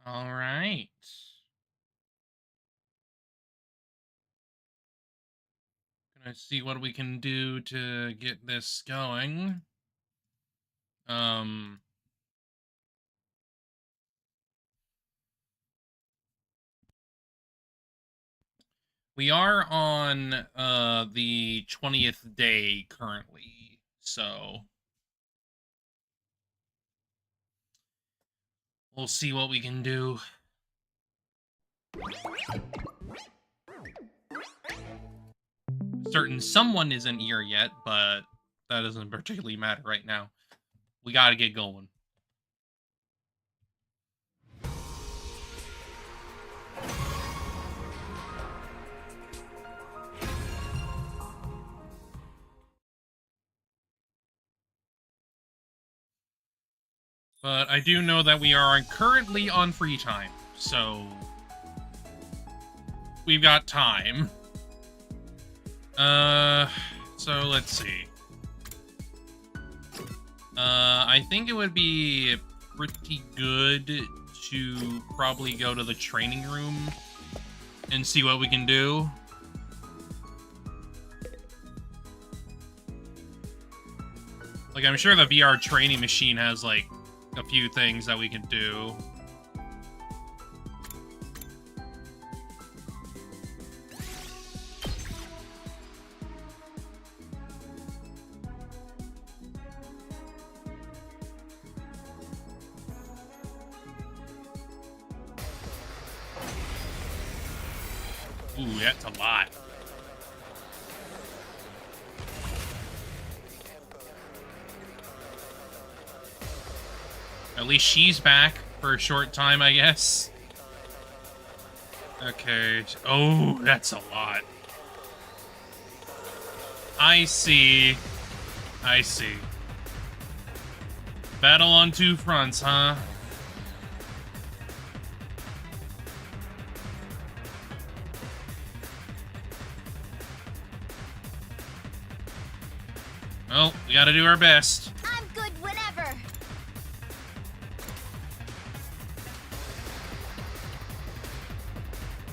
All right. Gonna see what we can do to get this going. We are on the 20th day currently, so we'll see what we can do. Certain someone isn't here yet, but that doesn't particularly matter right now. We gotta get going. But I do know that we are currently on free time, so we've got time. So let's see. I think it would be pretty good to probably go to the training room and see what we can do. Like, I'm sure the VR training machine has, like, a few things that we can do. Ooh, that's a lot. At least she's back for a short time, I guess. Okay. Oh, that's a lot. I see. I see. Battle on two fronts, huh? Well, we gotta do our best. I'm good whenever.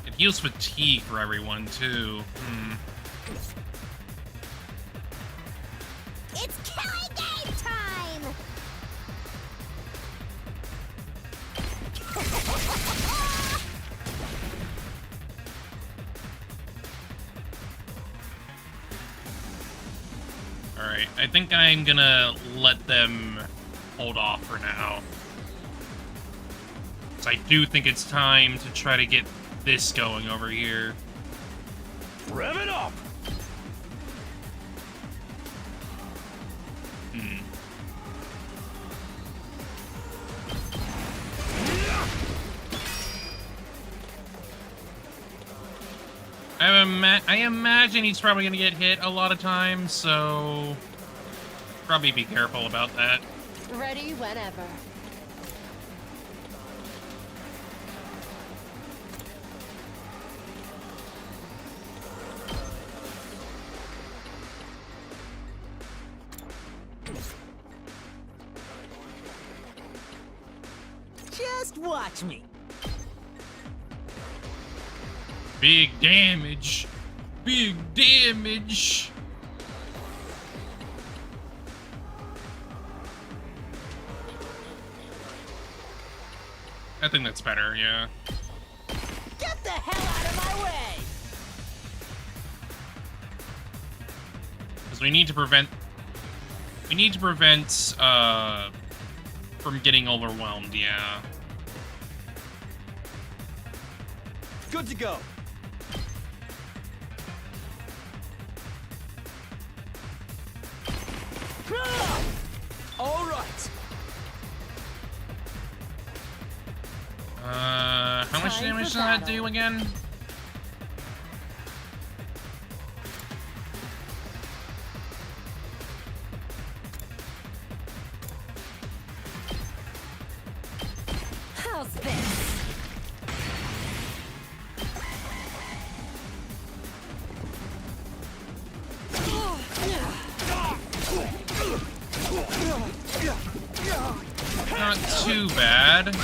It heals fatigue for everyone, too. It's killing game time! Alright, I think I'm gonna let them hold off for now. Because I do think it's time to try to get this going over here. Rev it up! I imagine he's probably going to get hit a lot of times, so probably be careful about that. Ready whenever. Just watch me. Big damage. Big damage. I think that's better, yeah. Get the hell out of my way! Because we need to prevent... from getting overwhelmed, yeah. Good to go. All right. How much damage does that do again? How's this? Not too bad.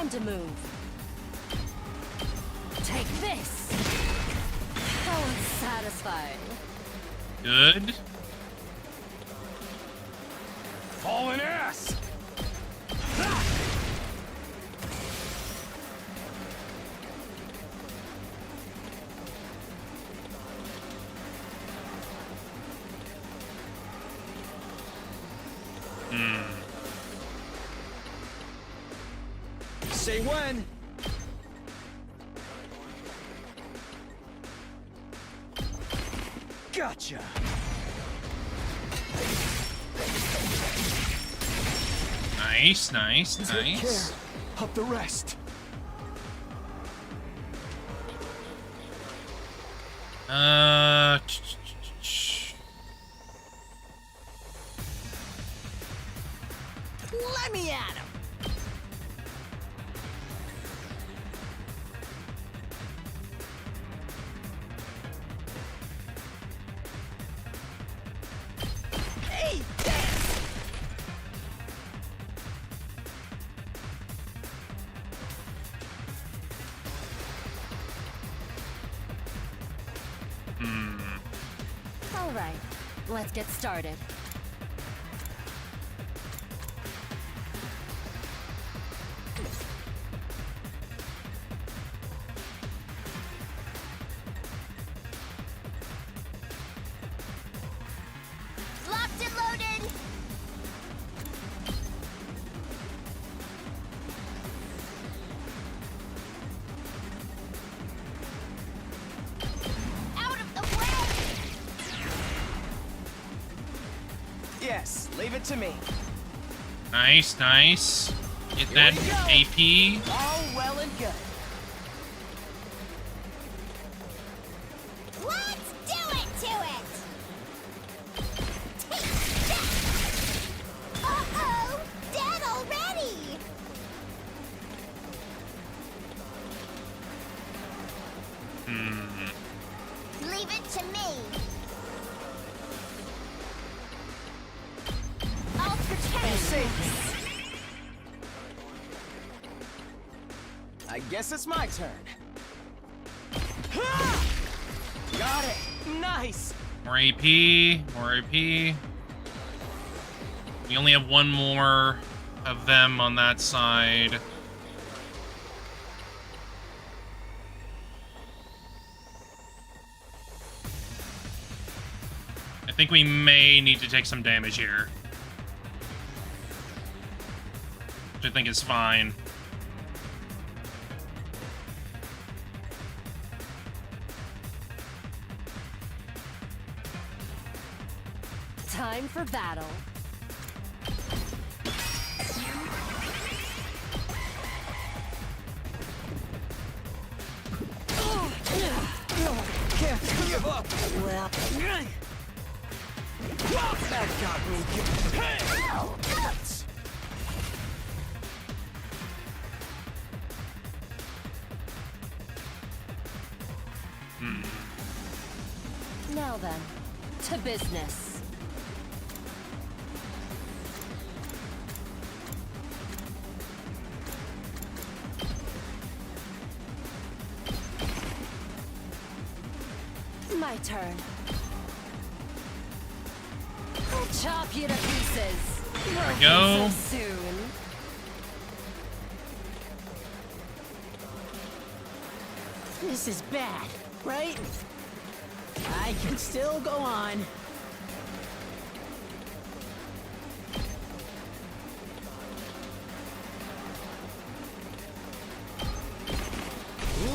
Time to move. Take this. How unsatisfying. Good. Fallen ass! Say when. Gotcha. Nice, nice, Take nice. care of the rest. Let me at him. Hey, dance. All right, let's get started. Locked and loaded. Out of the way. Yes, leave it to me. Nice, nice. Get Here that we go. AP. All well and good. Let's do it to it. Uh-oh, dead already. Leave it to me. I'll protect Safe. I guess it's my turn. Ha! Got it. Nice. More AP, more AP. We only have one more of them on that side. I think we may need to take some damage here. Which I think is fine. Time for battle. Can't give up. Well, That got me. Hey! ow, ouch! Now then, to business. My turn. I'll chop you to pieces. There we go. So soon. This is bad, right? I can still go on.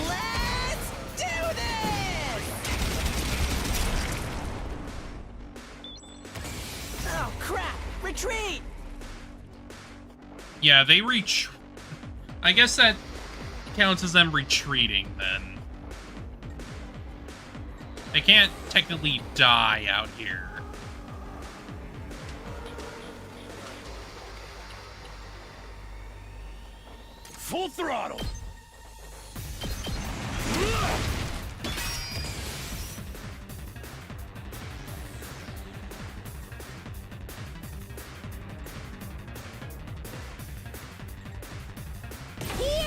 Let's do this! Oh crap! Retreat! Yeah, they reach. I guess that counts as them retreating then. They can't technically die out here. Full throttle! Here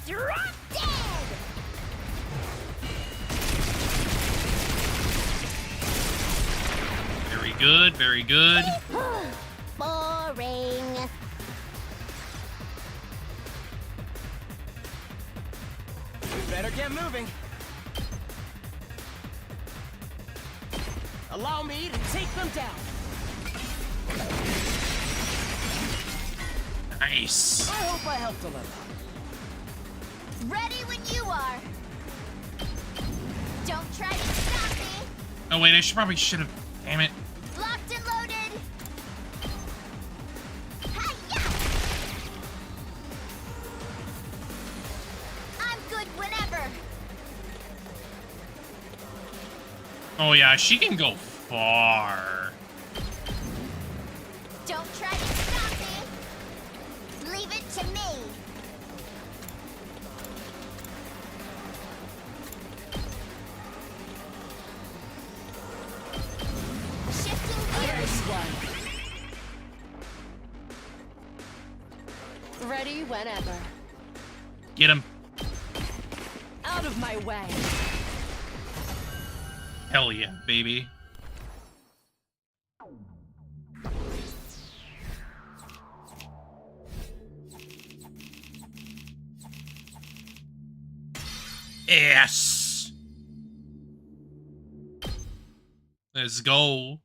Drop dead! Very good, very good. Boring. We better get moving. Allow me to take them down. Nice. I hope I helped a little. Ready when you are. Don't try to stop me. Oh wait, I should have. Damn it. Locked and loaded. Hi-ya! I'm good whenever. Oh yeah, she can go far. Don't try to stop me. Leave it to me. Shifting gears. Ready whenever. Get him. Out of my way. Hell yeah, baby. Yes. Let's go.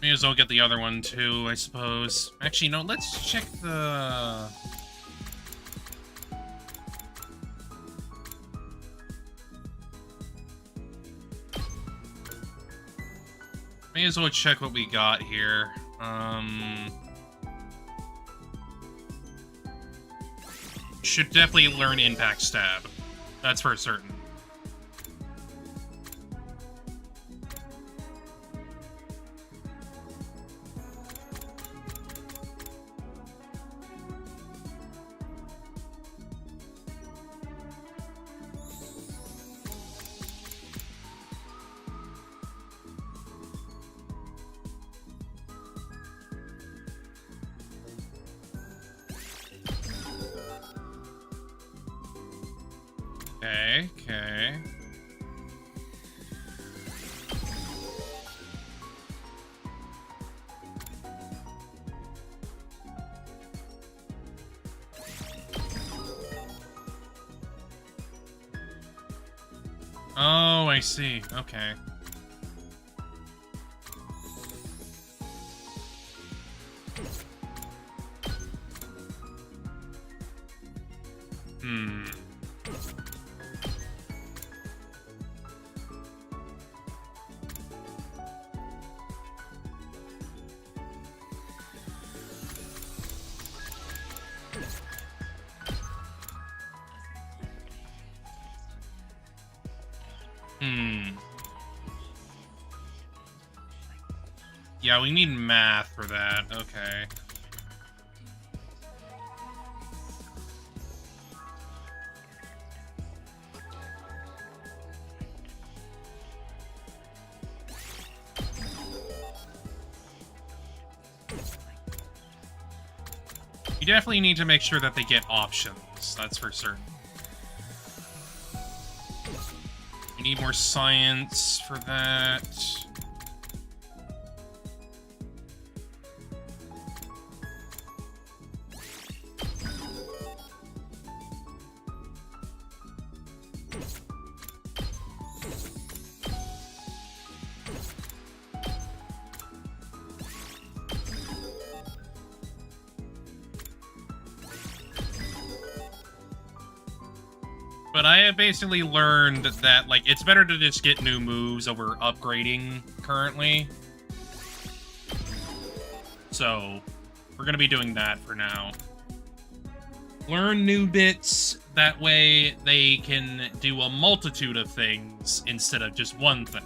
May as well get the other one too, I suppose. Actually, no, let's check the... May as well check what we got here. Should definitely learn Impact Stab. That's for certain. Okay. Oh, I see. Okay. Yeah, we need math for that. Okay. You definitely need to make sure that they get options. That's for certain. We need more science for that. But I have basically learned that, like, it's better to just get new moves over upgrading currently. So, we're gonna be doing that for now. Learn new bits, that way they can do a multitude of things instead of just one thing.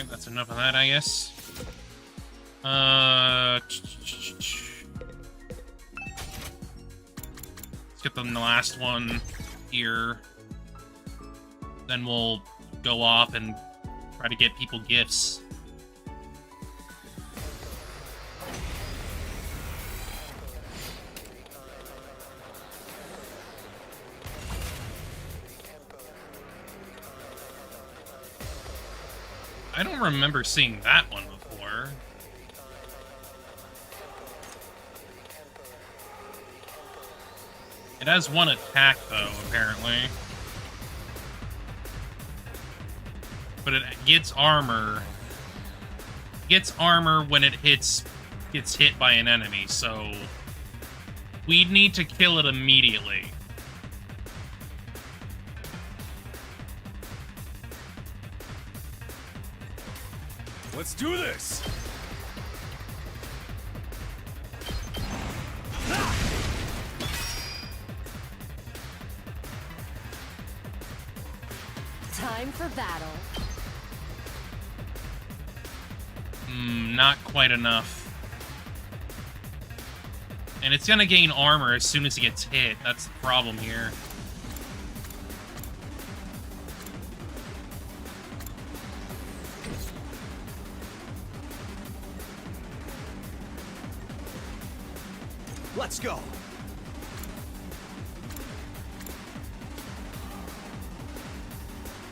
Alright, that's enough of that, I guess. Let's get them the last one here. Then we'll go off and try to get people gifts. I don't remember seeing that one before. It has one attack, though, apparently. But it gets armor. It gets armor when it gets hit by an enemy, so we need to kill it immediately. Let's do this! Time for battle. Not quite enough. And it's gonna gain armor as soon as it gets hit. That's the problem here. Let's go!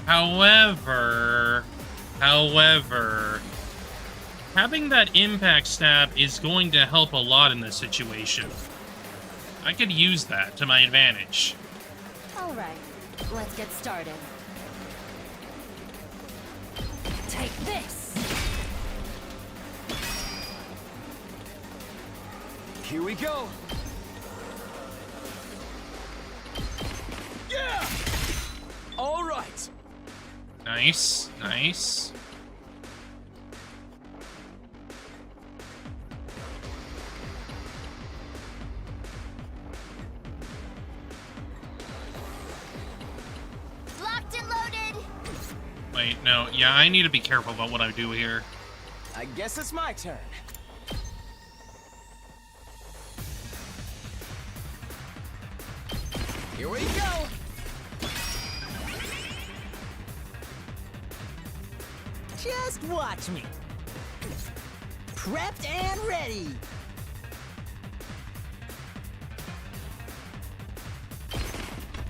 However, having that impact stab is going to help a lot in this situation. I could use that to my advantage. All right, let's get started. Take this. Here we go! Yeah! All right! Nice, nice. Locked and loaded. Wait, no. Yeah, I need to be careful about what I do here. I guess it's my turn. Here we go! Just watch me. Prepped and ready.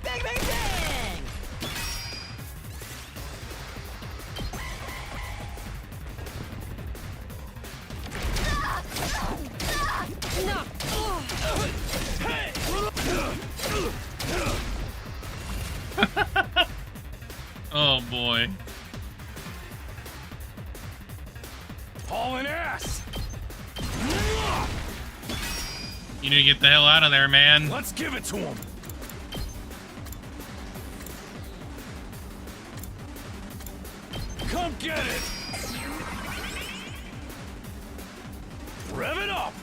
Bang, bang, bang! No. Oh boy. Hauling ass! You need to get the hell out of there, man. Let's give it to him! Come get it! Rev it up!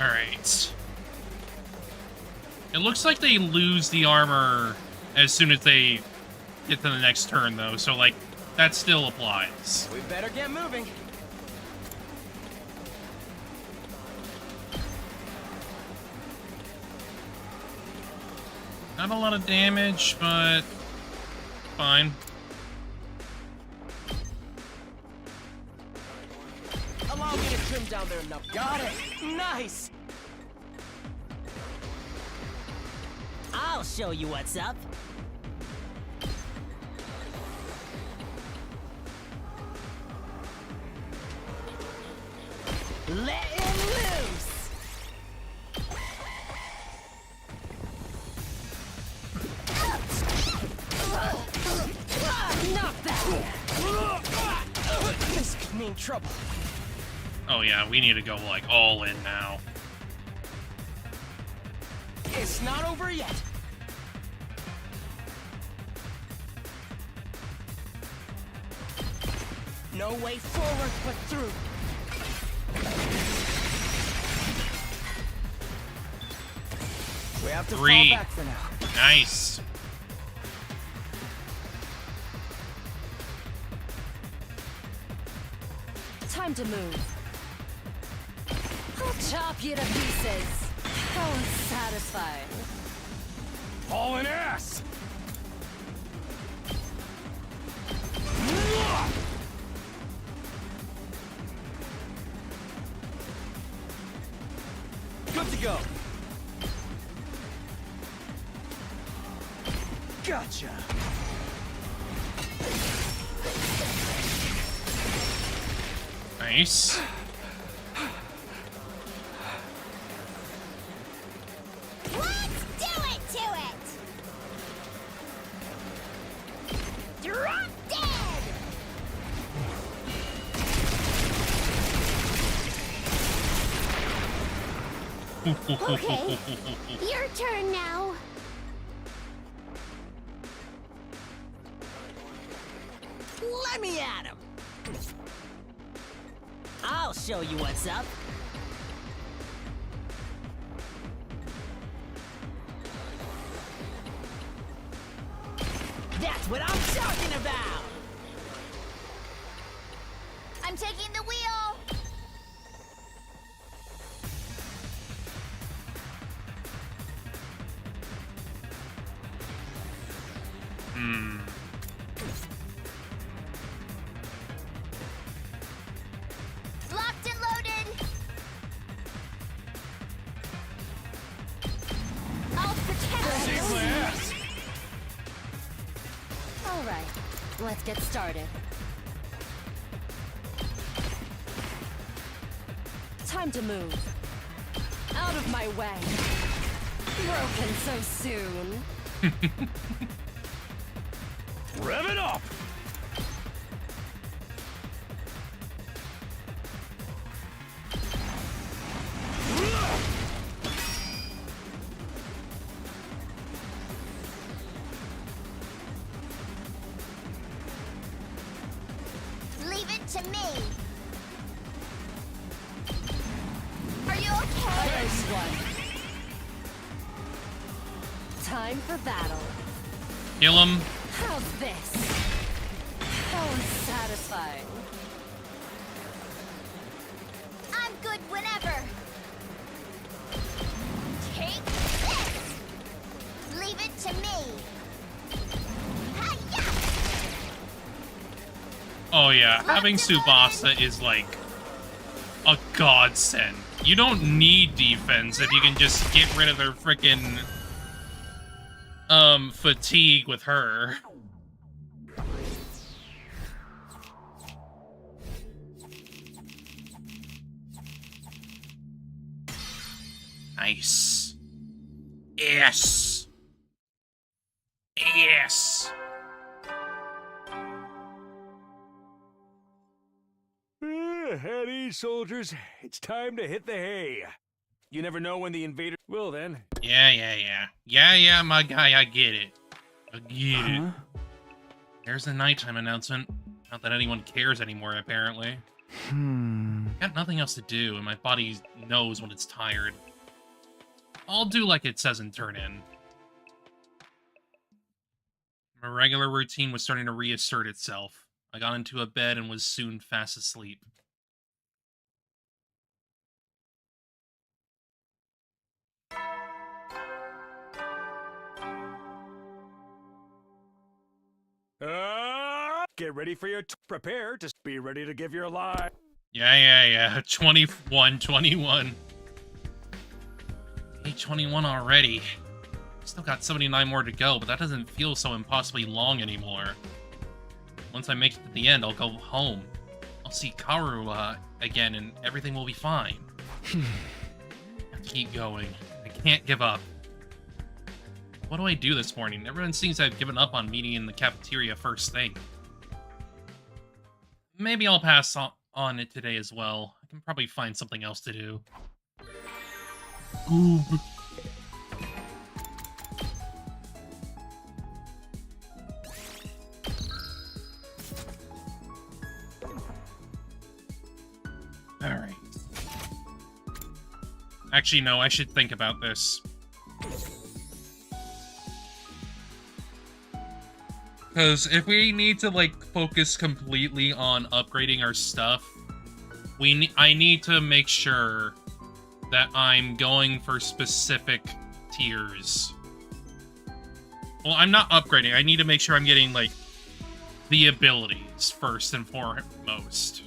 Alright. It looks like they lose the armor as soon as they get to the next turn, though, so, like, that still applies. We better get moving. Not a lot of damage, but fine. Allow me to trim down there enough. Got it! Nice! I'll show you what's up. Let him loose! Knock that. This could mean trouble. Oh yeah, we need to go, like, all in now. It's not over yet. No way forward but through. have to 3. fall back for now. Nice. Time to move. I'll chop you to pieces. How satisfying. Hauling ass! Good to go. Gotcha. Nice. Let's do it to it! Drop dead! Okay, your turn now. Let me at him. I'll show you what's up. That's what I'm talking about. I'm taking the wheel. Locked and loaded. I'll protect Save my ass! All right, let's get started. Time to move. Out of my way. Broken so soon. Rev it up! Leave it to me. Are you okay? Nice one. Time for battle. Kill him. How's this? How satisfying. I'm good whenever. Take this. Leave it to me. Hi-ya! Oh yeah, having Tsubasa is like a godsend. You don't need defense if you can just get rid of their frickin' fatigue with her. Nice. Yes. Yes. At ease, soldiers. It's time to hit the hay. You never know when the invader will then. Yeah, my guy, I get it. I get it. There's the nighttime announcement. Not that anyone cares anymore, apparently. Got nothing else to do, and my body knows when it's tired. I'll do like it says in Turn In. My regular routine was starting to reassert itself. I got into a bed and was soon fast asleep. Get ready for your prepare to be ready to give your life. Yeah. 21. Day 21 already. Still got 79 more to go, but that doesn't feel so impossibly long anymore. Once I make it to the end, I'll go home. I'll see Karu again, and everything will be fine. I have to keep going. I can't give up. What do I do this morning? Everyone seems to have given up on meeting in the cafeteria first thing. Maybe I'll pass on it today as well. I can probably find something else to do. Goob. Alright. Actually, no, I should think about this. Because if we need to, like, focus completely on upgrading our stuff, I need to make sure that I'm going for specific tiers. Well, I'm not upgrading. I need to make sure I'm getting, like, the abilities first and foremost.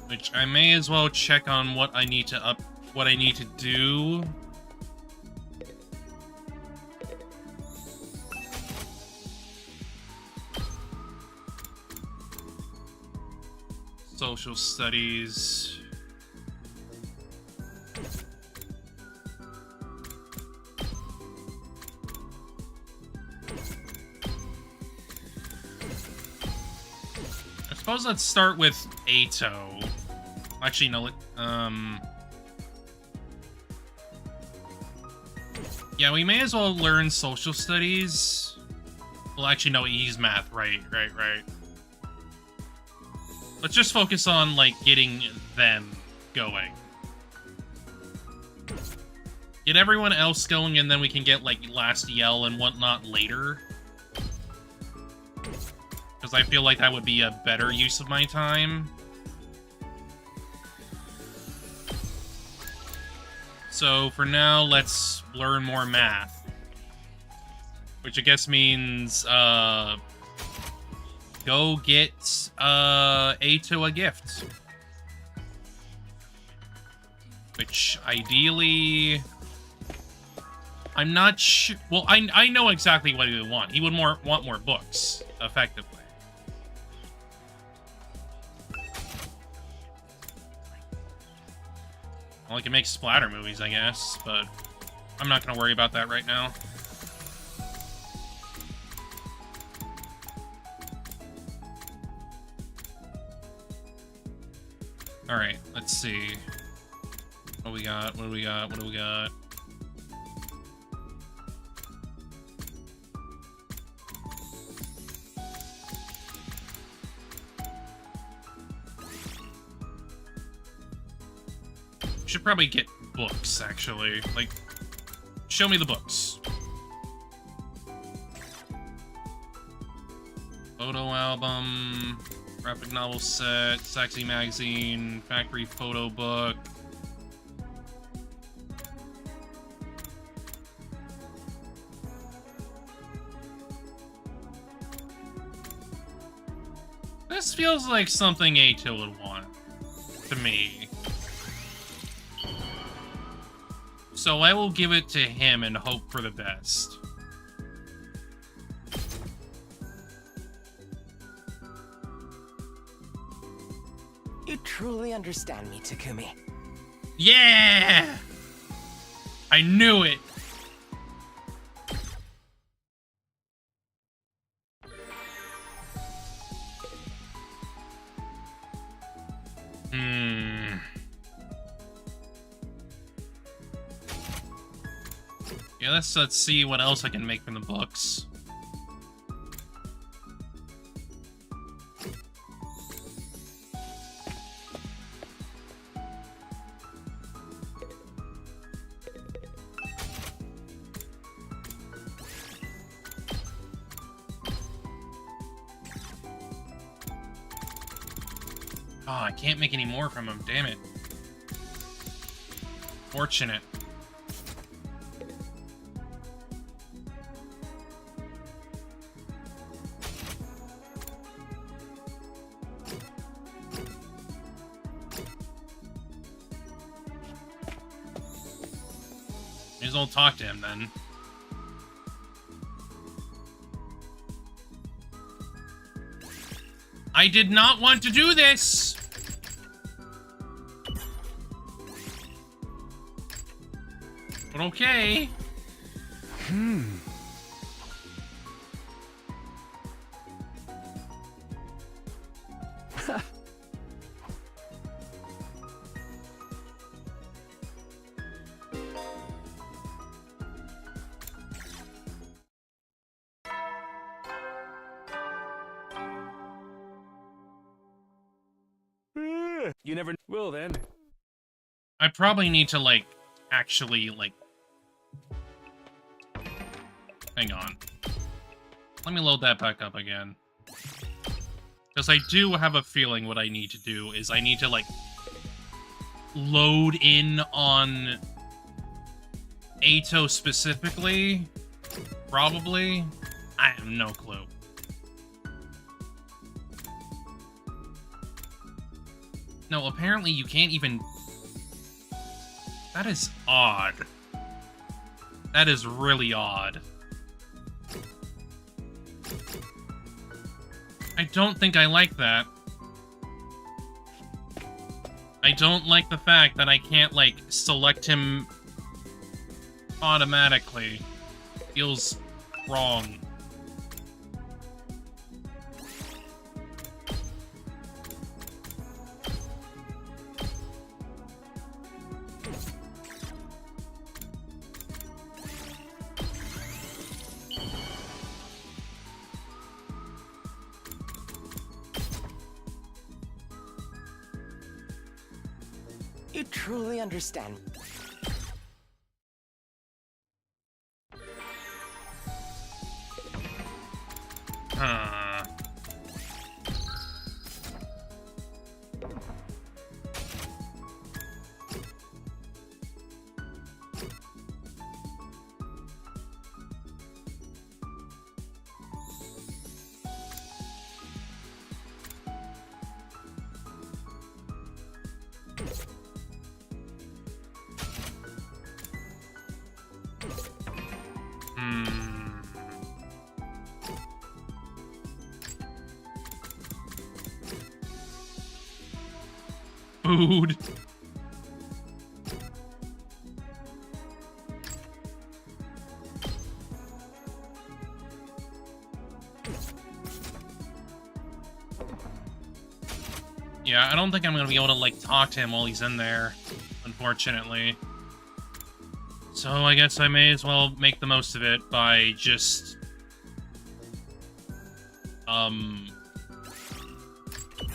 Which I may as well check on what I need to do. Social studies. I suppose let's start with Ato. Actually, no. Yeah, we may as well learn social studies. Well, actually, no, ease math. Right. Let's just focus on, like, getting them going. Get everyone else going, and then we can get, like, last yell and whatnot later. Because I feel like that would be a better use of my time. So, for now, let's learn more math. Which I guess means, go get, Ato a gift. Which, ideally... I'm not sure... Well, I know exactly what he would want. He would want more books, effectively. Well, I can make splatter movies, I guess, but I'm not gonna worry about that right now. Alright, let's see. What do we got? What do we got? What do we got? Should probably get books, actually. Like, show me the books. Photo album, graphic novel set, sexy magazine, factory photo book. This feels like something Ato would want, to me. So I will give it to him and hope for the best. You truly understand me, Takumi. Yeah! I knew it! Yeah, let's see what else I can make from the books. Oh, I can't make any more from him, damn it. Fortunate. May as well talk to him then. I did not want to do this! But okay. You never will then. I probably need to, like, actually, like, Hang on. Let me load that back up again. Because I do have a feeling what I need to do is I need to, like, load in on Ato specifically. Probably. I have no clue. No, apparently you can't even... That is odd. That is really odd. I don't think I like that. I don't like the fact that I can't, like, select him automatically. Feels wrong. You truly understand. Huh. Food. Yeah, I don't think I'm gonna be able to, like, talk to him while he's in there, unfortunately. So I guess I may as well make the most of it by just...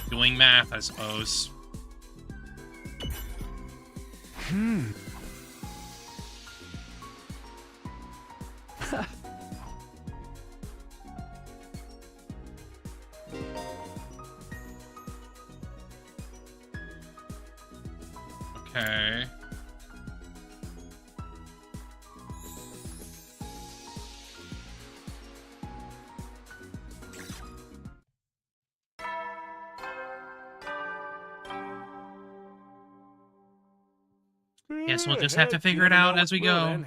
doing math, I suppose. Okay. Guess we'll just have to figure it out as we go.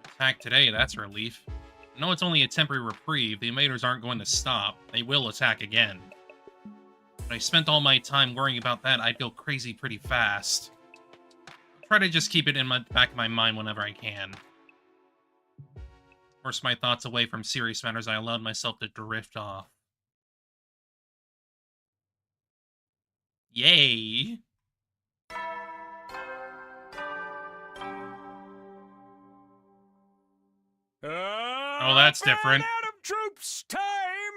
Attack today, that's a relief. No, it's only a temporary reprieve. The invaders aren't going to stop. They will attack again. If I spent all my time worrying about that, I'd go crazy pretty fast. I'll try to just keep it in the back of my mind whenever I can. Force my thoughts away from serious matters, I allowed myself to drift off. Yay! Oh, that's different. Atom troops, time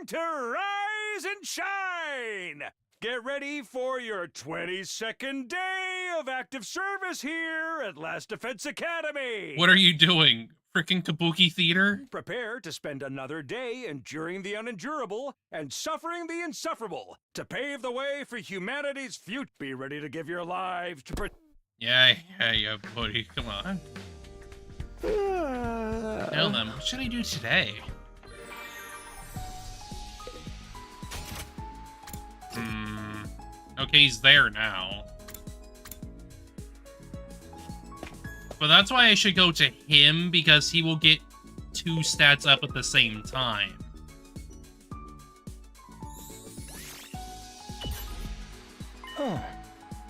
to rise and shine! Get ready for your 22nd day of active service here at Last Defense Academy! What are you doing? Freaking Kabuki Theater? Prepare to spend another day enduring the unendurable and suffering the insufferable to pave the way for humanity's future. Be ready to give your lives to Yeah, buddy. Come on. Tell them, what should I do today? Okay, he's there now. But that's why I should go to him, because he will get 2 stats up at the same time.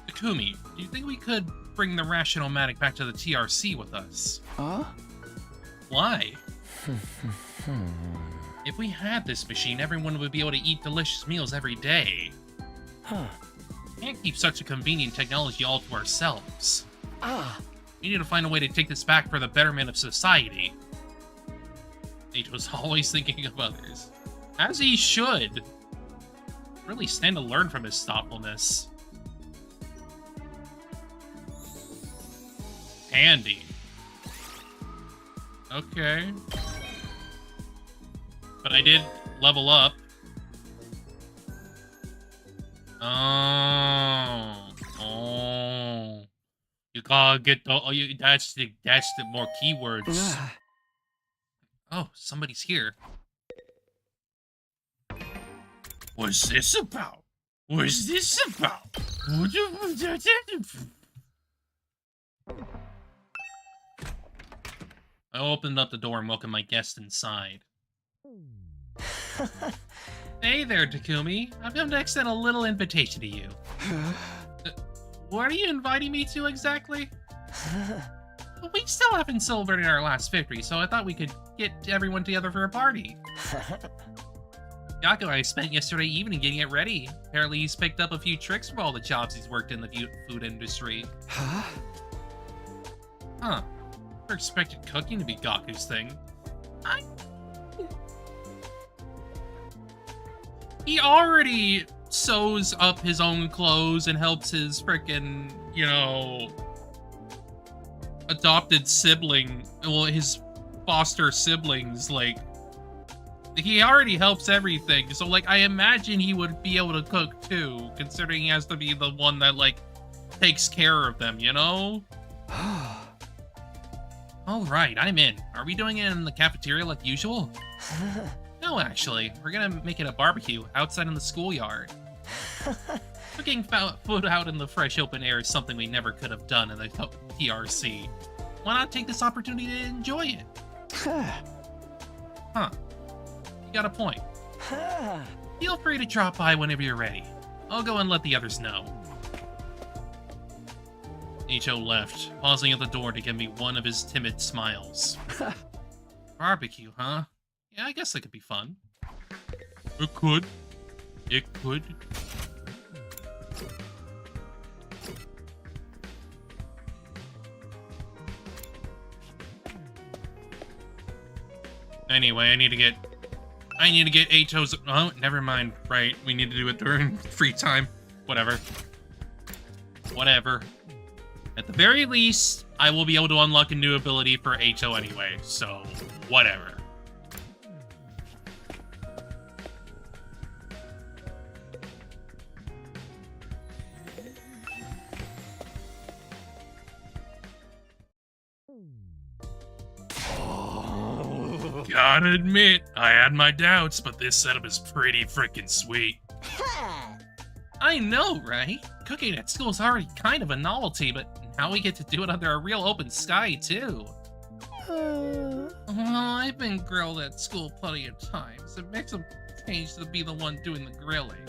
Takumi, do you think we could bring the Rational-Matic back to the TRC with us? Huh? Why? If we had this machine, everyone would be able to eat delicious meals every day. Huh. We can't keep such a convenient technology all to ourselves. We need to find a way to take this back for the betterment of society. Nate was always thinking of others. As he should. Really stand to learn from his thoughtfulness. handy. Okay. But I did level up. Oh. You gotta get the, that's the more keywords. Oh, somebody's here. What's this about? What's this about? I opened up the door and welcomed my guest inside. Hey there, Takumi. I've come to extend a little invitation to you. What are you inviting me to exactly? We still haven't celebrated our last victory, so I thought we could get everyone together for a party. Yako and I spent yesterday evening getting it ready. Apparently he's picked up a few tricks from all the jobs he's worked in the food industry. Huh? Never expected cooking to be Gaku's thing. He already sews up his own clothes and helps his frickin', you know, adopted sibling, well, his foster siblings, like, he already helps everything, so, like, I imagine he would be able to cook, too, considering he has to be the one that, like, takes care of them, you know? Alright, I'm in. Are we doing it in the cafeteria like usual? No, actually. We're gonna make it a barbecue outside in the schoolyard. Cooking food out in the fresh open air is something we never could have done in the TRC. Why not take this opportunity to enjoy it? Huh. You got a point. Feel free to drop by whenever you're ready. I'll go and let the others know. H.O. left, pausing at the door to give me one of his timid smiles. Barbecue, huh? Yeah, I guess that could be fun. It could. It could. Anyway, I need to get H.O.'s... Oh, never mind. Right, we need to do it during free time. Whatever. Whatever. At the very least, I will be able to unlock a new ability for H.O. anyway, so whatever. Gotta admit, I had my doubts, but this setup is pretty freaking sweet. I know, right? Cooking at school is already kind of a novelty, but now we get to do it under a real open sky, too. Well, I've been grilled at school plenty of times. It makes a change to be the one doing the grilling.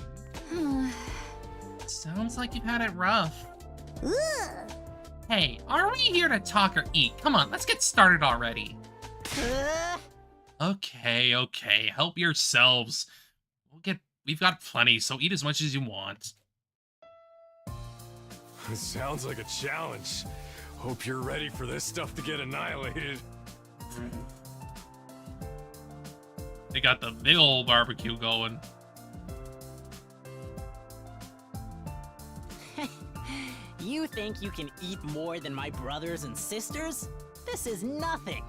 Sounds like you've had it rough. Hey, are we here to talk or eat? Come on, let's get started already. Okay, help yourselves. We've got plenty, so eat as much as you want. It sounds like a challenge. Hope you're ready for this stuff to get annihilated. They got the big ol' barbecue going. You think you can eat more than my brothers and sisters? This is nothing.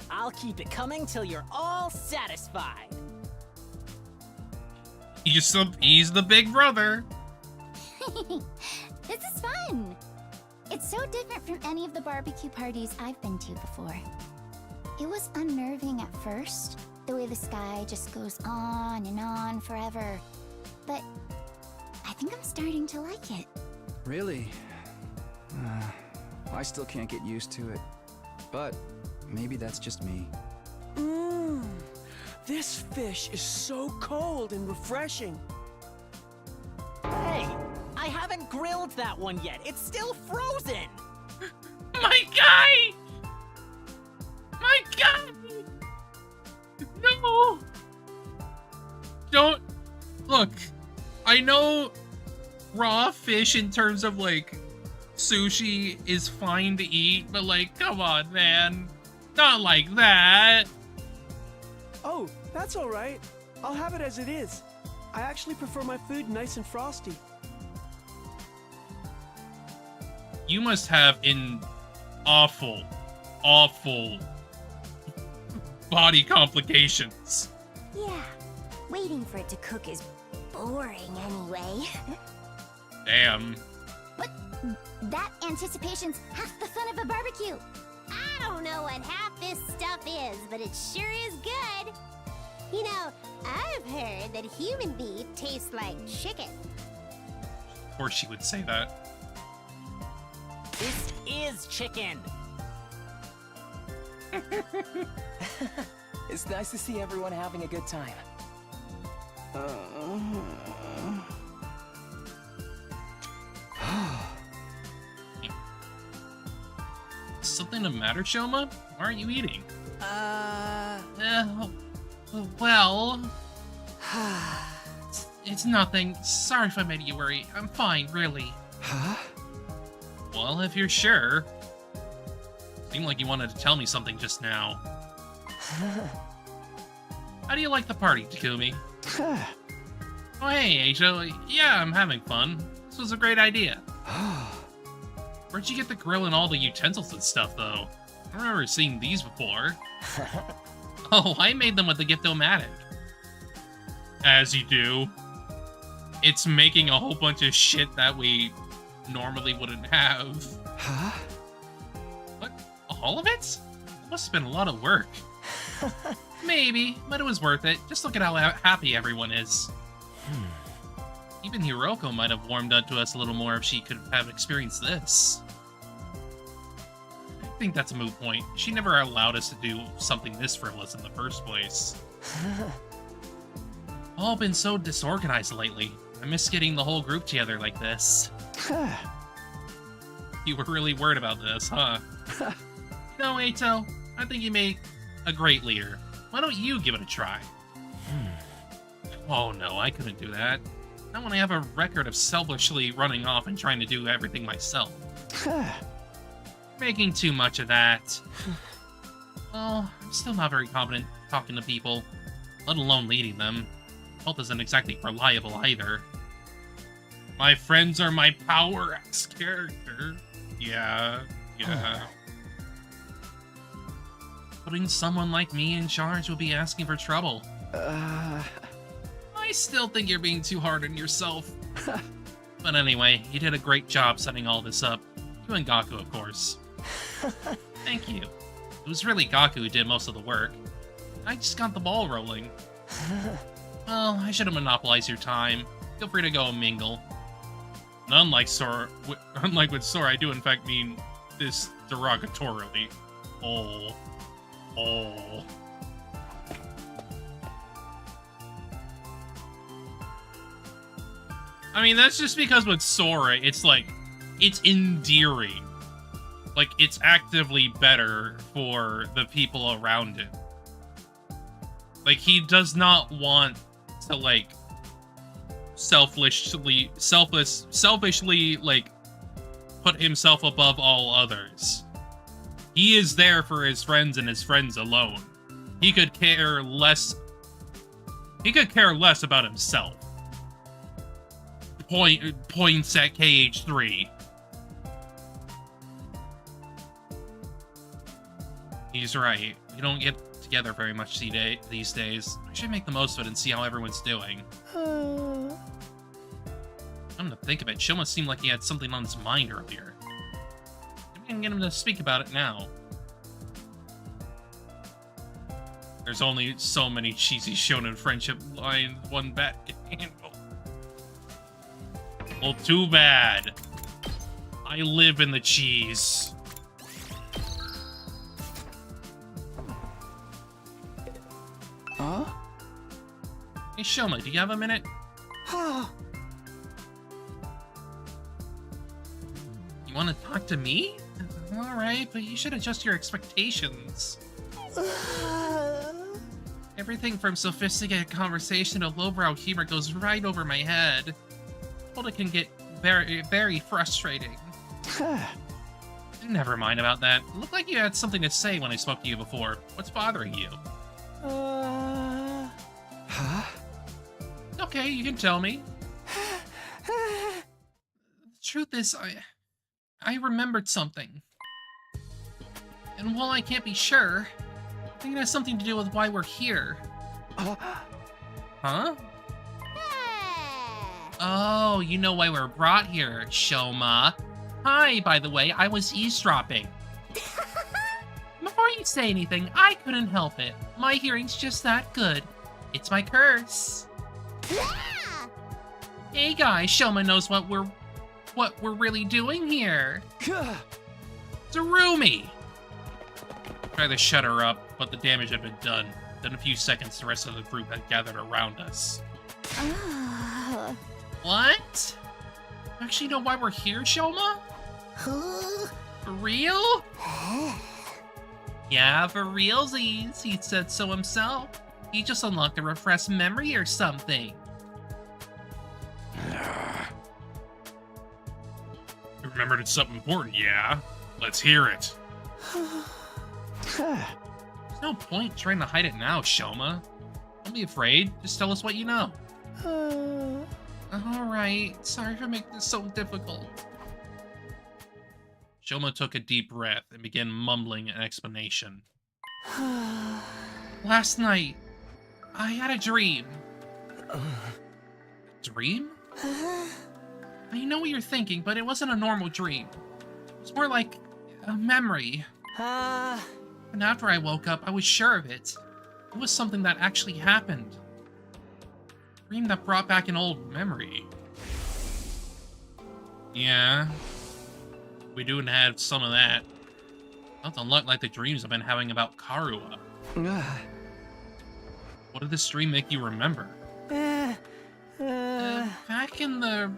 I'll keep it coming till you're all satisfied. He's the big brother. This is fun. It's so different from any of the barbecue parties I've been to before. It was unnerving at first, the way the sky just goes on and on forever. But I think I'm starting to like it. Really? I still can't get used to it. But maybe that's just me. This fish is so cold and refreshing. Hey, I haven't grilled that one yet. It's still frozen. My guy! My guy! No! Don't... Look, I know raw fish in terms of, like, sushi is fine to eat, but, like, come on, man. Not like that. Oh, that's all right. I'll have it as it is. I actually prefer my food nice and frosty. You must have awful, awful body complications. Yeah, waiting for it to cook is boring anyway. Damn. But that anticipation's half the fun of a barbecue. I don't know what half this stuff is, but it sure is good. You know, I've heard that human meat tastes like chicken. Of course she would say that. This is chicken. It's nice to see everyone having a good time. Something the matter, Shoma? Why aren't you eating? Well... it's nothing. Sorry if I made you worry. I'm fine, really. Huh? Well, if you're sure. Seemed like you wanted to tell me something just now. How do you like the party, Takumi? Oh, hey, Aisha. Yeah, I'm having fun. This was a great idea. Where'd you get the grill and all the utensils and stuff, though? I don't remember seeing these before. Oh, I made them with the Gift-O-Matic. As you do. It's making a whole bunch of shit that we normally wouldn't have. Huh? What? All of it? It must have been a lot of work. Maybe, but it was worth it. Just look at how happy everyone is. Even Hiroko might have warmed up to us a little more if she could have experienced this. I think that's a moot point. She never allowed us to do something this frivolous in the first place. All been so disorganized lately. I miss getting the whole group together like this. You were really worried about this, huh? No, Eito. I think you made a great leader. Why don't you give it a try? Oh no, I couldn't do that. I want to have a record of selfishly running off and trying to do everything myself. Making too much of that. Well, I'm still not very confident talking to people, let alone leading them. Health isn't exactly reliable either. My friends are my Power X character. Yeah. Putting someone like me in charge would be asking for trouble. I still think you're being too hard on yourself. But anyway, you did a great job setting all this up. You and Gaku, of course. Thank you. It was really Gaku who did most of the work. I just got the ball rolling. Well, I should have monopolized your time. Feel free to go and mingle. And unlike with Sora, I do in fact mean this derogatorily. Oh. I mean, that's just because with Sora, it's like, it's endearing. Like, it's actively better for the people around him. Like, he does not want to, like, selfishly, like, put himself above all others. He is there for his friends and his friends alone. He could care less. He could care less about himself. Points at KH3. He's right. We don't get together very much these days. I should make the most of it and see how everyone's doing. I'm gonna think of it. Shoma seemed like he had something on his mind earlier. Maybe I can get him to speak about it now. There's only so many cheesy shonen friendship lines one bat can handle. Well, too bad. I live in the cheese. Huh? Hey, Shoma, do you have a minute? You want to talk to me? Alright, but you should adjust your expectations. Everything from sophisticated conversation to lowbrow humor goes right over my head. Well, it can get very, very frustrating. Never mind about that. It looked like you had something to say when I spoke to you before. What's bothering you? Huh? Okay, you can tell me. The truth is, I remembered something. And while I can't be sure, I think it has something to do with why we're here. Huh? Ah. Oh, you know why we're brought here, Shoma. Hi, by the way, I was eavesdropping. Before you say anything, I couldn't help it. My hearing's just that good. It's my curse. Ah! Hey guys, Shoma knows what we're really doing here. Zarumi! Tried to shut her up, but the damage had been done. In a few seconds, the rest of the group had gathered around us. What? You actually know why we're here, Shoma? For real? Yeah, for realsies. He said so himself. He just unlocked a refreshed memory or something. You remembered it's something important, yeah? Let's hear it. There's no point trying to hide it now, Shoma. Don't be afraid. Just tell us what you know. Alright, sorry for making this so difficult. Shoma took a deep breath and began mumbling an explanation. Last night, I had a dream. Dream? I know what you're thinking, but it wasn't a normal dream. It was more like a memory. And after I woke up, I was sure of it. It was something that actually happened. A dream that brought back an old memory. Yeah. We do have some of that. Doesn't look like the dreams I've been having about Karua. What did this dream make you remember? Back in the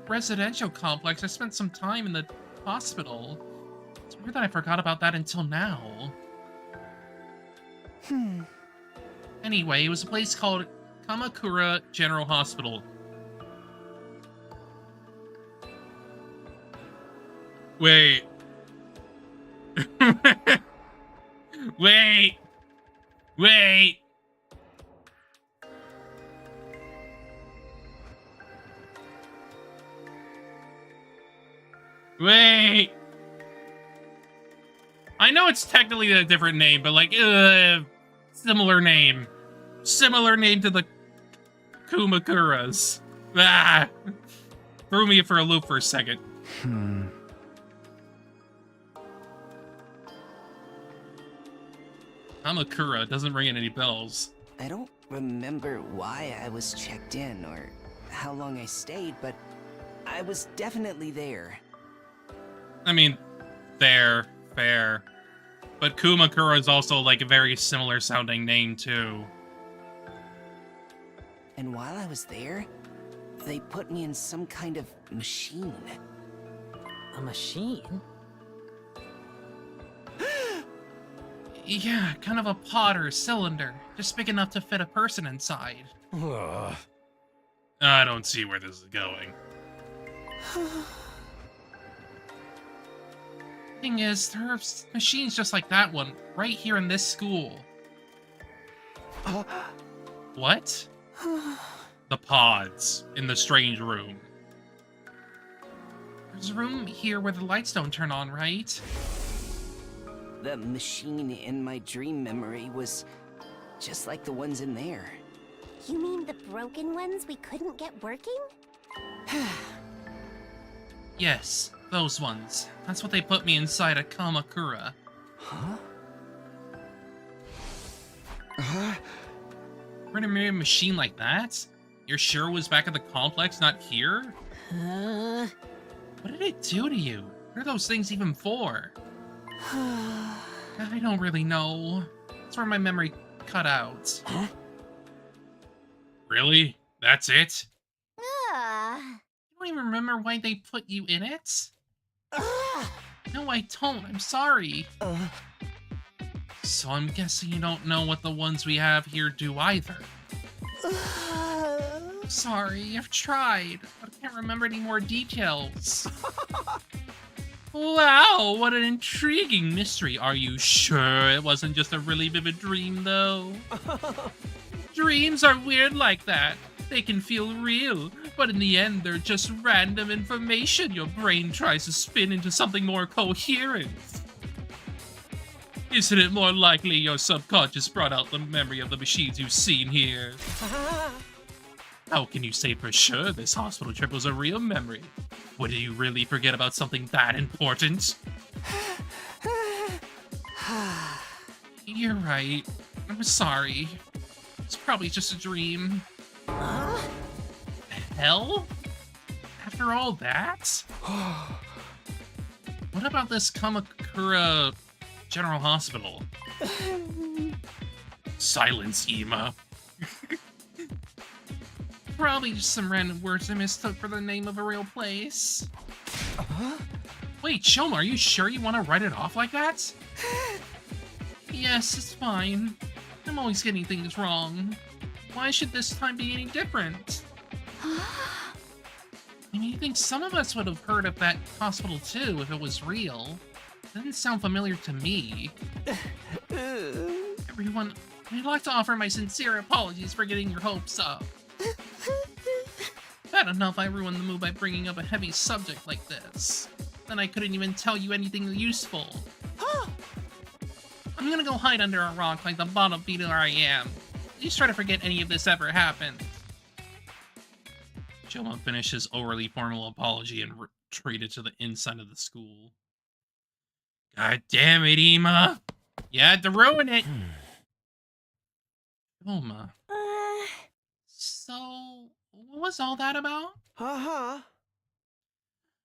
residential complex, I spent some time in the hospital. It's weird that I forgot about that until now. Anyway, it was a place called Kamakura General Hospital. Wait. Wait. Wait. Wait. I know it's technically a different name, but like, similar name. Similar name to the Kumakuras. Ah! Threw me for a loop for a second. Kamakura doesn't ring any bells. I don't remember why I was checked in or how long I stayed, but I was definitely there. I mean, fair. But Kumakura is also like a very similar sounding name too. And while I was there, they put me in some kind of machine. A machine? Yeah, kind of a pod or a cylinder, just big enough to fit a person inside. I don't see where this is going. Thing is, there are machines just like that one, right here in this school. What? The pods in the strange room. There's a room here where the lights don't turn on, right? The machine in my dream memory was just like the ones in there. You mean the broken ones we couldn't get working? Yes, those ones. That's what they put me inside a Kamakura. Huh? We're gonna a machine like that? You're sure it was back at the complex, not here? What did it do to you? What are those things even for? I don't really know. That's where my memory cut out. Huh? Really? That's it? Ah. You don't even remember why they put you in it? No, I don't. I'm sorry. So I'm guessing you don't know what the ones we have here do either. Sorry, I've tried, but I can't remember any more details. Wow, what an intriguing mystery. Are you sure it wasn't just a really vivid dream, though? Dreams are weird like that. They can feel real, but in the end, they're just random information your brain tries to spin into something more coherent. Isn't it more likely your subconscious brought out the memory of the machines you've seen here? How can you say for sure this hospital trip was a real memory? What, did you really forget about something that important? You're right. I'm sorry. It's probably just a dream. Hell? After all that? What about this Kamakura General Hospital? Silence, Ema. Probably just some random words I mistook for the name of a real place. Wait, Shoma, are you sure you want to write it off like that? Yes, it's fine. I'm always getting things wrong. Why should this time be any different? I mean, you think some of us would have heard of that hospital too if it was real. It doesn't sound familiar to me. Everyone, I'd like to offer my sincere apologies for getting your hopes up. Bad enough I ruined the mood by bringing up a heavy subject like this. Then I couldn't even tell you anything useful. I'm gonna go hide under a rock like the bottom feeder I am. Please try to forget any of this ever happened. Shoma finished his overly formal apology and retreated to the inside of the school. God damn it, Ema! You had to ruin it! Shoma. So, what was all that about?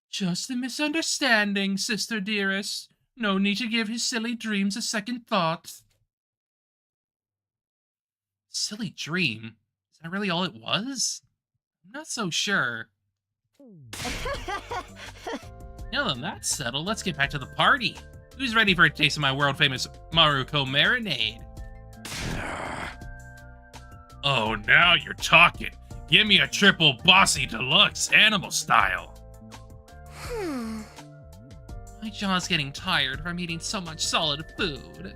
Just a misunderstanding, sister dearest. No need to give his silly dreams a second thought. Silly dream? Is that really all it was? I'm not so sure. Now that that's settled, let's get back to the party. Who's ready for a taste of my world-famous Maruko marinade? Oh, now you're talking. Give me a triple bossy deluxe animal style. My jaw's getting tired from eating so much solid food.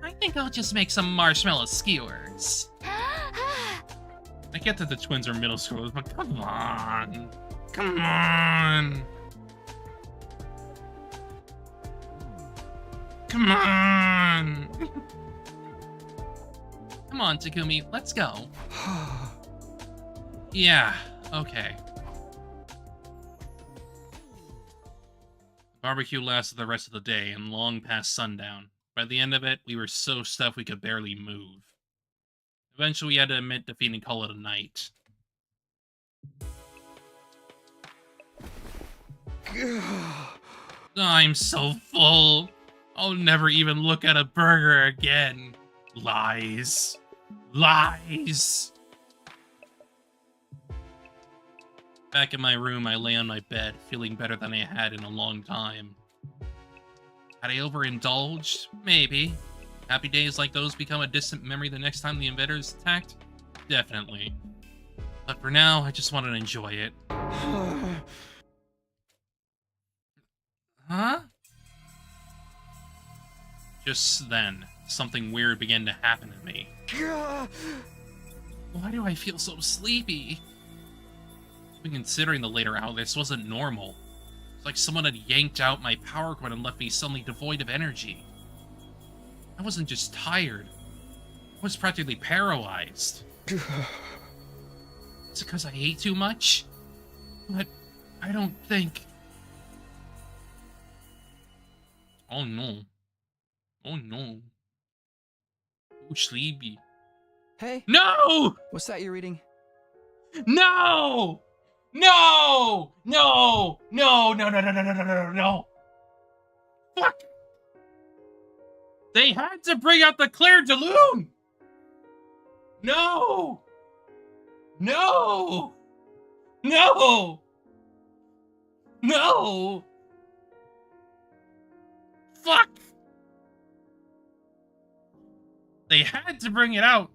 I think I'll just make some marshmallow skewers. I get that the twins are middle schoolers, but come on. Come on. Come on. Come on, Takumi, let's go. Yeah, okay. The barbecue lasted the rest of the day and long past sundown. By the end of it, we were so stuffed we could barely move. Eventually, we had to admit defeat and call it a night. I'm so full. I'll never even look at a burger again. Lies. Lies. Back in my room, I lay on my bed, feeling better than I had in a long time. Had I overindulged? Maybe. Happy days like those become a distant memory the next time the invaders attacked? Definitely. But for now, I just want to enjoy it. Huh? Just then, something weird began to happen to me. Why do I feel so sleepy? Even considering the later hour, this wasn't normal. It's like someone had yanked out my power cord and left me suddenly devoid of energy. I wasn't just tired. I was practically paralyzed. Is it because I ate too much? But I don't think... Oh no. Oh no. Oh, sleepy. Hey. No! What's that you're reading? No! No! No! No! No! No! No! No! No! No! No! No! Fuck! They had to bring out the Claire de Lune! No! No! No! No! Fuck! They had to bring it out.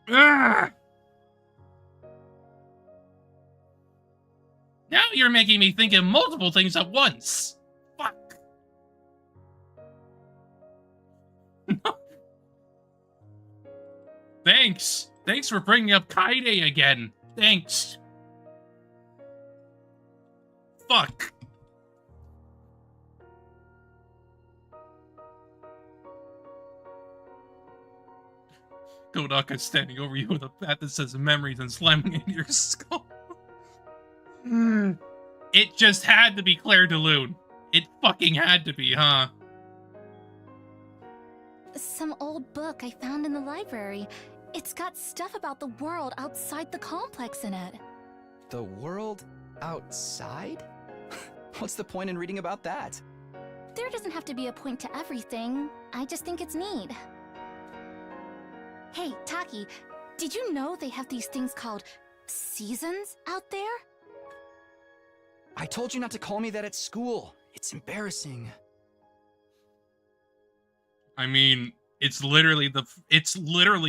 Ugh! Now you're making me think of multiple things at once. Fuck. Thanks. Thanks for bringing up Kaide again. Thanks. Fuck. Kodaka standing over you with a bat that says memories and slamming it in your skull. It just had to be Claire de Lune. It fucking had to be, huh? Some old book I found in the library. It's got stuff about the world outside the complex in it. The world outside? What's the point in reading about that? There doesn't have to be a point to everything. I just think it's neat. Hey, Taki, did you know they have these things called seasons out there? I told you not to call me that at school. It's embarrassing. I mean, it's literally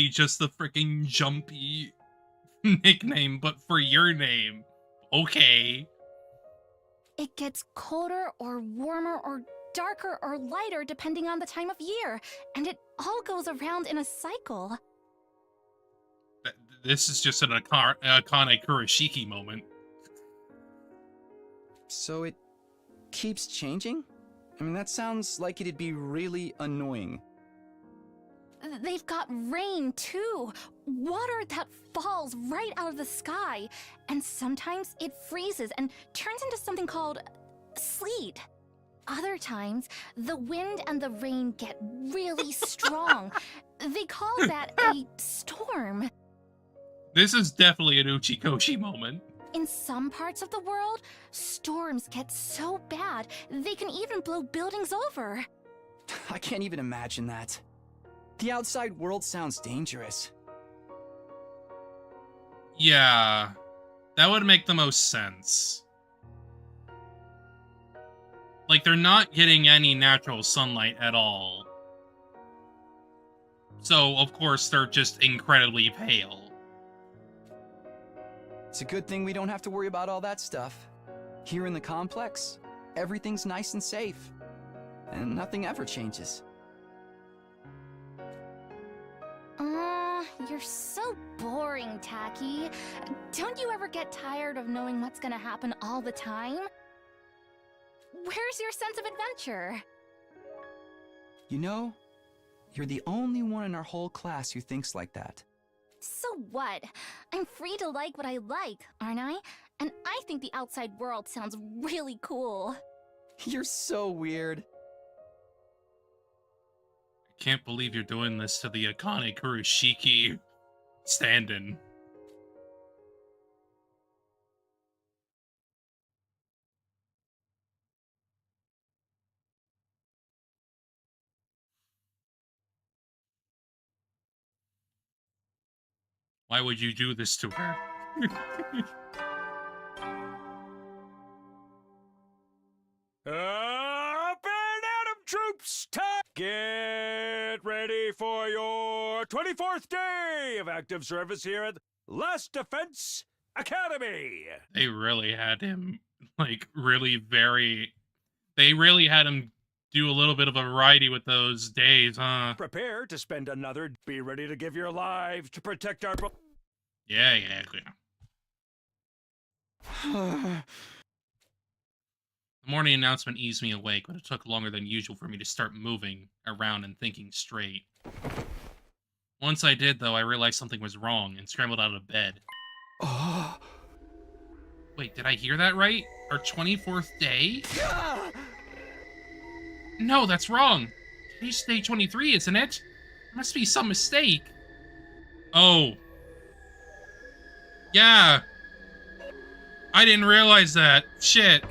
just the freaking jumpy nickname, but for your name. Okay. It gets colder or warmer or darker or lighter depending on the time of year, and it all goes around in a cycle. This is just an Akane Kurashiki moment. So it keeps changing? I mean, that sounds like it'd be really annoying. They've got rain, too. Water that falls right out of the sky. And sometimes it freezes and turns into something called sleet. Other times, the wind and the rain get really strong. They call that a storm. This is definitely an Uchikoshi moment. In some parts of the world, storms get so bad, they can even blow buildings over. I can't even imagine that. The outside world sounds dangerous. Yeah, that would make the most sense. Like, they're not getting any natural sunlight at all. So, of course, they're just incredibly pale. It's a good thing we don't have to worry about all that stuff. Here in the complex, everything's nice and safe. And nothing ever changes. You're so boring, Taki. Don't you ever get tired of knowing what's gonna happen all the time? Where's your sense of adventure? You know, you're the only one in our whole class who thinks like that. So what? I'm free to like what I like, aren't I? And I think the outside world sounds really cool. You're so weird. I can't believe you're doing this to the Akane Kurashiki stand-in. Why would you do this to her? Up and Atom troops, time! Get ready for your 24th day of active service here at Last Defense Academy! They really had him, like, they really had him do a little bit of a variety with those days, huh? Prepare to spend another. Be ready to give your lives to protect our. Yeah. The morning announcement eased me awake, but it took longer than usual for me to start moving around and thinking straight. Once I did, though, I realized something was wrong and scrambled out of bed. Wait, did I hear that right? Our 24th day? No, that's wrong. Today's day 23, isn't it? There must be some mistake. Oh. Yeah. I didn't realize that. Shit.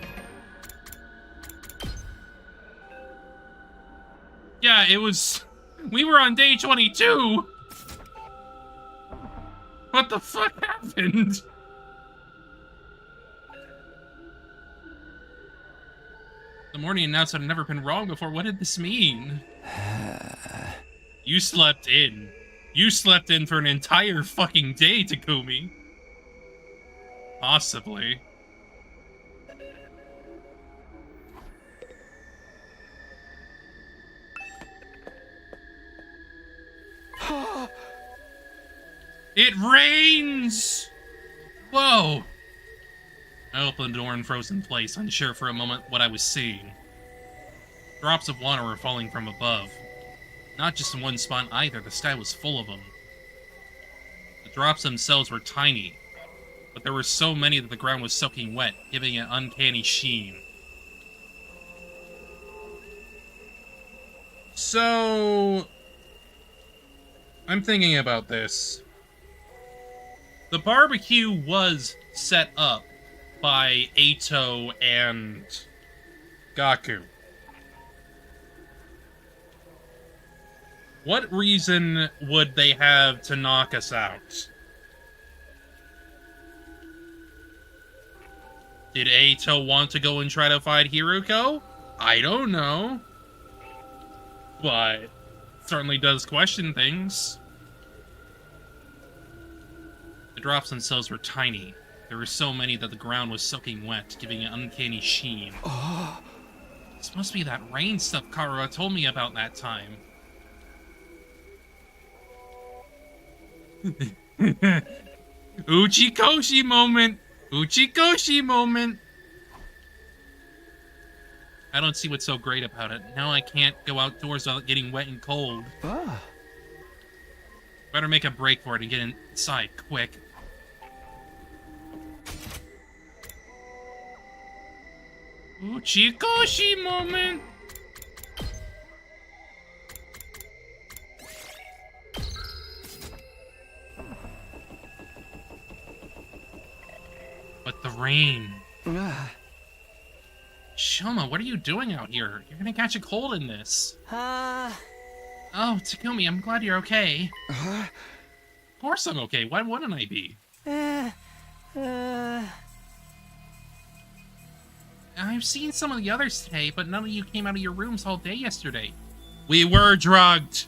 Yeah, it was... We were on day 22! What the fuck happened? The morning announcement had never been wrong before. What did this mean? You slept in. You slept in for an entire fucking day, Takumi. Possibly. It rains! Whoa! I opened the door and froze in place, unsure for a moment what I was seeing. Drops of water were falling from above. Not just in one spot either, the sky was full of them. The drops themselves were tiny, but there were so many that the ground was soaking wet, giving it an uncanny sheen. So, I'm thinking about this. The barbecue was set up by Ato and Gaku. What reason would they have to knock us out? Did Ato want to go and try to fight Hiruko? I don't know. But certainly does question things. The drops themselves were tiny. There were so many that the ground was soaking wet, giving an uncanny sheen. Oh. This must be that rain stuff Karua told me about that time. Uchikoshi moment! Uchikoshi moment! I don't see what's so great about it. Now I can't go outdoors without getting wet and cold. Ah. Better make a break for it and get inside, quick. Uchikoshi moment! But the rain. Ah. Shoma, what are you doing out here? You're gonna catch a cold in this. Oh, Takumi, I'm glad you're okay. Of course I'm okay. Why wouldn't I be? I've seen some of the others today, but none of you came out of your rooms all day yesterday. We were drugged.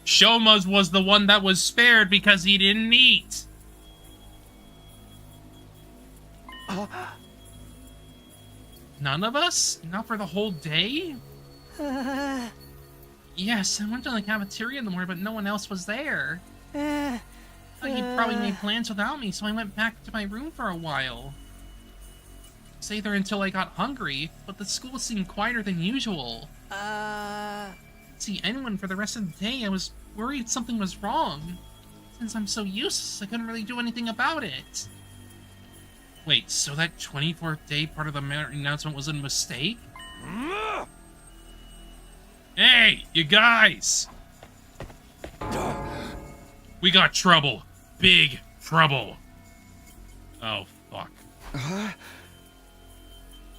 Shoma's was the one that was spared because he didn't eat. None of us? Not for the whole day? Yes, I went to the cafeteria in the morning, but no one else was there. I thought you'd probably made plans without me, so I went back to my room for a while. Stay there until I got hungry, but the school seemed quieter than usual. Didn't see anyone for the rest of the day. I was worried something was wrong. Since I'm so useless, I couldn't really do anything about it. Wait, so that 24th day part of the announcement was a mistake? Hey, you guys! We got trouble. Big trouble. Oh, fuck.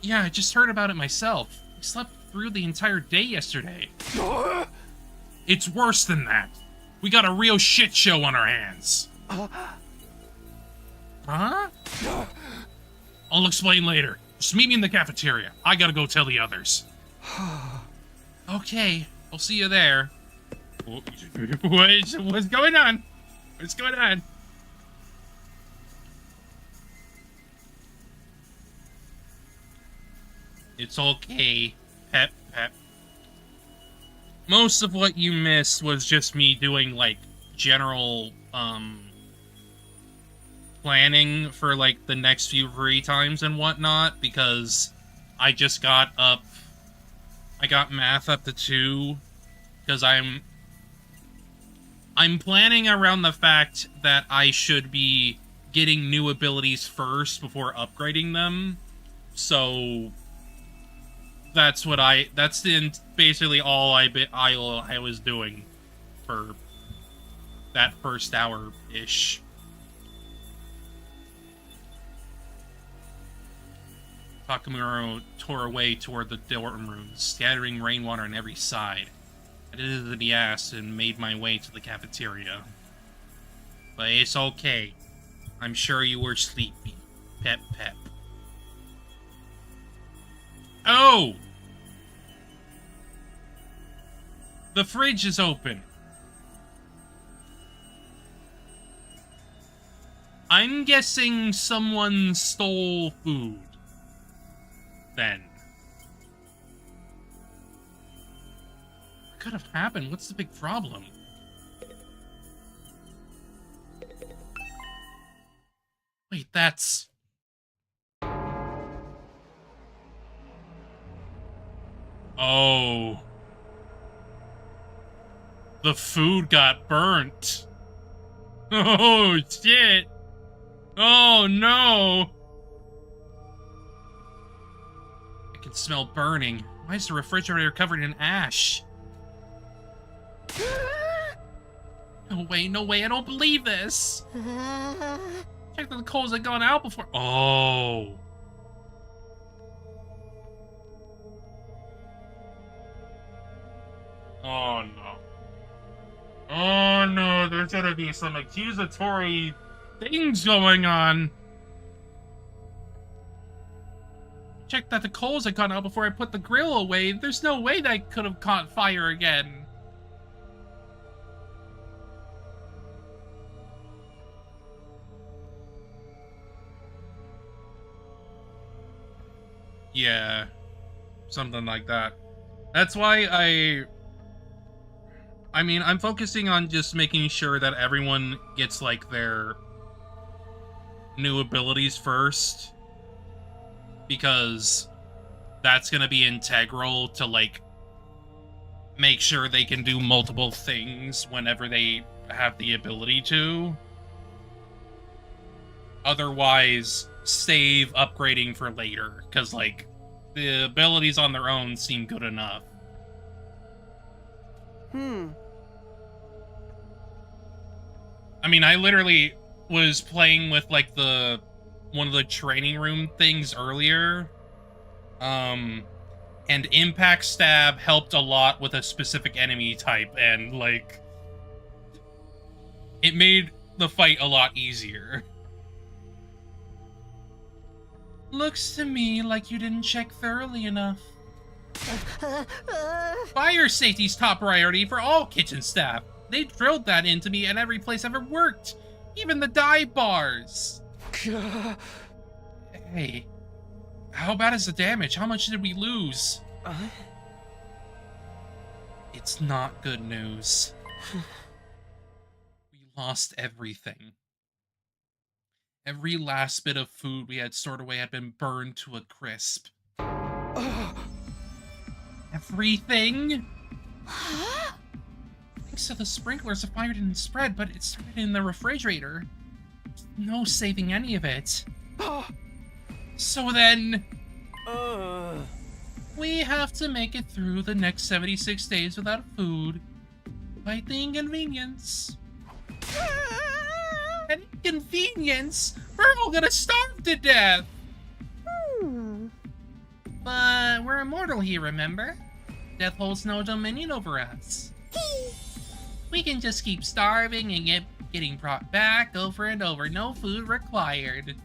Yeah, I just heard about it myself. I slept through the entire day yesterday. It's worse than that. We got a real shit show on our hands. Huh? I'll explain later. Just meet me in the cafeteria. I gotta go tell the others. Okay, I'll see you there. What's going on? What's going on? It's okay. Pep, pep. Most of what you missed was just me doing, like, general, planning for, like, the next few free times and whatnot, because I just got up... I got math up to 2, because I'm planning around the fact that I should be getting new abilities first before upgrading them, so... That's basically all I was doing for that first hour-ish. Takamura tore away toward the dorm rooms, scattering rainwater on every side. I did the ass and made my way to the cafeteria. But it's okay. I'm sure you were sleepy. Pep, pep. Oh! The fridge is open. I'm guessing someone stole food. Then. What could have happened? What's the big problem? Wait, that's... Oh. The food got burnt. Oh, shit. Oh, no. I can smell burning. Why is the refrigerator covered in ash? No way, I don't believe this. Check that the coals had gone out before. Oh. Oh, no. Oh, no, there's gonna be some accusatory things going on. Check that the coals had gone out before I put the grill away. There's no way that could have caught fire again. Yeah, something like that. That's why I mean, I'm focusing on just making sure that everyone gets, like, their new abilities first. Because that's gonna be integral to, like, make sure they can do multiple things whenever they have the ability to. Otherwise, save upgrading for later, because, like, the abilities on their own seem good enough. I mean, I literally was playing with, like, one of the training room things earlier. And Impact Stab helped a lot with a specific enemy type, and, like, it made the fight a lot easier. Looks to me like you didn't check thoroughly enough. Fire safety's top priority for all kitchen staff. They drilled that into me at every place I've ever worked. Even the dive bars. Hey, how bad is the damage? How much did we lose? It's not good news. We lost everything. Every last bit of food we had stored away had been burned to a crisp. Everything? Thanks to the sprinklers, the fire didn't spread, but it started in the refrigerator. No saving any of it. So then... we have to make it through the next 76 days without food. Quite the inconvenience. An inconvenience? We're all gonna starve to death! But we're immortal here, remember? Death holds no dominion over us. We can just keep starving and getting brought back over and over. No food required.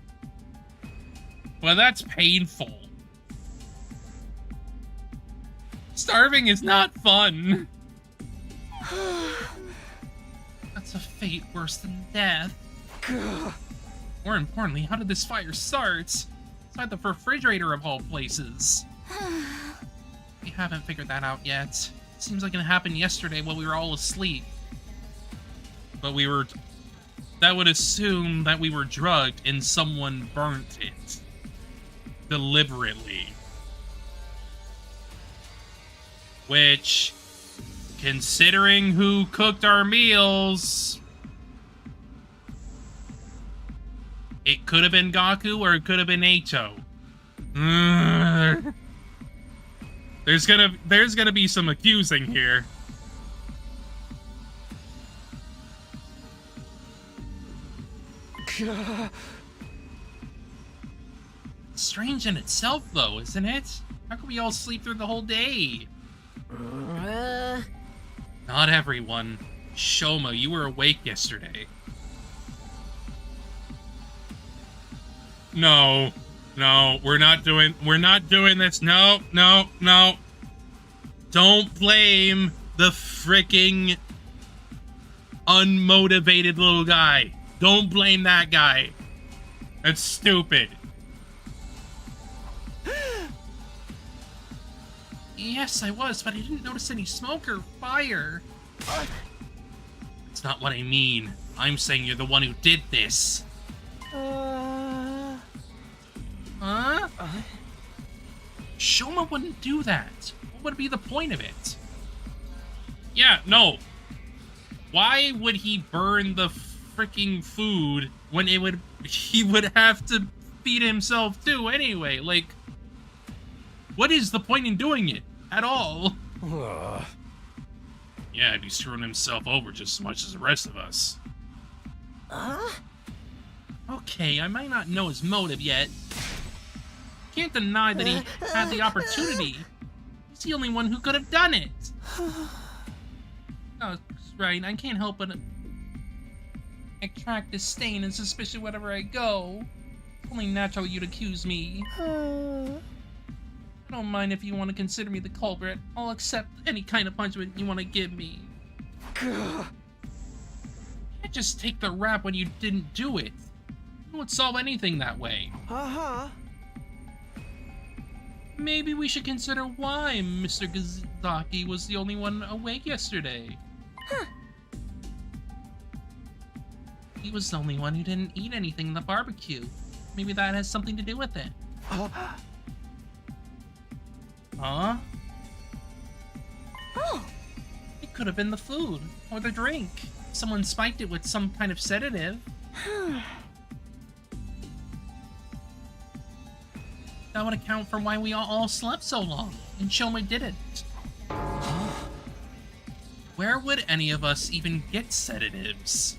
Well, that's painful. Starving is not fun. That's a fate worse than death. More importantly, how did this fire start? Inside the refrigerator of all places. We haven't figured that out yet. Seems like it happened yesterday while we were all asleep. But that would assume that we were drugged and someone burnt it. Deliberately. Which, considering who cooked our meals, it could have been Gaku or it could have been Eito. There's gonna be some accusing here. Strange in itself, though, isn't it? How can we all sleep through the whole day? Not everyone. Shoma, you were awake yesterday. No, we're not doing this. No. Don't blame the freaking unmotivated little guy. Don't blame that guy. That's stupid. Yes, I was, but I didn't notice any smoke or fire. That's not what I mean. I'm saying you're the one who did this. Huh? Shoma wouldn't do that. What would be the point of it? Yeah, no. Why would he burn the freaking food when he would have to feed himself too anyway? Like, what is the point in doing it at all? Yeah, he's screwing himself over just as much as the rest of us. Okay, I might not know his motive yet. Can't deny that he had the opportunity. He's the only one who could have done it. Oh, right, I can't help but attract disdain and suspicion wherever I go. It's only natural you'd accuse me. I don't mind if you want to consider me the culprit. I'll accept any kind of punishment you want to give me. You can't just take the rap when you didn't do it. You won't solve anything that way. Maybe we should consider why Mr. Gazaki was the only one awake yesterday. He was the only one who didn't eat anything in the barbecue. Maybe that has something to do with it. Huh? It could have been the food, or the drink. Someone spiked it with some kind of sedative. That would account for why we all slept so long, and Shoma didn't. Where would any of us even get sedatives?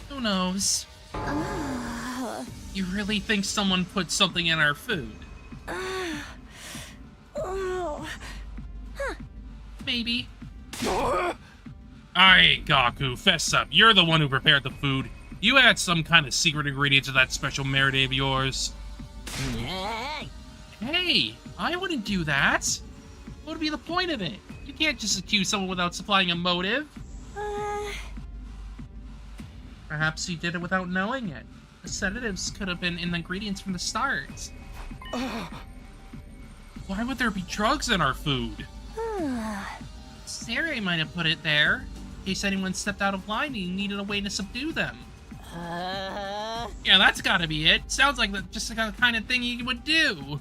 Who knows? You really think someone put something in our food? Maybe. Alright, Gaku, fess up. You're the one who prepared the food. You add some kind of secret ingredient to that special marinade of yours. Hey, I wouldn't do that. What would be the point of it? You can't just accuse someone without supplying a motive. Perhaps you did it without knowing it. The sedatives could have been in the ingredients from the start. Why would there be drugs in our food? Sari might have put it there, in case anyone stepped out of line and you needed a way to subdue them. Yeah, that's gotta be it. Sounds like just the kind of thing you would do.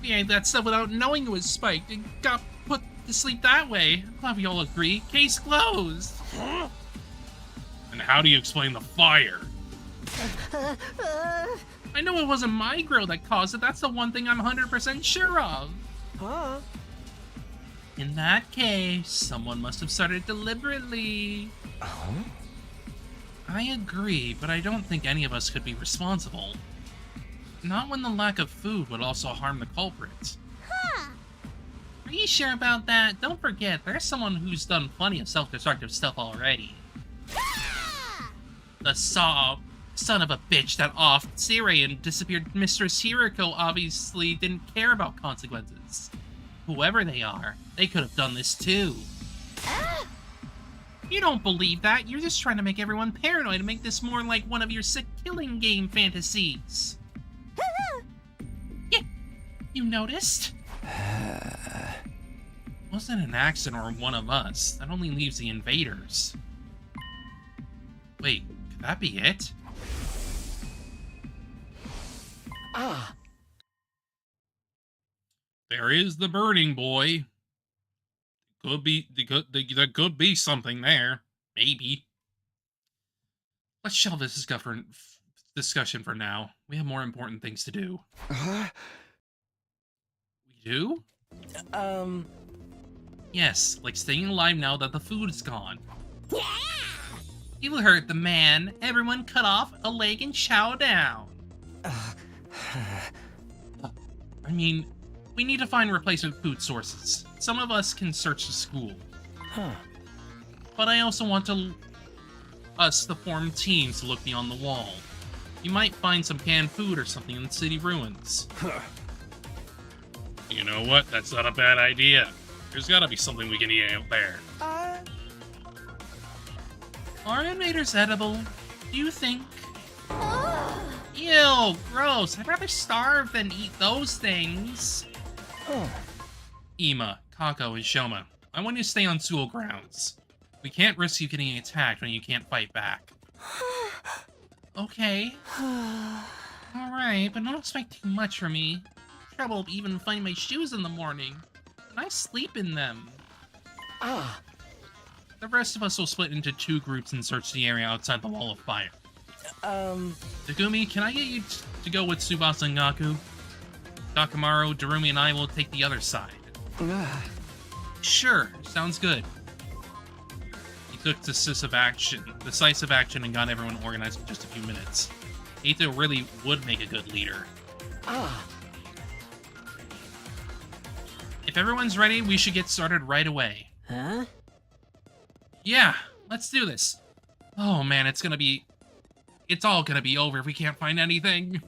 Yeah, that stuff without knowing it was spiked and got put to sleep that way. I'm glad we all agree. Case closed. And how do you explain the fire? I know it wasn't my grill that caused it. That's the one thing I'm 100% sure of. In that case, someone must have started deliberately. I agree, but I don't think any of us could be responsible. Not when the lack of food would also harm the culprit. Are you sure about that? Don't forget, there's someone who's done plenty of self-destructive stuff already. The son of a bitch that offed Siri and disappeared Mistress Hiriko obviously didn't care about consequences. Whoever they are, they could have done this too. You don't believe that. You're just trying to make everyone paranoid and make this more like one of your sick killing game fantasies. Yeah, you noticed? Wasn't an accident or one of us. That only leaves the invaders. Wait, could that be it? There is the burning boy. Could be, there could be something there. Maybe. Let's shelve this discussion for now. We have more important things to do. We do? Yes, like staying alive now that the food is gone. Yeah! You heard the man. Everyone cut off a leg and chow down. I mean, we need to find replacement food sources. Some of us can search the school. But I also want us to form teams to look beyond the wall. You might find some canned food or something in the city ruins. You know what? That's not a bad idea. There's gotta be something we can eat out there. Are invaders edible? Do you think? Ew, gross. I'd rather starve than eat those things. Ima, Kako, and Shoma, I want you to stay on school grounds. We can't risk you getting attacked when you can't fight back. Okay. Alright, but don't expect too much from me. Trouble even finding my shoes in the morning. And I sleep in them. The rest of us will split into 2 groups and search the area outside the wall of fire. Takumi, can I get you to go with Tsubasa and Gaku? Takamaru, Darumi, and I will take the other side. Sure, sounds good. He took decisive action, and got everyone organized in just a few minutes. Eito really would make a good leader. If everyone's ready, we should get started right away. Huh? Yeah, let's do this. Oh man, it's all gonna be over if we can't find anything.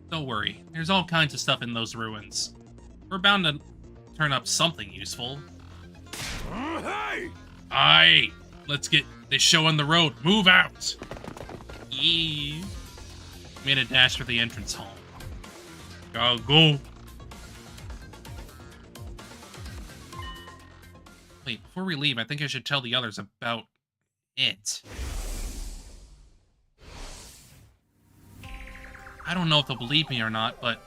Don't worry, there's all kinds of stuff in those ruins. We're bound to turn up something useful. Hey! Aye, let's get this show on the road. Move out! Yee. Made a dash for the entrance hall. Go. Wait, before we leave, I think I should tell the others about it. I don't know if they'll believe me or not, but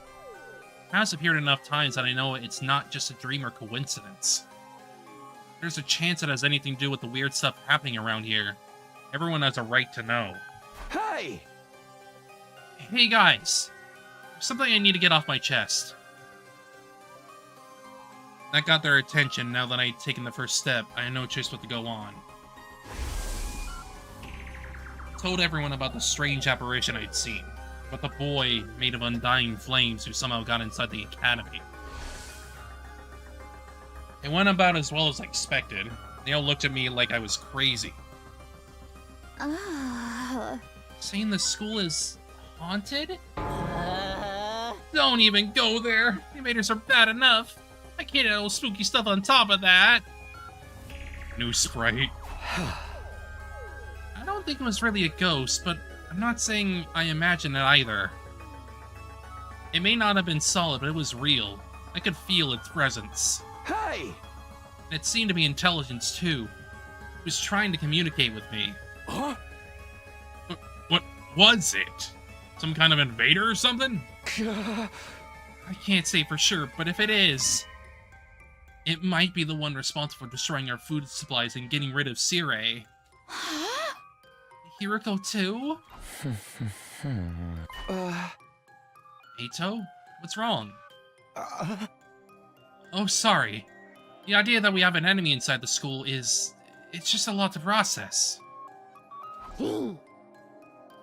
it has appeared enough times that I know it's not just a dream or coincidence. There's a chance it has anything to do with the weird stuff happening around here. Everyone has a right to know. Hey! Hey guys, there's something I need to get off my chest. That got their attention. Now that I'd taken the first step, I had no choice but to go on. Told everyone about the strange apparition I'd seen, about the boy made of undying flames who somehow got inside the academy. It went about as well as I expected. They all looked at me like I was crazy. Saying the school is haunted? Don't even go there. The invaders are bad enough. I can't handle spooky stuff on top of that. New sprite. I don't think it was really a ghost, but I'm not saying I imagined it either. It may not have been solid, but it was real. I could feel its presence. Hey! And it seemed to be intelligence, too. It was trying to communicate with me. Huh? What was it? Some kind of invader or something? I can't say for sure, but if it is, it might be the one responsible for destroying our food supplies and getting rid of Sire. Hiriko too? Eito? What's wrong? Oh, sorry. The idea that we have an enemy inside the school it's just a lot to process.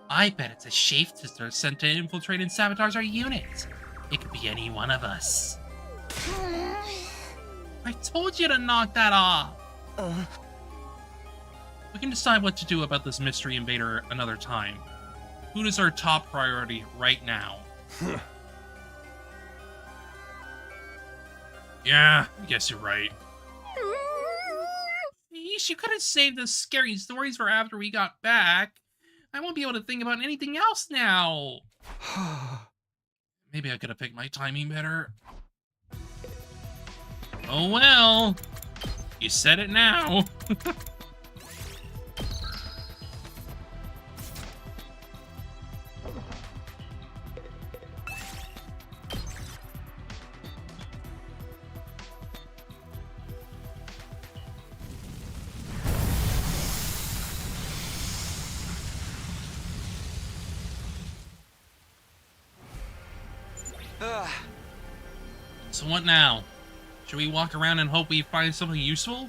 I bet it's a shapeshifter sent to infiltrate and sabotage our unit. It could be any one of us. I told you to knock that off. We can decide what to do about this mystery invader another time. Food is our top priority right now. Yeah, I guess you're right. Yeesh, you could have saved the scary stories for after we got back. I won't be able to think about anything else now. Maybe I could have picked my timing better. Oh well. You said it now. So what now? Should we walk around and hope we find something useful?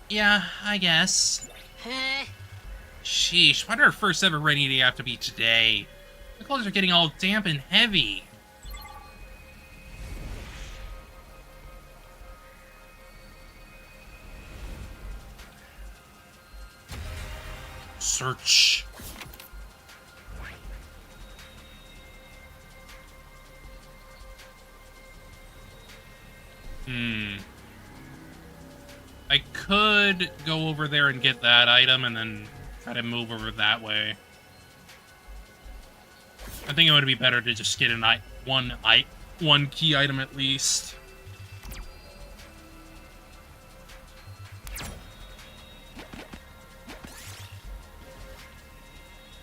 Yeah, I guess. Sheesh, why did our first ever rainy day have to be today? My clothes are getting all damp and heavy. Search. I could go over there and get that item and then try to move over that way. I think it would be better to just get one key item at least.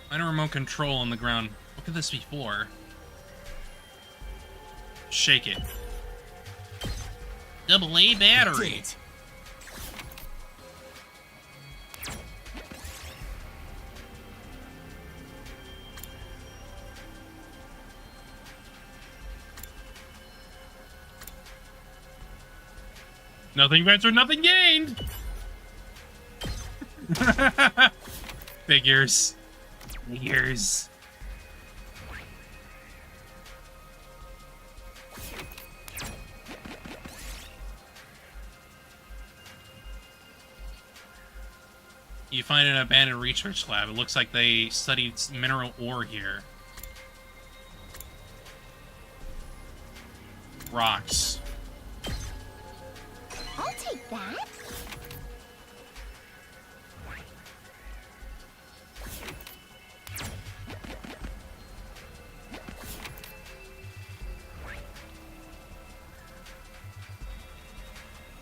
Find a remote control on the ground. What could this be for? Shake it. AA battery. Nothing ventured, nothing gained. Figures. Figures. You find an abandoned research lab. It looks like they studied mineral ore here. Rocks. I'll take that.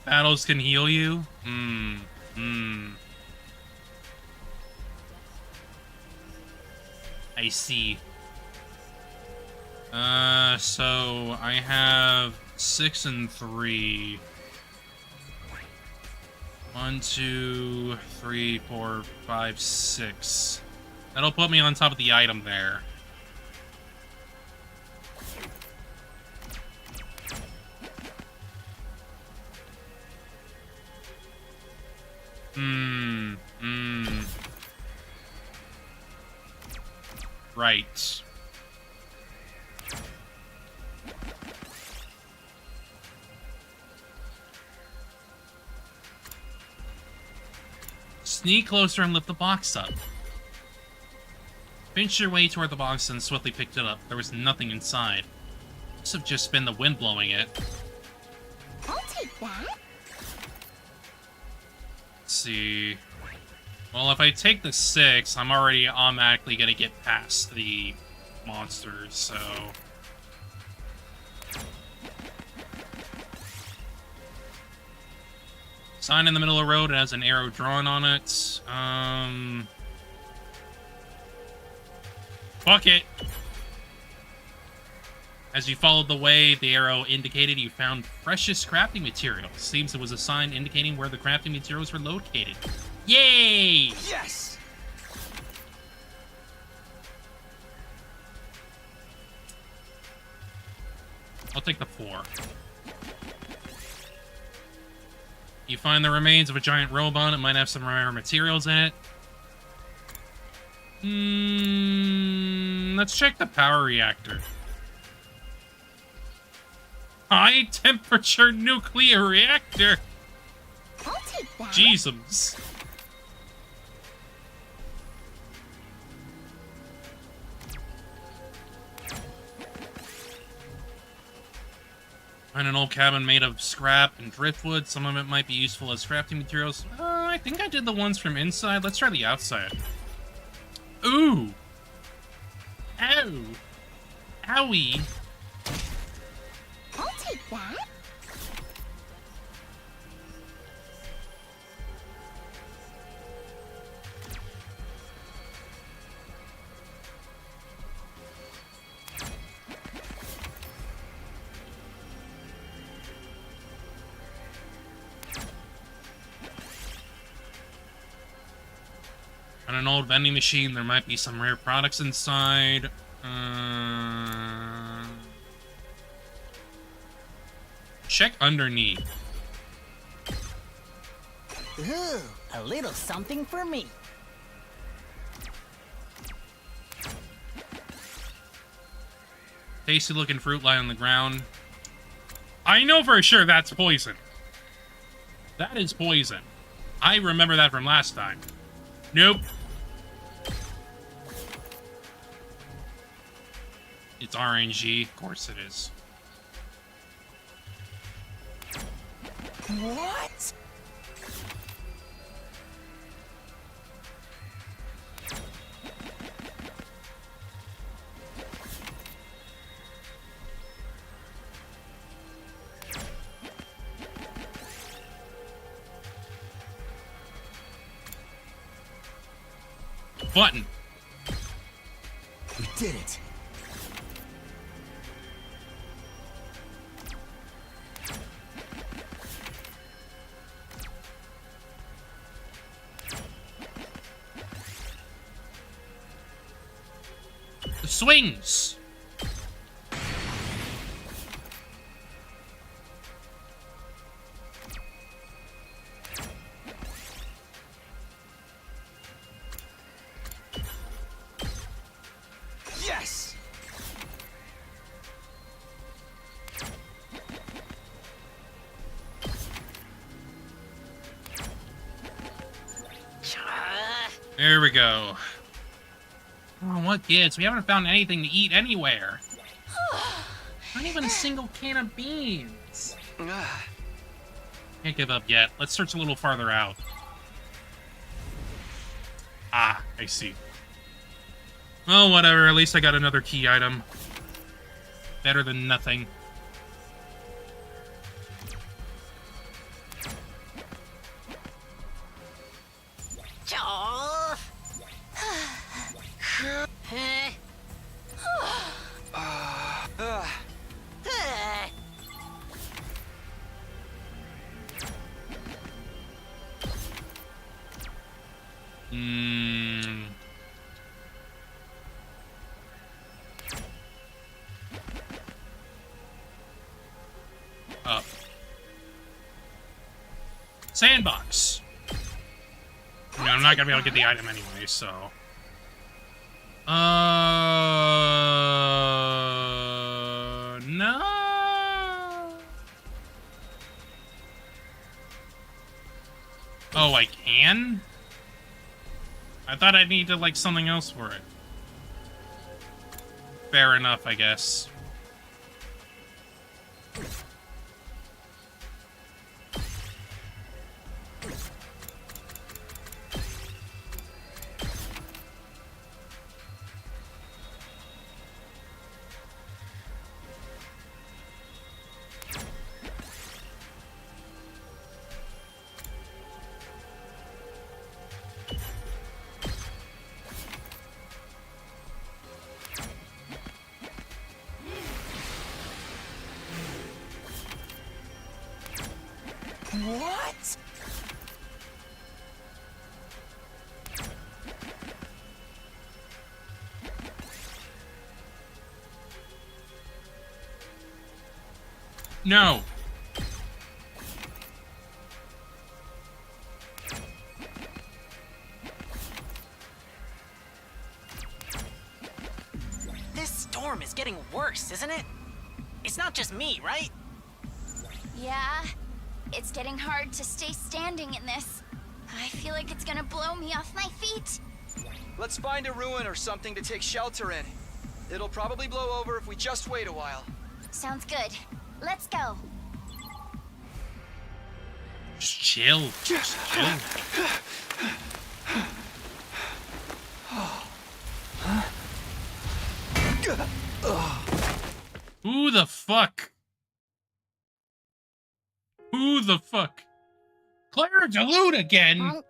Battles can heal you? I see. So I have 6 and 3. 1, 2, 3, 4, 5, 6. That'll put me on top of the item there. Right. Sneak closer and lift the box up. Pinched your way toward the box and swiftly picked it up. There was nothing inside. Must have just been the wind blowing it. I'll take that. Let's see. Well, if I take the 6, I'm already automatically gonna get past the monsters, so... Sign in the middle of the road, it has an arrow drawn on it. Fuck it! As you followed the way the arrow indicated, you found precious crafting materials. Seems it was a sign indicating where the crafting materials were located. Yay! Yes! I'll take the 4. You find the remains of a giant robot. It might have some rare materials in it. Let's check the power reactor. High temperature nuclear reactor. I'll take that. Jeezums. Find an old cabin made of scrap and driftwood. Some of it might be useful as crafting materials. I think I did the ones from inside. Let's try the outside. Ooh. Ow. Owie. I'll take that. On an old vending machine, there might be some rare products inside. Check underneath. Ooh, a little something for me. Tasty looking fruit lie on the ground. I know for sure that's poison. That is poison. I remember that from last time. Nope. It's RNG. Of course it is. What? Button. We did it. swings. Yes! There we go. Oh, what gives? We haven't found anything to eat anywhere. Not even a single can of beans. Can't give up yet. Let's search a little farther out. Ah, I see. Well, whatever. At least I got another key item. Better than nothing. Up. Sandbox. I mean, I'm not gonna be able to get the item anyway, so. No. Oh, I can? I thought I needed, like, something else for it. Fair enough, I guess. What? No. This storm is getting worse, isn't it? It's not just me, right? Yeah, it's getting hard to stay standing in this. I feel like it's gonna blow me off my feet. Let's find a ruin or something to take shelter in. It'll probably blow over if we just wait a while. Sounds good. Let's go. Just chill. Just chill. Who the fuck? Who the fuck? Claire Delude again?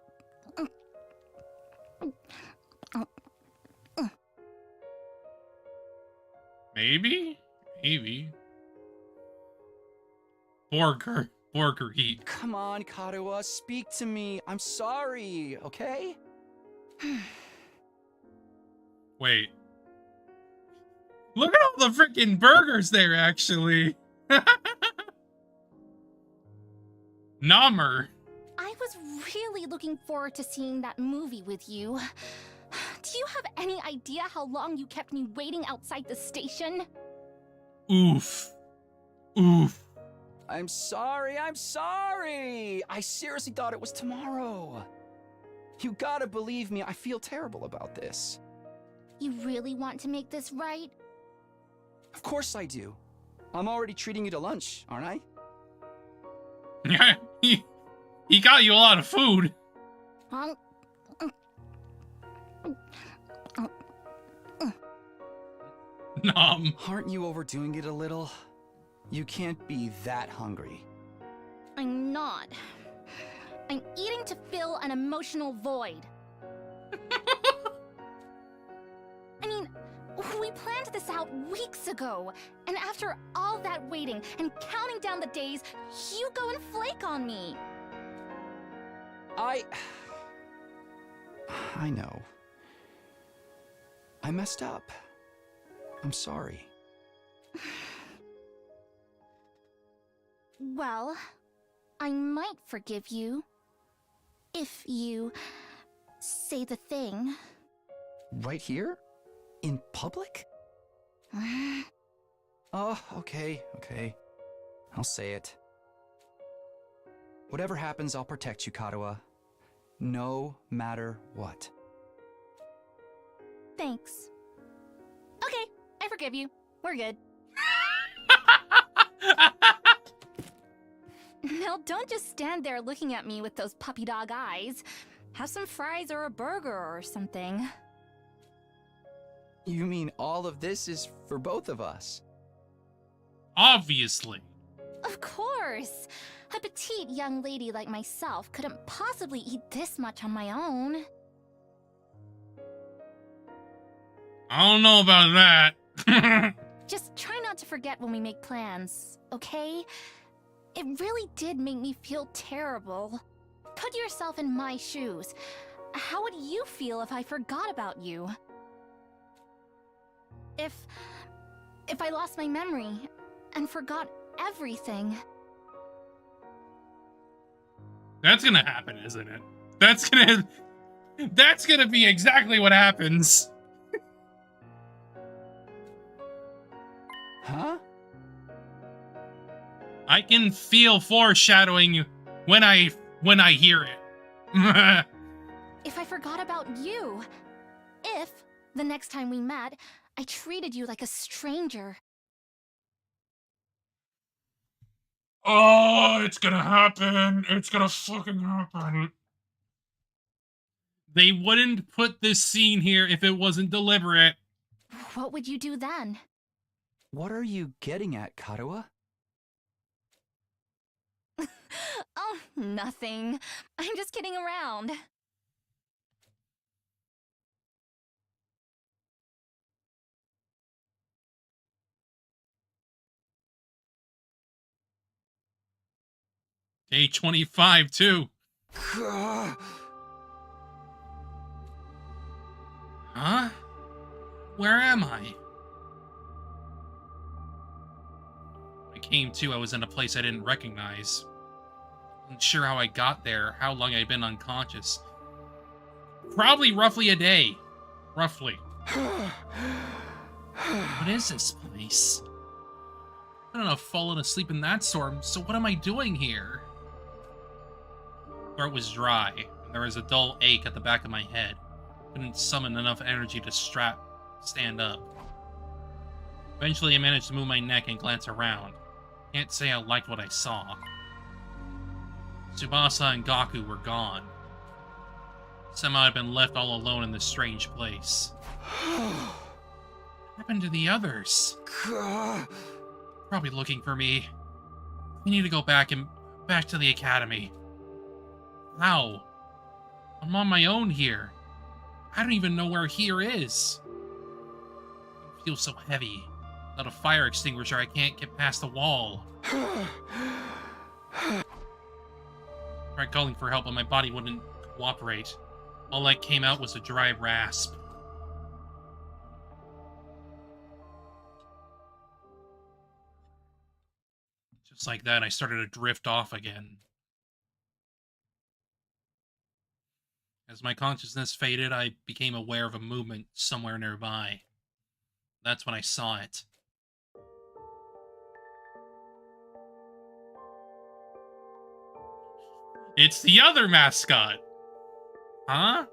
Maybe? Maybe. Borger heat. Come on, Karuha, speak to me. I'm sorry, okay? Wait. Look at all the freaking burgers there, actually. Nammer. I was really looking forward to seeing that movie with you. Do you have any idea how long you kept me waiting outside the station? Oof. Oof. I'm sorry. I seriously thought it was tomorrow. You gotta believe me, I feel terrible about this. You really want to make this right? Of course I do. I'm already treating you to lunch, aren't I? Yeah, he got you a lot of food. Nom. Aren't you overdoing it a little? You can't be that hungry. I'm not. I'm eating to fill an emotional void. I mean, we planned this out weeks ago, and after all that waiting and counting down the days, you go and flake on me. I know. I messed up. I'm sorry. Well, I might forgive you. If you say the thing. Right here? In public? Oh, okay. I'll say it. Whatever happens, I'll protect you, Kadoa. No matter what. Thanks. Okay, I forgive you. We're good. Now don't just stand there looking at me with those puppy dog eyes. Have some fries or a burger or something. You mean all of this is for both of us? Obviously. Of course. A petite young lady like myself couldn't possibly eat this much on my own. I don't know about that. Just try not to forget when we make plans, okay? It really did make me feel terrible. Put yourself in my shoes. How would you feel if I forgot about you? If I lost my memory and forgot everything. That's gonna happen, isn't it? That's gonna be exactly what happens. Huh? I can feel foreshadowing when I hear it. If I forgot about you. If, the next time we met, I treated you like a stranger. Oh, it's gonna happen. It's gonna fucking happen. They wouldn't put this scene here if it wasn't deliberate. What would you do then? What are you getting at, Kadoa? Oh, nothing. I'm just kidding around. Day 25, too. Huh? Where am I? I came to, I was in a place I didn't recognize. Wasn't sure how I got there, how long I'd been unconscious. Probably roughly a day. Roughly. What is this place? I don't know, I've fallen asleep in that storm, so what am I doing here? Throat was dry, and there was a dull ache at the back of my head. Couldn't summon enough energy to stand up. Eventually I managed to move my neck and glance around. Can't say I liked what I saw. Tsubasa and Gaku were gone. Somehow I'd been left all alone in this strange place. What happened to the others? Probably looking for me. We need to go back to the academy. How? I'm on my own here. I don't even know where here is. It feels so heavy. Without a fire extinguisher, I can't get past the wall. Tried calling for help, but my body wouldn't cooperate. All that came out was a dry rasp. Just like that, I started to drift off again. As my consciousness faded, I became aware of a movement somewhere nearby. That's when I saw it. It's the other mascot! Huh?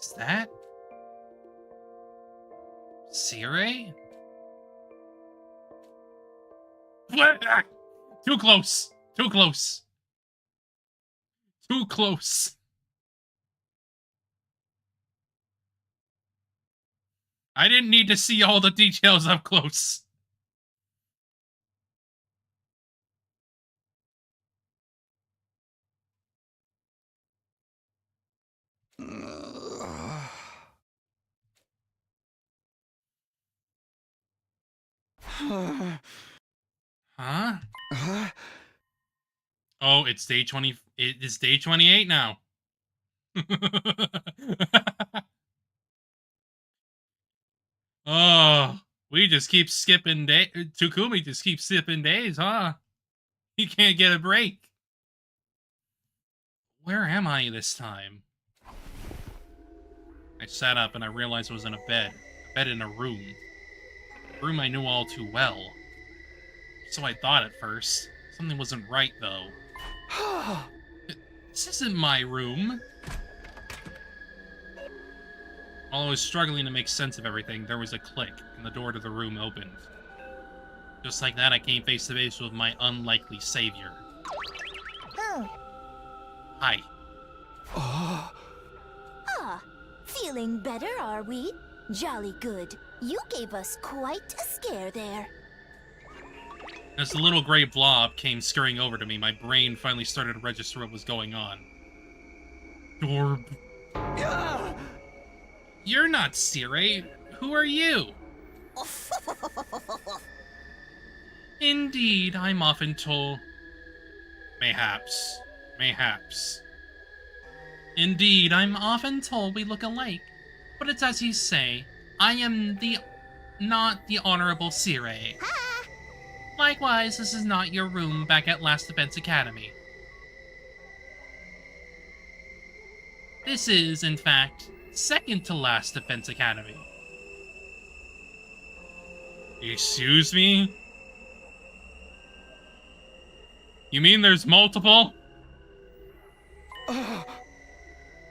Is that... Sire? Too close! Too close! Too close! I didn't need to see all the details up close. Huh? Oh, it's day 20. It's day 28 now. Oh, we just keep skipping day. Takumi just keeps skipping days, huh? He can't get a break. Where am I this time? I sat up and I realized I was in a bed in a room. A room I knew all too well. So I thought at first. Something wasn't right, though. This isn't my room. While I was struggling to make sense of everything, there was a click, and the door to the room opened. Just like that, I came face to face with my unlikely savior. Hi. Ah, feeling better, are we? Jolly good. You gave us quite a scare there. As the little gray blob came scurrying over to me, my brain finally started to register what was going on. Dorb. You're not Sire. Who are you? Indeed, I'm often told... Mayhaps. Indeed, I'm often told we look alike. But it's as you say, I am not the Honorable Sire. Likewise, this is not your room back at Last Defense Academy. This is, in fact, second to Last Defense Academy. Excuse me? You mean there's multiple?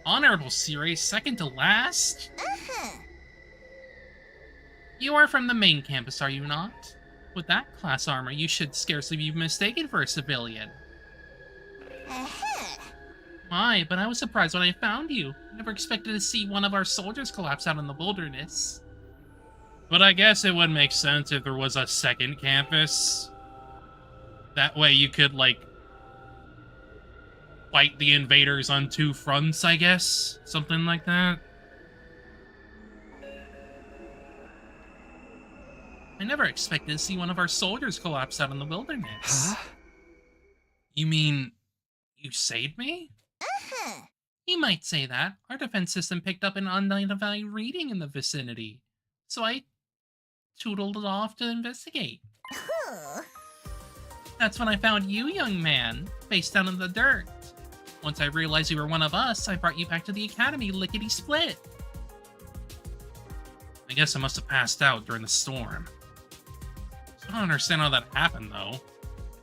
Honorable Sire, second to last? You are from the main campus, are you not? With that class armor, you should scarcely be mistaken for a civilian. My, but I was surprised when I found you. Never expected to see one of our soldiers collapse out in the wilderness. But I guess it would make sense if there was a second campus. That way you could, like, fight the invaders on two fronts, I guess? Something like that. I never expected to see one of our soldiers collapse out in the wilderness. Huh? You mean, you saved me? You might say that. Our defense system picked up an unidentified reading in the vicinity. So I tootled it off to investigate. That's when I found you, young man, face down in the dirt. Once I realized you were one of us, I brought you back to the academy lickety-split. I guess I must have passed out during the storm. I don't understand how that happened, though.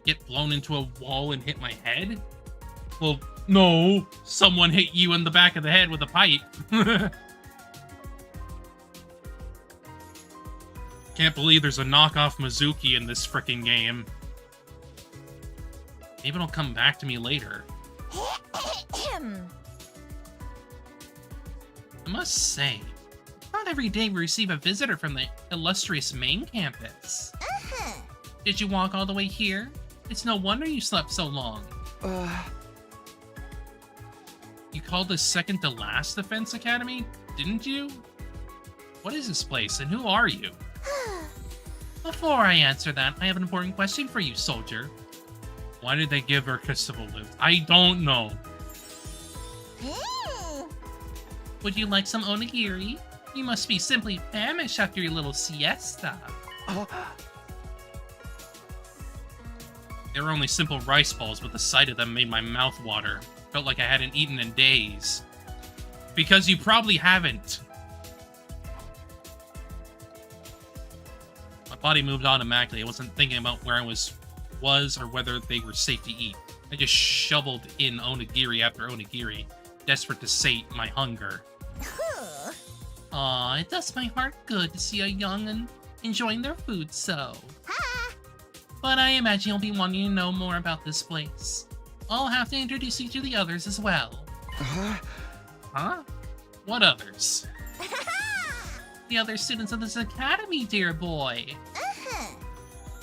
Get blown into a wall and hit my head? Well, no. Someone hit you in the back of the head with a pipe. Can't believe there's a knockoff Mizuki in this frickin' game. Maybe it'll come back to me later. I must say, not every day we receive a visitor from the illustrious main campus. Did you walk all the way here? It's no wonder you slept so long. You called this second to last Defense Academy, didn't you? What is this place, and who are you? Before I answer that, I have an important question for you, soldier. Why did they give her Cristable lift? I don't know. Would you like some onigiri? You must be simply famished after your little siesta. They were only simple rice balls, but the sight of them made my mouth water. Felt like I hadn't eaten in days. Because you probably haven't. My body moved automatically. I wasn't thinking about where I was or whether they were safe to eat. I just shoveled in onigiri after onigiri, desperate to sate my hunger. Aw, it does my heart good to see a young'un enjoying their food so. But I imagine you'll be wanting to know more about this place. I'll have to introduce you to the others as well. Huh? What others? The other students of this academy, dear boy.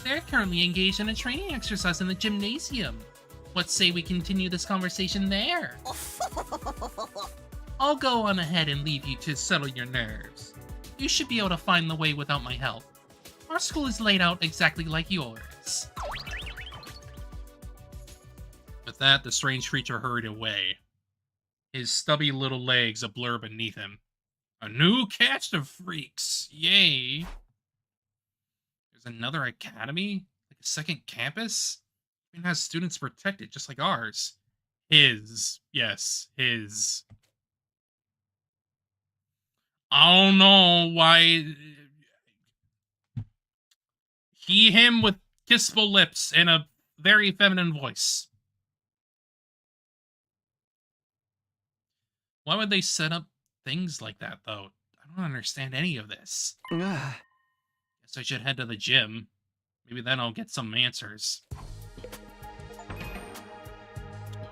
They're currently engaged in a training exercise in the gymnasium. What say we continue this conversation there? I'll go on ahead and leave you to settle your nerves. You should be able to find the way without my help. Our school is laid out exactly like yours. With that, the strange creature hurried away. His stubby little legs a blur beneath him. A new cast of freaks. Yay. There's another academy? Like a second campus? It has students protected, just like ours. His. Yes, his. I don't know why... him with kissable lips and a very feminine voice. Why would they set up things like that, though? I don't understand any of this. Guess I should head to the gym. Maybe then I'll get some answers.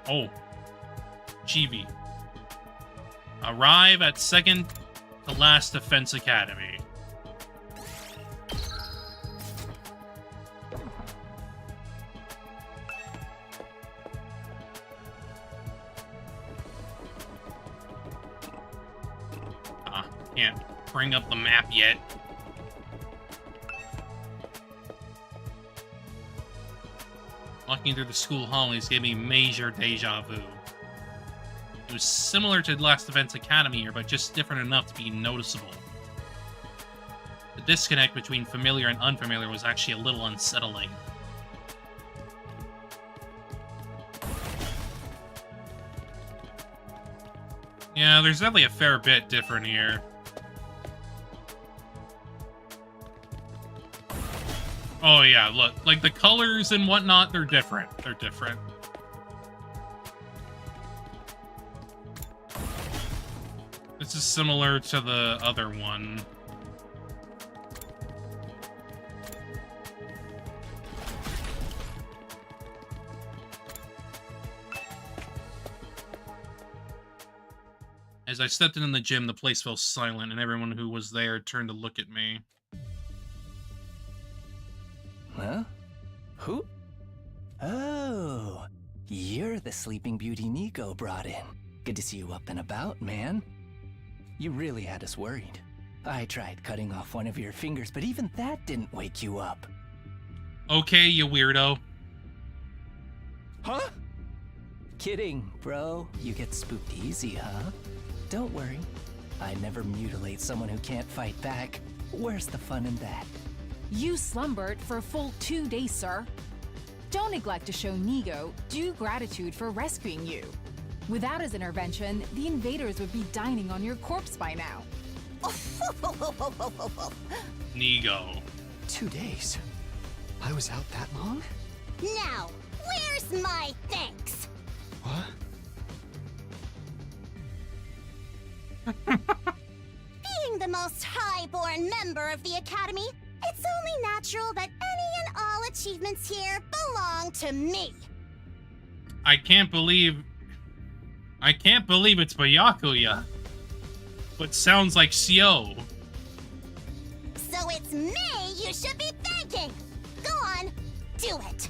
Oh. Chibi. Arrive at second to last defense academy. Can't bring up the map yet. Walking through the school hallways gave me major deja vu. It was similar to Last Defense Academy here, but just different enough to be noticeable. The disconnect between familiar and unfamiliar was actually a little unsettling. Yeah, there's definitely a fair bit different here. Oh yeah, look, like the colors and whatnot, they're different. They're different. This is similar to the other one. As I stepped in the gym, the place fell silent, and everyone who was there turned to look at me. Huh? Who? Oh, you're the Sleeping Beauty Nico brought in. Good to see you up and about, man. You really had us worried. I tried cutting off one of your fingers, but even that didn't wake you up. Okay, you weirdo. Huh? Kidding, bro. You get spooked easy, huh? Don't worry. I never mutilate someone who can't fight back. Where's the fun in that? You slumbered for a full 2 days, sir. Don't neglect to show Nigo due gratitude for rescuing you. Without his intervention, the invaders would be dining on your corpse by now. Nigo. 2 days? I was out that long? Now, where's my thanks? What? Being the most high-born member of the Academy, it's only natural that any and all achievements here belong to me. I can't believe it's Byakuya. But sounds like Sio. So it's me you should be thanking. Go on, do it.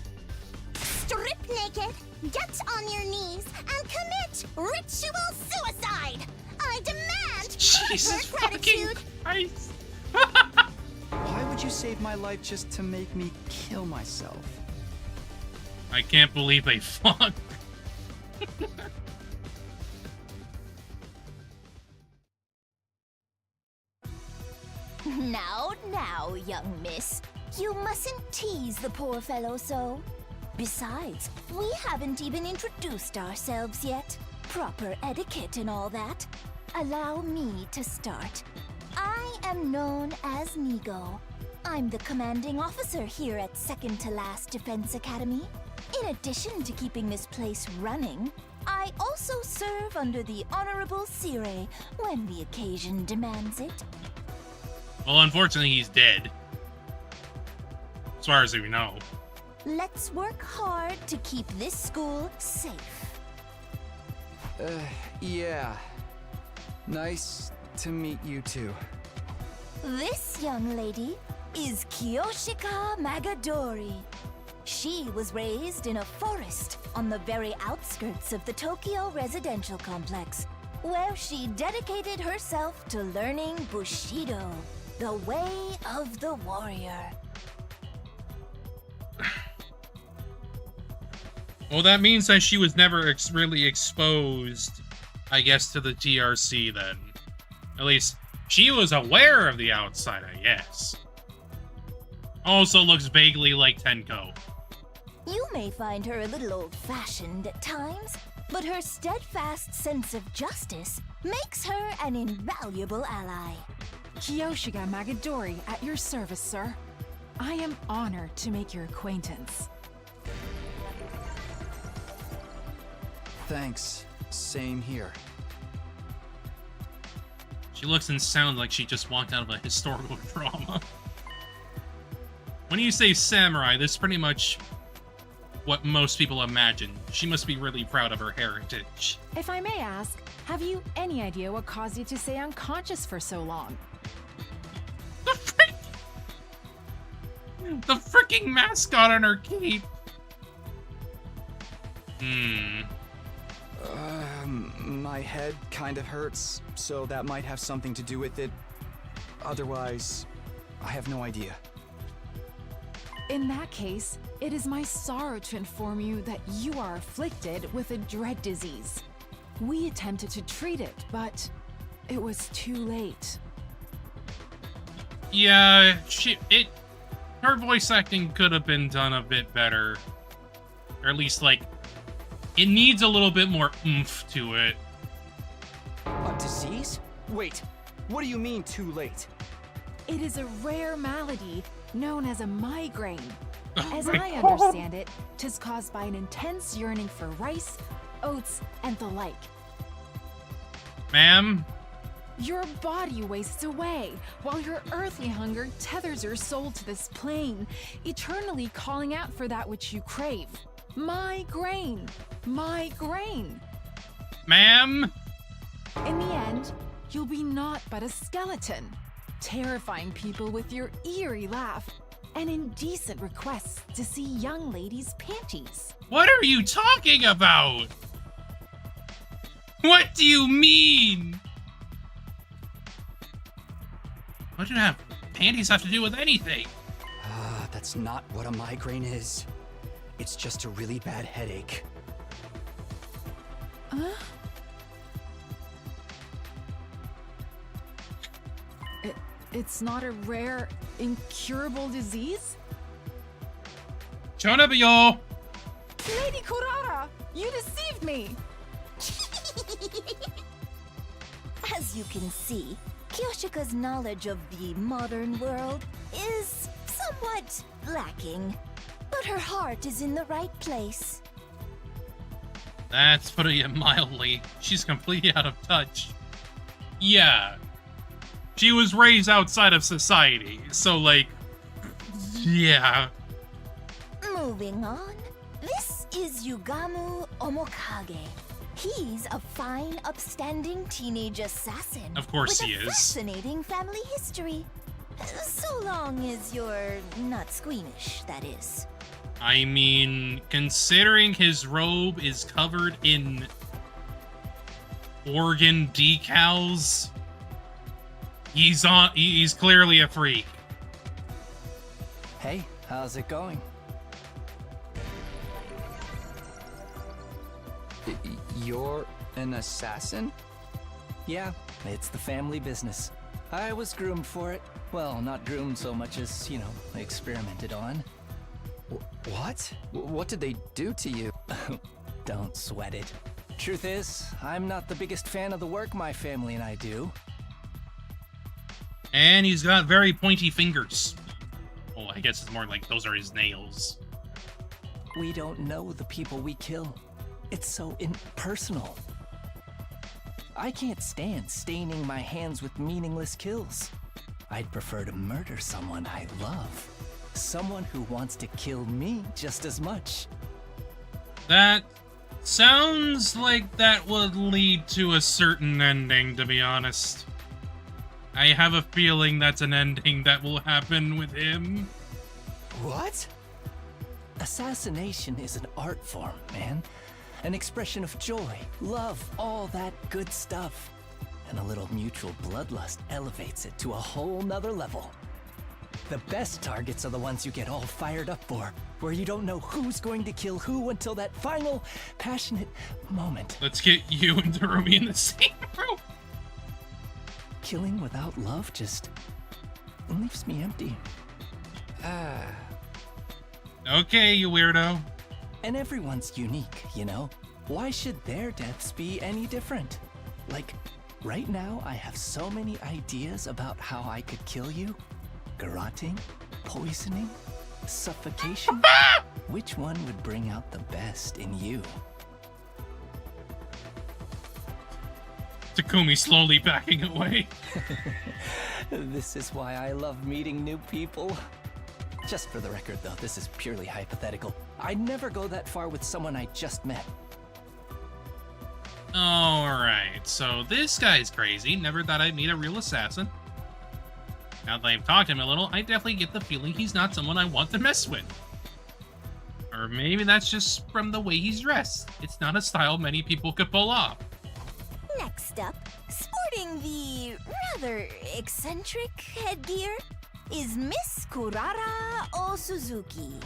Strip naked, get on your knees, and commit ritual suicide. I demand Jesus proper gratitude. Christ. Why would you save my life just to make me kill myself? I can't believe they fought. Now, young miss. You mustn't tease the poor fellow so. Besides, we haven't even introduced ourselves yet. Proper etiquette and all that. Allow me to start. I am known as Nigo. I'm the commanding officer here at Second to Last Defense Academy. In addition to keeping this place running, I also serve under the Honorable Sire when the occasion demands it. Well, unfortunately, he's dead. As far as we know. Let's work hard to keep this school safe. Yeah. Nice to meet you too. This young lady is Kiyoshika Magadori. She was raised in a forest on the very outskirts of the Tokyo residential complex, where she dedicated herself to learning Bushido, the way of the warrior. Well, that means that she was never really exposed, I guess, to the TRC then. At least, She was aware of the outsider, yes. Also looks vaguely like Tenko. You may find her a little old-fashioned at times, but her steadfast sense of justice makes her an invaluable ally. Kiyoshiga Magadori at your service, sir. I am honored to make your acquaintance. Thanks. Same here. She looks and sounds like she just walked out of a historical drama. When you say samurai, that's pretty much what most people imagine. She must be really proud of her heritage. If I may ask, have you any idea what caused you to stay unconscious for so long? The freaking mascot on her cape. My head kind of hurts, so that might have something to do with it. Otherwise, I have no idea. In that case, it is my sorrow to inform you that you are afflicted with a dread disease. We attempted to treat it, but it was too late. Yeah, her voice acting could have been done a bit better. Or at least, like, it needs a little bit more oomph to it. A disease? Wait, what do you mean too late? It is a rare malady known as a migraine. As my I God. understand it, 'tis caused by an intense yearning for rice, oats, and the like. Ma'am? Your body wastes away, while your earthly hunger tethers your soul to this plane, eternally calling out for that which you crave. Migraine! Migraine! Ma'am? In the end, you'll be naught but a skeleton, terrifying people with your eerie laugh and indecent requests to see young ladies' panties. What are you talking about? What do you mean? What do panties have to do with anything? That's not what a migraine is. It's just a really bad headache. It's not a rare, incurable disease? Chonabiyo! Lady Kurara, you deceived me! As you can see, Kyoshika's knowledge of the modern world is somewhat lacking, but her heart is in the right place. That's putting it mildly. She's completely out of touch. Yeah. She was raised outside of society, so like, yeah. Moving on, this is Yugamu Omokage. He's a fine, upstanding teenage assassin. Of course with he a is. Fascinating family history. So long as you're not squeamish, that is. I mean, considering his robe is covered in organ decals, he's clearly a freak. Hey, how's it going? You're an assassin? Yeah, it's the family business. I was groomed for it. Well, not groomed so much as, experimented on. What? What did they do to you? Don't sweat it. Truth is, I'm not the biggest fan of the work my family and I do. And he's got very pointy fingers. Well, I guess it's more like those are his nails. We don't know the people we kill. It's so impersonal. I can't stand staining my hands with meaningless kills. I'd prefer to murder someone I love. Someone who wants to kill me just as much. That sounds like that would lead to a certain ending, to be honest. I have a feeling that's an ending that will happen with him. What? Assassination is an art form, man. An expression of joy, love, all that good stuff. And a little mutual bloodlust elevates it to a whole nother level. The best targets are the ones you get all fired up for, where you don't know who's going to kill who until that final, passionate moment. Let's get you and Darumi in the same room. killing without love just leaves me empty. Okay, you weirdo. And everyone's unique, you know? Why should their deaths be any different? Like, right now I have so many ideas about how I could kill you. Garroting, poisoning, suffocation. Which one would bring out the best in you? Takumi slowly backing away. This is why I love meeting new people. Just for the record, though, this is purely hypothetical. I'd never go that far with someone I just met. Alright, so this guy's crazy. Never thought I'd meet a real assassin. Now that I've talked to him a little, I definitely get the feeling he's not someone I want to mess with. Or maybe that's just from the way he's dressed. It's not a style many people could pull off. Next up, sporting the rather eccentric headgear, is Miss Kurara Osuzuki.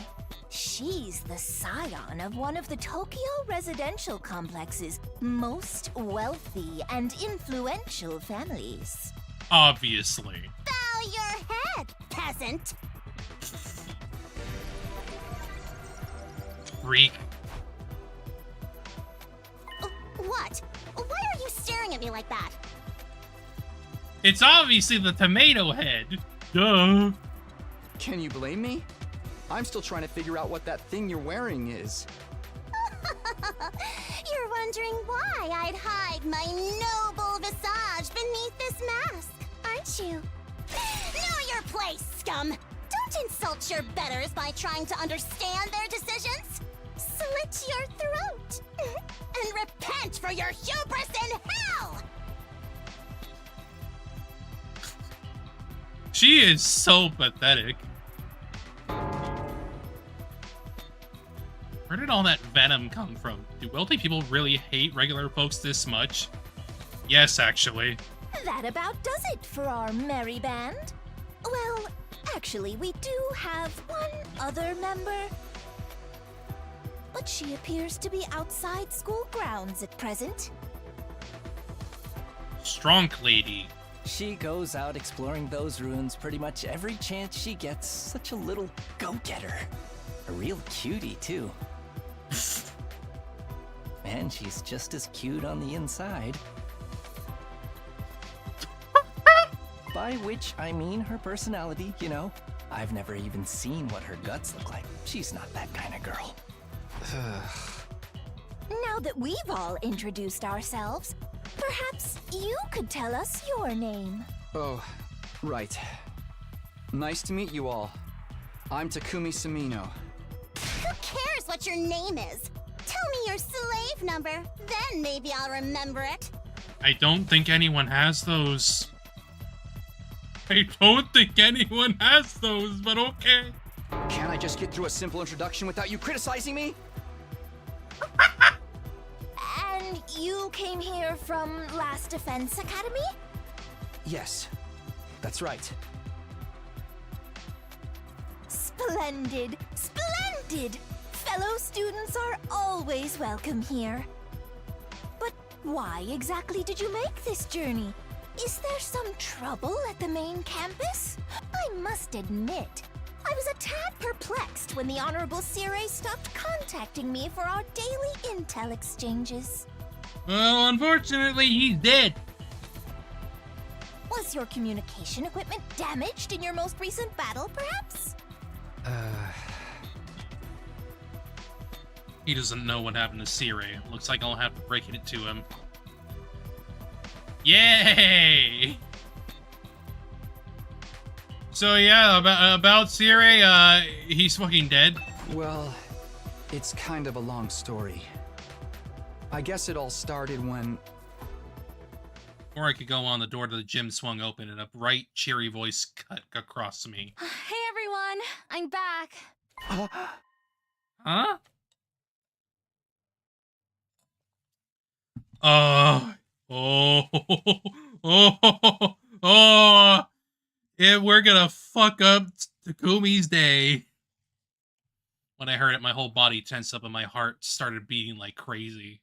She's the scion of one of the Tokyo residential complex's most wealthy and influential families. Obviously. Bow your head, peasant. Freak. What? Why are you staring at me like that? It's obviously the tomato head. Duh. Can you blame me? I'm still trying to figure out what that thing you're wearing is. You're wondering why I'd hide my noble visage beneath this mask, aren't you? Know your place, scum! Don't insult your betters by trying to understand their decisions. Slit your throat and repent for your hubris in hell! She is so pathetic. Where did all that venom come from? Do wealthy people really hate regular folks this much? Yes, actually. That about does it for our merry band. Well, actually, we do have one other member. But she appears to be outside school grounds at present. Strong lady. She goes out exploring those ruins pretty much every chance she gets. Such a little go-getter. A real cutie, too. And she's just as cute on the inside. By which I mean her personality, you know. I've never even seen what her guts look like. She's not that kind of girl. Now that we've all introduced ourselves, perhaps you could tell us your name. Oh, right. Nice to meet you all. I'm Takumi Samino. Who cares what your name is? Tell me your slave number, then maybe I'll remember it. I don't think anyone has those. I don't think anyone has those, but okay. Can't I just get through a simple introduction without you criticizing me? And you came here from Last Defense Academy? Yes, that's right. Splendid! Splendid! Fellow students are always welcome here. But why exactly did you make this journey? Is there some trouble at the main campus? I must admit, I was a tad perplexed when the Honorable Sire stopped contacting me for our daily intel exchanges. Well, unfortunately, he's dead. Was your communication equipment damaged in your most recent battle, perhaps? He doesn't know what happened to Sire. Looks like I'll have to break it to him. Yay! So yeah, about Sire, he's fucking dead. Well, it's kind of a long story. I guess it all started when... Or I could go on, the door to the gym swung open and a bright, cheery voice cut across to me. Hey everyone, I'm back. Huh? Oh, yeah, we're gonna fuck up Takumi's day. When I heard it, my whole body tensed up and my heart started beating like crazy.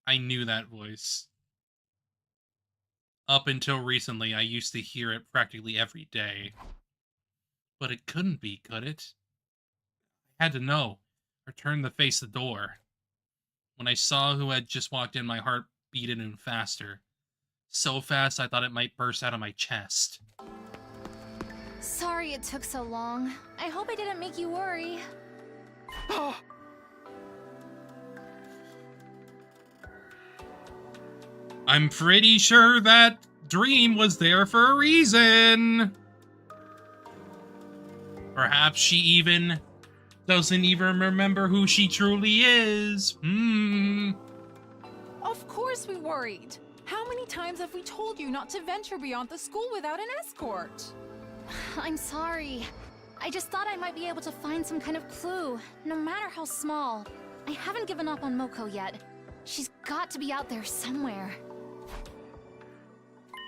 I knew that voice. Up until recently, I used to hear it practically every day. But it couldn't be, could it? I had to know, or turn to face the door. When I saw who had just walked in, my heart beat even faster. So fast I thought it might burst out of my chest. Sorry it took so long. I hope I didn't make you worry. I'm pretty sure that dream was there for a reason. Perhaps she even doesn't even remember who she truly is. Of course we worried. How many times have we told you not to venture beyond the school without an escort? I'm sorry. I just thought I might be able to find some kind of clue, no matter how small. I haven't given up on Moko yet. She's got to be out there somewhere.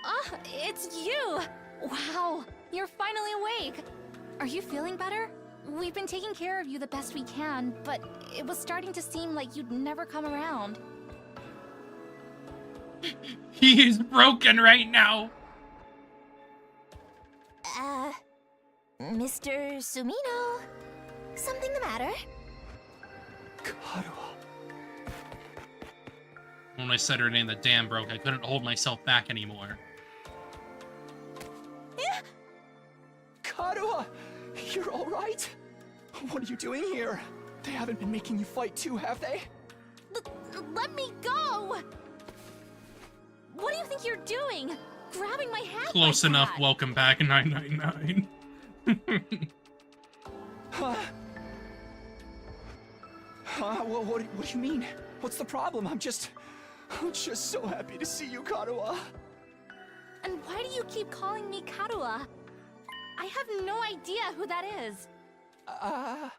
Ah, it's you! Wow, you're finally awake. Are you feeling better? We've been taking care of you the best we can, but it was starting to seem like you'd never come around. He is broken right now. Mr. Sumino? Something the matter? When I said her name, the dam broke. I couldn't hold myself back anymore. Karuha! You're alright? What are you doing here? They haven't been making you fight too, have they? Let me go! What do you think you're doing? Grabbing my hand Close like enough. that? Welcome back, 999. What do you mean? What's the problem? I'm just so happy to see you, Karuha. And why do you keep calling me Karuha? I have no idea who that is. Huh?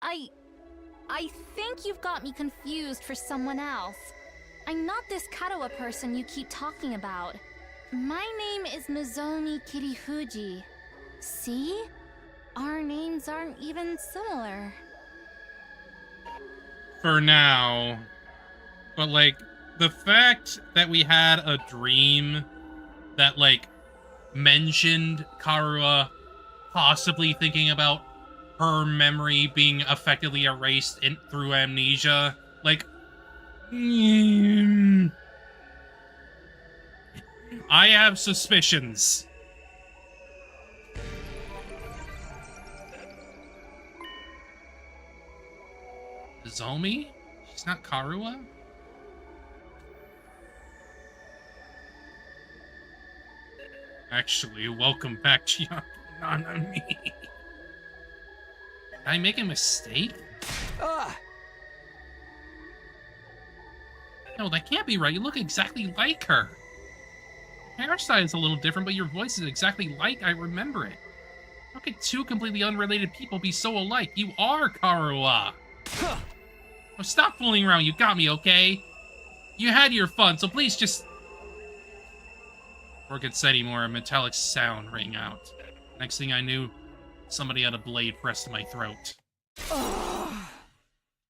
I think you've got me confused for someone else. I'm not this Karuha person you keep talking about. My name is Nozomi Kirifuji. See? Our names aren't even similar. For now. But, like, the fact that we had a dream that, like, mentioned Karuha possibly thinking about her memory being effectively erased through amnesia, like, I have suspicions. Zomi? She's not Karuha? Actually, welcome back, Chiaki Nanami. Did I make a mistake? No, that can't be right. You look exactly like her. Your hairstyle is a little different, but your voice is exactly like I remember it. How could two completely unrelated people be so alike? You are Karuha. Oh, stop fooling around. You got me, okay? You had your fun, so please just... Before I could say anymore, a metallic sound rang out. Next thing I knew, somebody had a blade pressed to my throat.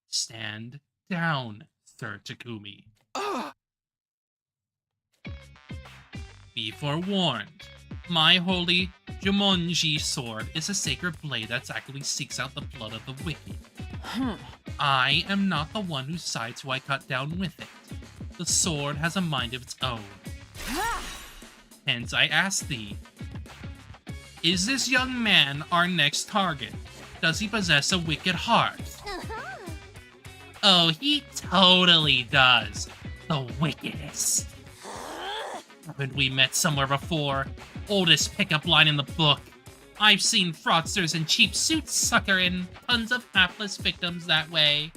Stand down, Sir Takumi. Be forewarned. My holy Jumonji sword is a sacred blade that actively seeks out the blood of the wicked. I am not the one who decides who I cut down with it. The sword has a mind of its own. Hence I ask thee, is this young man our next target? Does he possess a wicked heart? Oh, he totally does. The wickedest. Haven't we met somewhere before? Oldest pickup line in the book. I've seen fraudsters in cheap suits sucker in tons of hapless victims that way.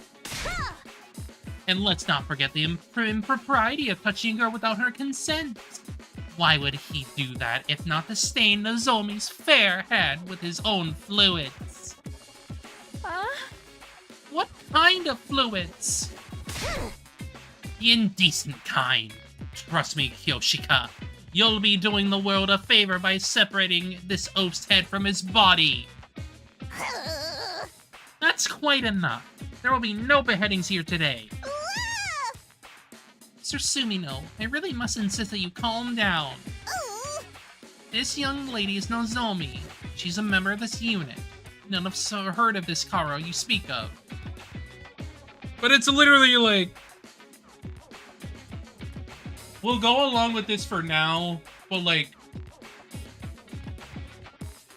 And let's not forget the impropriety of touching a girl without her consent. Why would he do that if not to stain Nozomi's fair hand with his own fluids? What kind of fluids? The indecent kind. Trust me, Kyoshika. You'll be doing the world a favor by separating this oaf's head from his body. That's quite enough. There will be no beheadings here today. Mr. Sumino, I really must insist that you calm down. Ooh. This young lady is Nozomi. She's a member of this unit. None of us have heard of this Karo you speak of. But it's literally like... We'll go along with this for now, but like...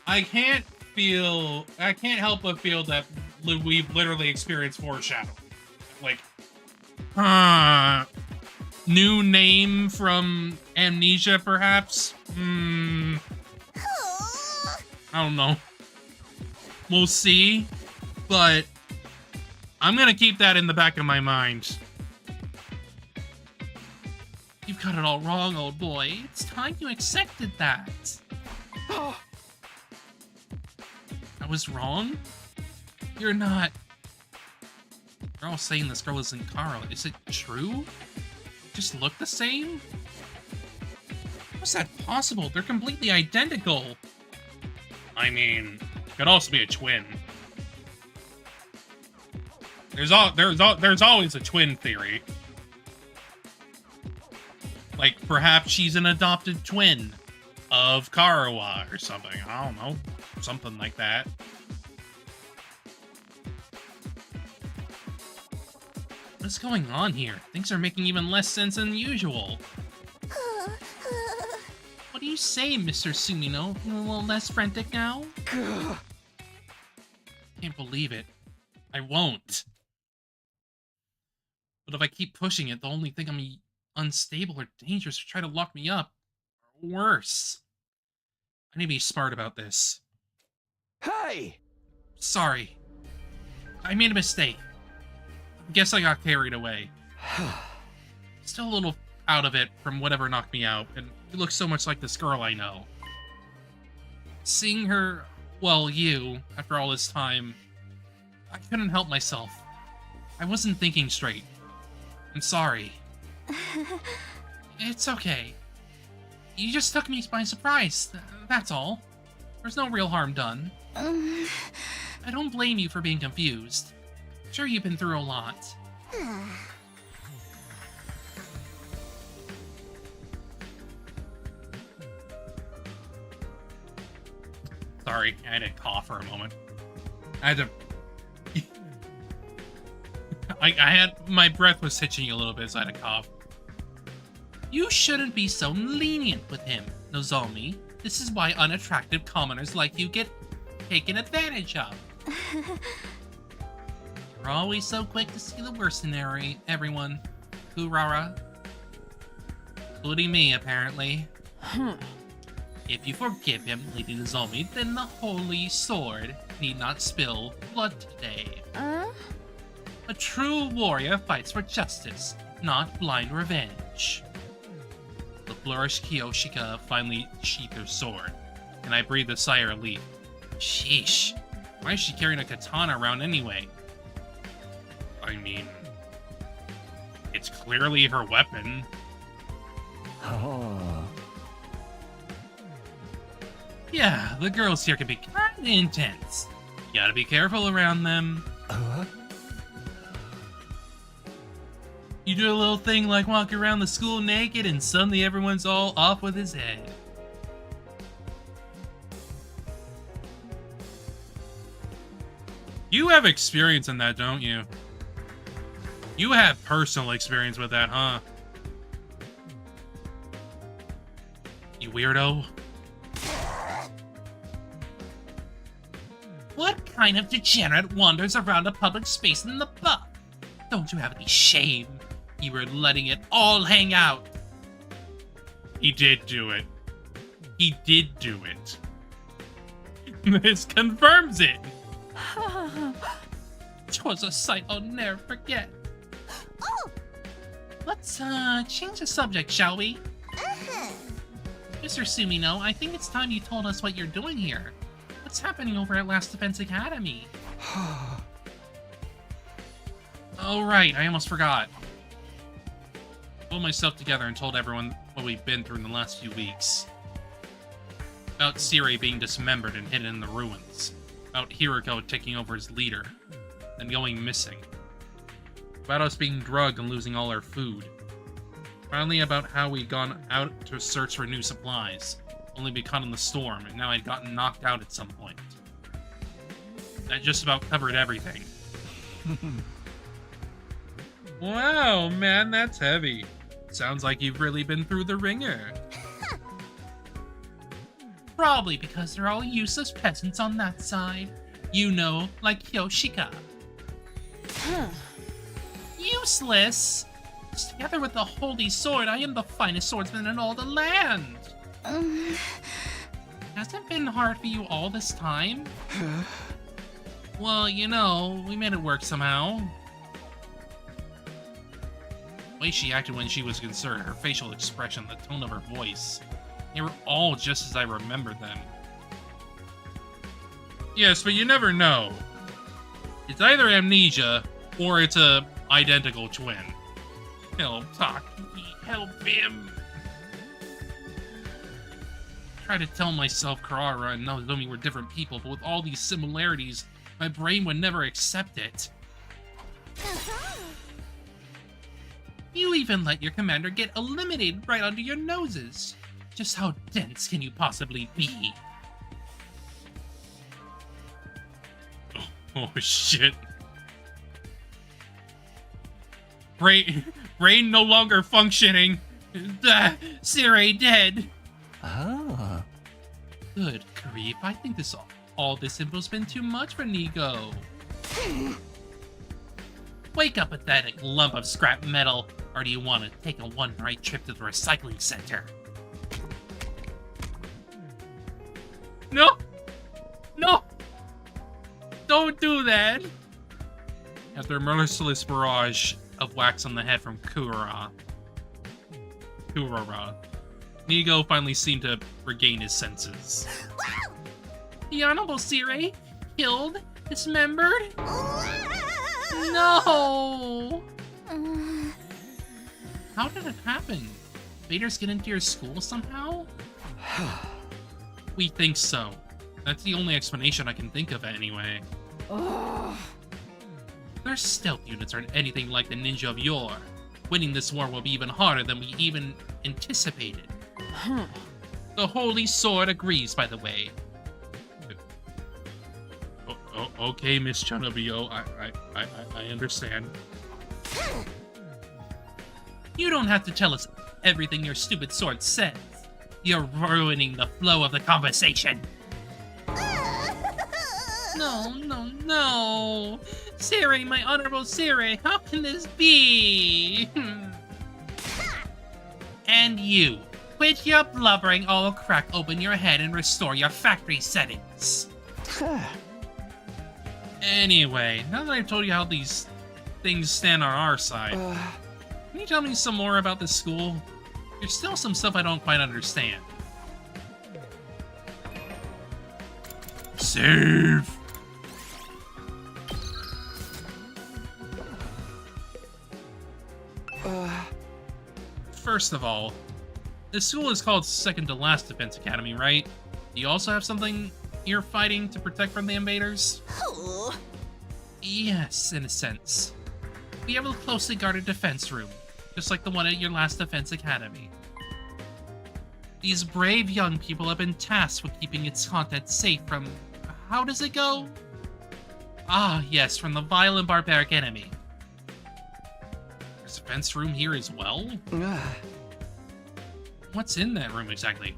I can't help but feel that we've literally experienced foreshadowing. Like... New name from Amnesia, perhaps? I don't know. We'll see. But I'm gonna keep that in the back of my mind. You've got it all wrong, old boy. It's time you accepted that. I was wrong? You're not... They're all saying this girl isn't Karo. Is it true? Just look the same? How's that possible? They're completely identical. I mean, could also be a twin. There's always a twin theory. Like, perhaps she's an adopted twin of Karawa or something. I don't know. Something like that. What's going on here? Things are making even less sense than usual. What do you say, Mr. Sumino? You a little less frantic now? Can't believe it. I won't. But if I keep pushing it, they'll only think I'm unstable or dangerous or try to lock me up. Or worse. I need to be smart about this. Hey! Sorry. I made a mistake. Guess I got carried away. Still a little out of it from whatever knocked me out, and you look so much like this girl I know. Seeing her, well, you, after all this time, I couldn't help myself. I wasn't thinking straight. I'm sorry. It's okay. You just took me by surprise, that's all. There's no real harm done. I don't blame you for being confused. Sure, you've been through a lot. Sorry, I had to cough for a moment. I had to... my breath was hitching a little bit, so I had to cough. You shouldn't be so lenient with him, Nozomi. This is why unattractive commoners like you get taken advantage of. You're always so quick to see the worst in everyone. Kurara. Including me, apparently. If you forgive him, Lady Nozomi, then the Holy Sword need not spill blood today. A true warrior fights for justice, not blind revenge. The flourished Kiyoshika finally sheathed her sword, and I breathed a sigh of relief. Sheesh. Why is she carrying a katana around anyway? I mean, it's clearly her weapon. Oh. Yeah, the girls here can be kinda intense. You gotta be careful around them. You do a little thing like walk around the school naked and suddenly everyone's all off with his head. You have experience in that, don't you? You have personal experience with that, huh? You weirdo. What kind of degenerate wanders around a public space in the buff? Don't you have any shame? You were letting it all hang out. He did do it. He did do it. This confirms it. 'Twas a sight I'll never forget. Let's change the subject, shall we? Mr. Sumino, I think it's time you told us what you're doing here. What's happening over at Last Defense Academy? Oh right, I almost forgot. Pulled myself together and told everyone what we've been through in the last few weeks. About Siri being dismembered and hidden in the ruins. About Hiriko taking over as leader, then going missing. About us being drugged and losing all our food. Finally about how we'd gone out to search for new supplies, only to be caught in the storm, and now I'd gotten knocked out at some point. That just about covered everything. Wow, man, that's heavy. Sounds like you've really been through the ringer. Probably because they're all useless peasants on that side. You know, like Yoshika. Useless? Together with the holy sword, I am the finest swordsman in all the land. Has it been hard for you all this time? Well, you know, we made it work somehow. The way she acted when she was concerned, her facial expression, the tone of her voice, they were all just as I remembered them. Yes, but you never know. It's either amnesia, or it's a identical twin. Help, Taki, help him. I tried to tell myself Karara and Nozomi were different people, but with all these similarities, my brain would never accept it. You even let your commander get eliminated right under your noses. Just how dense can you possibly be? Oh shit. Brain no longer functioning. Sire dead. Oh. Good grief, I think all this info's been too much for Nigo. Wake up, pathetic lump of scrap metal, or do you want to take a one-night trip to the recycling center? No! No! Don't do that! After a merciless barrage of wax on the head from Kurara, Nigo finally seemed to regain his senses. The Honorable Sire? Killed? Dismembered? No! How did it happen? Vaders get into your school somehow? We think so. That's the only explanation I can think of anyway. Their stealth units aren't anything like the ninja of yore. Winning this war will be even harder than we even anticipated. The Holy Sword agrees, by the way. Okay, Miss Chanobio, I understand. You don't have to tell us everything your stupid sword says. You're ruining the flow of the conversation. No. Sire, my honorable Sire, how can this be? And you, quit your blubbering, I'll crack open your head and restore your factory settings. Anyway, now that I've told you how these things stand on our side, can you tell me some more about this school? There's still some stuff I don't quite understand. Save! First of all, this school is called Second to Last Defense Academy, right? Do you also have something you're fighting to protect from the invaders? Yes, in a sense. We have a closely guarded defense room, just like the one at your last defense academy. These brave young people have been tasked with keeping its contents safe from... how does it go? Ah, yes, from the vile and barbaric enemy. There's a defense room here as well? What's in that room exactly?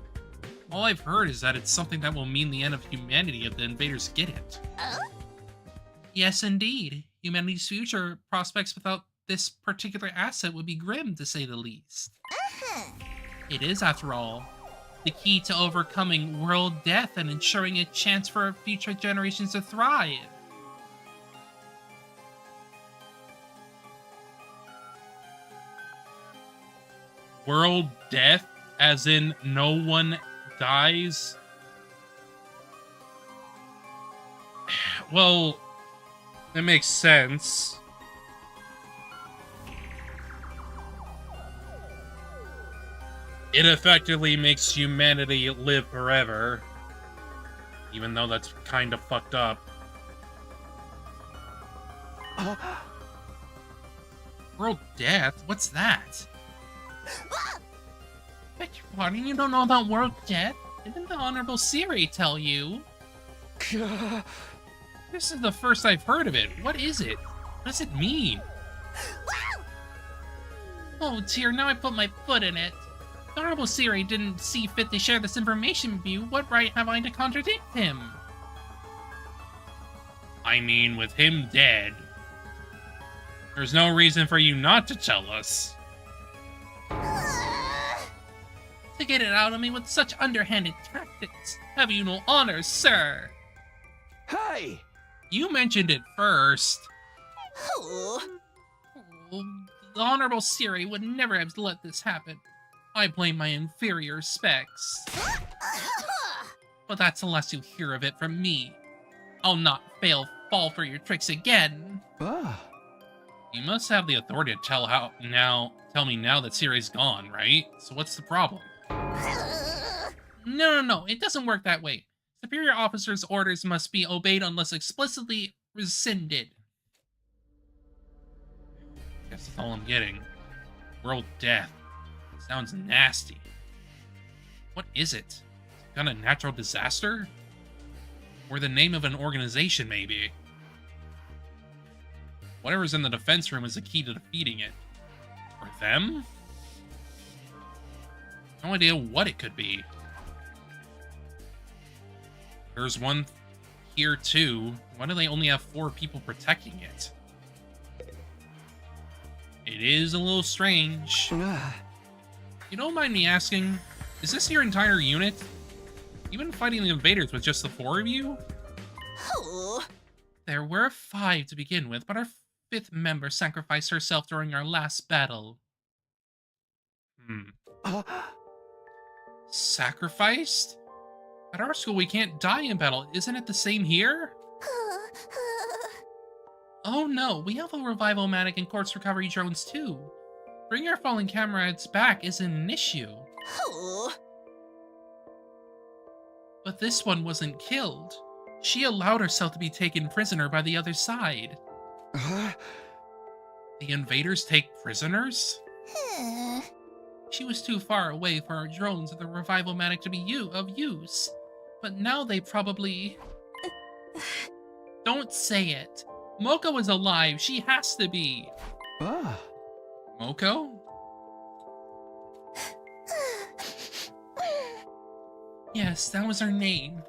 All I've heard is that it's something that will mean the end of humanity if the invaders get it. Yes, indeed. Humanity's future prospects without this particular asset would be grim, to say the least. It is, after all, the key to overcoming world death and ensuring a chance for future generations to thrive. World death? As in, no one dies? Well, that makes sense. It effectively makes humanity live forever. Even though that's kind of fucked up. World death? What's that? Beg your pardon, you don't know about world death? Didn't the Honorable Siri tell you? This is the first I've heard of it. What is it? What does it mean? Oh dear, now I put my foot in it. The Honorable Siri didn't see fit to share this information with you. What right have I to contradict him? I mean, with him dead, there's no reason for you not to tell us. To get it out of me with such underhanded tactics. Have you no honor, sir? Hey! You mentioned it first. Oh. The Honorable Siri would never have let this happen. I blame my inferior specs. But that's unless you hear of it from me. I'll not fall for your tricks again. You must have the authority to tell me now that Siri's gone, right? So what's the problem? No, it doesn't work that way. Superior officers' orders must be obeyed unless explicitly rescinded. Guess that's all I'm getting. World death. Sounds nasty. What is it? Kind of natural disaster? Or the name of an organization, maybe? Whatever's in the defense room is the key to defeating it. For them? No idea what it could be. There's one here too. Why do they only have 4 people protecting it? It is a little strange. You don't mind me asking, is this your entire unit? You've been fighting the invaders with just the 4 of you? Oh. There were 5 to begin with, but our 5th member sacrificed herself during our last battle. Sacrificed? At our school, we can't die in battle. Isn't it the same here? Oh no, we have a revival-matic and corpse recovery drones too. Bringing our fallen comrades back isn't an issue. Oh. But this one wasn't killed. She allowed herself to be taken prisoner by the other side. The invaders take prisoners? She was too far away for our drones and the revival-matic to be of use. But now they probably... Don't say it. Moko is alive. She has to be. Moko? Yes, that was her name.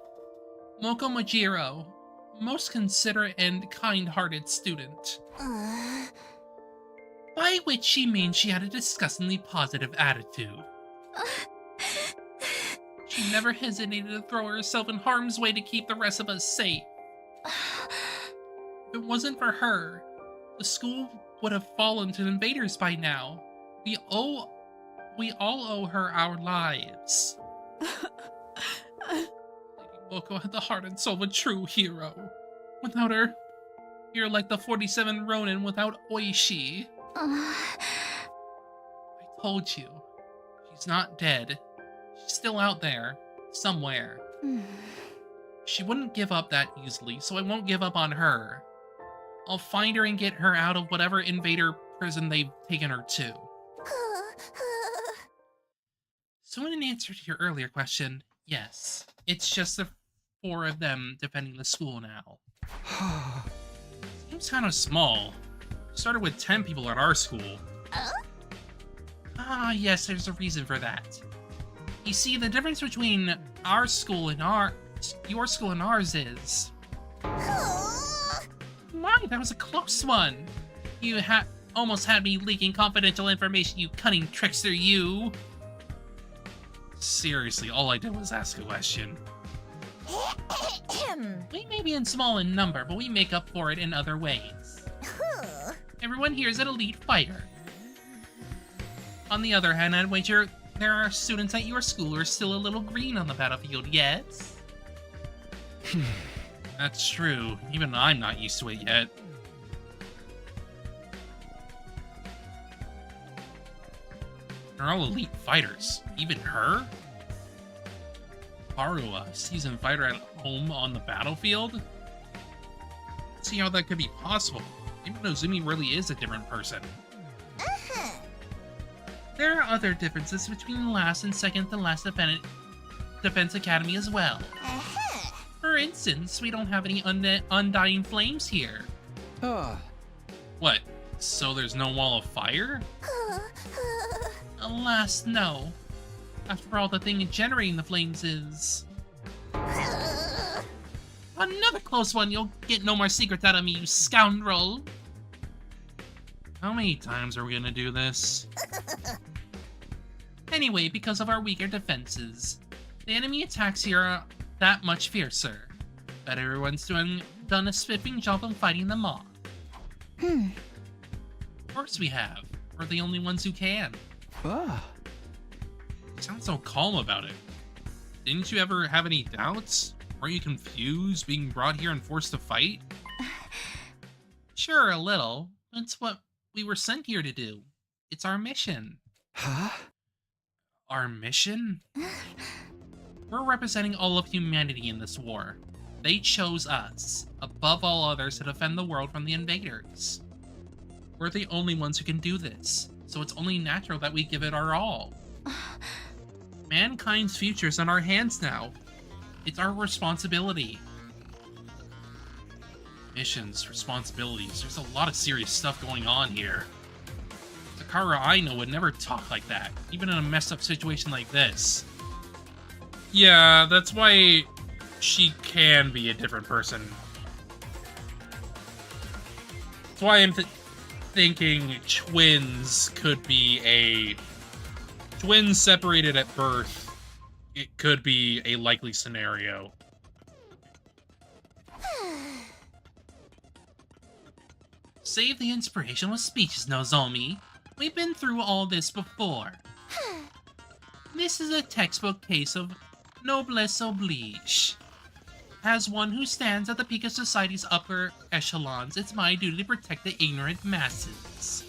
Moko Majiro. Most considerate and kind-hearted student. By which she means she had a disgustingly positive attitude. She never hesitated to throw herself in harm's way to keep the rest of us safe. If it wasn't for her, the school would have fallen to invaders by now. We all owe her our lives. Lady Moko had the heart and soul of a true hero. Without her, you're like the 47 Ronin without Oishi. I told you, she's not dead. She's still out there, somewhere. She wouldn't give up that easily, so I won't give up on her. I'll find her and get her out of whatever invader prison they've taken her to. So in answer to your earlier question, yes, it's just the 4 of them defending the school now. Seems kind of small. Started with 10 people at our school. Yes, there's a reason for that. You see, the difference between our school and your school and ours is... My, that was a close one. You almost had me leaking confidential information, you cunning trickster, you. Seriously, all I did was ask a question. We may be in small in number, but we make up for it in other ways. Everyone here is an elite fighter. On the other hand, I'd wager there are students at your school who are still a little green on the battlefield, yes? That's true. Even I'm not used to it yet. They're all elite fighters. Even her? Haru, a seasoned fighter at home on the battlefield? Let's see how that could be possible. Maybe Nozumi really is a different person. There are other differences between last and second to last Defense Academy as well. For instance, we don't have any undying flames here. What? So there's no wall of fire? Alas, no. After all, the thing generating the flames is... Another close one! You'll get no more secrets out of me, you scoundrel! How many times are we gonna do this? Anyway, because of our weaker defenses, the enemy attacks here are that much fiercer. But everyone's done a spiffing job of fighting them off. Of course we have. We're the only ones who can. You sound so calm about it. Didn't you ever have any doubts? Weren't you confused being brought here and forced to fight? Sure, a little. That's what we were sent here to do. It's our mission. Our mission? We're representing all of humanity in this war. They chose us, above all others, to defend the world from the invaders. We're the only ones who can do this, so it's only natural that we give it our all. Mankind's future's in our hands now. It's our responsibility. Missions, responsibilities, there's a lot of serious stuff going on here. Takara I know would never talk like that, even in a messed up situation like this. Yeah, that's why she can be a different person. That's why I'm thinking twins could be a... Twins separated at birth. It could be a likely scenario. Save the inspirational speeches, Nozomi. We've been through all this before. This is a textbook case of noblesse oblige. As one who stands at the peak of society's upper echelons, it's my duty to protect the ignorant masses.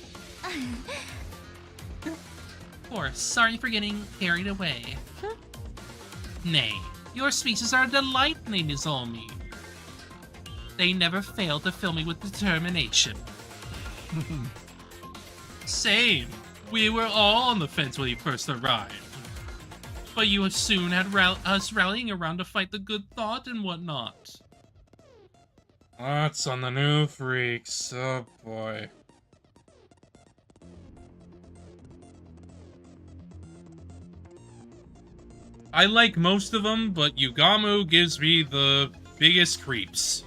Of course, sorry for getting carried away. Nay, your speeches are a delight, Nozomi. They never fail to fill me with determination. Same. We were all on the fence when you first arrived. But you soon had us rallying around to fight the good thought and whatnot. That's on the new freaks. Oh boy. I like most of them, but Yugamu gives me the biggest creeps.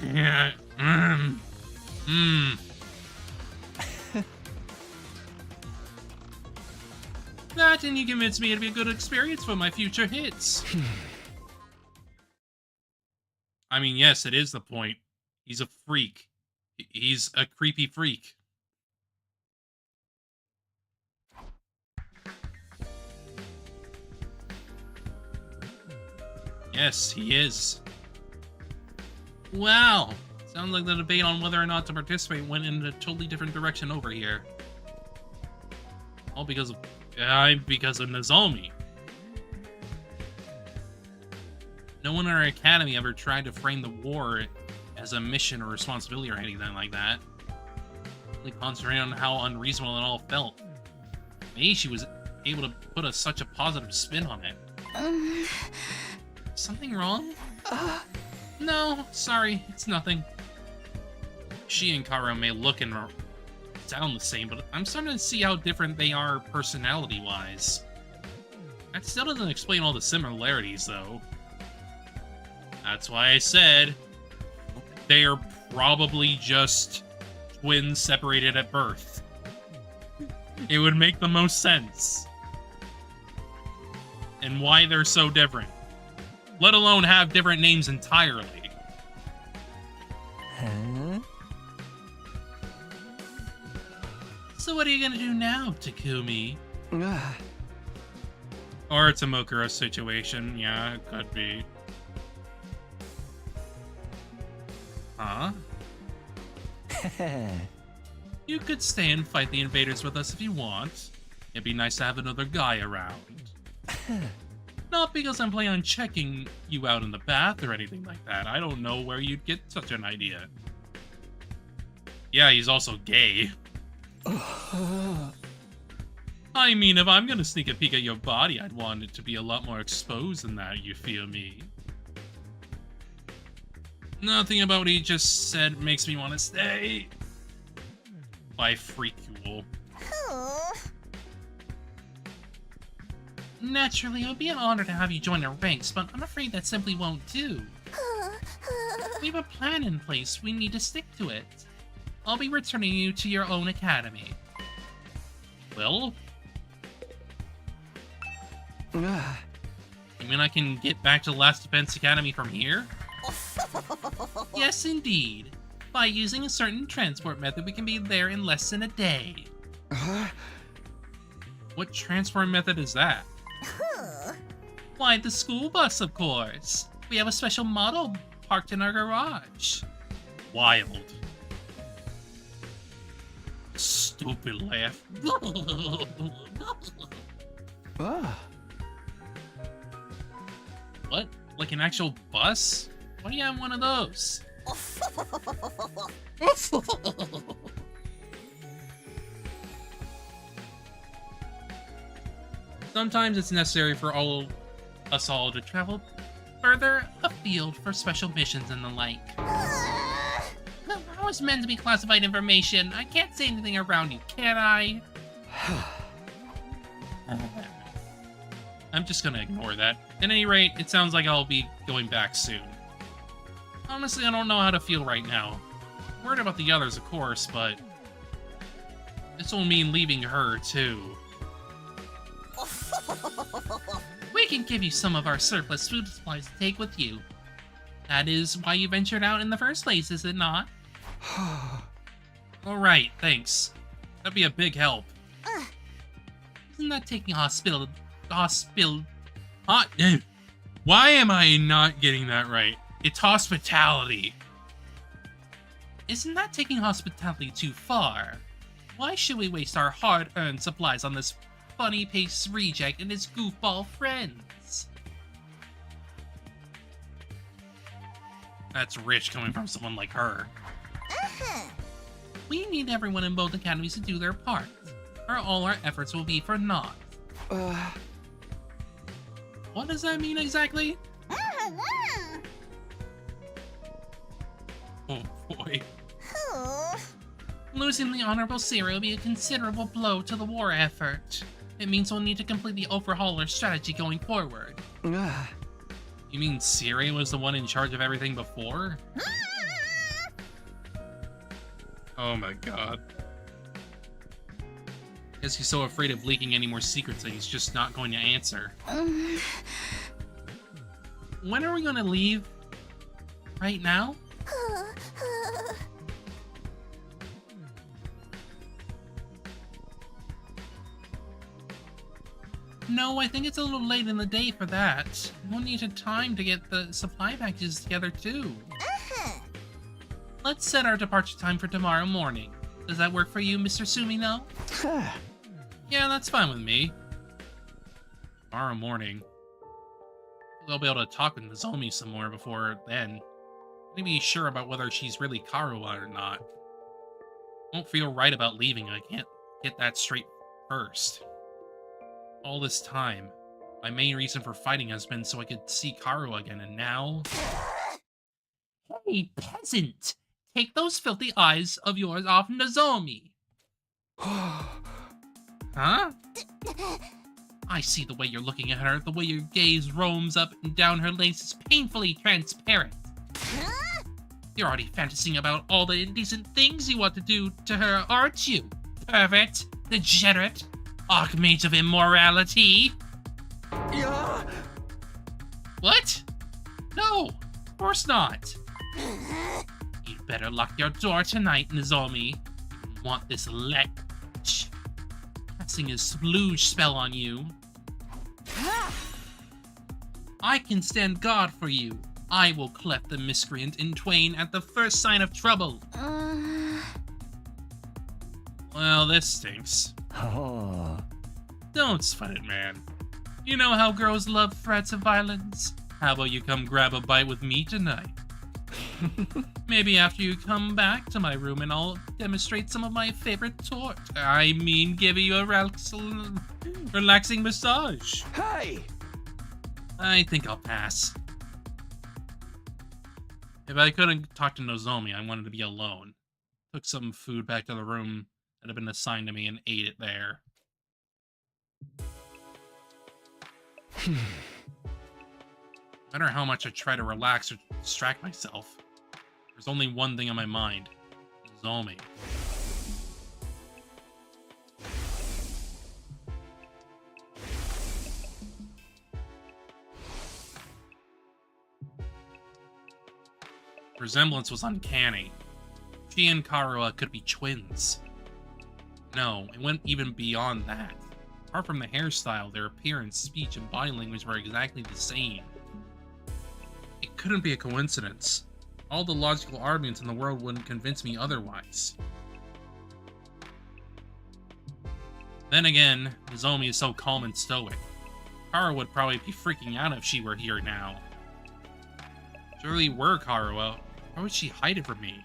Yeah. That and you convinced me it'd be a good experience for my future hits. I mean, yes, it is the point. He's a freak. He's a creepy freak. Yes, he is. Wow. Sounds like the debate on whether or not to participate went in a totally different direction over here. All because of Nozomi. No one in our academy ever tried to frame the war as a mission or responsibility or anything like that. Really concentrating on how unreasonable it all felt. Maybe she was able to put such a positive spin on it. Something wrong? No, sorry, it's nothing. She and Kara may look and sound the same, but I'm starting to see how different they are personality-wise. That still doesn't explain all the similarities, though. That's why I said they are probably just twins separated at birth. It would make the most sense. And why they're so different. Let alone have different names entirely. Huh? So what are you gonna do now, Takumi? Or it's a Mokuro situation. Yeah, it could be. Huh? You could stay and fight the invaders with us if you want. It'd be nice to have another guy around. Not because I'm planning on checking you out in the bath or anything like that. I don't know where you'd get such an idea. Yeah, he's also gay. I mean, if I'm gonna sneak a peek at your body, I'd want it to be a lot more exposed than that, you feel me? Nothing about what he just said makes me want to stay. Why freak you? Naturally, it would be an honor to have you join our ranks, but I'm afraid that simply won't do. We have a plan in place. We need to stick to it. I'll be returning you to your own academy. Well? You mean I can get back to the Last Defense Academy from here? Yes, indeed. By using a certain transport method, we can be there in less than a day. What transport method is that? Why, the school bus, of course. We have a special model parked in our garage. Wild. Stupid laugh. What? Like an actual bus? Why do you have one of those? Sometimes it's necessary for us all to travel further afield for special missions and the like. How is meant to be classified information? I can't say anything around you, can I? I'm just gonna ignore that. At any rate, it sounds like I'll be going back soon. Honestly, I don't know how to feel right now. I'm worried about the others, of course, but this will mean leaving her, too. We can give you some of our surplus food supplies to take with you. That is why you ventured out in the first place, is it not? Alright, thanks. That'd be a big help. Isn't that taking Why am I not getting that right? It's hospitality. Isn't that taking hospitality too far? Why should we waste our hard-earned supplies on this funny-paced reject and his goofball friends? That's rich coming from someone like her. We need everyone in both academies to do their part, or all our efforts will be for naught. What does that mean exactly? Oh boy. Losing the Honorable Siri will be a considerable blow to the war effort. It means we'll need to completely overhaul our strategy going forward. You mean Siri was the one in charge of everything before? Oh my god. Guess he's so afraid of leaking any more secrets that he's just not going to answer. When are we gonna leave? Right now? No, I think it's a little late in the day for that. We'll need time to get the supply packages together too. Let's set our departure time for tomorrow morning. Does that work for you, Mr. Sumino? Yeah, that's fine with me. Tomorrow morning. I'll be able to talk with Nozomi some more before then. I'll be sure about whether she's really Karuwa or not. Won't feel right about leaving. I can't get that straight first. All this time, my main reason for fighting has been so I could see Karuwa again, and now... Hey, peasant! Take those filthy eyes of yours off Nozomi! Huh? I see the way you're looking at her, the way your gaze roams up and down her legs is painfully transparent. You're already fantasizing about all the indecent things you want to do to her, aren't you? Pervert, degenerate, archmage of immorality. What? No, of course not. You'd better lock your door tonight, Nozomi. You want this lech casting his splooge spell on you. I can stand guard for you. I will cleft the miscreant in twain at the first sign of trouble. Well, this stinks. Don't sweat it, man. You know how girls love threats of violence? How about you come grab a bite with me tonight? Maybe after you come back to my room and I'll demonstrate some of my favorite tort. I mean, give you a relaxing massage. Hey! I think I'll pass. If I couldn't talk to Nozomi, I wanted to be alone. Took some food back to the room that had been assigned to me and ate it there. No matter how much I try to relax or distract myself, there's only one thing on my mind. Nozomi. Resemblance was uncanny. She and Karua could be twins. No, it went even beyond that. Apart from the hairstyle, their appearance, speech, and body language were exactly the same. It couldn't be a coincidence. All the logical arguments in the world wouldn't convince me otherwise. Then again, Nozomi is so calm and stoic. Karua would probably be freaking out if she were here now. If she really were Karua, why would she hide it from me?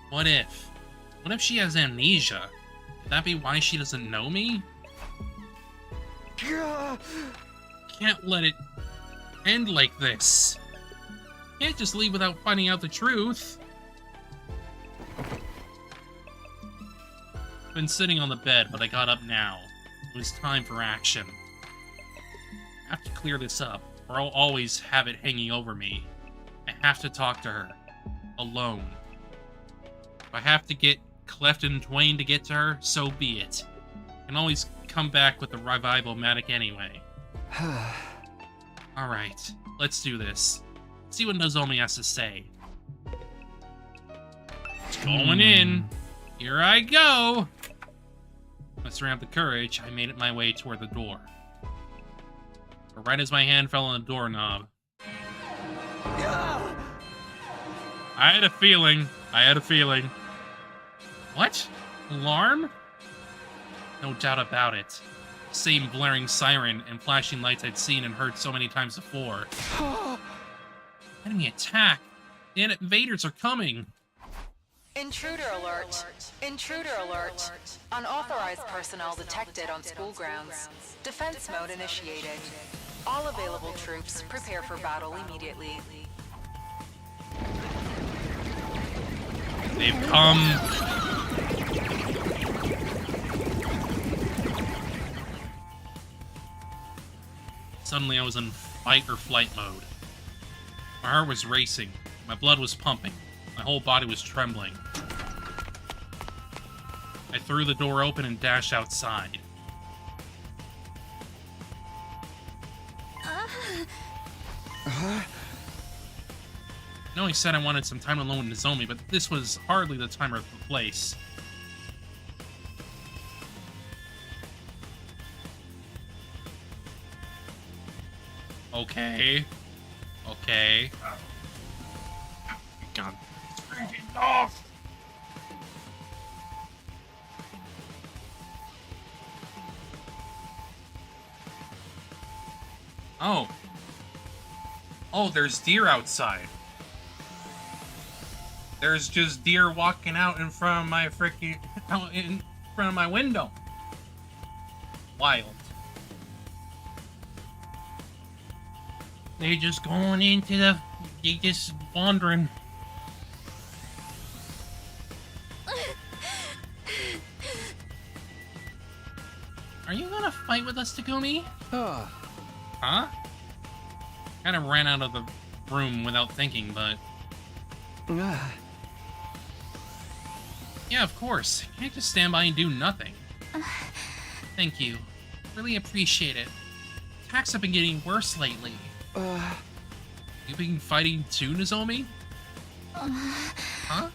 What if? What if she has amnesia? Could that be why she doesn't know me? Can't let it end like this. Can't just leave without finding out the truth. I've been sitting on the bed, but I got up now. It was time for action. I have to clear this up, or I'll always have it hanging over me. I have to talk to her. Alone. If I have to get cleft in twain to get to her, so be it. I can always come back with the revival-matic anyway. Alright, let's do this. See what Nozomi has to say. It's going in. Here I go. Mustering up the courage, I made it my way toward the door. But right as my hand fell on the doorknob, I had a feeling. What? Alarm? No doubt about it. Same blaring siren and flashing lights I'd seen and heard so many times before. Enemy attack! The invaders are coming! Intruder alert! Intruder alert! Unauthorized personnel detected on school grounds. Defense mode initiated. All available troops prepare for battle immediately. They've come. Suddenly I was in fight or flight mode. My heart was racing, my blood was pumping, my whole body was trembling. I threw the door open and dashed outside. I know he said I wanted some time alone with Nozomi, but this was hardly the time or the place. Okay. Okay. God. It's freaking off! Oh. Oh, there's deer outside. There's just deer walking out in front of my freaking... out in front of my window. Wild. They just going into the... They just wandering. Are you gonna fight with us, Takumi? Huh? Kind of ran out of the room without thinking, but... Yeah, of course. Can't just stand by and do nothing. Thank you. Really appreciate it. Attacks have been getting worse lately. You been fighting too, Nozomi? Huh?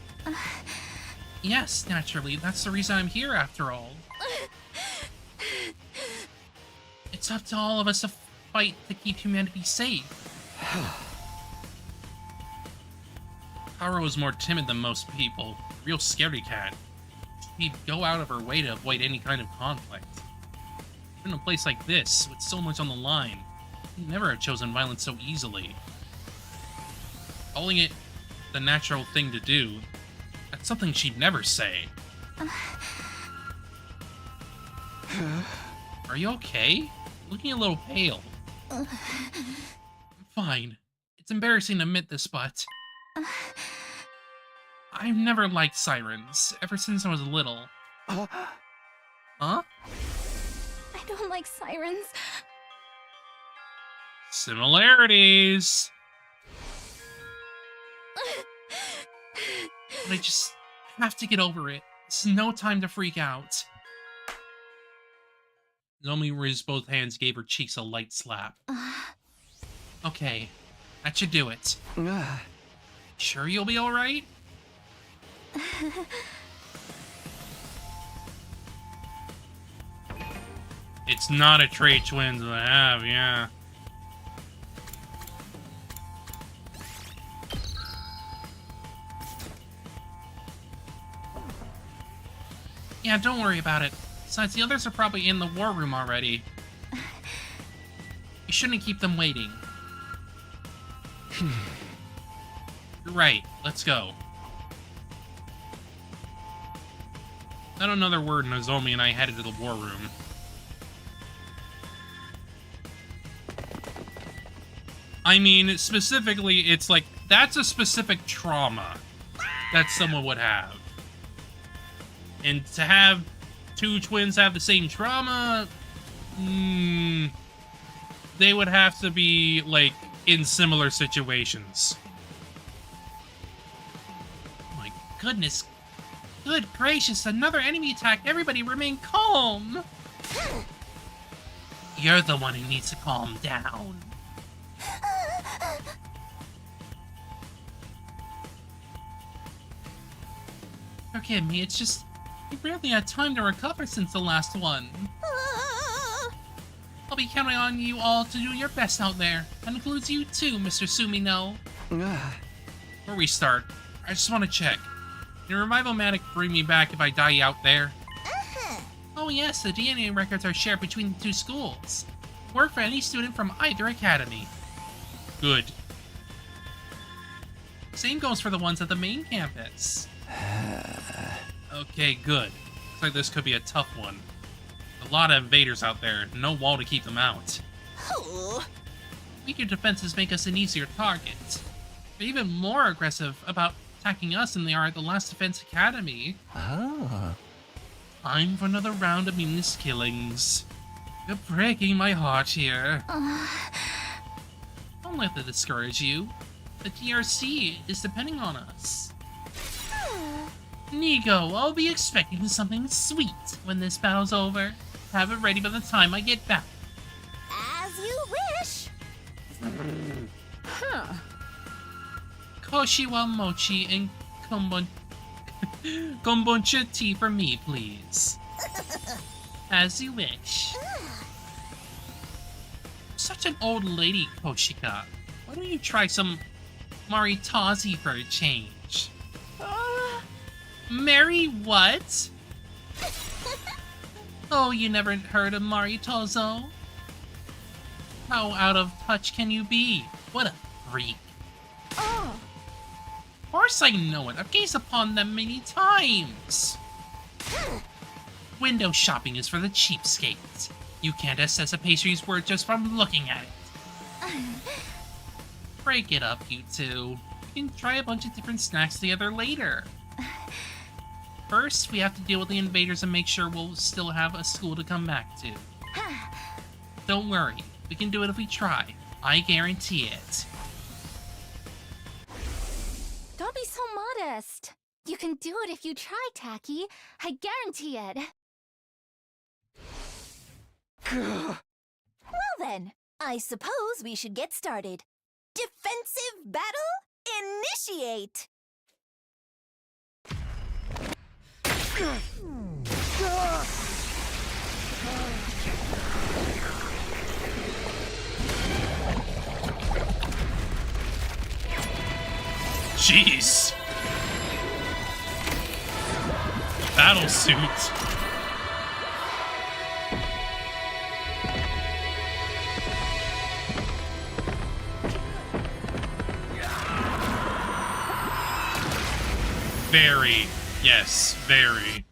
Yes, naturally. That's the reason I'm here, after all. It's up to all of us to fight to keep humanity safe. Taro is more timid than most people. Real scaredy cat. She'd go out of her way to avoid any kind of conflict. In a place like this, with so much on the line, she'd never have chosen violence so easily. Calling it the natural thing to do, that's something she'd never say. Are you okay? Looking a little pale. I'm fine. It's embarrassing to admit this, but I've never liked sirens, ever since I was little. Huh? I don't like sirens. Similarities! But I just have to get over it. This is no time to freak out. Nomi raised both hands, gave her cheeks a light slap. Okay, that should do it. Sure you'll be alright? It's not a trait twins I have, yeah. Yeah, don't worry about it. Besides, the others are probably in the war room already. You shouldn't keep them waiting. You're right. Let's go. Not another word, Nozomi and I headed to the war room. I mean, specifically, it's like, that's a specific trauma that someone would have. And to have two twins have the same trauma, they would have to be, like, in similar situations. Oh my goodness. Good gracious, another enemy attack. Everybody remain calm. You're the one who needs to calm down. Forgive me, it's just, we barely had time to recover since the last one. I'll be counting on you all to do your best out there. That includes you too, Mr. Sumino. Before we start, I just want to check. Can Revival Matic bring me back if I die out there? Oh yes, the DNA records are shared between the two schools. Work for any student from either academy. Good. Same goes for the ones at the main campus. Okay, good. Looks like this could be a tough one. A lot of invaders out there, no wall to keep them out. Weaker defenses make us an easier target. They're even more aggressive about attacking us than they are at the last Defense Academy. Time for another round of meaningless killings. You're breaking my heart here. Don't let that discourage you. The DRC is depending on us. Nico, I'll be expecting something sweet when this battle's over. Have it ready by the time I get back. As you wish. Koshiwa mochi and kombucha tea for me, please. As you wish. Such an old lady, Koshika. Why don't you try some Maritazi for a change? Mary what? Oh, you never heard of Maritozo? How out of touch can you be? What a freak. Of course I know it. I've gazed upon them many times. Window shopping is for the cheapskates. You can't assess a pastry's worth just from looking at it. Break it up, you two. We can try a bunch of different snacks together later. First, we have to deal with the invaders and make sure we'll still have a school to come back to. Don't worry, we can do it if we try. I guarantee it. Don't be so modest. You can do it if you try, Taki. I guarantee it. Well then, I suppose we should get started. Defensive battle, initiate! Jeez. Battle suit. Very. Yes, very.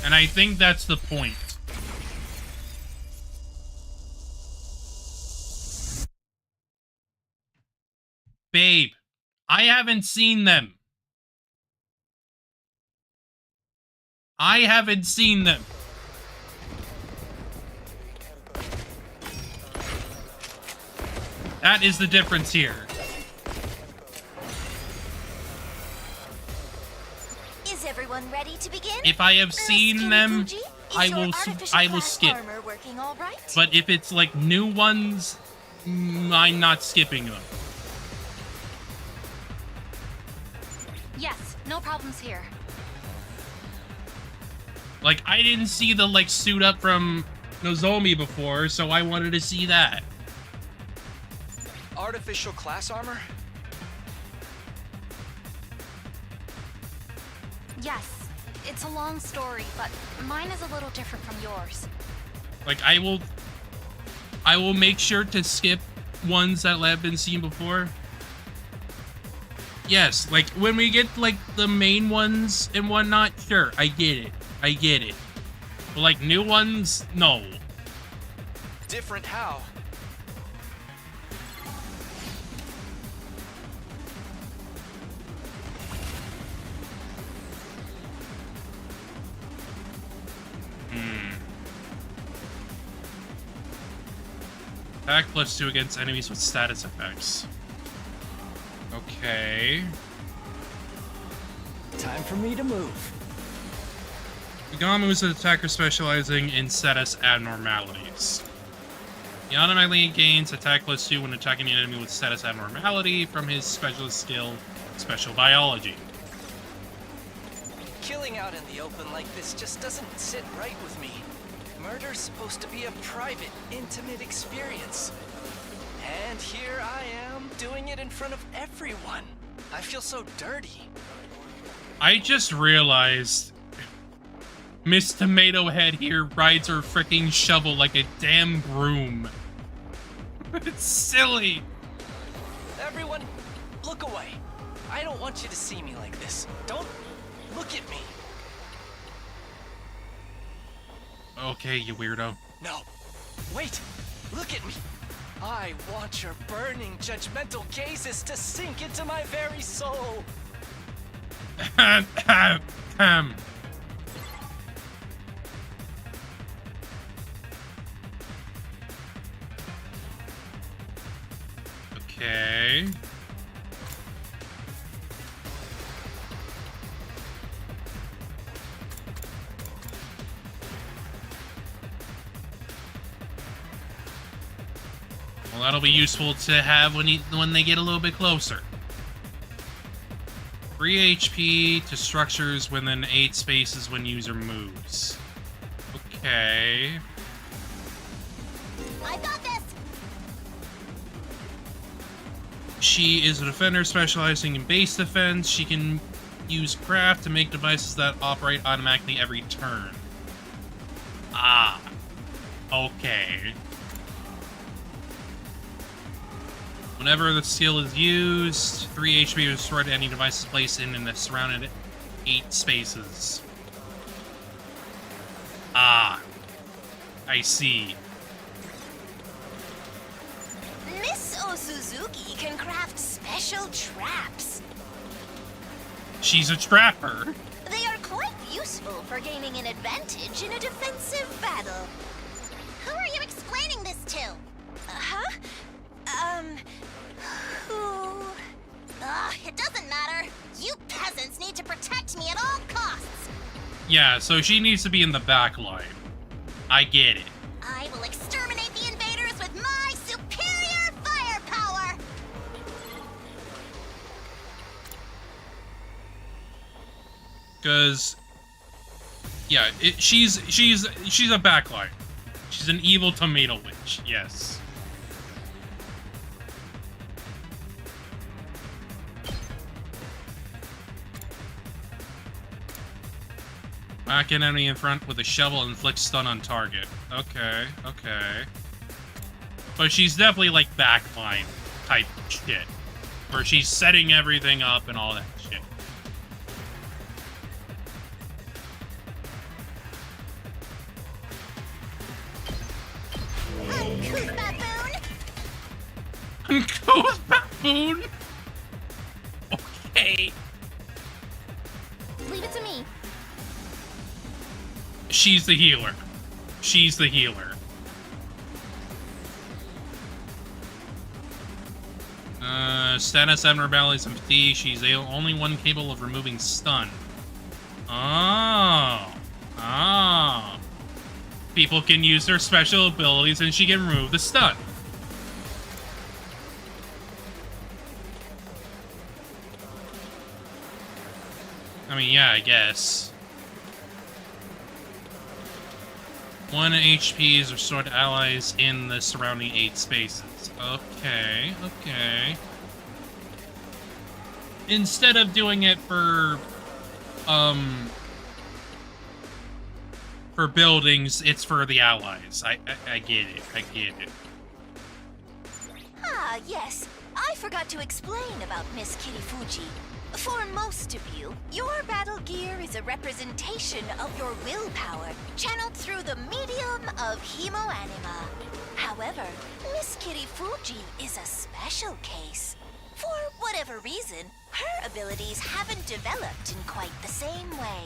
And I think that's the point. Babe, I haven't seen them. I haven't seen them. That is the difference here. Is everyone ready to begin? If I have seen them, I will skip. Armor working all right? But if it's like new ones, I'm not skipping them. Yes, no problems here. Like, I didn't see the like suit up from Nozomi before, so I wanted to see that. Artificial class armor? Yes, it's a long story, but mine is a little different from yours. Like, I will make sure to skip ones that have been seen before. Yes, like, when we get, like, the main ones and whatnot, sure, I get it. I get it. But, like, new ones, no. Different how? Attack +2 against enemies with status effects. Okay. Time for me to move. Igamu is an attacker specializing in status abnormalities. He automatically gains attack +2 when attacking an enemy with status abnormality from his specialist skill, Special Biology. Killing out in the open like this just doesn't sit right with me. Murder's supposed to be a private, intimate experience. And here I am, doing it in front of everyone. I feel so dirty. I just realized Miss Tomato Head here rides her freaking shovel like a damn broom. It's silly. Everyone, look away. I don't want you to see me like this. Don't look at me. Okay, you weirdo. No. Wait. Look at me. I want your burning, judgmental gazes to sink into my very soul. Okay. Well, that'll be useful to have when they get a little bit closer. 3 HP to structures within 8 spaces when user moves. Okay. I got this. She is a defender specializing in base defense. She can use craft to make devices that operate automatically every turn. Ah. Okay. Whenever the skill is used, 3 HP is restored to any devices placed in the surrounded 8 spaces. Ah. I see. Miss Osuzuki can craft special traps. She's a trapper. They are quite useful for gaining an advantage in a defensive battle. Who are you explaining this to? Huh? Who? It doesn't matter. You peasants need to protect me at all costs. Yeah, so she needs to be in the back line. I get it. I will exterminate the invaders with my superior firepower. Cause, yeah, she's a backline. She's an evil tomato witch, yes. Whack an enemy in front with a shovel and inflict stun on target. Okay, okay. But she's definitely like backline type shit. Where she's setting everything up and all that shit. Uncouth baboon! Uncouth baboon? Okay. Leave it to me. She's the healer. She's the healer. Status abnormalities and fatigue. She's the only one capable of removing stun. Oh. Oh. People can use their special abilities and she can remove the stun. I mean, yeah, I guess. 1 HP is restored to allies in the surrounding 8 spaces. Okay, okay. Instead of doing it for buildings, it's for the allies. I get it. I get it. Ah, yes. I forgot to explain about Miss Kitty Fuji. For most of you, your battle gear is a representation of your willpower, channeled through the medium of hemoanima. However, Miss Kitty Fuji is a special case. For whatever reason, her abilities haven't developed in quite the same way.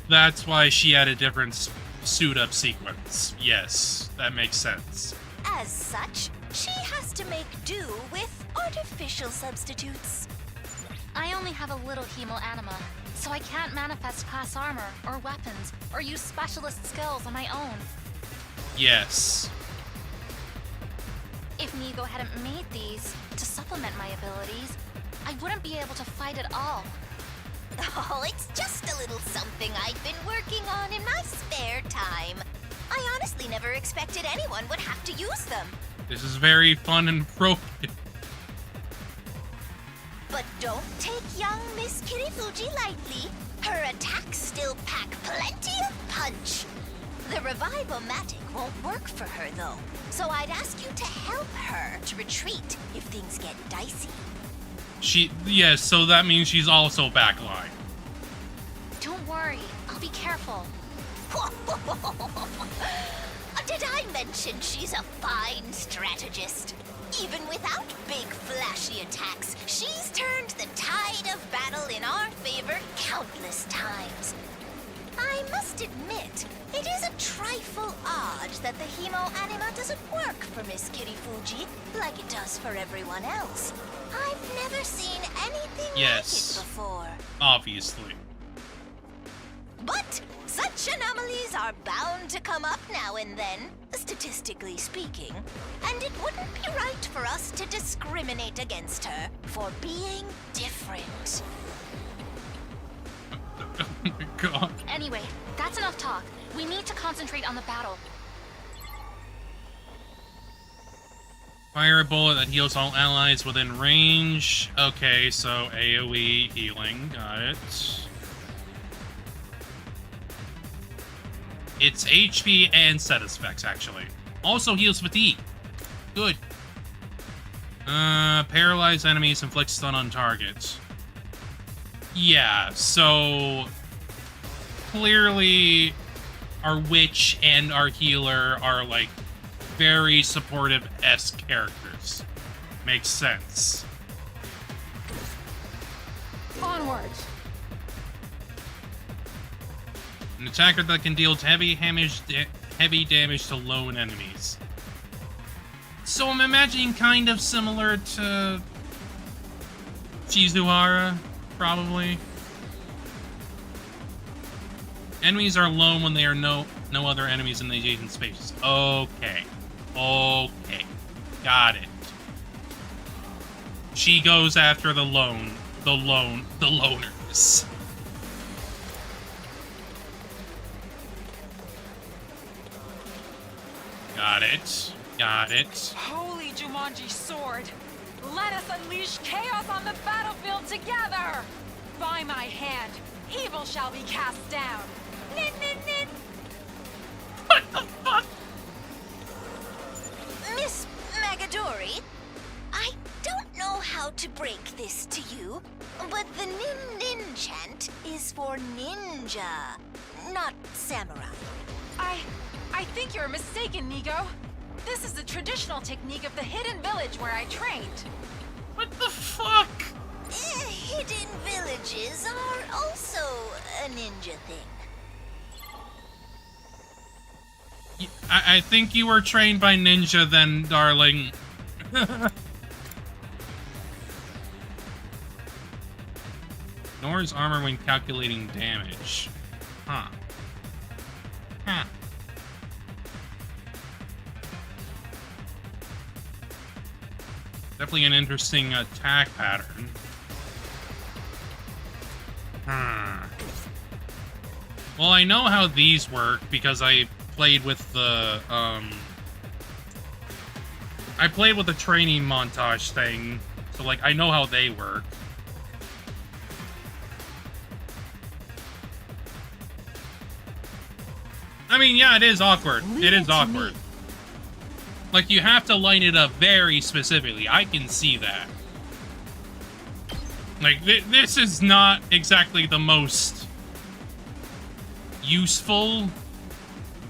That's why she had a different suit-up sequence. Yes, that makes sense. As such, she has to make do with artificial substitutes. I only have a little hemoanima, so I can't manifest class armor or weapons or use specialist skills on my own. Yes. If Nigo hadn't made these to supplement my abilities, I wouldn't be able to fight at all. Oh, it's just a little something I've been working on in my spare time. I honestly never expected anyone would have to use them. This is very fun and broken. But don't take young Miss Kitty Fuji lightly. Her attacks still pack plenty of punch. The Revive-O-Matic won't work for her, though. So I'd ask you to help her to retreat if things get dicey. Yes, so that means she's also backline. Don't worry, I'll be careful. Did I mention she's a fine strategist? Even without big flashy attacks, she's turned the tide of battle in our favor countless times. I must admit, it is a trifle odd that the hemoanima doesn't work for Miss Kitty Fuji like it does for everyone else. I've never seen anything like it before. Obviously. But such anomalies are bound to come up now and then, statistically speaking, and it wouldn't be right for us to discriminate against her for being different. Oh my god. Anyway, that's enough talk. We need to concentrate on the battle. Fire a bullet that heals all allies within range. Okay, so AoE healing. Got it. It's HP and status effects, actually. Also heals fatigue. Good. Paralyze enemies, inflict stun on targets. Yeah, so clearly our witch and our healer are like very supportive-esque characters. Makes sense. Onward. An attacker that can deal heavy damage to lone enemies. So I'm imagining kind of similar to Shizuhara, probably. Enemies are lone when there are no other enemies in the adjacent spaces. Okay. Okay. Got it. She goes after the loners. Got it. Got it. Holy Jumanji sword! Let us unleash chaos on the battlefield together! By my hand, evil shall be cast down. Nin, nin, nin. What the fuck? Miss Magadori, I don't know how to break this to you, but the Nin Nin chant is for ninja, not samurai. I think you're mistaken, Nigo. This is the traditional technique of the hidden village where I trained. What the fuck? Hidden villages are also a ninja thing. I think you were trained by ninja then, darling. Ignores armor when calculating damage. Huh. Huh. Definitely an interesting attack pattern. Well, I know how these work because I played with the, I played with the training montage thing, so, like, I know how they work. I mean, yeah, it is awkward. It is awkward. Like, you have to line it up very specifically. I can see that. Like, this is not exactly the most useful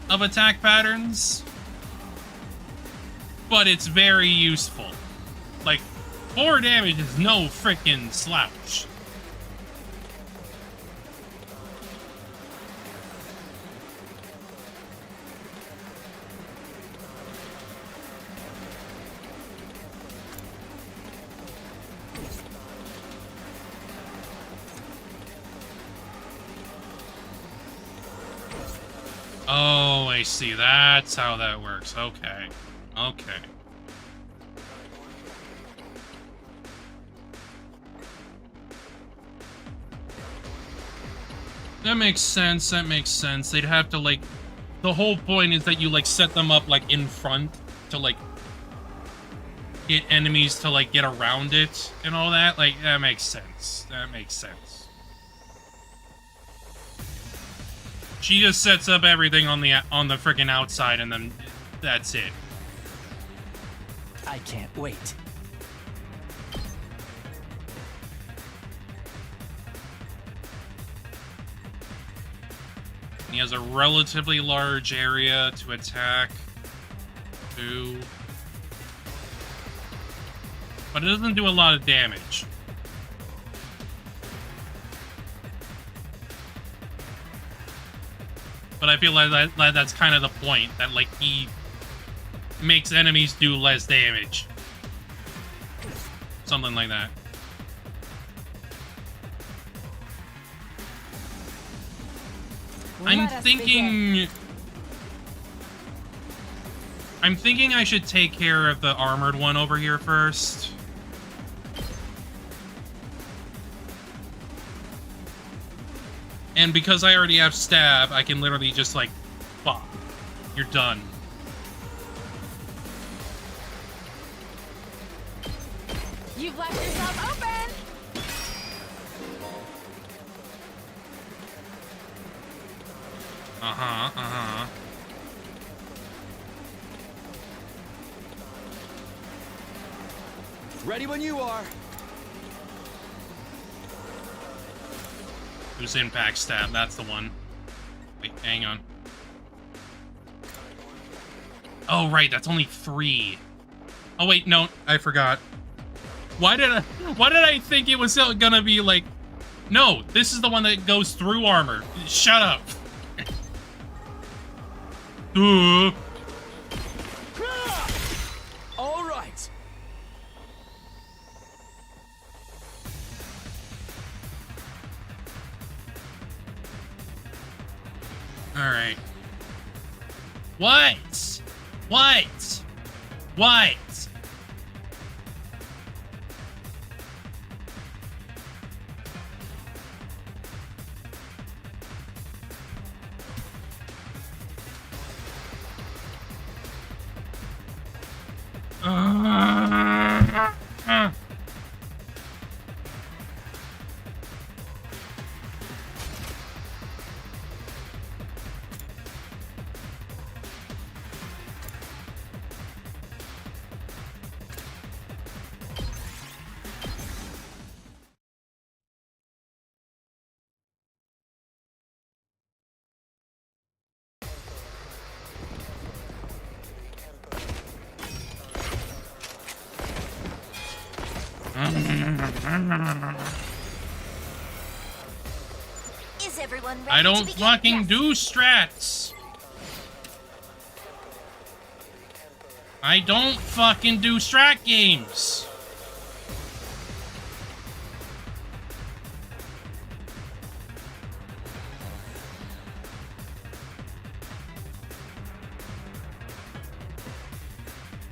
of attack patterns, but it's very useful. Like, 4 damage is no freaking slouch. Oh, I see. That's how that works. Okay. Okay. That makes sense. That makes sense. They'd have to, like... The whole point is that you, like, set them up, like, in front to, like... get enemies to, like, get around it and all that. Like, that makes sense. That makes sense. She just sets up everything on the freaking outside, and then that's it. I can't wait. He has a relatively large area to attack. 2. But it doesn't do a lot of damage. But I feel like that's kind of the point, that, like, he makes enemies do less damage. Something like that. I'm thinking I should take care of the armored one over here first. And because I already have stab, I can literally just, like, pop. You're done. You've left yourself open! Uh-huh, uh-huh. Ready when you are. Who's impact stab? That's the one. Wait, hang on. Oh, right, that's only 3. Oh, wait, no, I forgot. Why did I think it was gonna be like... No, this is the one that goes through armor. Shut up. All right. Alright. What? What? What? Is everyone ready I to don't begin? fucking Yes. do strats. I don't fucking do strat games.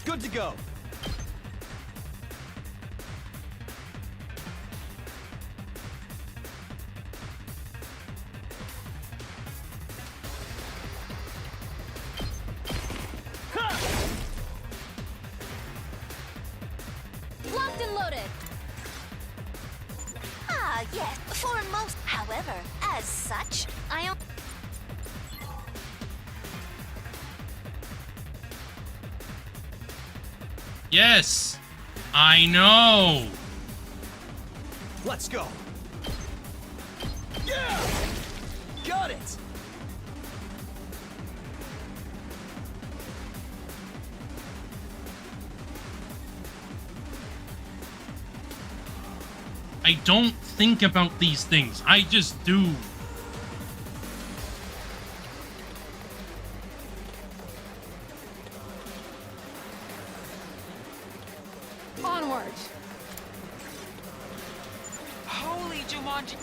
Good to go. Locked and loaded. Ah, yes. For most, however, as such, I am. Yes, I know. Let's go. Yeah! Got it! I don't think about these things. I just do. Onward. Holy Jumanji.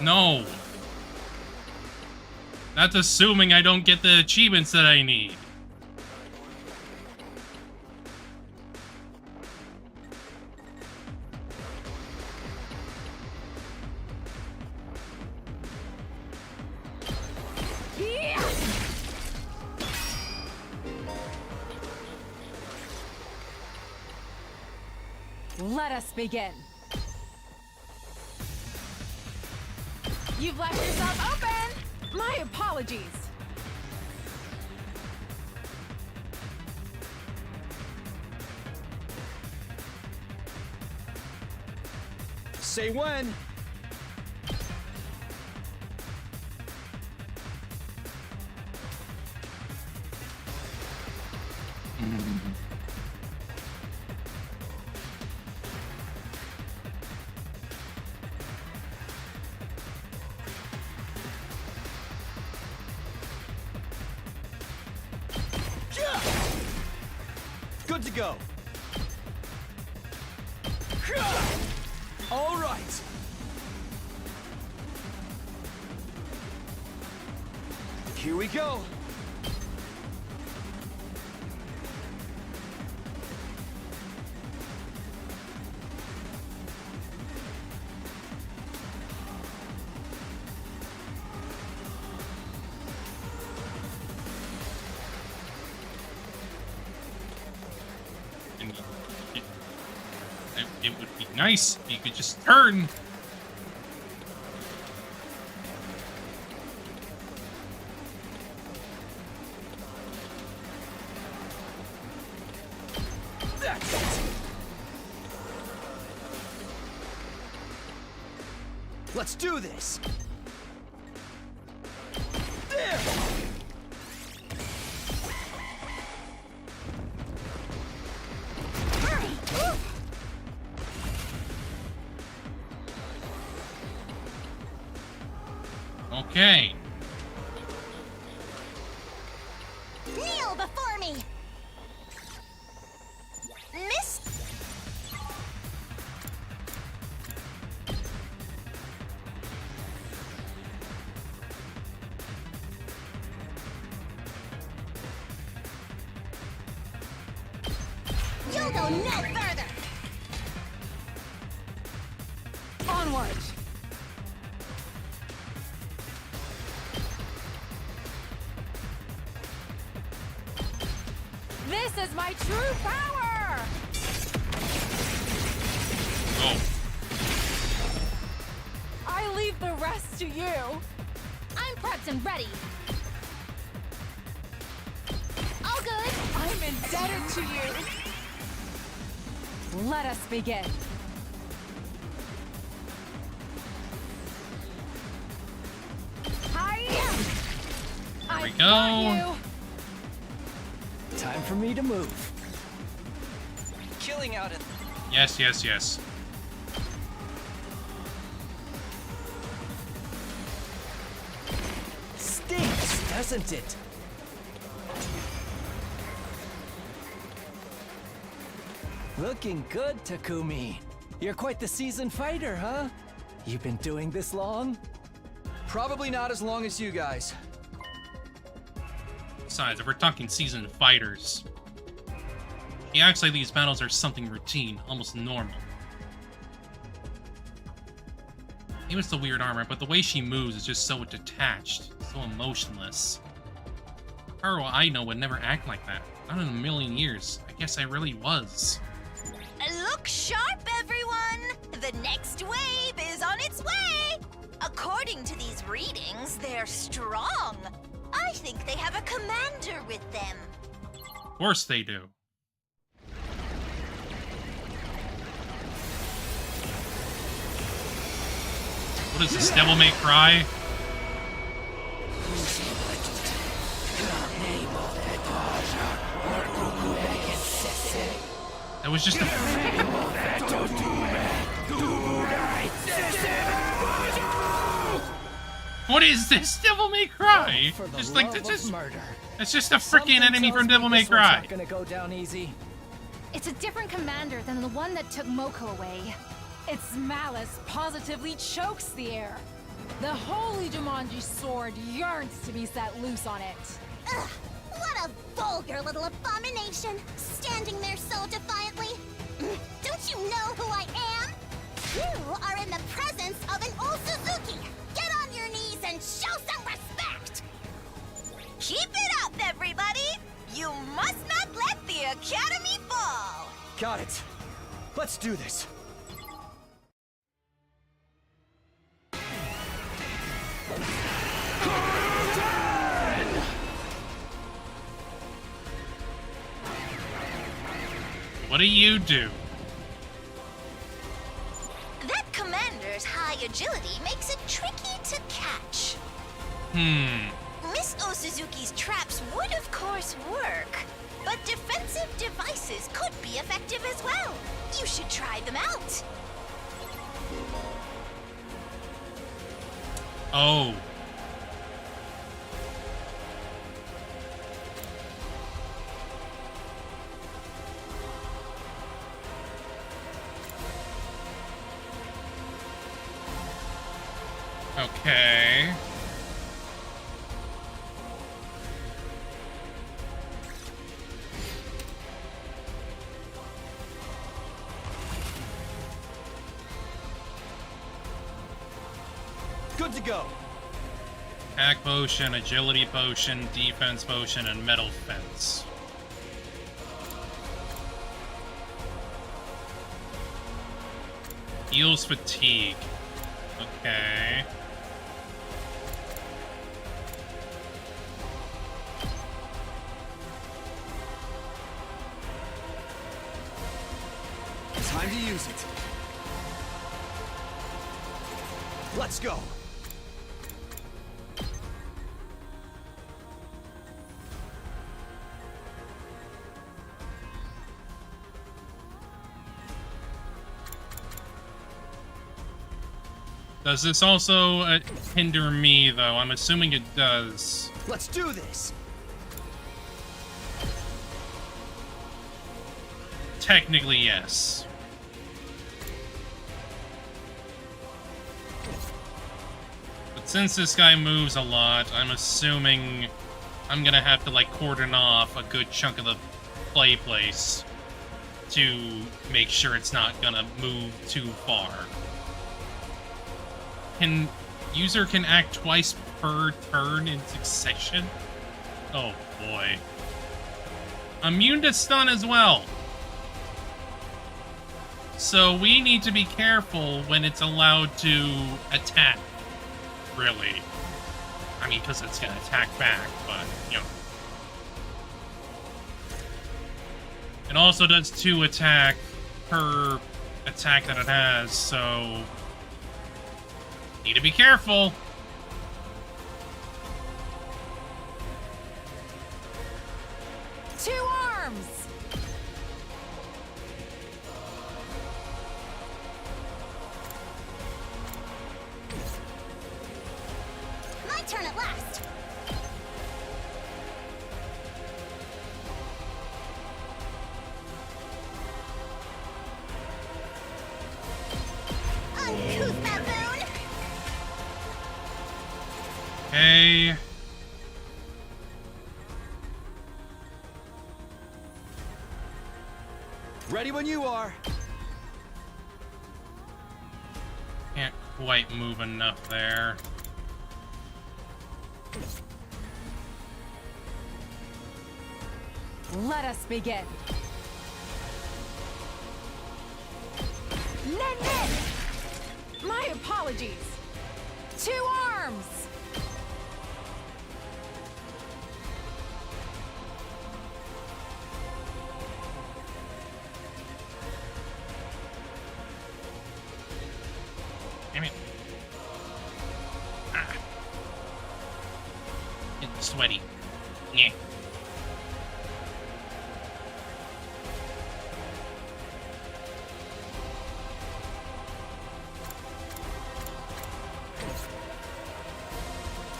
No. That's assuming I don't get the achievements that I need. Let us begin. You've left yourself open! My apologies. Say when. Good to go. All right. Here we go. It would be nice if you could just turn. That's it. Let's do this. There. Okay. Kneel before me! Miss... You'll go no further! Onward. This is my true power! Oh. I leave the rest to you. I'm prepped and ready. All good. I'm indebted to you. Let us begin. Hiya! go. Got Time for me to move. Killing out of. Yes, yes, yes. Stinks, doesn't it? Looking good, Takumi. You're quite the seasoned fighter, huh? You've been doing this long? Probably not as long as you guys. Besides, if we're talking seasoned fighters, he acts like these battles are something routine, almost normal. Maybe it's the weird armor, but the way she moves is just so detached, so emotionless. Her, I know, would never act like that. Not in a million years. I guess I really was. Look sharp, everyone! The next wave is on its way! According to these readings, they're strong. I think they have a commander with them. Of course they do. What is this, Devil May Cry? That was just a... What is this, Devil May Cry? Just like it's just a freaking enemy from Devil May Cry. Not gonna go down easy. It's a different commander than the one that took Moko away. Its malice positively chokes the air. The holy Jumanji sword yearns to be set loose on it. Ugh, what a vulgar little abomination, standing there so defiantly. Don't you know who I am? You are in the presence of an old Suzuki. Get on your knees and show some respect. Keep it up, everybody. You must not let the Academy fall. Got it. Let's do this. What do you do? That commander's high agility makes it tricky to catch. Miss Osuzuki's traps would of course work, but defensive devices could be effective as well. You should try them out. Oh. Okay. Good to go. Attack potion, agility potion, defense potion, and metal fence. Heals fatigue. Okay. Time to use it. Let's go. Does this also hinder me, though? I'm assuming it does. Let's do this. Technically, yes. But since this guy moves a lot, I'm assuming I'm gonna have to, like, cordon off a good chunk of the place to make sure it's not gonna move too far. User can act twice per turn in succession? Oh boy. Immune to stun as well. So we need to be careful when it's allowed to attack. Really. I mean, because it's gonna attack back, but, you know. It also does 2 attack per attack that it has, so... Need to be careful. arms! My turn at last. Uncouth baboon! Hey. Ready when you are. Can't quite move enough there. Let us begin. Nen! My apologies. 2 arms! Damn it. Ah. Getting sweaty. Yeah.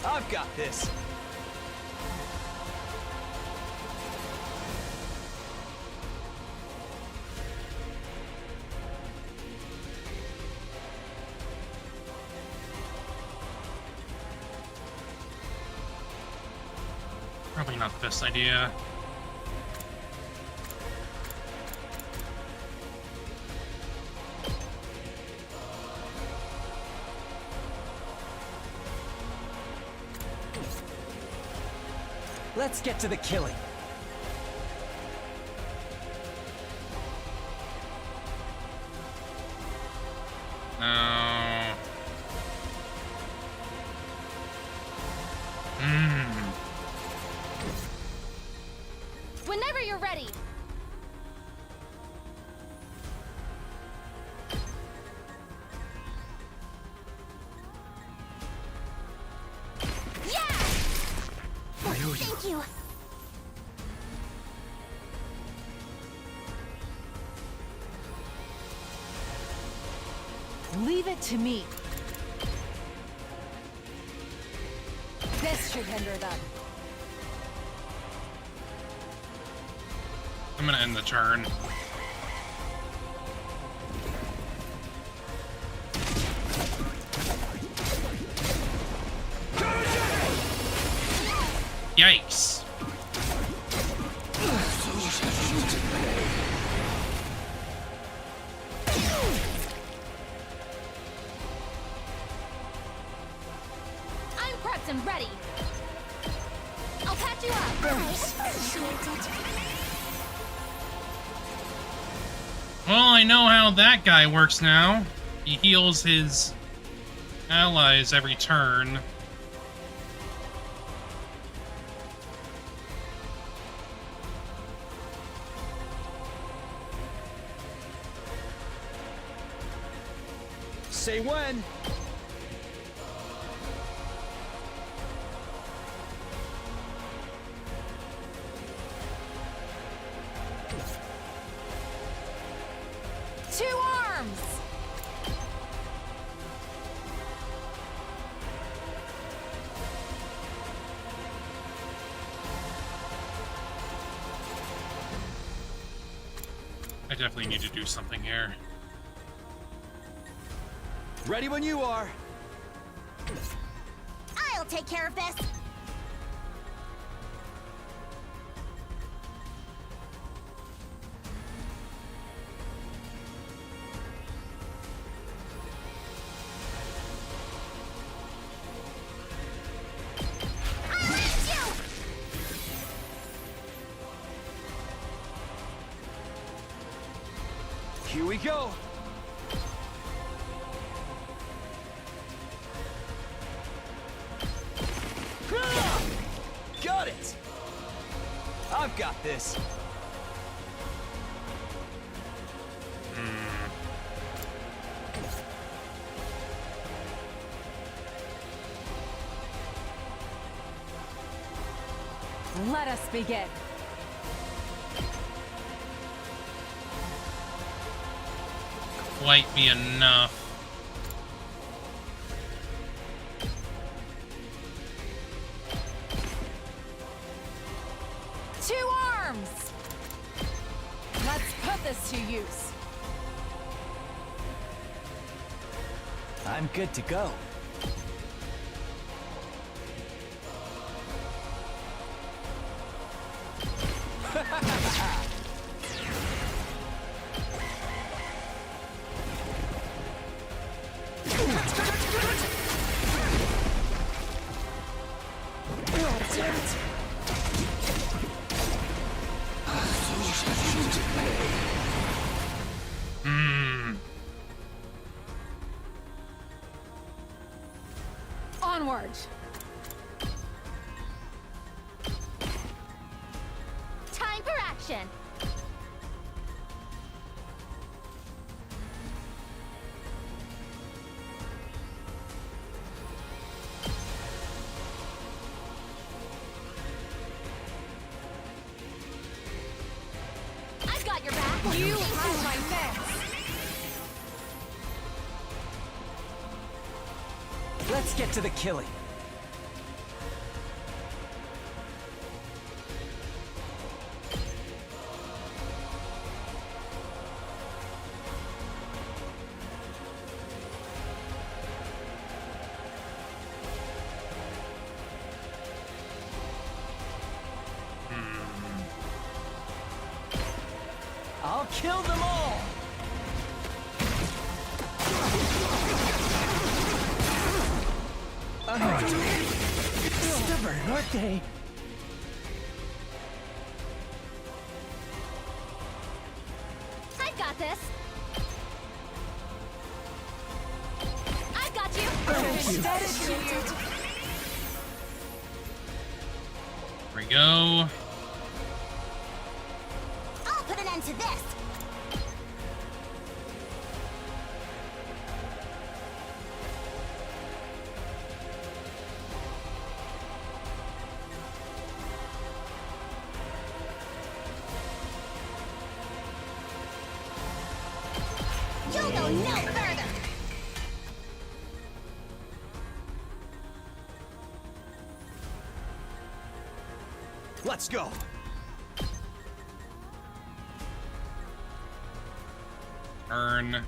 I've got this. Probably not the best idea. Let's get to the killing. No. Whenever you're ready. Thank you. Leave it to me. This should hinder them. I'm gonna end the turn. Yikes. I'm prepped and ready. I'll patch you up. Well, I know how that guy works now. He heals his allies every turn. Say when. Two arms! I definitely need to do something here. Ready when you are. I'll take care of this. Here we go. Got it. I've got this. Let us begin. quite be enough. Two arms! Let's put this to use. I'm good to go. Onward! Time for action! I've got your back! You have my next! Let's get to the killing. I'll kill them all! Stubborn, aren't they? I've got this! I've got you! There we go. I'll put an end to this. You'll go no further. Let's go. Earn.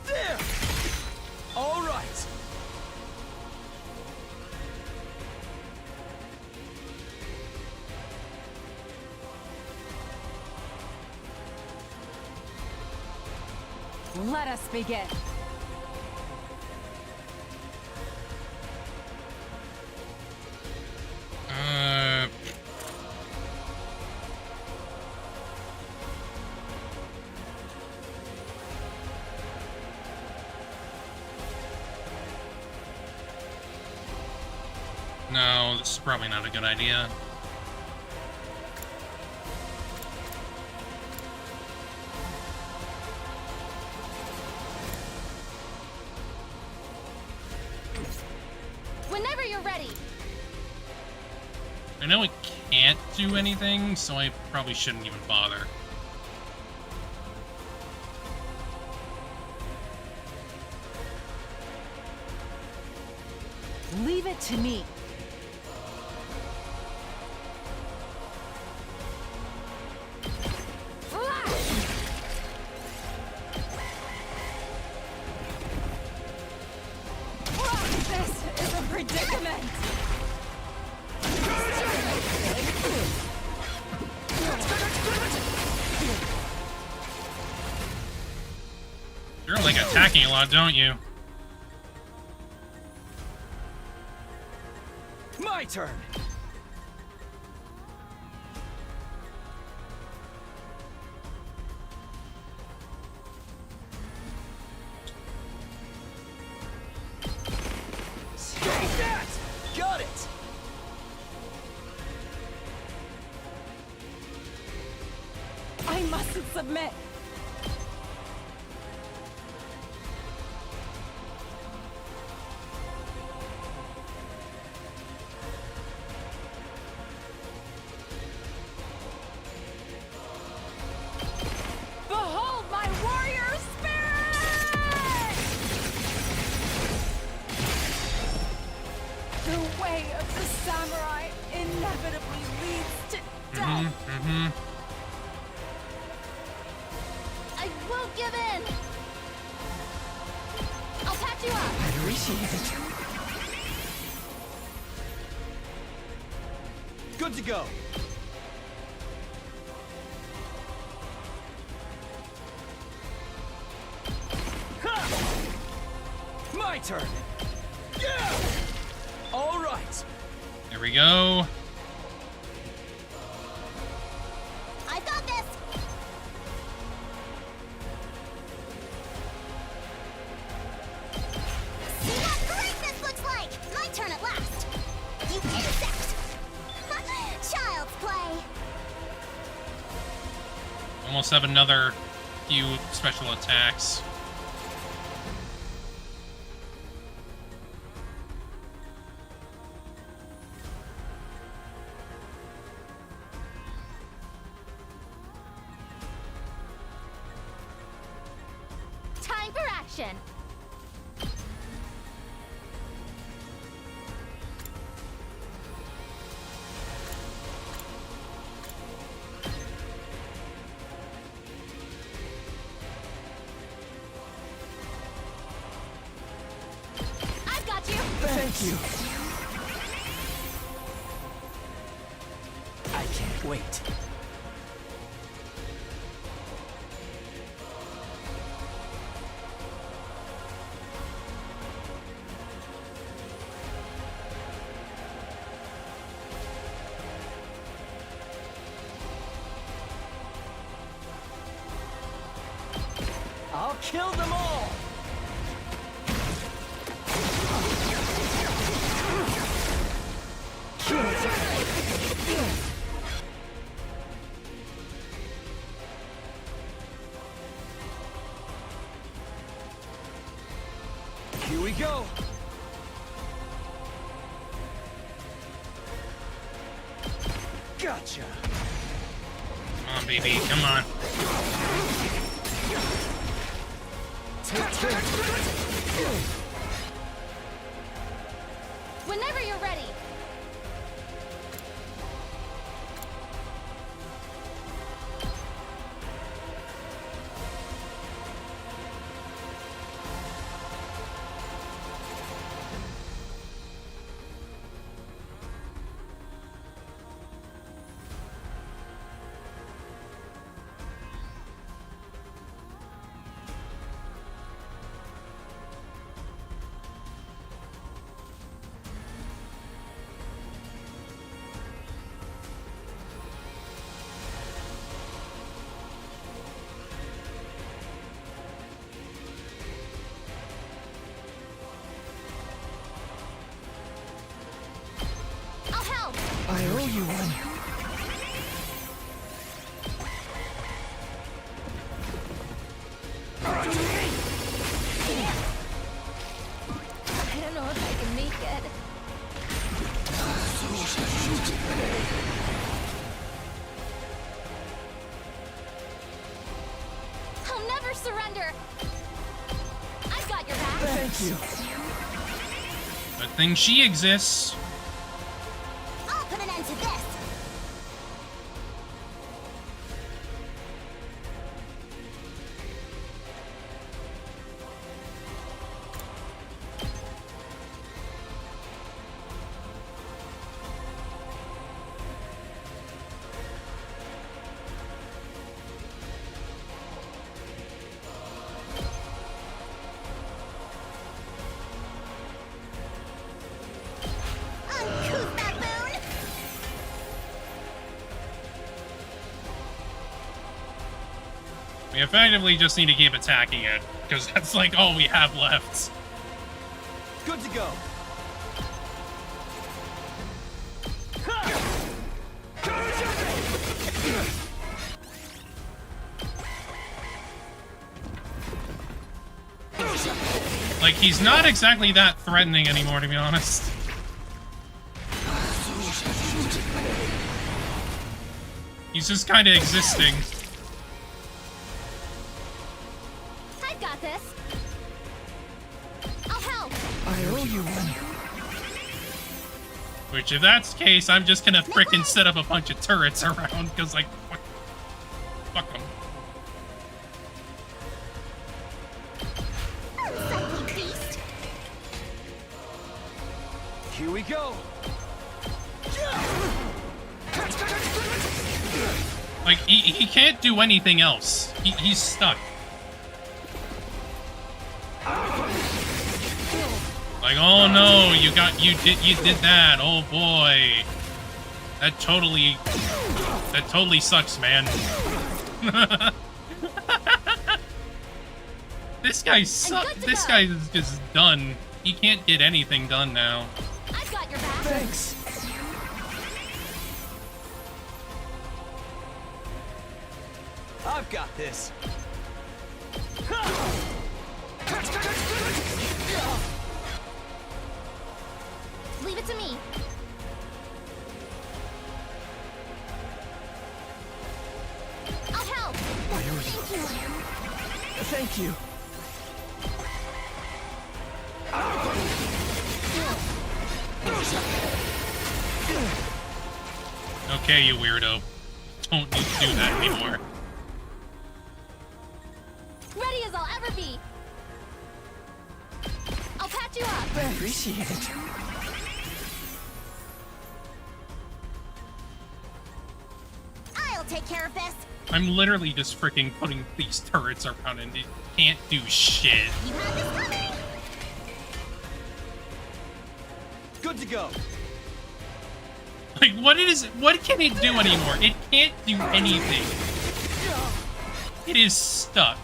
There! All right. Let us begin. No, this is probably not a good idea. Whenever you're ready! I know it can't do anything, so I probably shouldn't even bother. Leave it to me. This is a predicament! You're like attacking a lot, don't you? My turn. Take that! Got it! I mustn't submit. inevitably leads to death. I won't give in! I'll patch you up! I appreciate it. Good to go. My turn. Yeah. All right. There we go. I got this. See what greatness looks like. My turn at last. You insect. Child's play. Almost have another few special attacks. Time for action! I've got you! Thank you. I can't wait. I'll kill them all! Here we go. Gotcha. Come on, baby. Come on. Whenever you're ready! I'll help! I owe you one. I don't know if I can make it. I'll never surrender! I've got your back! Thank you. Good thing she exists. I'll put an end to this. Uncouth baboon! We effectively just need to keep attacking it, because that's like all we have left. Good to go. Like, he's not exactly that threatening anymore, to be honest. He's just kind of existing. I've got this! I'll help! I owe you one. Which, if that's the case, I'm just gonna frickin' set up a bunch of turrets around, because, like, fuck them. Here we go. Like, he can't do anything else. He's stuck. Like, oh no, you did that. Oh boy. That totally sucks, man. This guy sucks. This guy is just done. He can't get anything done now. I've got your back. Thanks. I've got this. Leave it to me. I'll help. Thank you. Okay, you weirdo. Don't need to do that anymore. Ready as I'll ever be. I'll patch you up. I appreciate it. I'll take care of this. I'm literally just freaking putting these turrets around and it can't do shit. You have this coming. Good to go. Like, what can it do anymore? It can't do anything. It is stuck.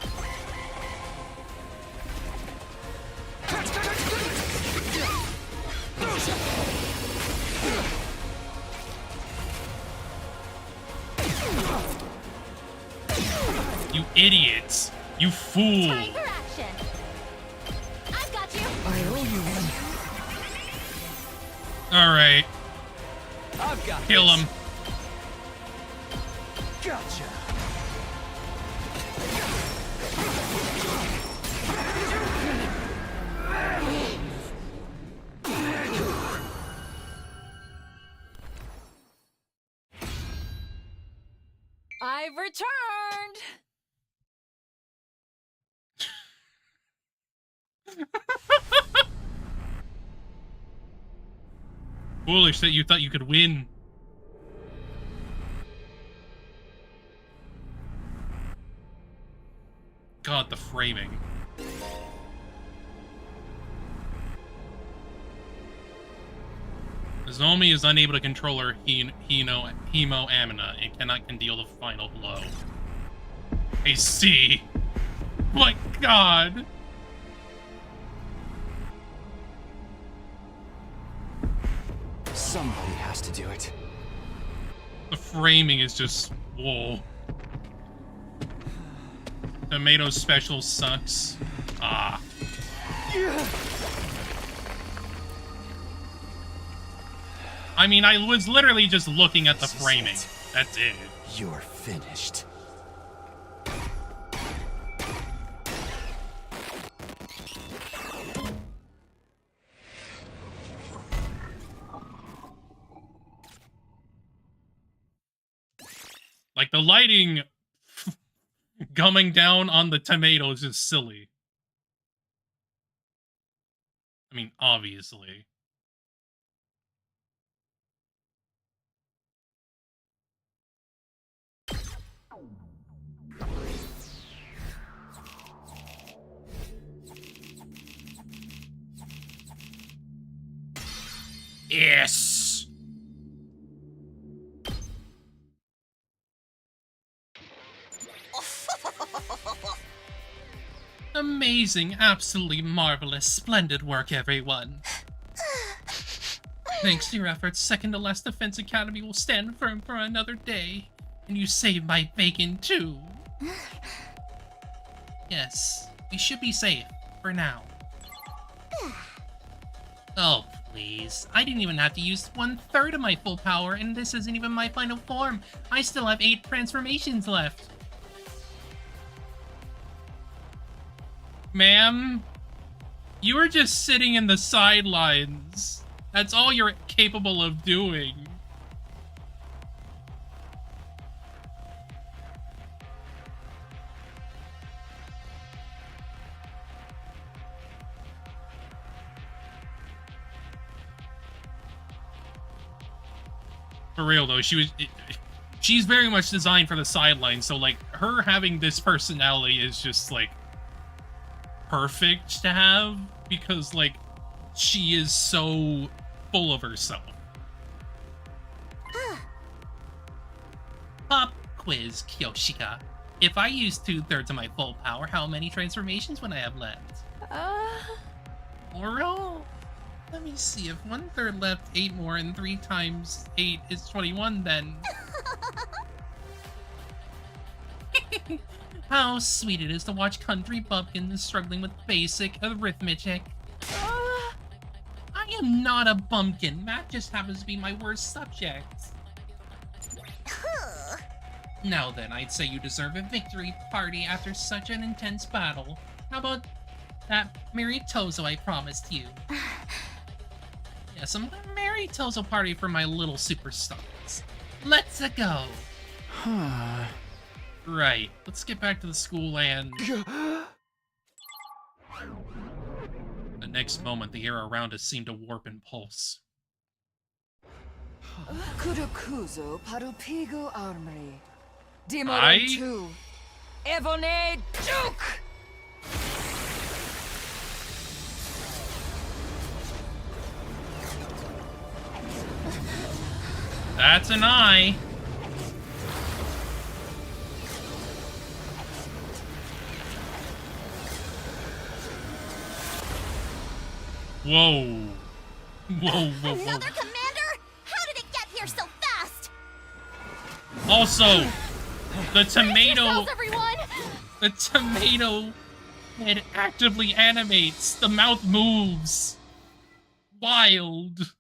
You idiots. You fool. Time for action. I've got you. I owe you one. Alright. I've got Kill this. him. Gotcha. I've returned! Foolish that you thought you could win. God, the framing. Nozomi is unable to control her Hemo Amina and cannot deal the final blow. I see. My God. Somebody has to do it. The framing is just whoa. Tomato special sucks. Ah. I mean, I was literally just looking at the framing. That's it. You're finished. Like, the lighting coming down on the tomatoes is silly. I mean, obviously. Yes! Amazing, absolutely marvelous, splendid work, everyone. Thanks to your efforts, second to last Defense Academy will stand firm for another day. And you saved my bacon, too. Yes, we should be safe, for now. Oh, please. I didn't even have to use 1/3 of my full power, and this isn't even my final form. I still have 8 transformations left. Ma'am, you were just sitting in the sidelines That's all you're capable of doing. For real though, she's very much designed for the sidelines, so like her having this personality is just like perfect to have, because like she is so full of herself. Pop quiz, Kyoshika. If I use 2/3 of my full power, how many transformations would I have left? Oral? Let me see, if 1/3 left, 8 more, and 3 times 8 is 21, then... How sweet it is to watch country bumpkins struggling with basic arithmetic. I am not a bumpkin, math just happens to be my worst subject. Now then, I'd say you deserve a victory party after such an intense battle. How about that Mary Tozo I promised you? Yes, a Mary Tozo party for my little superstars. Let's go. Right, let's get back to the school and... The next moment, the air around us seemed to warp and pulse. Kurokuzo Parupigo Armory. I... Dimoro 2. Evone Duke! That's an eye. Whoa. Whoa, whoa, whoa. Another commander? How did it get here so fast? Also, the tomato... yourselves, everyone! The tomato head actively animates. The mouth moves. Wild.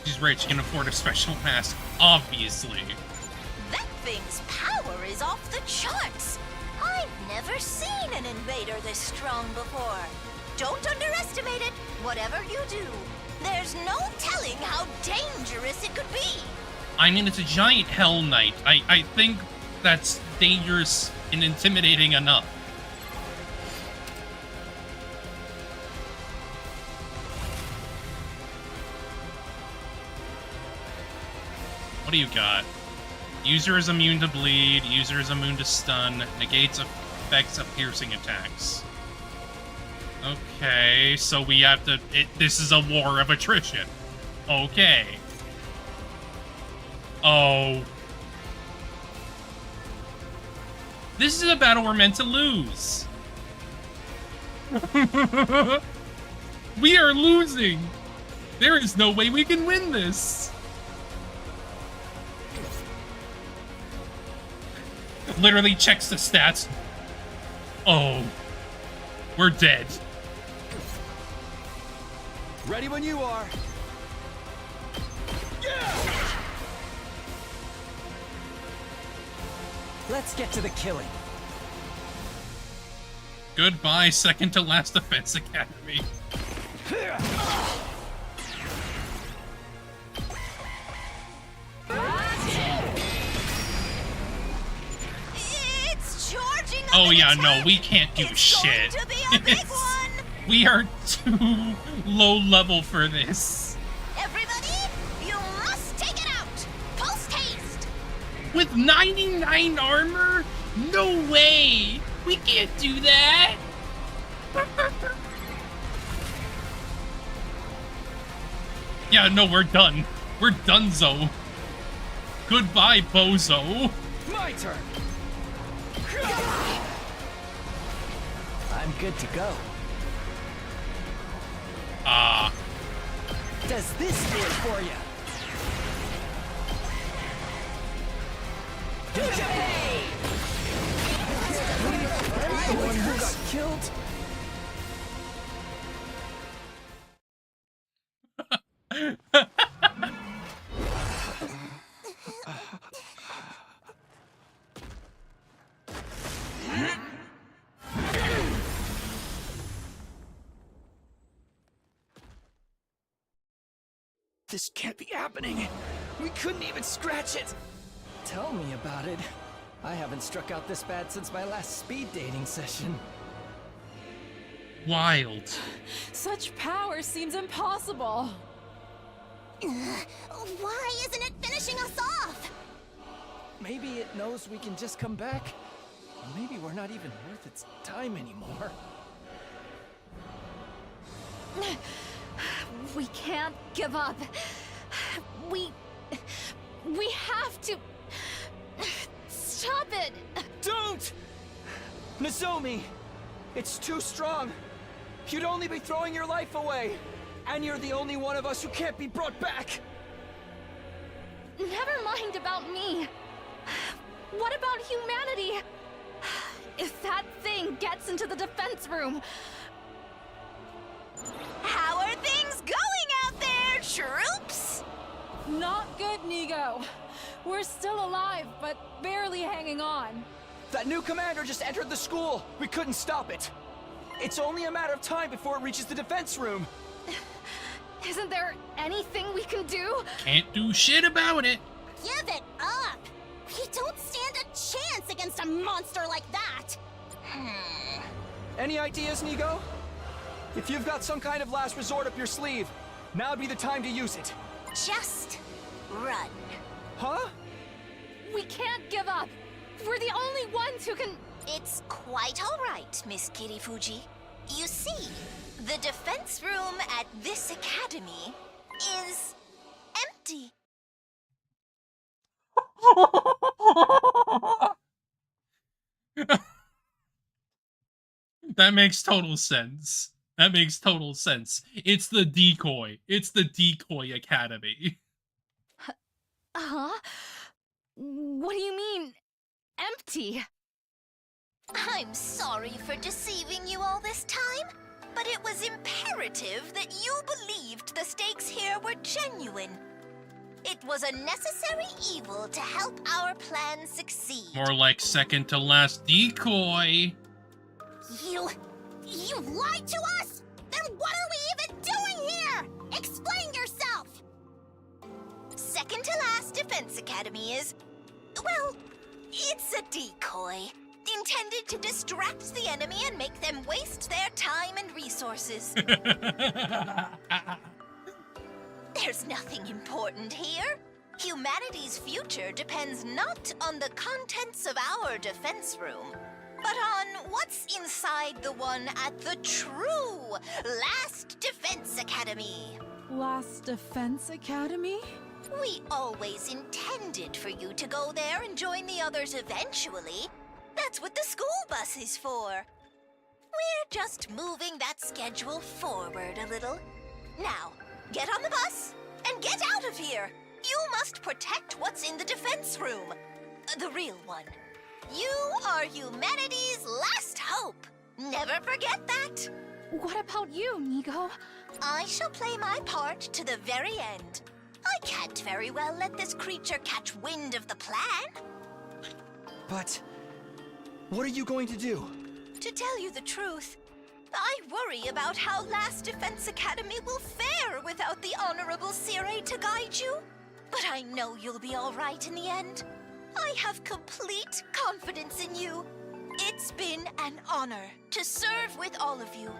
She's rich, she can afford a special mask, obviously. That thing's power is off the charts. I've never seen an invader this strong before. Don't underestimate it, whatever you do. There's no telling how dangerous it could be. I mean, it's a giant Hell Knight. I think that's dangerous and intimidating enough. What do you got? User is immune to bleed, user is immune to stun, negates effects of piercing attacks. Okay, so we have to... this is a war of attrition. Okay. Oh. This is a battle we're meant to lose. We are losing. There is no way we can win this. Literally checks the stats. Oh. We're dead. Ready when you are. Yeah! Let's get to the killing. Goodbye, second to last Defense Academy. It's charging. Oh yeah, no, we can't do shit. We are too low level for this. Everybody, you must take it out. Post haste. With 99 armor? No way! We can't do that! Yeah, no, we're done. We're donezo. Goodbye, bozo. My turn. I'm good to go. Ah. Does this do it for you? Anyone who got killed? This can't be happening. We couldn't even scratch it. Tell me about it. I haven't struck out this bad since my last speed dating session. Wild. Such power seems impossible. Why isn't it finishing us off? Maybe it knows we can just come back. Or maybe we're not even worth its time anymore. We can't give up. We have to stop it. Don't! Nozomi! It's too strong. You'd only be throwing your life away. And you're the only one of us who can't be brought back. Never mind about me. What about humanity? If that thing gets into the defense room... How are things going out there, troops? Not good, Nigo. We're still alive, but barely hanging on. That new commander just entered the school. We couldn't stop it. It's only a matter of time before it reaches the defense room. Isn't there anything we can do? Can't do shit about it. Give it up. We don't stand a chance against a monster like that. Any ideas, Nigo? If you've got some kind of last resort up your sleeve, now'd be the time to use it. Just run. Huh? We can't give up. We're the only ones who can... It's quite all right, Miss Kirifuji. You see, the defense room at this academy is empty. That makes total sense. That makes total sense. It's the decoy. It's the decoy academy. Huh? What do you mean, empty? I'm sorry for deceiving you all this time, but it was imperative that you believed the stakes here were genuine. It was a necessary evil to help our plan succeed. More like second to last decoy. You lied to us? Then what are we even doing here? Explain yourself! Second to last Defense Academy is, well, it's a decoy. Intended to distract the enemy and make them waste their time and resources. There's nothing important here. Humanity's future depends not on the contents of our defense room, but on what's inside the one at the true Last Defense Academy. Last Defense Academy? We always intended for you to go there and join the others eventually. That's what the school bus is for. We're just moving that schedule forward a little. Now, get on the bus and get out of here. You must protect what's in the defense room. The real one. You are humanity's last hope. Never forget that. What about you, Nigo? I shall play my part to the very end. I can't very well let this creature catch wind of the plan. But what are you going to do? To tell you the truth, I worry about how Last Defense Academy will fare without the Honorable Sire to guide you. But I know you'll be all right in the end. I have complete confidence in you. It's been an honor to serve with all of you.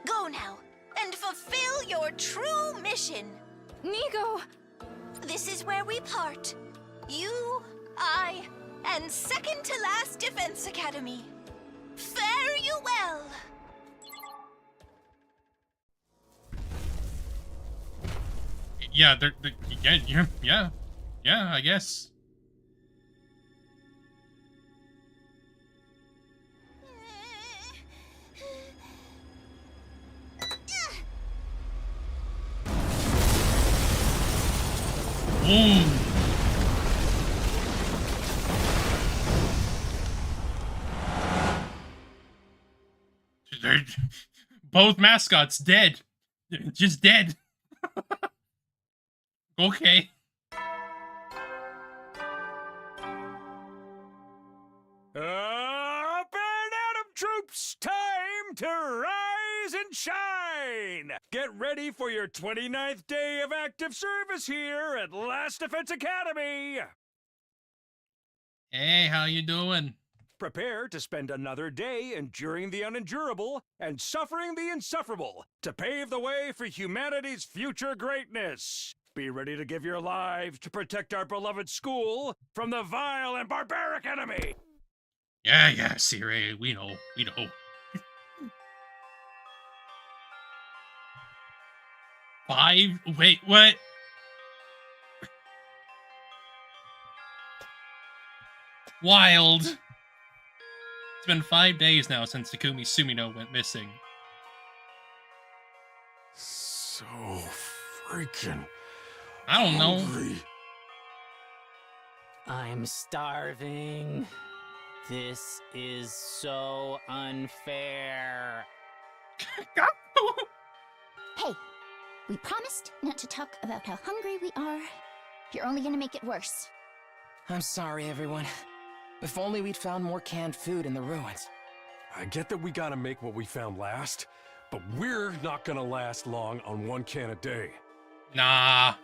Go now and fulfill your true mission. Nigo! This is where we part. You, I, and second to last Defense Academy. Fare you well. Yeah, yeah, I guess. Ooh. Both mascots dead. Just dead. Okay. Up and at 'em, troops! Time to rise and shine! Get ready for your 29th day of active service here at Last Defense Academy! Hey, how you doing? Prepare to spend another day enduring the unendurable and suffering the insufferable to pave the way for humanity's future greatness. Be ready to give your lives to protect our beloved school from the vile and barbaric enemy! Yeah, Siri, we know. Wait, what? Wild. It's been 5 days now since Takumi Sumino went missing. So freaking I don't know. hungry. I'm starving. This is so unfair. Hey, we promised not to talk about how hungry we are. You're only gonna make it worse. I'm sorry, everyone. If only we'd found more canned food in the ruins. I get that we gotta make what we found last, but we're not gonna last long on 1 can a day. Nah.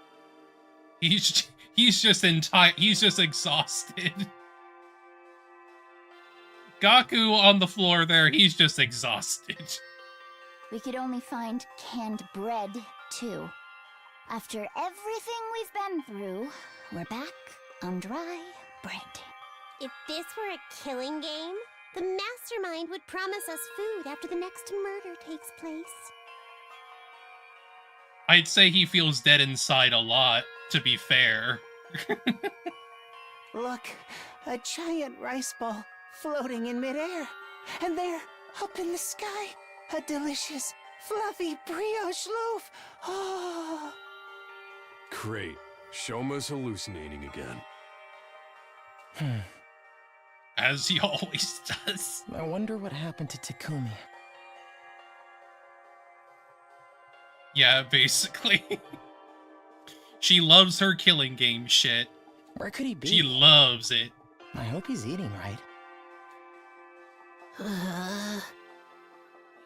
He's just exhausted. Gaku on the floor there, he's just exhausted. We could only find canned bread, too. After everything we've been through, we're back on dry bread. If this were a killing game, the mastermind would promise us food after the next murder takes place. I'd say he feels dead inside a lot, to be fair. Look, a giant rice ball floating in midair. And there, up in the sky, a delicious, fluffy brioche loaf. Oh. Great. Shoma's hallucinating again. As he always does. I wonder what happened to Takumi. Yeah, basically. She loves her killing game shit. Where could he be? She loves it. I hope he's eating right. I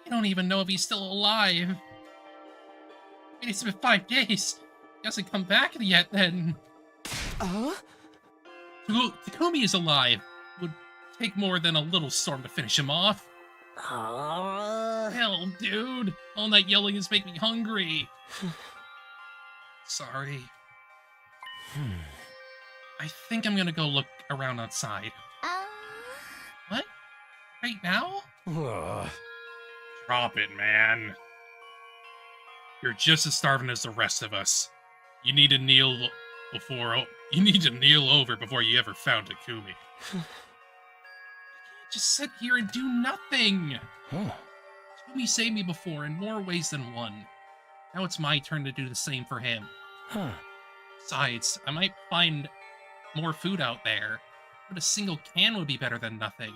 don't even know if he's still alive. I mean, it's been 5 days. He hasn't come back yet, then. Oh? Takumi is alive. Would take more than a little storm to finish him off. Hell, dude. All night yelling is making me hungry. Sorry. I think I'm gonna go look around outside. What? Right now? Drop it, man. You're just as starving as the rest of us. You need to kneel over before you ever found Takumi. You can't just sit here and do nothing. Takumi saved me before in more ways than one. Now it's my turn to do the same for him. Besides, I might find more food out there, but a single can would be better than nothing.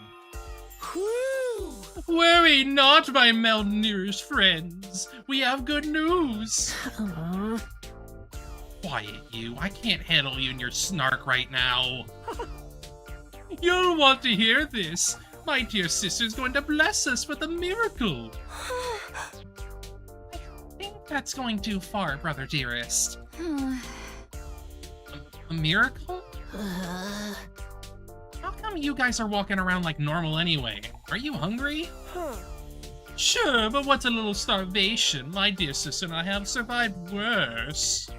Whew. Worry not, my malnourished friends. We have good news. Quiet, you. I can't handle you and your snark right now. You'll want to hear this. My dear sister's going to bless us with a miracle. I think that's going too far, brother dearest. A miracle? How come you guys are walking around like normal anyway? Are you hungry? Sure, but what's a little starvation? My dear sister and I have survived worse.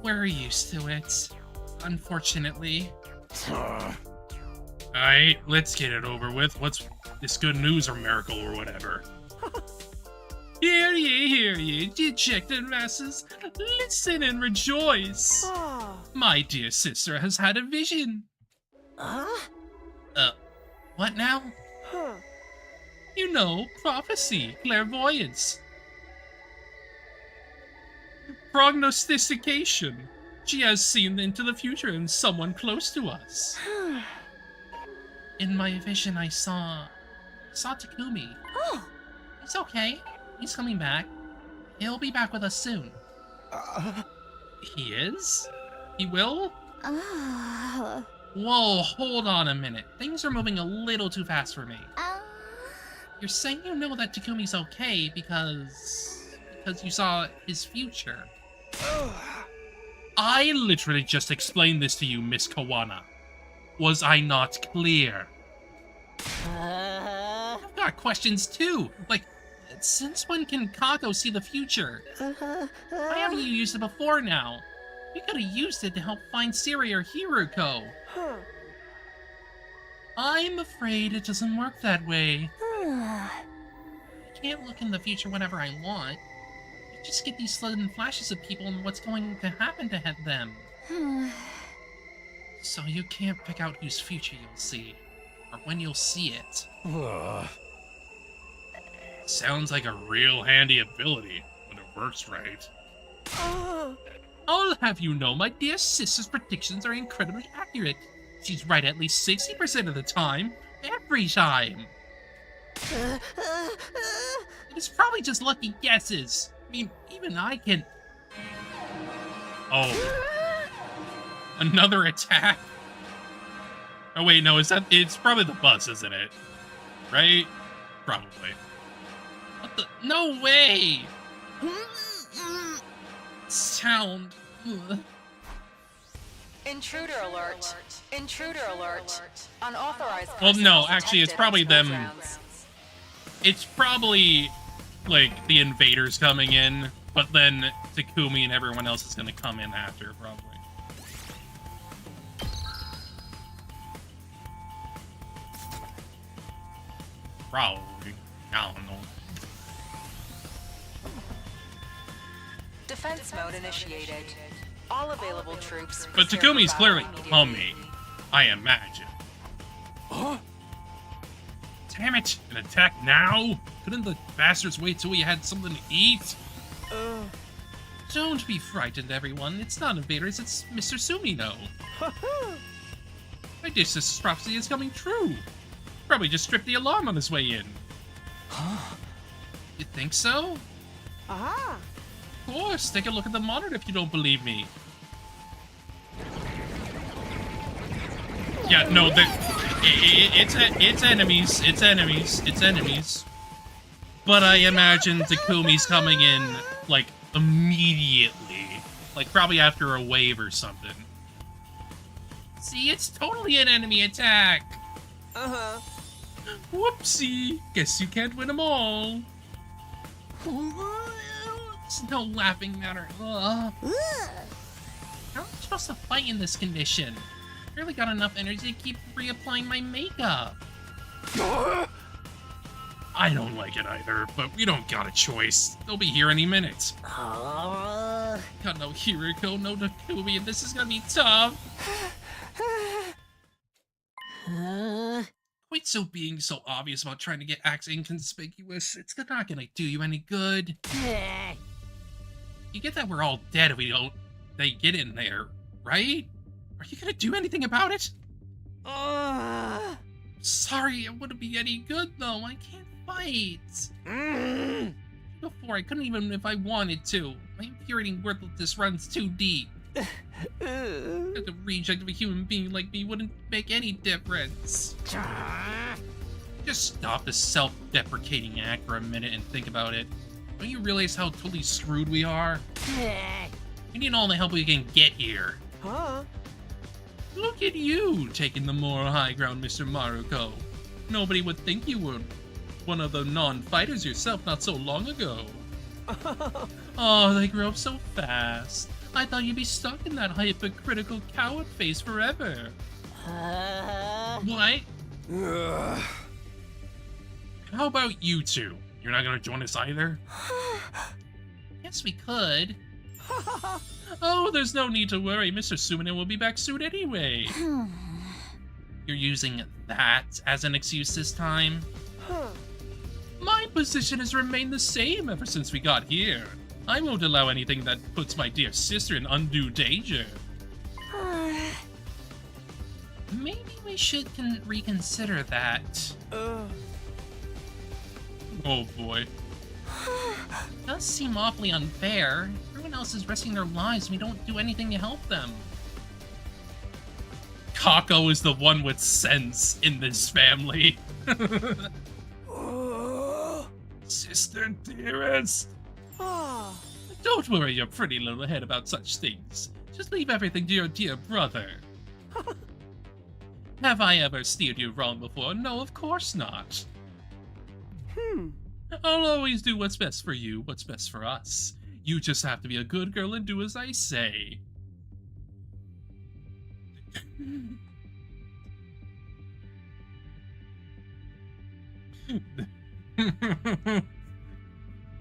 We're used to it, unfortunately. Alright, let's get it over with. What's this, good news or miracle or whatever? Hear ye, dejected masses. Listen and rejoice. My dear sister has had a vision. What now? You know, prophecy, clairvoyance. Prognostication. She has seen into the future in someone close to us. In my vision, I saw Takumi. He's okay. He's coming back. He'll be back with us soon. He is? He will? Oh. Whoa, hold on a minute. Things are moving a little too fast for me. You're saying you know that Takumi's okay because you saw his future. I literally just explained this to you, Miss Kawana. Was I not clear? I've got questions too. Like, since when can Kako see the future? Why haven't you used it before now? You could have used it to help find Siri or Hiruko. I'm afraid it doesn't work that way. I can't look in the future whenever I want. I just get these sudden flashes of people and what's going to happen to them. So you can't pick out whose future you'll see, or when you'll see it. Sounds like a real handy ability, when it works right. I'll have you know my dear sister's predictions are incredibly accurate. She's right at least 60% of the time. Every time. It's probably just lucky guesses. I mean, even I can... Oh. Another attack? Oh wait, no, it's probably the bus, isn't it? Right? Probably. What the? No way! Sound. Ugh. Intruder alert. Intruder alert. Unauthorized. Well, no, actually, it's probably them. It's probably, like, the invaders coming in, but then Takumi and everyone else is gonna come in after, probably. Probably. I don't know. Defense mode initiated. All available troops. But Takumi's clearly coming, I imagine. Huh? Damn it! An attack now? Couldn't the bastards wait till we had something to eat? Don't be frightened, everyone. It's not invaders, it's Mr. Sumino. My dear sister's prophecy is coming true. Probably just tripped the alarm on his way in. Huh? You think so? Aha! Of course, take a look at the monitor if you don't believe me. Yeah, no, it's enemies, it's enemies, it's enemies. But I imagine Takumi's coming in, like, immediately. Like, probably after a wave or something. See, it's totally an enemy attack. Uh-huh. Whoopsie. Guess you can't win them all. It's no laughing matter. How am I supposed to fight in this condition? Barely got enough energy to keep reapplying my makeup. I don't like it either, but we don't got a choice. They'll be here any minute. Got no Hiruko, no Takumi, and this is gonna be tough. Quit being so obvious about trying to get acts inconspicuous. It's not gonna do you any good. You get that we're all dead if they get in there, right? Are you gonna do anything about it? Sorry, it wouldn't be any good though. I can't fight. Before, I couldn't even if I wanted to. My impurity and worthlessness runs too deep. The reject of a human being like me wouldn't make any difference. Just stop this self-deprecating act for a minute and think about it. Don't you realize how totally screwed we are? We need all the help we can get here. Huh? Look at you, taking the moral high ground, Mr. Maruko. Nobody would think you were one of the non-fighters yourself not so long ago. Oh, they grow up so fast. I thought you'd be stuck in that hypocritical coward phase forever. What? How about you two? You're not gonna join us either? Yes, we could. Oh, there's no need to worry. Mr. Sumino will be back soon anyway. You're using that as an excuse this time? My position has remained the same ever since we got here. I won't allow anything that puts my dear sister in undue danger. Maybe we should reconsider that. Oh boy. Does seem awfully unfair. Everyone Everyone else is risking their lives, and we don't do anything to help them. Kako is the one with sense in this family. Sister dearest. Don't worry your pretty little head about such things. Just leave everything to your dear brother. Have I ever steered you wrong before? No, of course not. I'll always do what's best for you, what's best for us. You just have to be a good girl and do as I say.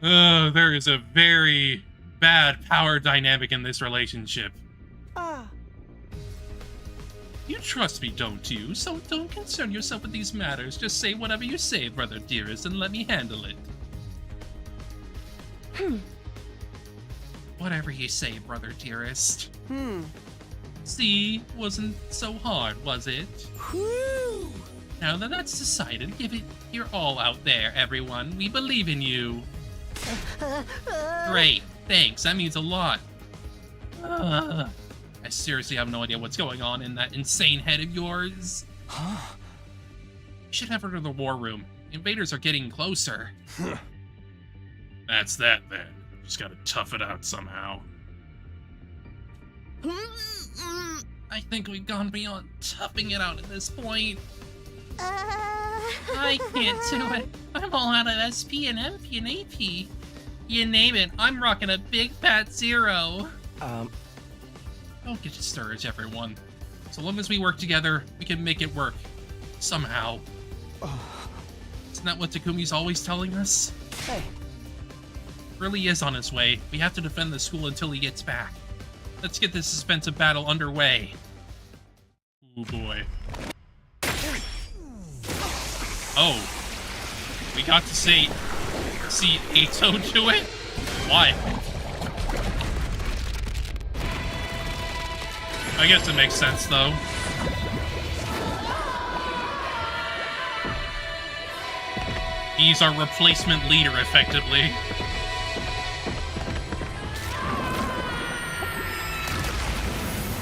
There is a very bad power dynamic in this relationship. You trust me, don't you? So don't concern yourself with these matters. Just say whatever you say, brother dearest, and let me handle it. Whatever you say, brother dearest. See, wasn't so hard, was it? Now that that's decided, give it your all out there, everyone. We believe in you. Great, thanks. That means a lot. I seriously have no idea what's going on in that insane head of yours. You should have her to the war room. Invaders are getting closer. That's that, then. Just gotta tough it out somehow. I think we've gone beyond toughing it out at this point. I can't do it. I'm all out of SP and MP and AP. You name it, I'm rocking a big fat 0. Don't get discouraged, everyone. So long as we work together, we can make it work. Somehow. Isn't that what Takumi's always telling us? Hey. Really is on his way. We have to defend the school until he gets back. Let's get this suspensive battle underway. Oh boy. Oh. We got to see Ato do it? Why? I guess it makes sense, though. He's our replacement leader, effectively.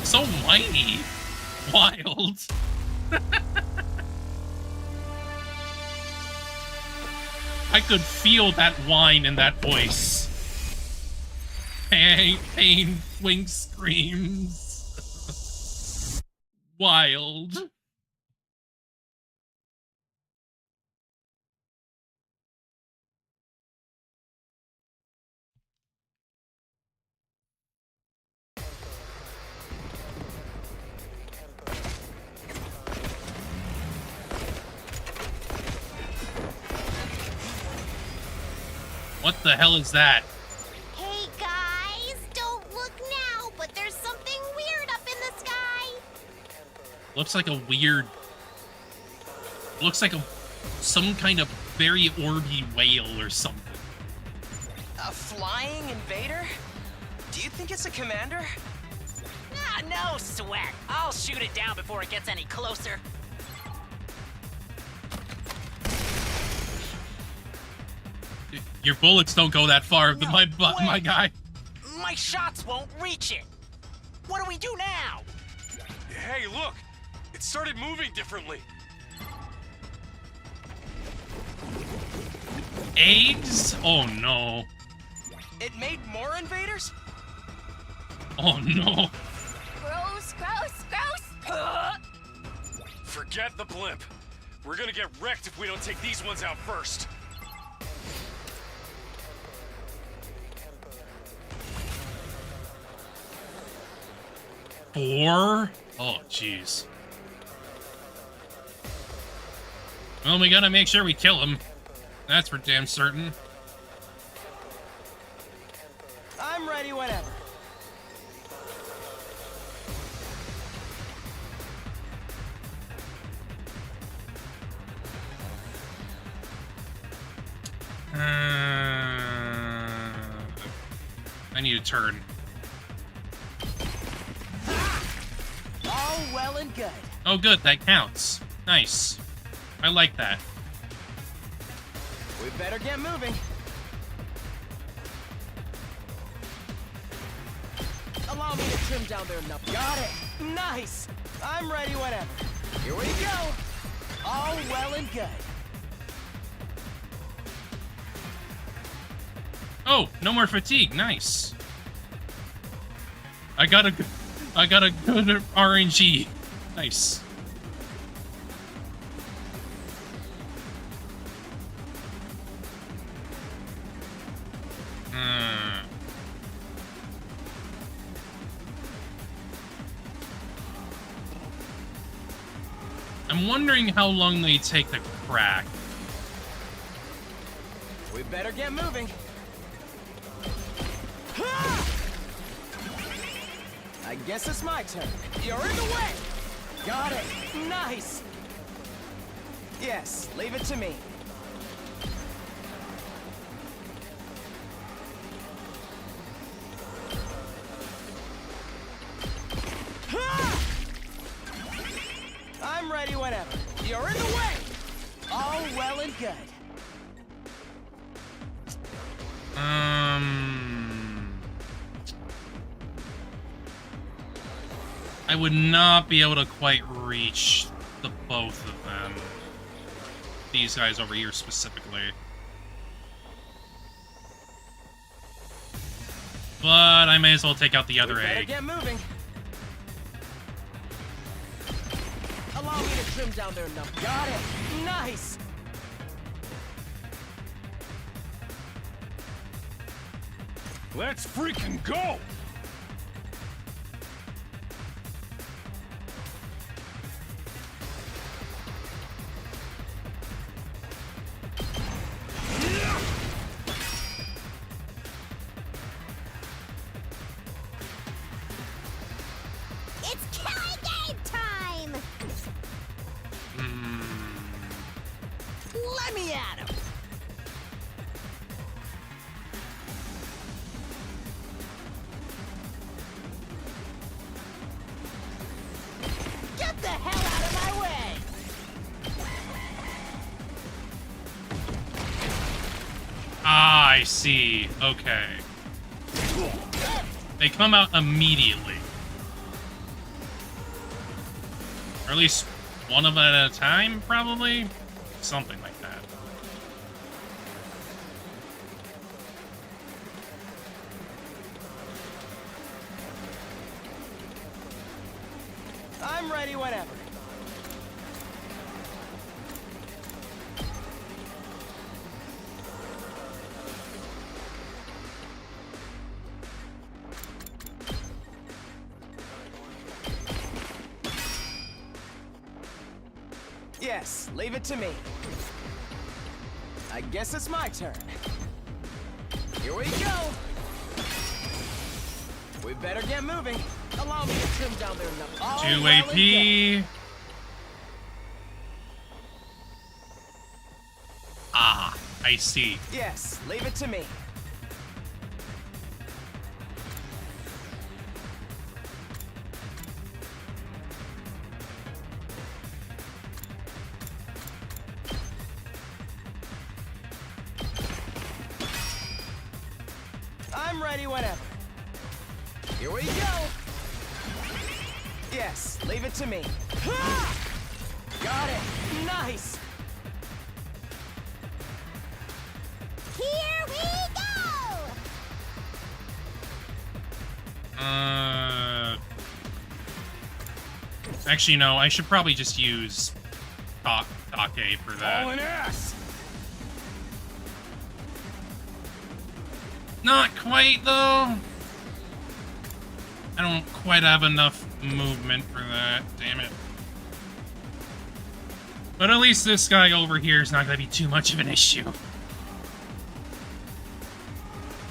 So whiny. Wild. I could feel that whine in that voice. Pain, wing screams. Wild. What the hell is that? Hey guys, don't look now, but there's something weird up in the sky. Looks like a weird... Looks like some kind of very orby whale or something. A flying invader? Do you think it's a commander? No sweat. I'll shoot it down before it gets any closer. Your bullets don't go that far, my guy. My shots won't reach it. What do we do now? Hey, look! It started moving differently. Eggs? Oh no. It made more invaders? Oh no. Gross. Forget the blimp. We're gonna get wrecked if we don't take these ones out first. Four? Oh, jeez. Well, we gotta make sure we kill him. That's for damn certain. I'm ready whenever. I need a turn. All well and good. Oh, good. That counts. Nice. I like that. We better get moving. Allow me to trim down their numbers. Got it. Nice. I'm ready whenever. Here we go. All well and good. Oh, no more fatigue. Nice. I got a good RNG. Nice. I'm wondering how long they take to crack. We better get moving. I guess it's my turn. You're in the way. Got it. Nice. Yes, leave it to me. I'm ready whenever. You're in the way. All well and good. I would not be able to quite reach the both of them. These guys over here specifically. But I may as well take out the other egg. Get moving. Allow me to trim down their numbers. Got it. Nice. Let's freaking go! It's killing game time! Let me at him. Get the hell out of my way! Ah, I see. Okay. They come out immediately. Or at least one of them at a time, probably? Something like that. I'm ready whenever. Yes, leave it to me. I guess it's my turn. Here we go. We better get moving. Allow me to trim down their numbers. 2 AP. Ah, I see. Yes, leave it to me. I'm ready whenever. Here we go. Yes, leave it to me. Got it. Nice. Here we go! Actually, no, I should probably just use Take for that. All an ass! Not quite, though. I don't quite have enough movement for that. Damn it. But at least this guy over here is not going to be too much of an issue.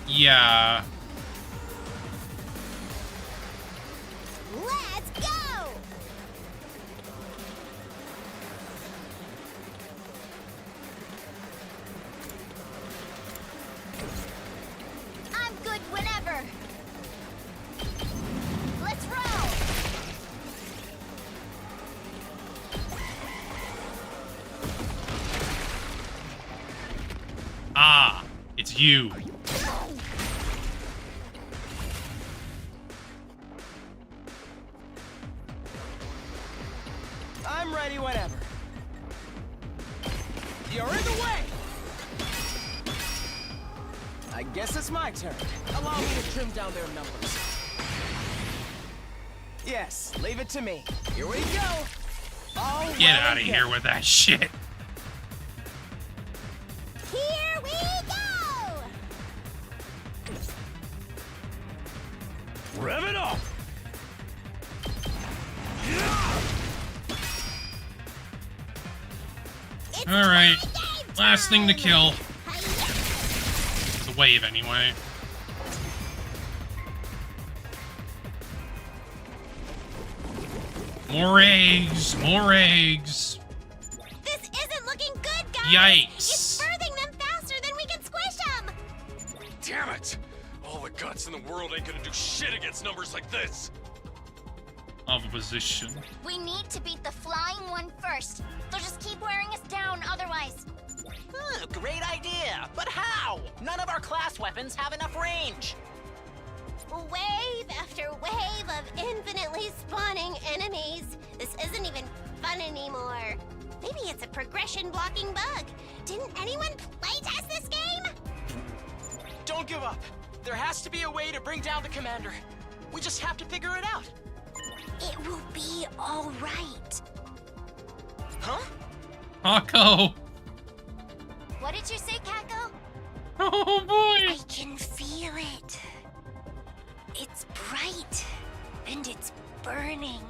Yeah. Let's go! I'm good whenever. Let's roll! Ah, it's you. I guess it's my turn. Allow me to trim down their numbers. Yes, leave it to me. Here we go. All Get out of here with that shit. Here we go! Rev it up! Alright. Last thing to kill. The wave, anyway. More eggs! More eggs! This isn't looking good, guys! Yikes! It's birthing them faster than we can squish them! Damn it! All the guts in the world ain't gonna do shit against numbers like this! Opposition. We need to beat the flying one first. They'll just keep wearing us down otherwise. Great idea, but how? None of our class weapons have enough range. Wave after wave of infinitely spawning enemies. This isn't even fun anymore. Maybe it's a progression blocking bug. Didn't anyone playtest this game? Don't give up. There has to be a way to bring down the commander. We just have to figure it out. It will be all right. Huh? Hako! What did you say, Kako? Oh boy! I can feel it. It's bright, and it's burning.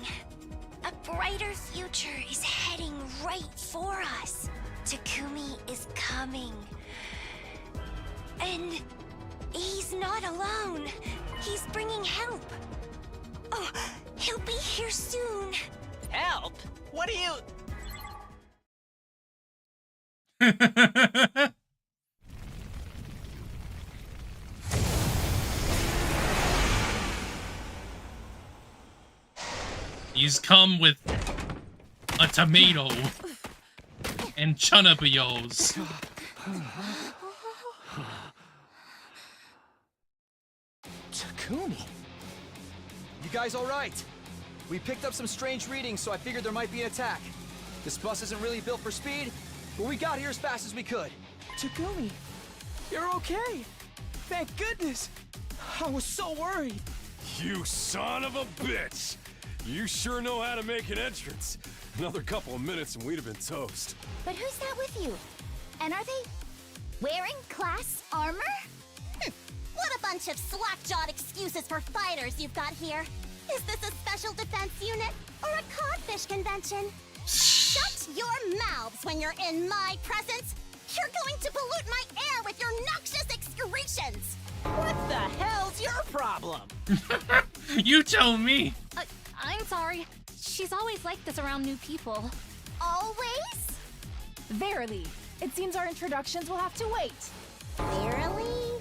A brighter future is heading right for us. Takumi is coming. And he's not alone. He's bringing help. Oh, he'll be here soon. Help? What do you... He's come with a tomato and chunabiyos. Takumi. You guys all right? We picked up some strange readings, so I figured there might be an attack. This bus isn't really built for speed, but we got here as fast as we could. Takumi, you're okay. Thank goodness. I was so worried. You son of a bitch! You sure know how to make an entrance. Another couple of minutes and we'd have been toast. But who's that with you? And are they wearing class armor? What a bunch of slack-jawed excuses for fighters you've got here. Is this a special defense unit or a codfish convention? Shut your mouths when you're in my presence. You're going to pollute my air with your noxious excretions. What the hell's your problem? You tell me. I'm sorry. She's always like this around new people. Always? Verily. It seems our introductions will have to wait. Verily?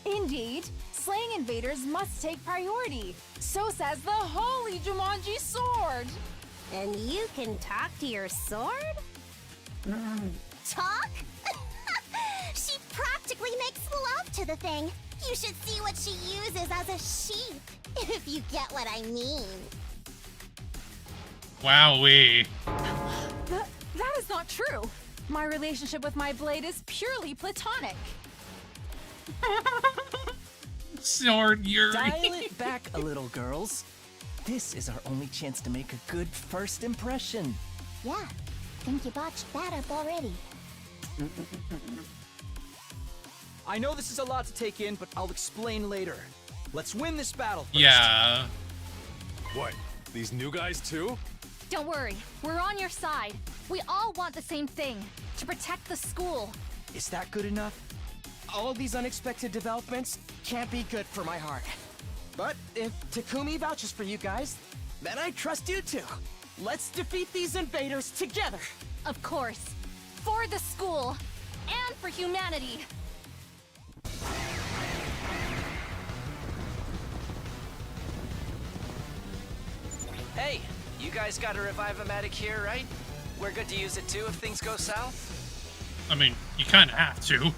Indeed. Slaying invaders must take priority. So says the holy Jumanji sword. And you can talk to your sword? Talk? She practically makes love to the thing. You should see what she uses as a sheath, if you get what I mean. Wowee. That is not true. My relationship with my blade is purely platonic. Sword Yuri. Dial it back a little, girls. This is our only chance to make a good first impression. Yeah, think you botched that up already. I know this is a lot to take in, but I'll explain later. Let's win this battle first. Yeah. What? These new guys too? Don't worry, we're on your side. We all want the same thing, to protect the school. Is that good enough? All of these unexpected developments can't be good for my heart. But if Takumi vouches for you guys, then I trust you too. Let's defeat these invaders together. Of course. For the school. And for humanity. Hey, you guys got a Revive-O-Matic here, right? We're good to use it too if things go south? I mean, you kind of have to.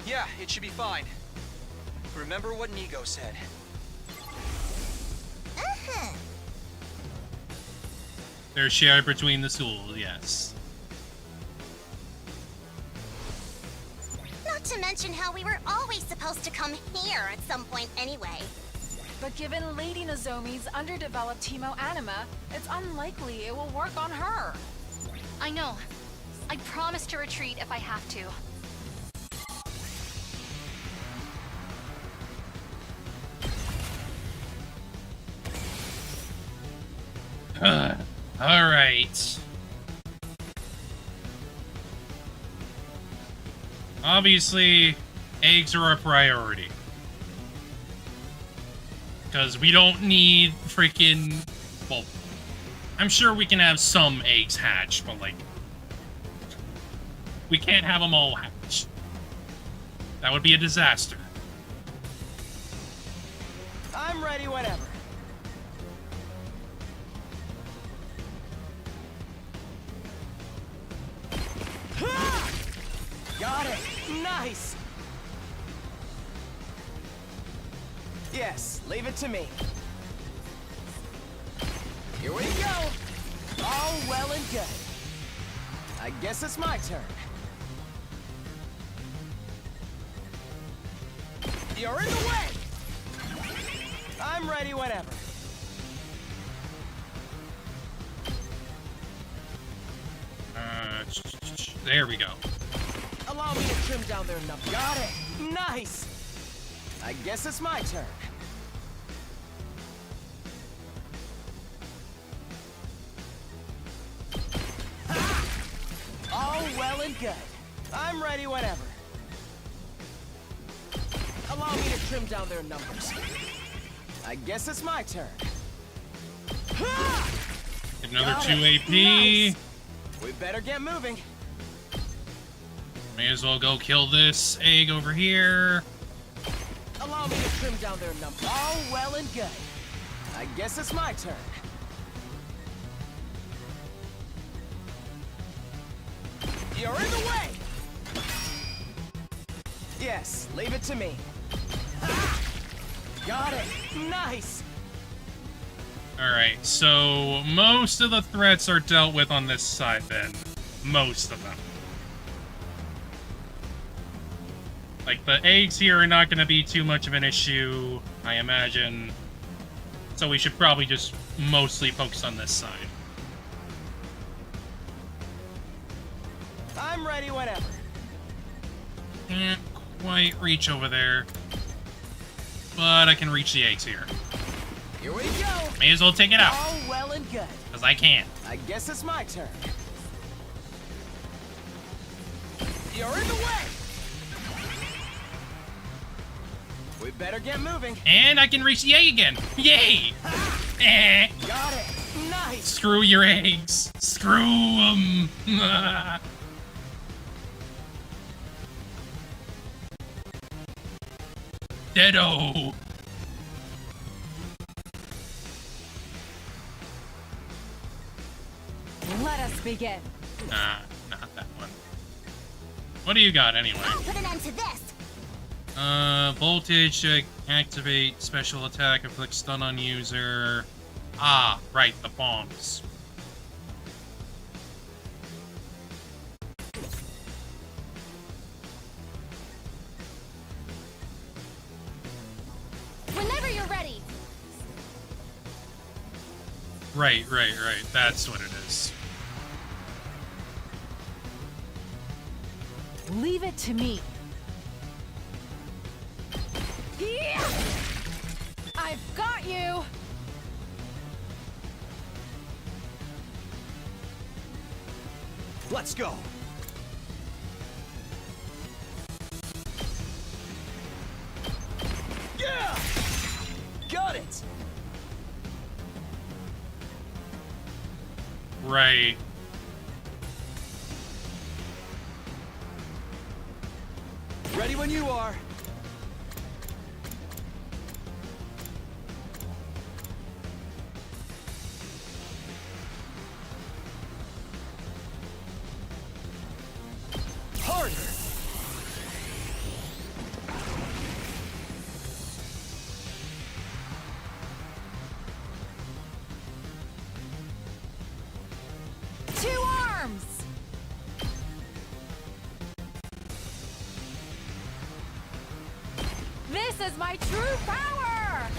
Yeah, it should be fine. Remember what Nigo said. There's share between the schools, yes. to mention how we were always supposed to come here at some point anyway. But given Lady Nozomi's underdeveloped hemoanima, it's unlikely it will work on her. I know. I promise to retreat if I have to. Alright. Obviously, eggs are a priority. Because we don't need freaking... Well, I'm sure we can have some eggs hatch, but like... We can't have them all hatch. That would be a disaster. I'm ready whenever. Got it! Nice! Yes, leave it to me. Here we go! All well and good. I guess it's my turn. You're in the way! I'm ready whenever. There we go. Allow me to trim down their numbers. Got it! Nice! I guess it's my turn. Ha! All well and good. I'm ready whenever. Allow me to trim down their numbers. I guess it's my turn. Ha! Another Got 2 it. AP. Nice. We better get moving. May as well go kill this egg over here. Allow me to trim down their numbers. All well and good. I guess it's my turn. You're in the way! Yes, leave it to me. Ah! Got it! Nice! Alright, so most of the threats are dealt with on this side then. Most of them. Like, the eggs here are not going to be too much of an issue, I imagine. So we should probably just mostly focus on this side. I'm ready whenever. Can't quite reach over there. But I can reach the eggs here. Here we go! May as well take it out. All well and good. Because I can. I guess it's my turn. You're in the way! We better get moving. And I can reach the egg again. Yay! Eh. Got it. Nice. Screw your eggs. Screw them. Deado. Let us begin. Nah, not that one. What do you got anyway? I'll put an end to this. Voltage, activate, special attack, inflict stun on user. Ah, right, the bombs. Whenever you're ready. Right. That's what it is. Leave it to me. Yeah! I've got you! Let's go. Yeah! Got it! Right. Ready when you are. Harder! Two 2 arms! is my true power!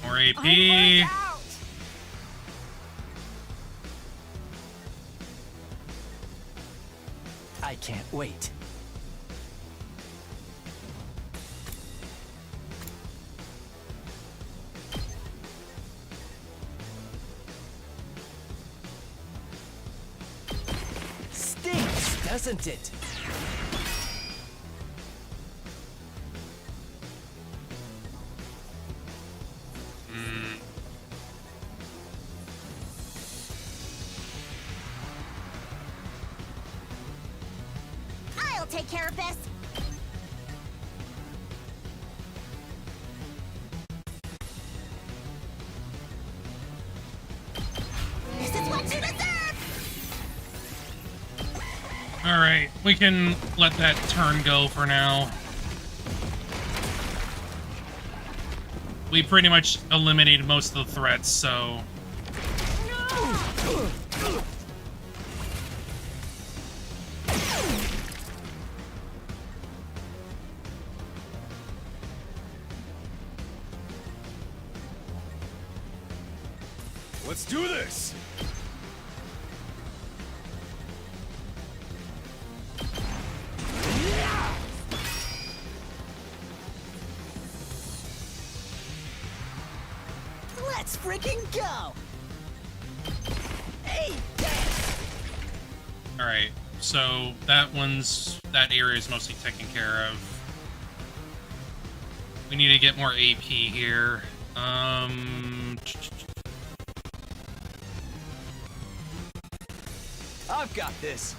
More AP. I can't wait. Stinks, doesn't it? I'll take care of this. This is what you deserve! Alright, we can let that turn go for now. We pretty much eliminated most of the threats, so... Let's do this! Let's freaking go! Hey, Alright, so that area is mostly taken care of. We need to get more AP here. I've got this.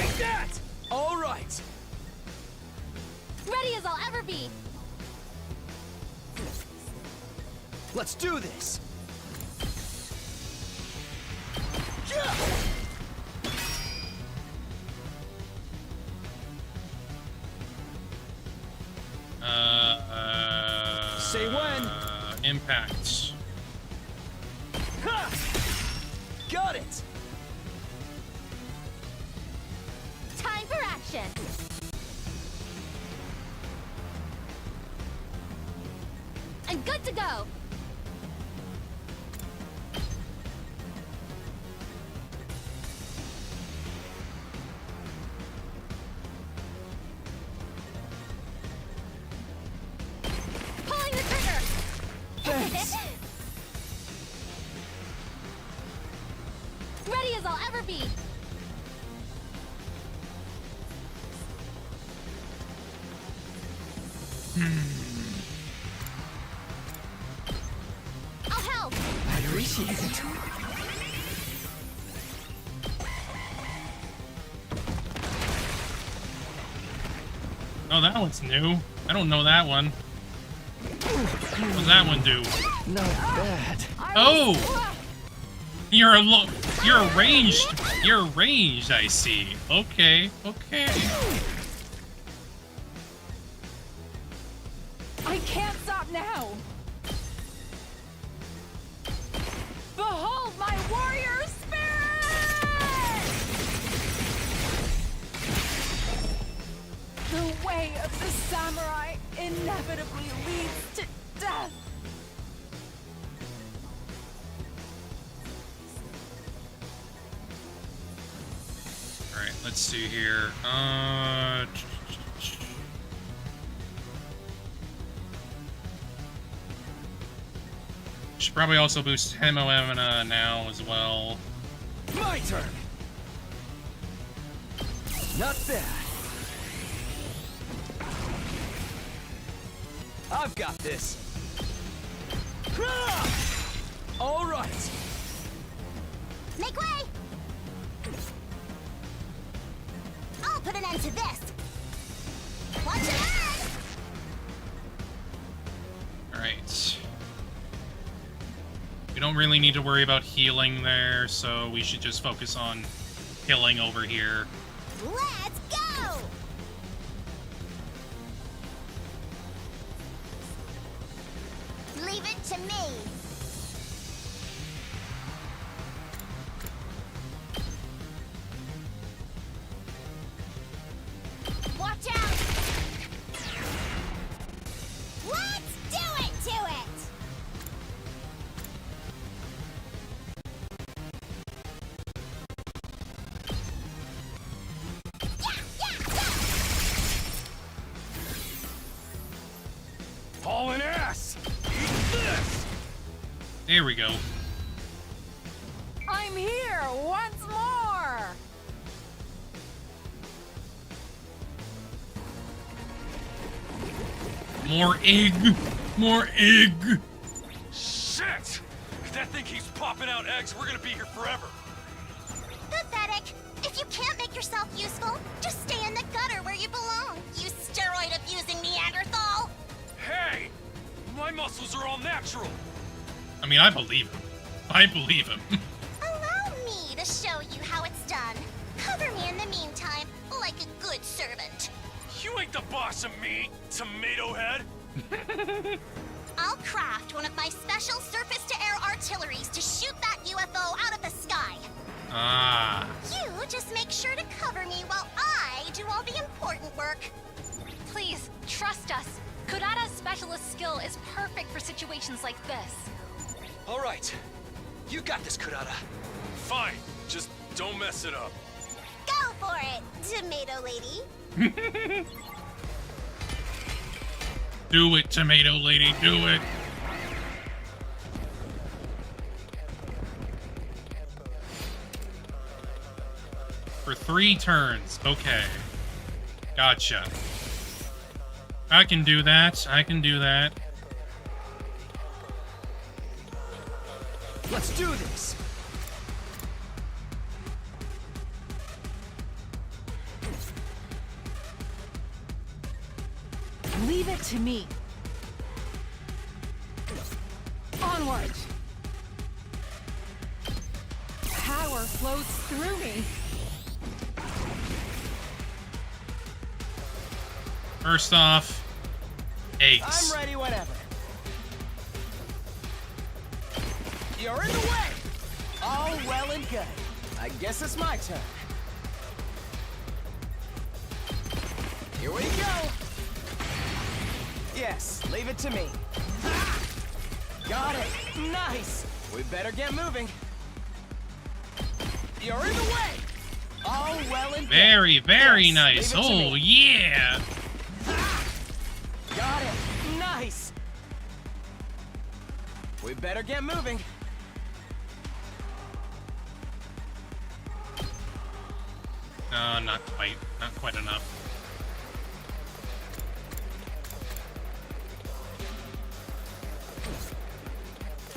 take that! All right. Ready as I'll ever be. Let's do this. Say when. Impact. Ha! Got it. Time for action. I'm good to go. Pulling the trigger. Thanks. Ready as I'll ever be. I'll help. I appreciate it. Oh, that one's new. I don't know that one. What does that one do? Not bad. Oh! You're ranged. You're ranged, I see. Okay, okay. I can't stop now! Behold my warrior spirit! The way of the samurai inevitably leads to death! Alright, let's see here. Should probably also boost Hemoemina now as well. My turn. Not bad. I've got this. All right. Make way! I'll put an end to this. Watch your head! Alright. We don't really need to worry about healing there, so we should just focus on killing over here. Let's go! Leave it to me. Watch out! Let's do it to it! Hauling ass! Eat this! There we go. I'm here once more! More egg! More egg! Shit! If that thing keeps popping out eggs, we're gonna be here forever. Pathetic. If you can't make yourself useful, just stay in the gutter where you belong, you steroid-abusing Neanderthal! Hey! My muscles are all natural. I mean, I believe him. I believe him. Allow me to show you how it's done. Cover me in the meantime, like a good servant. You ain't the boss of me, tomato head. I'll craft one of my special surface-to-air artilleries to shoot that UFO out of the sky. Ah. You just make sure to cover me while I do all the important work. Please, trust us. Kurata's specialist skill is perfect for situations like this. All right. You got this, Kurata. Fine. Just don't mess it up. Go for it, tomato lady. Do it, tomato lady, do it. For 3 turns. Okay. Gotcha. I can do that. I can do that. Let's do this! Leave it to me. Onward. Power flows through me. First off, eggs. I'm ready whenever. You're in the way! All well and good. I guess it's my turn. Here we go! Yes, leave it to me. Got it! Nice! We better get moving. You're in the way! All well and good. Very, very Yes, nice. leave it to Oh, me. yeah! Got it! Nice! We better get moving. No, not quite. Not quite enough.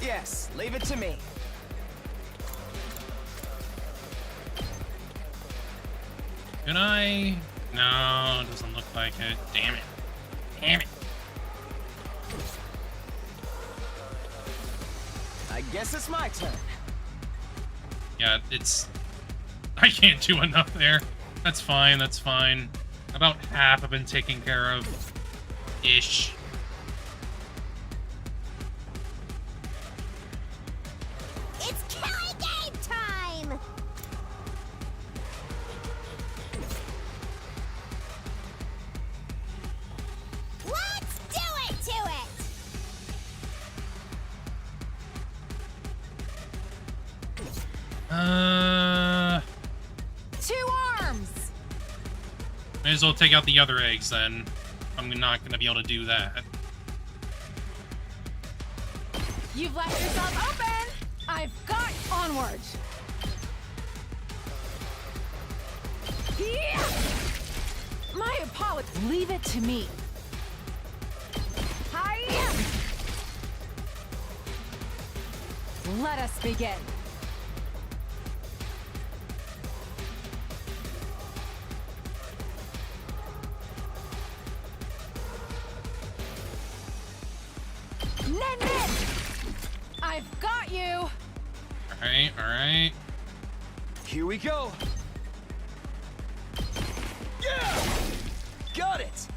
Yes, leave it to me. Can I? No, it doesn't look like it. Damn it. Damn it. I guess it's my turn. Yeah, it's... I can't do enough there. That's fine, that's fine. About half have been taken care of. Ish. It's Kelly game time! Let's do it to it! Two arms! May as well take out the other eggs then. I'm not gonna be able to do that. You've left yourself open! I've got onward! Yeah! My apologies. Leave it to me. Hiya! Let us begin. I've got you! Alright, alright. Here we go. Yeah! Got it!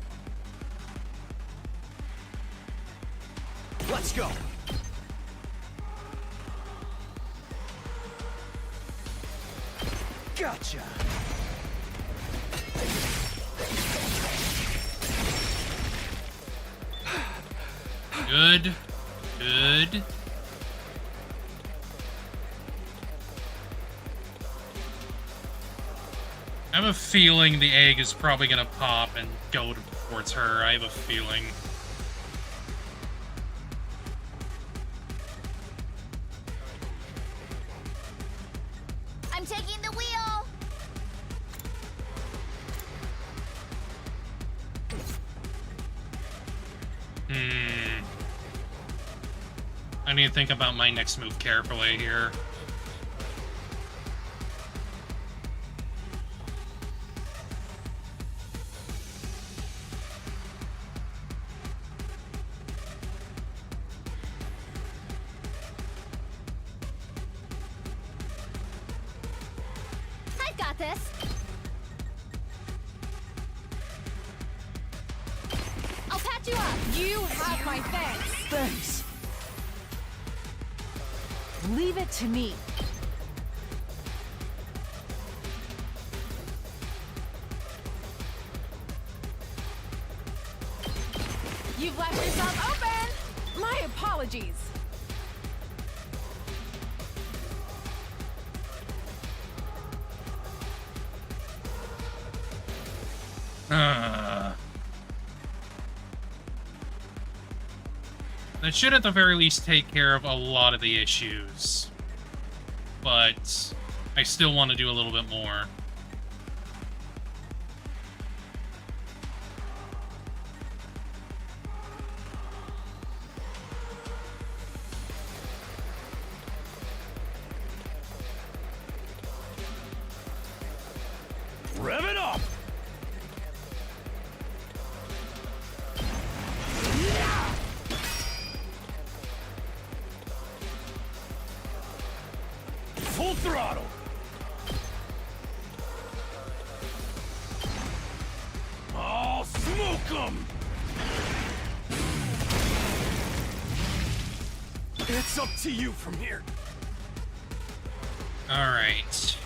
Let's go! Gotcha! Good. Good. I have a feeling the egg is probably gonna pop and go towards her. I have a feeling. I'm taking the wheel. I need to think about my next move carefully here. I've got this. I'll patch you up. You have my thanks. Thanks. Leave it to me. You've left yourself open! My apologies. That should at the very least take care of a lot of the issues. But I still want to do a little bit more. Rev it up! Full throttle! I'll smoke 'em! It's up to you from here. Alright.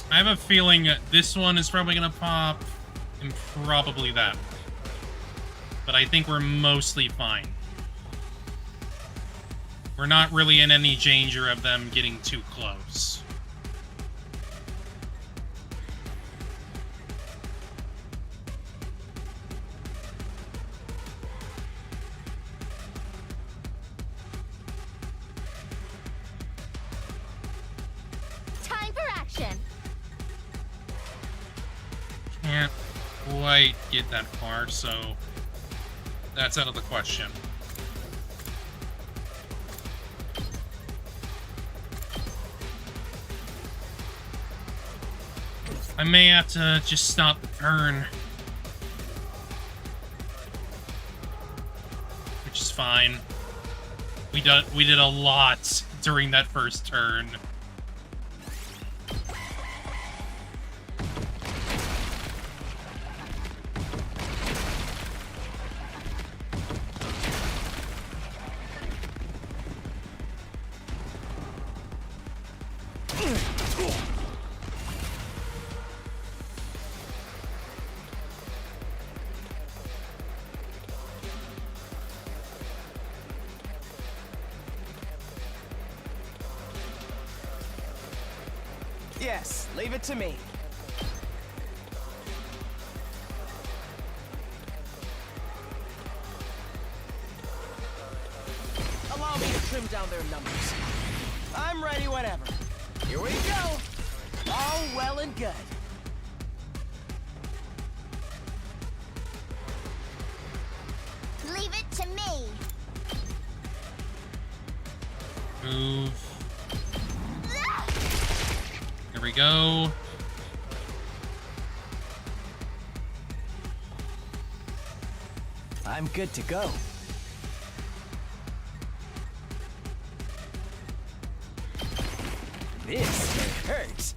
I have a feeling this one is probably gonna pop, and probably that one. But I think we're mostly fine. We're not really in any danger of them getting too close. Time for action. Can't quite get that far, so that's out of the question. I may have to just stop the turn. Which is fine. We did a lot during that first turn. Yes, leave it to me. Allow me to trim down their numbers. I'm ready whenever. Here we go. All well and good. Leave it to me. Move. Here we go. I'm good to go. This hurts.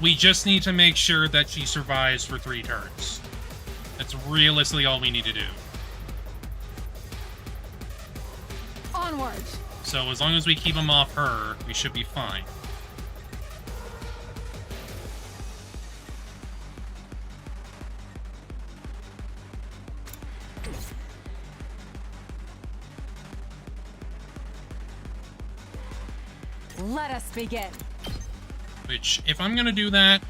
We just need to make sure that she survives for 3 turns. That's realistically all we need to do. Onward. So as long as we keep him off her, we should be fine. Let us begin. Which, if I'm gonna do that,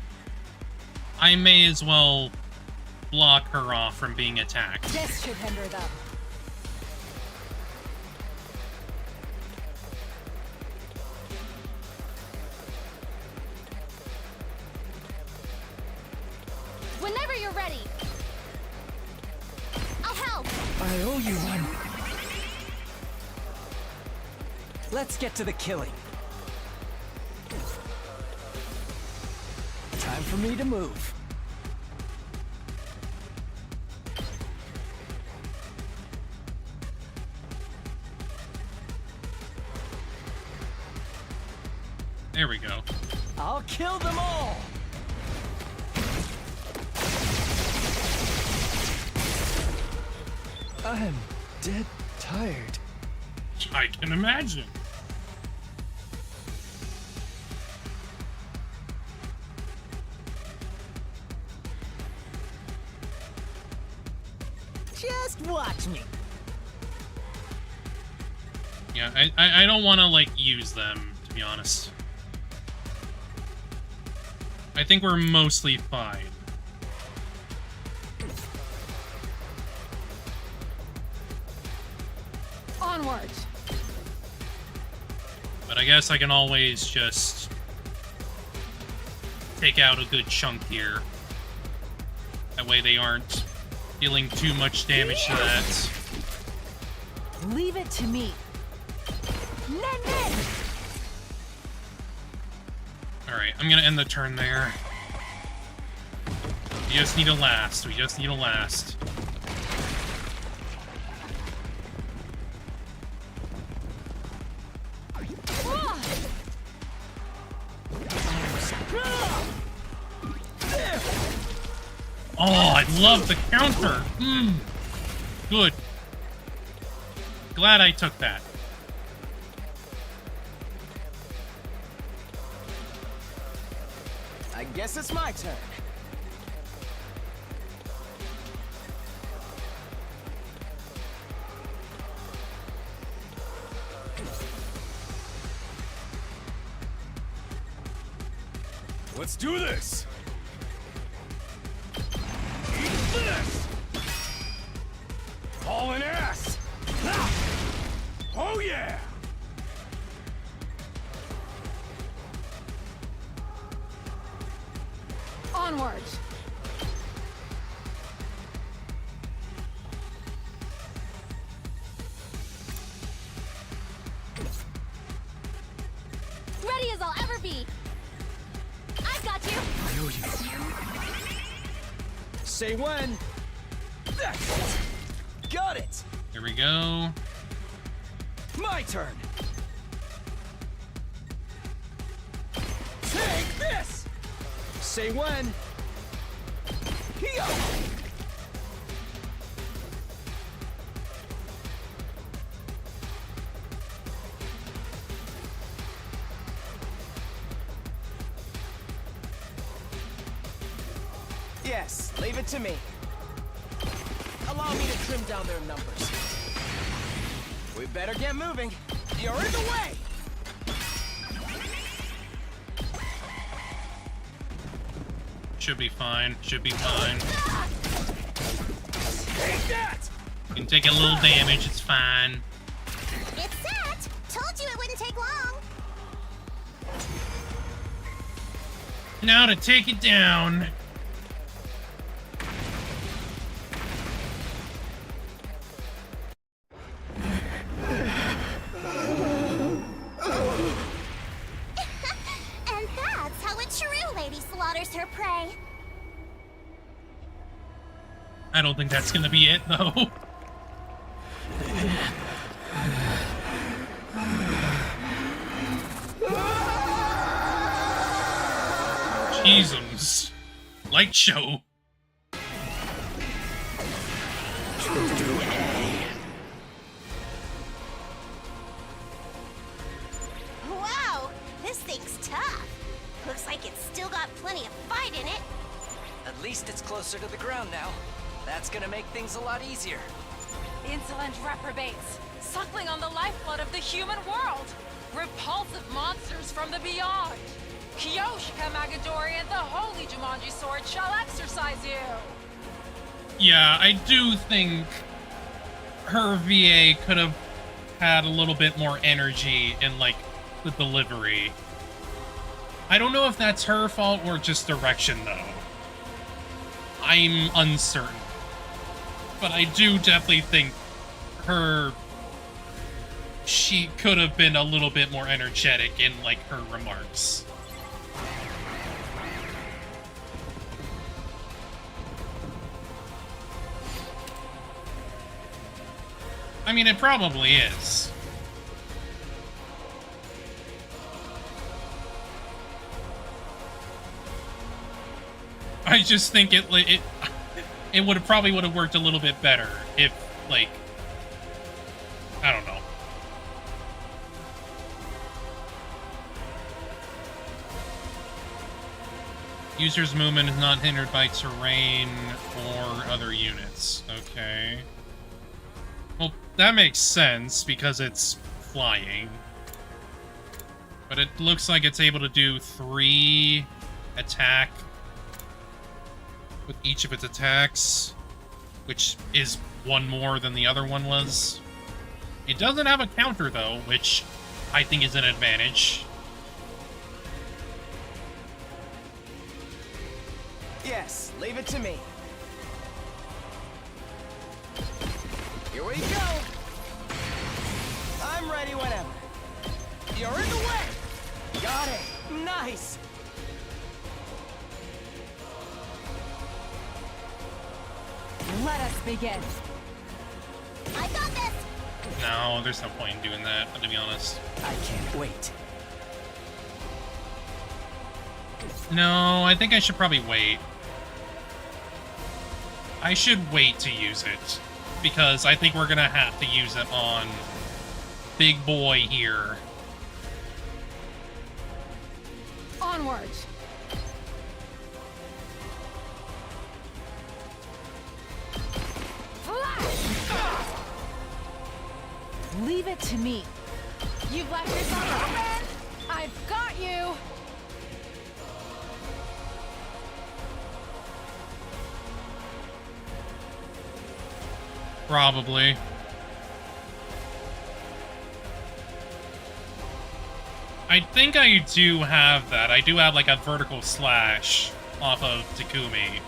I may as well block her off from being attacked. This should hinder them. Whenever you're ready. I'll help. I owe you one. Let's get to the killing. Time for me to move. There we go. I'll kill them all! I'm dead tired. I can imagine. Just watch me. Yeah, I don't want to, like, use them, to be honest. I think we're mostly fine. Onward. But I guess I can always just take out a good chunk here. That way they aren't dealing too much damage to that. Leave it to me. Alright, I'm gonna end the turn there. We just need a last. We just need a last. Oh, I love the counter! Good. Glad I took that. I guess it's my turn. Let's do this! Eat this! Hauling ass! Ha! Oh yeah! Onward. Ready as I'll ever be. I've got you. I owe you. Say when. Got it. Here we go. My turn. Take this. Say when. Here. Yes, leave it to me. Allow me to trim down their numbers. We better get moving. You're in the way! Should be fine. Should be fine. Take that! You can take a little damage. It's fine. It's set! Told you it wouldn't take long! Now to take it down. And that's how a true lady slaughters her prey. I don't think that's gonna be it, though. Jesus. Light show. Wow, this thing's tough. Looks like it's still got plenty of fight in it. At least it's closer to the ground now. That's gonna make things a lot easier. Insolent reprobates, suckling on the lifeblood of the human world. Repulsive monsters from the beyond. Kyoshka Magadori and the Holy Jumanji Sword shall exercise you. Yeah, I do think her VA could have had a little bit more energy in, like, the delivery. I don't know if that's her fault or just direction, though. I'm uncertain. But I do definitely think she could have been a little bit more energetic in, like, her remarks. I mean, it probably is. I just think it probably would have worked a little bit better if, like, I don't know. User's movement is not hindered by terrain or other units. Okay. Well, that makes sense because it's flying. But it looks like it's able to do 3 attack with each of its attacks, which is 1 more than the other one was. It doesn't have a counter, though, which I think is an advantage. Yes, leave it to me. Here we go! I'm ready whenever. You're in the way! Got it! Nice! Let us begin. I got this! No, there's no point in doing that, to be honest. I can't wait. No, I think I should probably wait. I should wait to use it, because I think we're gonna have to use it on Big Boy here. Onwards. Leave it to me. You've left yourself open! I've got you! Probably. I think I do have that. I do have, like, a vertical slash off of Takumi.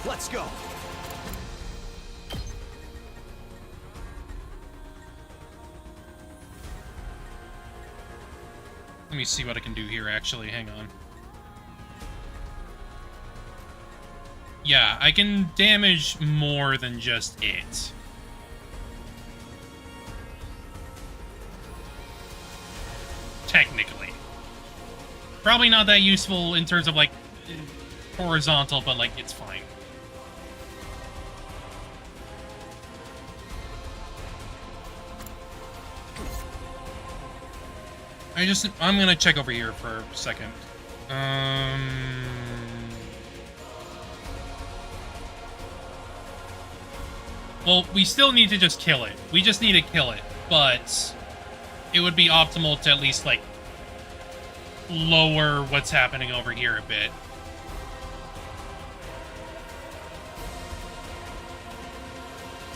Let's go! Let me see what I can do here, actually. Hang on. Yeah, I can damage more than just it. Technically. Probably not that useful in terms of, like, horizontal, but, like, it's fine. I'm gonna check over here for a second. Well, we still need to just kill it. We just need to kill it, but it would be optimal to at least, like, lower what's happening over here a bit.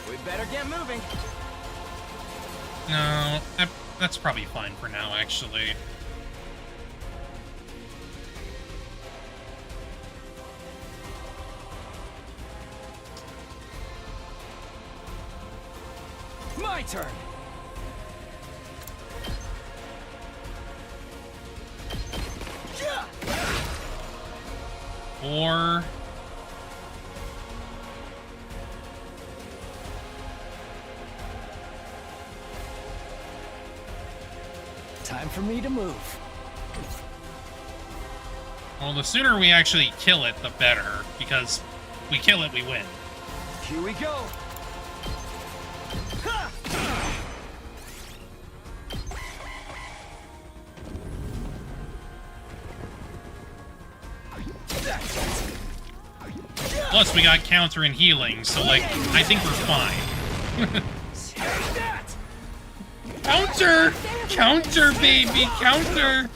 We better get moving. No, that's probably fine for now, actually. turn. Or time for me to move. well, the sooner we actually kill it, the better, because we kill it, we win. Here we go. Ha! Plus, we got counter and healing, so, like, I think we're fine. Counter! Counter, baby! Counter!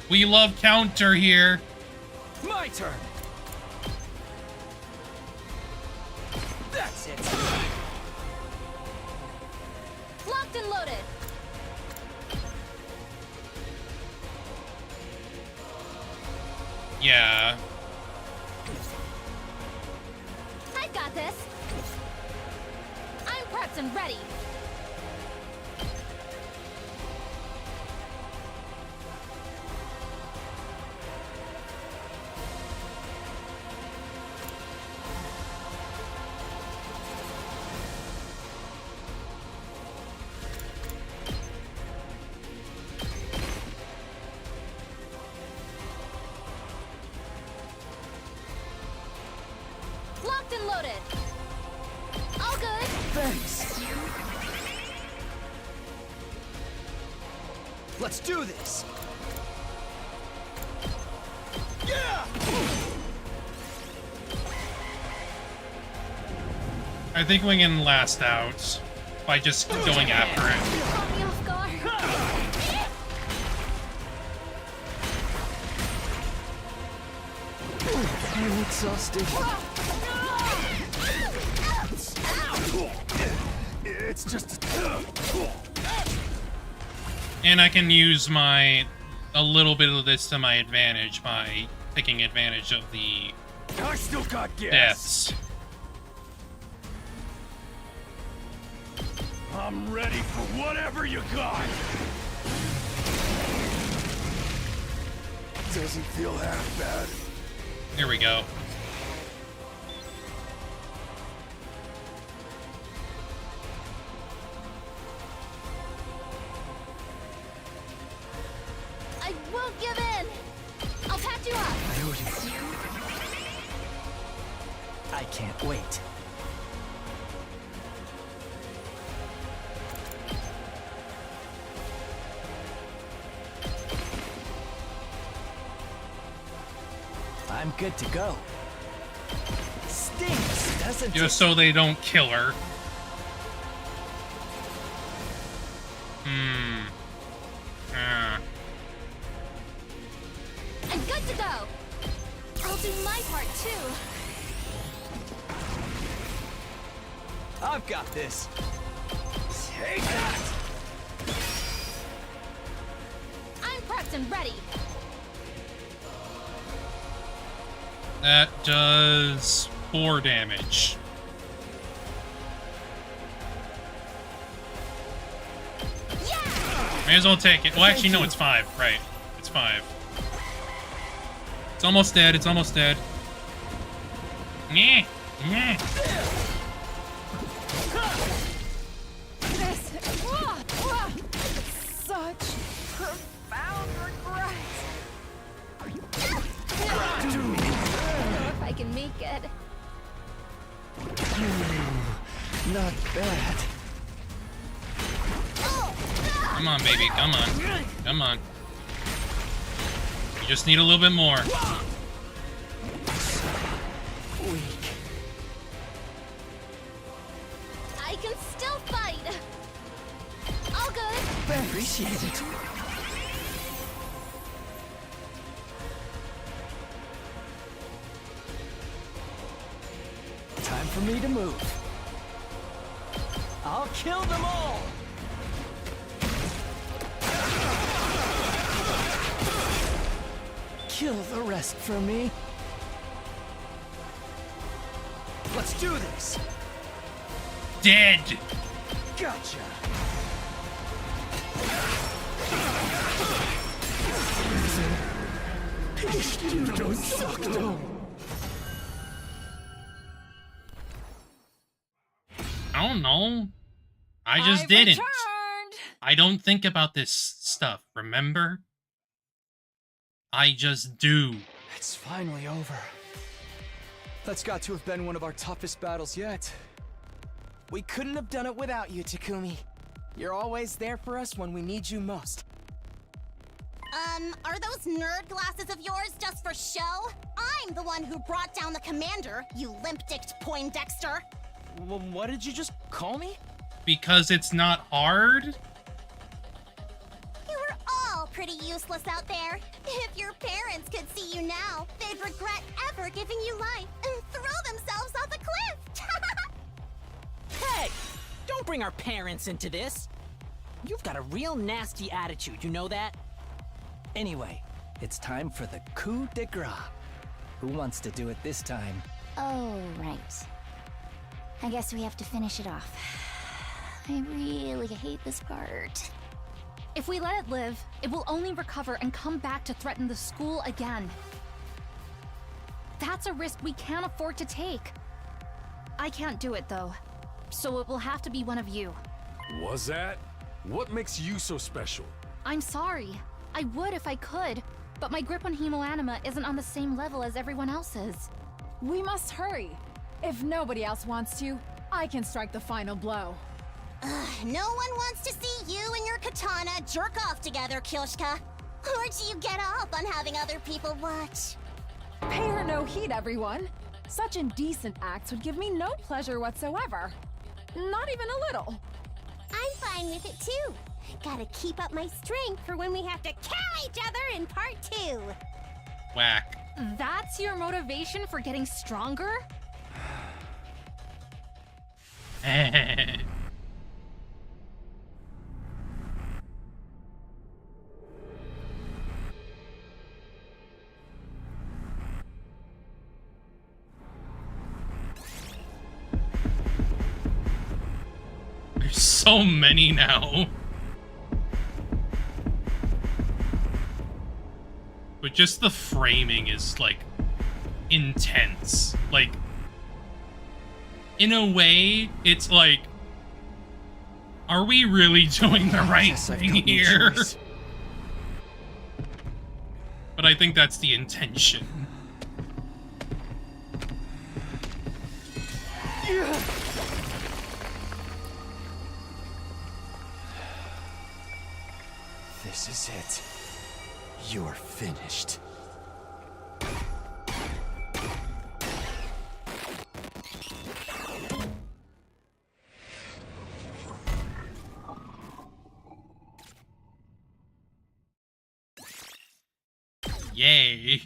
We love counter here. My turn. That's it. Locked and loaded. Yeah. I got this. I'm prepped and ready. Locked and loaded. All good. Thanks. Let's do this. Yeah! I think we can last out by just going after it. Caught me off guard. I'm exhausted. It's just... And I can use a little bit of this to my advantage by taking advantage of the I still got gas. deaths. I'm ready for whatever you got. Doesn't feel half bad. Here we go. I won't give in. I'll patch you up. I can't wait. I'm good to go. Stinks, doesn't Just so they don't kill her. I'm good to go. I'll do my part too. I've got this. Take that! I'm prepped and ready. That does 4 damage. May as well take it. Well, actually, no, it's 5. Right. It's 5. It's almost dead. It's almost dead. Nyeh. Nyeh. This such profound regret. I don't know if I can make it. Not bad. Come on, baby. Come on. Come on. You just need a little bit more. Weak. I can still fight. All good. Appreciate it. Time for me to move. I'll kill them all! Kill the rest for me. Let's do this! Dead! Gotcha! You don't suck, though. I don't know. I just didn't. Returned. I don't think about this stuff, remember? I just do. It's finally over. That's got to have been one of our toughest battles yet. We couldn't have done it without you, Takumi. You're always there for us when we need you most. Are those nerd glasses of yours just for show? I'm the one who brought down the commander, you limp-dicked Poindexter. What did you just call me? Because it's not hard? You were all pretty useless out there. If your parents could see you now, they'd regret ever giving you life and throw themselves off a cliff. Hey! Don't bring our parents into this! You've got a real nasty attitude, you know that? Anyway, it's time for the coup de grace. Who wants to do it this time? Oh, right. I guess we have to finish it off. I really hate this part. If we let it live, it will only recover and come back to threaten the school again. That's a risk we can't afford to take. I can't do it, though. So it will have to be one of you. Was that? What makes you so special? I'm sorry. I would if I could, but my grip on Hemoanima isn't on the same level as everyone else's. We must hurry. If nobody else wants to, I can strike the final blow. No one wants to see you and your katana jerk off together, Kyoshka. Or do you get off on having other people watch? Pay her no heed, everyone. Such indecent acts would give me no pleasure whatsoever. Not even a little. I'm fine with it too. Gotta keep up my strength for when we have to kill each other in part 2. Whack. That's your motivation for getting stronger? There's so many now. But just the framing is, like, intense. Like, in a way, it's like, are we really doing the right thing here? But I think that's the intention. This is it. You're finished. Yay.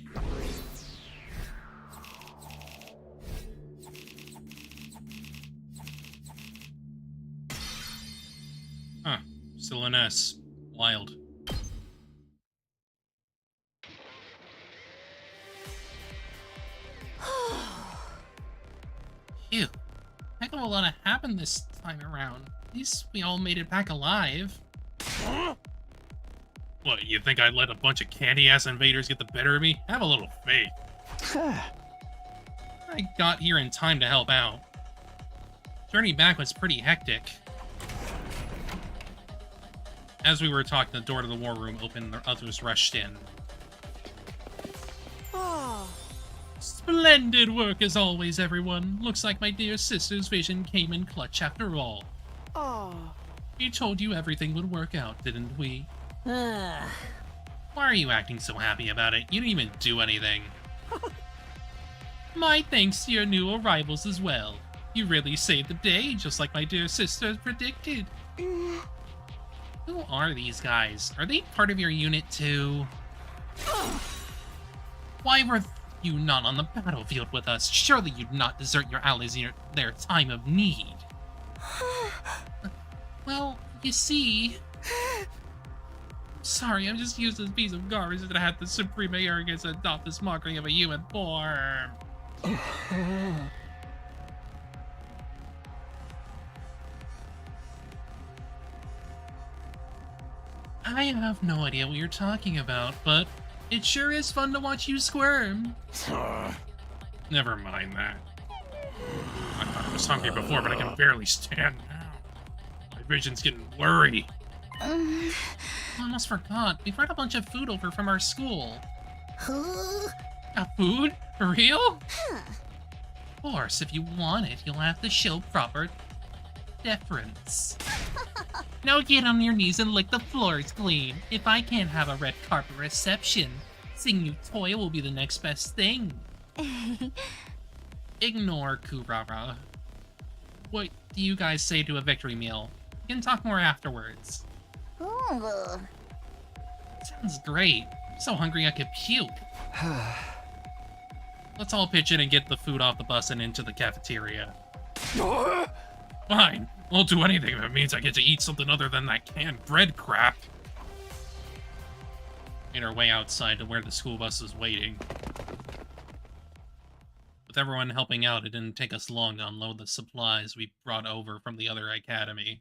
Huh. Still an S. Wild. Phew. Heck of a lot happened this time around. At least we all made it back alive. What, you think I'd let a bunch of candy-ass invaders get the better of me? Have a little faith. I got here in time to help out. Journey back was pretty hectic. As we were talking, the door to the war room opened and the others rushed in. Oh. Splendid work as always, everyone. Looks like my dear sister's vision came in clutch after all. Oh. We told you everything would work out, didn't we? Why are you acting so happy about it? You didn't even do anything. My thanks to your new arrivals as well. You really saved the day, just like my dear sister predicted. Who are these guys? Are they part of your unit too? Why were you not on the battlefield with us? Surely you'd not desert your allies in their time of need. Well, you see... Sorry, I'm just using this piece of garbage that had the supreme arrogance to adopt this mockery of a human form. I have no idea what you're talking about, but it sure is fun to watch you squirm. Never mind that. I thought I was hungry before, but I can barely stand now. My vision's getting blurry. I almost forgot. We brought a bunch of food over from our school. Food? For real? Of course, if you want it, you'll have to show proper deference. Now get on your knees and lick the floors clean. If I can't have a red carpet reception, seeing you toy will be the next best thing. Ignore Kurara. What do you guys say to a victory meal? We can talk more afterwards. Sounds great. I'm so hungry I could puke. Let's all pitch in and get the food off the bus and into the cafeteria. Fine. I'll do anything if it means I get to eat something other than that canned bread crap. Made our way outside to where the school bus is waiting. With everyone helping out, it didn't take us long to unload the supplies we brought over from the other academy.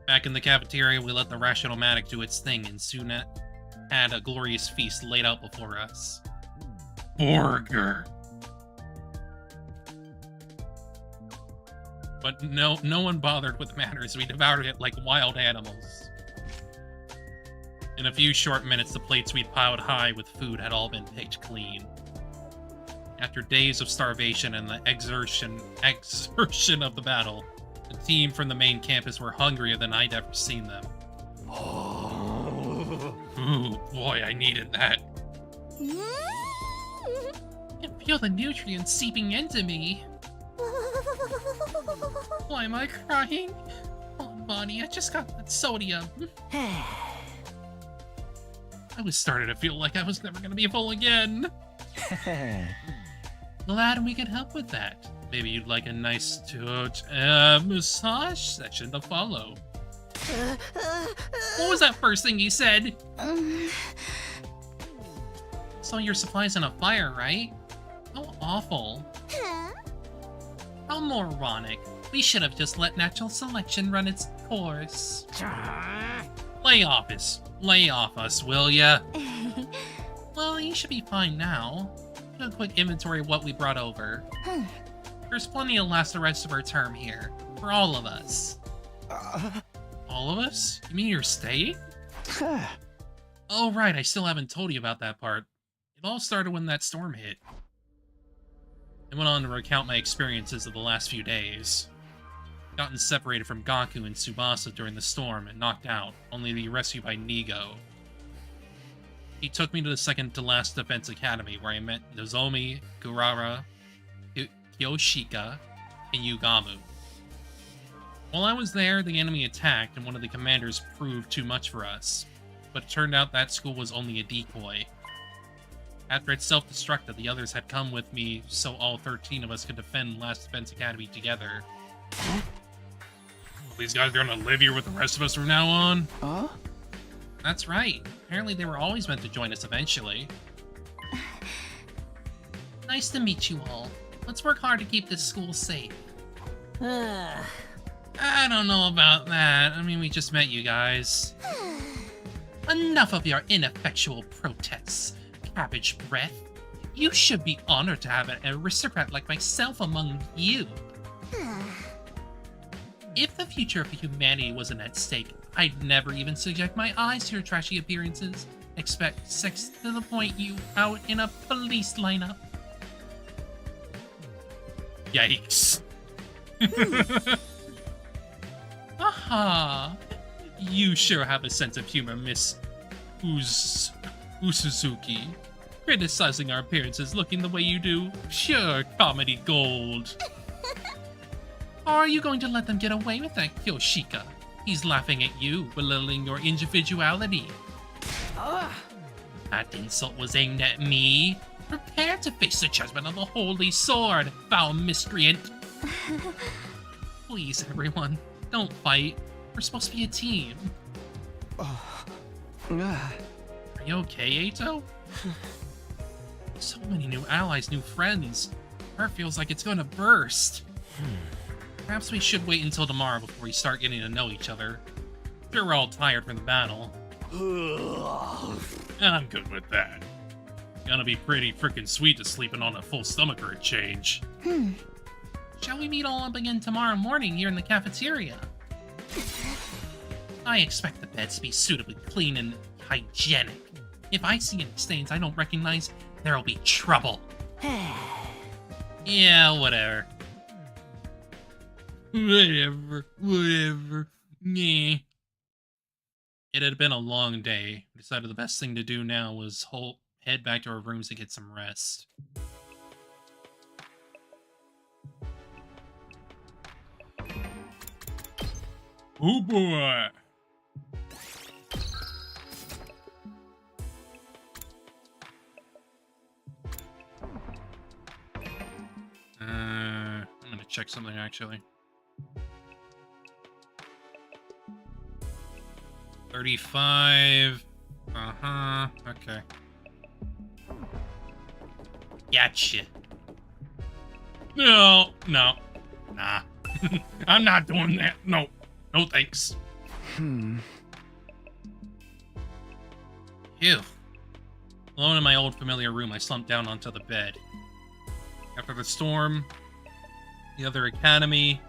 Back in the cafeteria, we let the Rationomatic do its thing and soon had a glorious feast laid out before us. Burger! But no one bothered with manners. We devoured it like wild animals. In a few short minutes, the plates we'd piled high with food had all been picked clean. After days of starvation and the exertion of the battle, the team from the main campus were hungrier than I'd ever seen them. Ooh, boy, I needed that. I can feel the nutrients seeping into me. Why am I crying? Oh, Bonnie, I just got that sodium. I was starting to feel like I was never going to be full again. Glad we could help with that. Maybe you'd like a nice massage session to follow. What was that first thing you said? So your supply's on a fire, right? How awful. How moronic. We should have just let natural selection run its course. Lay off us, will ya? Well, you should be fine now. Do a quick inventory of what we brought over. There's plenty to last the rest of our term here. For all of us. All of us? You mean you're staying? Oh, right, I still haven't told you about that part. It all started when that storm hit. I went on to recount my experiences of the last few days. Gotten separated from Gaku and Tsubasa during the storm and knocked out, only to be rescued by Nigo. He took me to the second-to-last Defense Academy, where I met Nozomi, Kurara, Kyoshika, and Yugamu. While I was there, the enemy attacked, and one of the commanders proved too much for us. But it turned out that school was only a decoy. After it self-destructed, the others had come with me, so all 13 of us could defend Last Defense Academy together. These guys are gonna live here with the rest of us from now on? Huh? That's right. Apparently they were always meant to join us eventually. Nice to meet you all. Let's work hard to keep this school safe. I don't know about that. I mean, we just met you guys. Enough of your ineffectual protests, cabbage breath. You should be honored to have an aristocrat like myself among you. If the future of humanity wasn't at stake, I'd never even subject my eyes to your trashy appearances. Expect sex to the point you out in a police lineup. Yikes. Aha! You sure have a sense of humor, Miss Usuzuki. Criticizing our appearances looking the way you do. Pure comedy gold. Or are you going to let them get away with that, Kyoshika? He's laughing at you, belittling your individuality. That insult was aimed at me. Prepare to face the judgment of the Holy Sword, foul miscreant. Please, everyone, don't fight. We're supposed to be a team. Are you okay, Eito? So many new allies, new friends. Heart feels like it's gonna burst. Perhaps we should wait until tomorrow before we start getting to know each other. Sure, we're all tired from the battle. I'm good with that. Gonna be pretty freaking sweet to sleeping on a full stomach for a change. Shall we meet all up again tomorrow morning here in the cafeteria? I expect the beds to be suitably clean and hygienic. If I see any stains I don't recognize, there'll be trouble. Yeah, whatever. Whatever. Meh. It had been a long day. We decided the best thing to do now was head back to our rooms to get some rest. Oh boy! I'm gonna check something actually. 35. Okay. Gotcha. No. Nah. I'm not doing that. No thanks. Ew. Alone in my old familiar room, I slumped down onto the bed. After the storm, the other academy,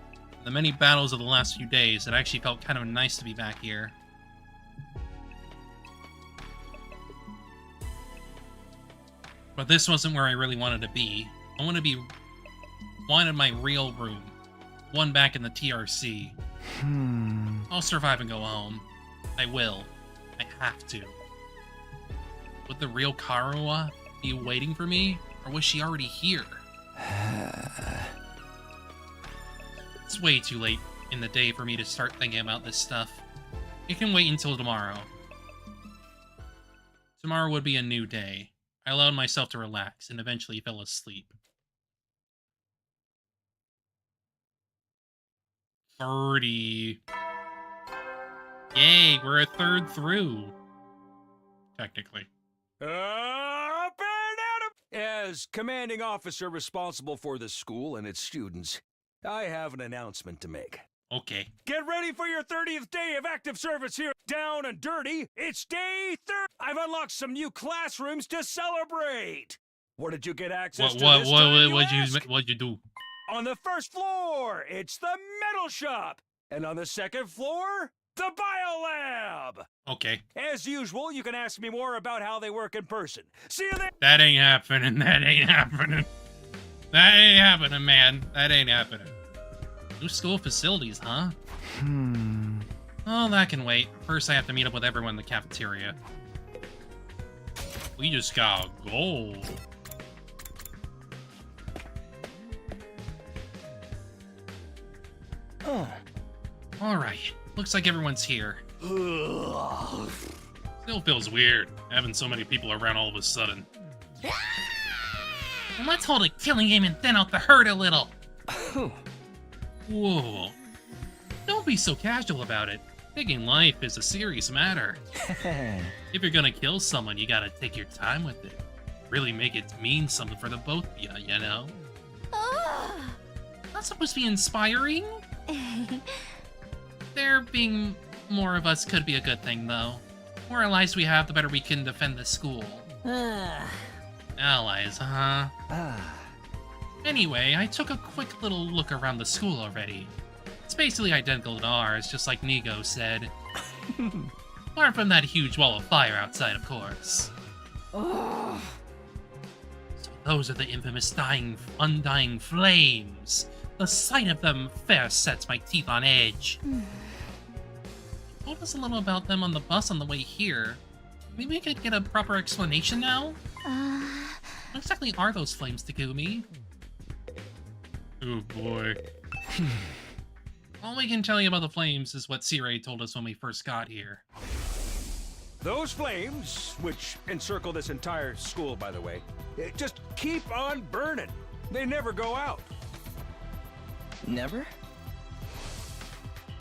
the many battles of the last few days, it actually felt kind of nice to be back here. But this wasn't where I really wanted to be. I wanted my real room. One back in the TRC. I'll survive and go home. I will. I have to. Would the real Karua be waiting for me? Or was she already here? It's way too late in the day for me to start thinking about this stuff. It can wait until tomorrow. Tomorrow would be a new day. I allowed myself to relax and eventually fell asleep. 30. Yay, we're a third through. Technically. As commanding officer responsible for the school and its students, I have an announcement to make. Okay. Get ready for your 30th day of active service here, down and dirty. It's day 30. I've unlocked some new classrooms to celebrate. What did you get access to this time, what'd you do? On the first floor, it's the metal shop. And on the second floor, the biolab. Okay. As usual, you can ask me more about how they work in person. See you there. That ain't happening. That ain't happening. That ain't happening, man. That ain't happening. New school facilities, huh? Oh, that can wait. First, I have to meet up with everyone in the cafeteria. We just got gold. Oh. Alright. Looks like everyone's here. Still feels weird, having so many people around all of a sudden. Well, let's hold a killing game and thin out the herd a little. Whoa. Don't be so casual about it. Taking life is a serious matter. If you're gonna kill someone, you gotta take your time with it. Really make it mean something for the both of you know? That's supposed to be inspiring. There being more of us could be a good thing, though. The more allies we have, the better we can defend the school. Allies, huh? Anyway, I took a quick little look around the school already. It's basically identical to ours, just like Nigo said. Apart from that huge wall of fire outside, of course. So those are the infamous undying flames. The sight of them fair sets my teeth on edge. Told us a little about them on the bus on the way here. Maybe we could get a proper explanation now? What exactly are those flames, Takumi? Oh boy. All we can tell you about the flames is what Sirei told us when we first got here. Those flames, which encircle this entire school, by the way, just keep on burning. They never go out. Never?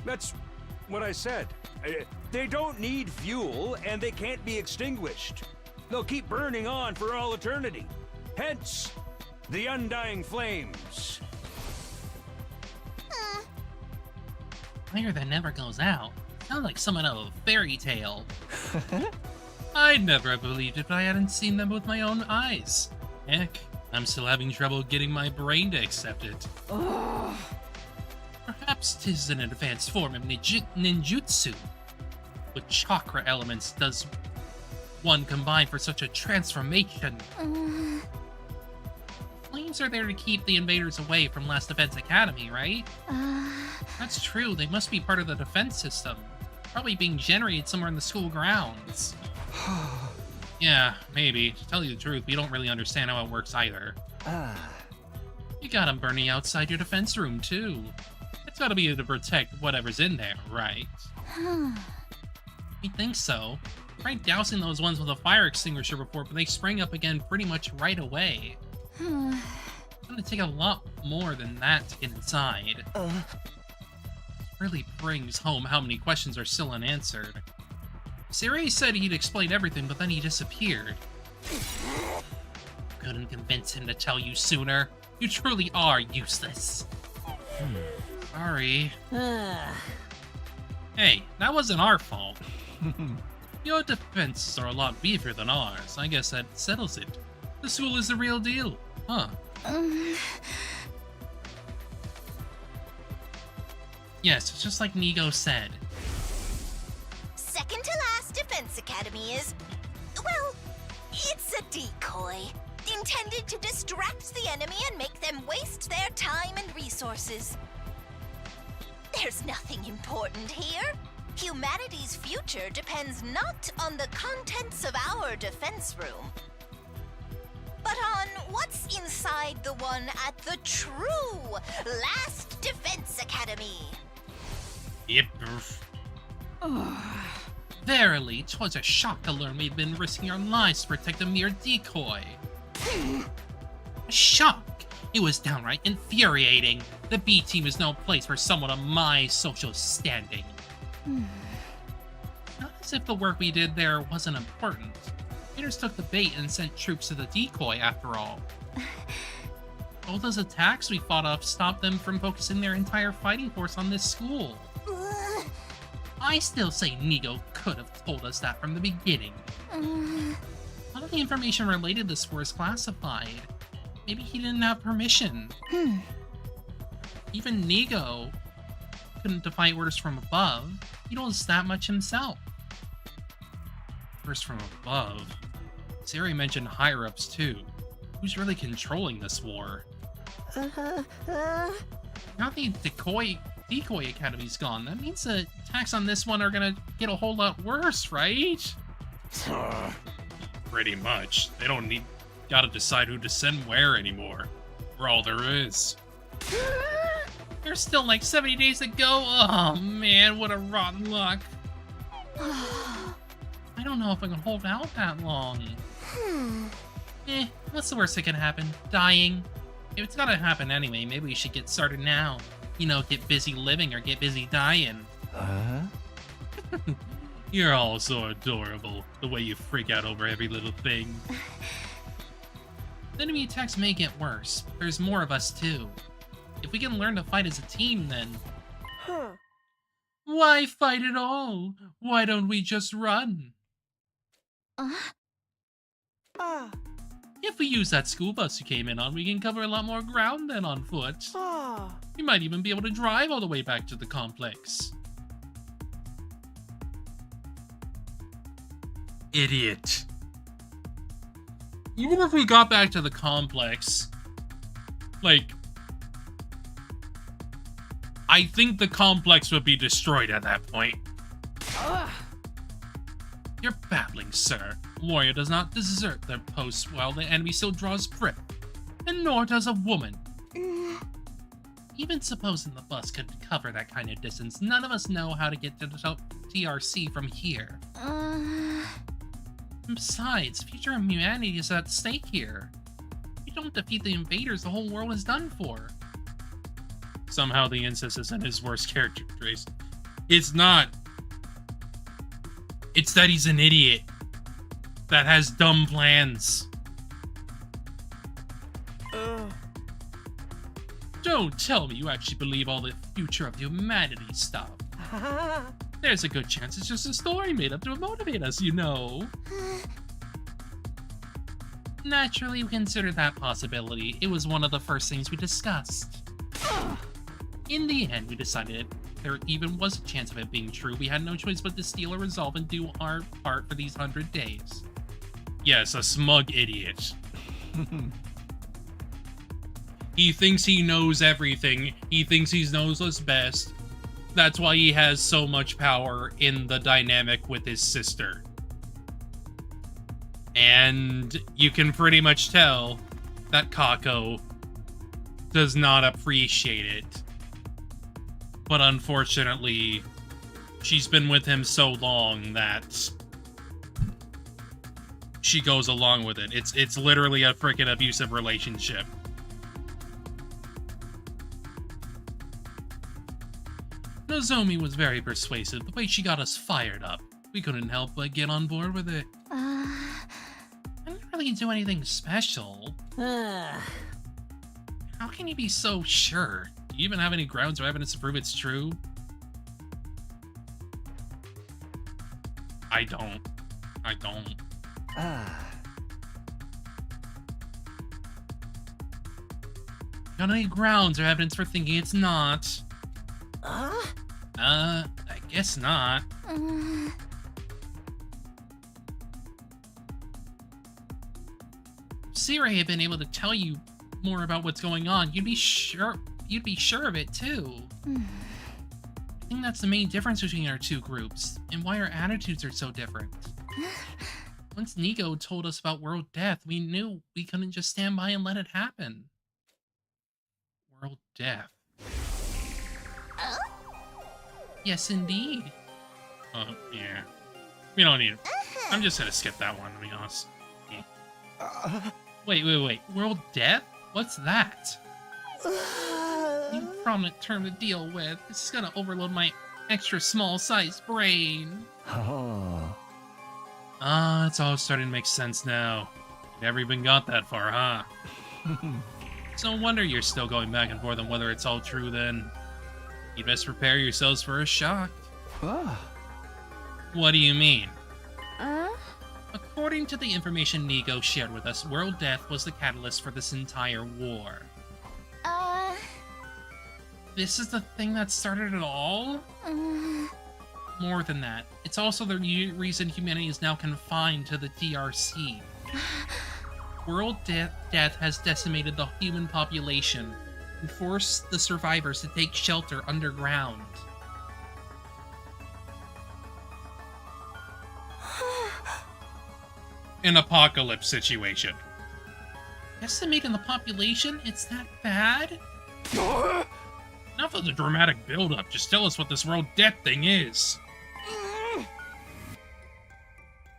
That's what I said. They don't need fuel, and they can't be extinguished. They'll keep burning on for all eternity. Hence, the undying flames. fire that never goes out. Sounds like something out of a fairy tale. I'd never have believed it if I hadn't seen them with my own eyes. Heck, I'm still having trouble getting my brain to accept it. Perhaps 'tis an advanced form of ninjutsu. What chakra elements does one combine for such a transformation? Flames are there to keep the invaders away from Last Defense Academy, right? That's true, they must be part of the defense system. Probably being generated somewhere in the school grounds. Yeah, maybe. To tell you the truth, we don't really understand how it works either. You got them burning outside your defense room, too. It's gotta be to protect whatever's in there, right? We think so. Tried dousing those ones with a fire extinguisher before, but they sprang up again pretty much right away. It's gonna take a lot more than that to get inside. Really brings home how many questions are still unanswered. Serenity said he'd explain everything, but then he disappeared. Couldn't convince him to tell you sooner. You truly are useless. Sorry. Hey, that wasn't our fault. Your defenses are a lot beefier than ours. I guess that settles it. The school is the real deal, huh? Yes, it's just like Nigo said. Second to last Defense Academy is, well, it's a decoy. Intended to distract the enemy and make them waste their time and resources. There's nothing important here. Humanity's future depends not on the contents of our defense room, but on what's inside the one at the true Last Defense Academy. Yep. Verily, 'twas a shock to learn we'd been risking our lives to protect a mere decoy. A shock! It was downright infuriating. The B team is no place for someone of my social standing. Not as if the work we did there wasn't important. Raiders took the bait and sent troops to the decoy, after all. All those attacks we fought off stopped them from focusing their entire fighting force on this school. I still say Nigo could have told us that from the beginning. A lot of the information related to this war is classified. Maybe he didn't have permission. Even Nigo couldn't defy orders from above. He knows that much himself. Orders from above? Siri mentioned higher-ups too. Who's really controlling this war? Now the decoy academy's gone. That means the attacks on this one are gonna get a whole lot worse, right? Pretty much. They don't gotta decide who to send where anymore. For all there is. There's still like 70 days to go. Oh man, what a rotten luck. I don't know if I can hold out that long. What's the worst that can happen? Dying? If it's gotta happen anyway, maybe we should get started now. You know, get busy living or get busy dying. You're all so adorable, the way you freak out over every little thing. The enemy attacks may get worse. There's more of us too. If we can learn to fight as a team, then... Why fight at all? Why don't we just run? If we use that school bus you came in on, we can cover a lot more ground than on foot. We might even be able to drive all the way back to the complex. Idiot. Even if we got back to the complex, like, I think the complex would be destroyed at that point. You're babbling, sir. Warrior does not desert their posts while the enemy still draws breath, and nor does a woman. Even supposing the bus could cover that kind of distance, none of us know how to get to the TRC from here. Besides, future of humanity is at stake here. If you don't defeat the invaders, the whole world is done for. Somehow the incest isn't his worst character trace. It's not. It's that he's an idiot that has dumb plans. Don't tell me you actually believe all the future of humanity stuff. There's a good chance it's just a story made up to motivate us, you know. Naturally, we considered that possibility. It was one of the first things we discussed. In the end, we decided there even was a chance of it being true. We had no choice but to steal a resolve and do our part for these 100 days. Yes, a smug idiot. He thinks he knows everything. He thinks he knows us best. That's why he has so much power in the dynamic with his sister. And you can pretty much tell that Kako does not appreciate it. But unfortunately, she's been with him so long that she goes along with it. It's literally a freaking abusive relationship. Nozomi was very persuasive. The way she got us fired up, we couldn't help but get on board with it. I didn't really do anything special. How can you be so sure? Do you even have any grounds or evidence to prove it's true? I don't. Got any grounds or evidence for thinking it's not? I guess not. If Siri had been able to tell you more about what's going on, you'd be sure of it too. I think that's the main difference between our two groups, and why our attitudes are so different. Once Nico told us about world death, we knew we couldn't just stand by and let it happen. World death. Yes, indeed. Yeah. We don't need it. I'm just gonna skip that one, to be honest. Yeah. Wait. World death? What's that? A prominent term to deal with. This is gonna overload my extra small-sized brain. It's all starting to make sense now. Never even got that far, huh? It's no wonder you're still going back and forth on whether it's all true then. You'd best prepare yourselves for a shock. What do you mean? According to the information Nico shared with us, world death was the catalyst for this entire war. This is the thing that started it all? More than that, it's also the reason humanity is now confined to the DRC. World death has decimated the human population and forced the survivors to take shelter underground. An apocalypse situation. Decimating the population? It's that bad? Enough of the dramatic build-up. Just tell us what this world death thing is.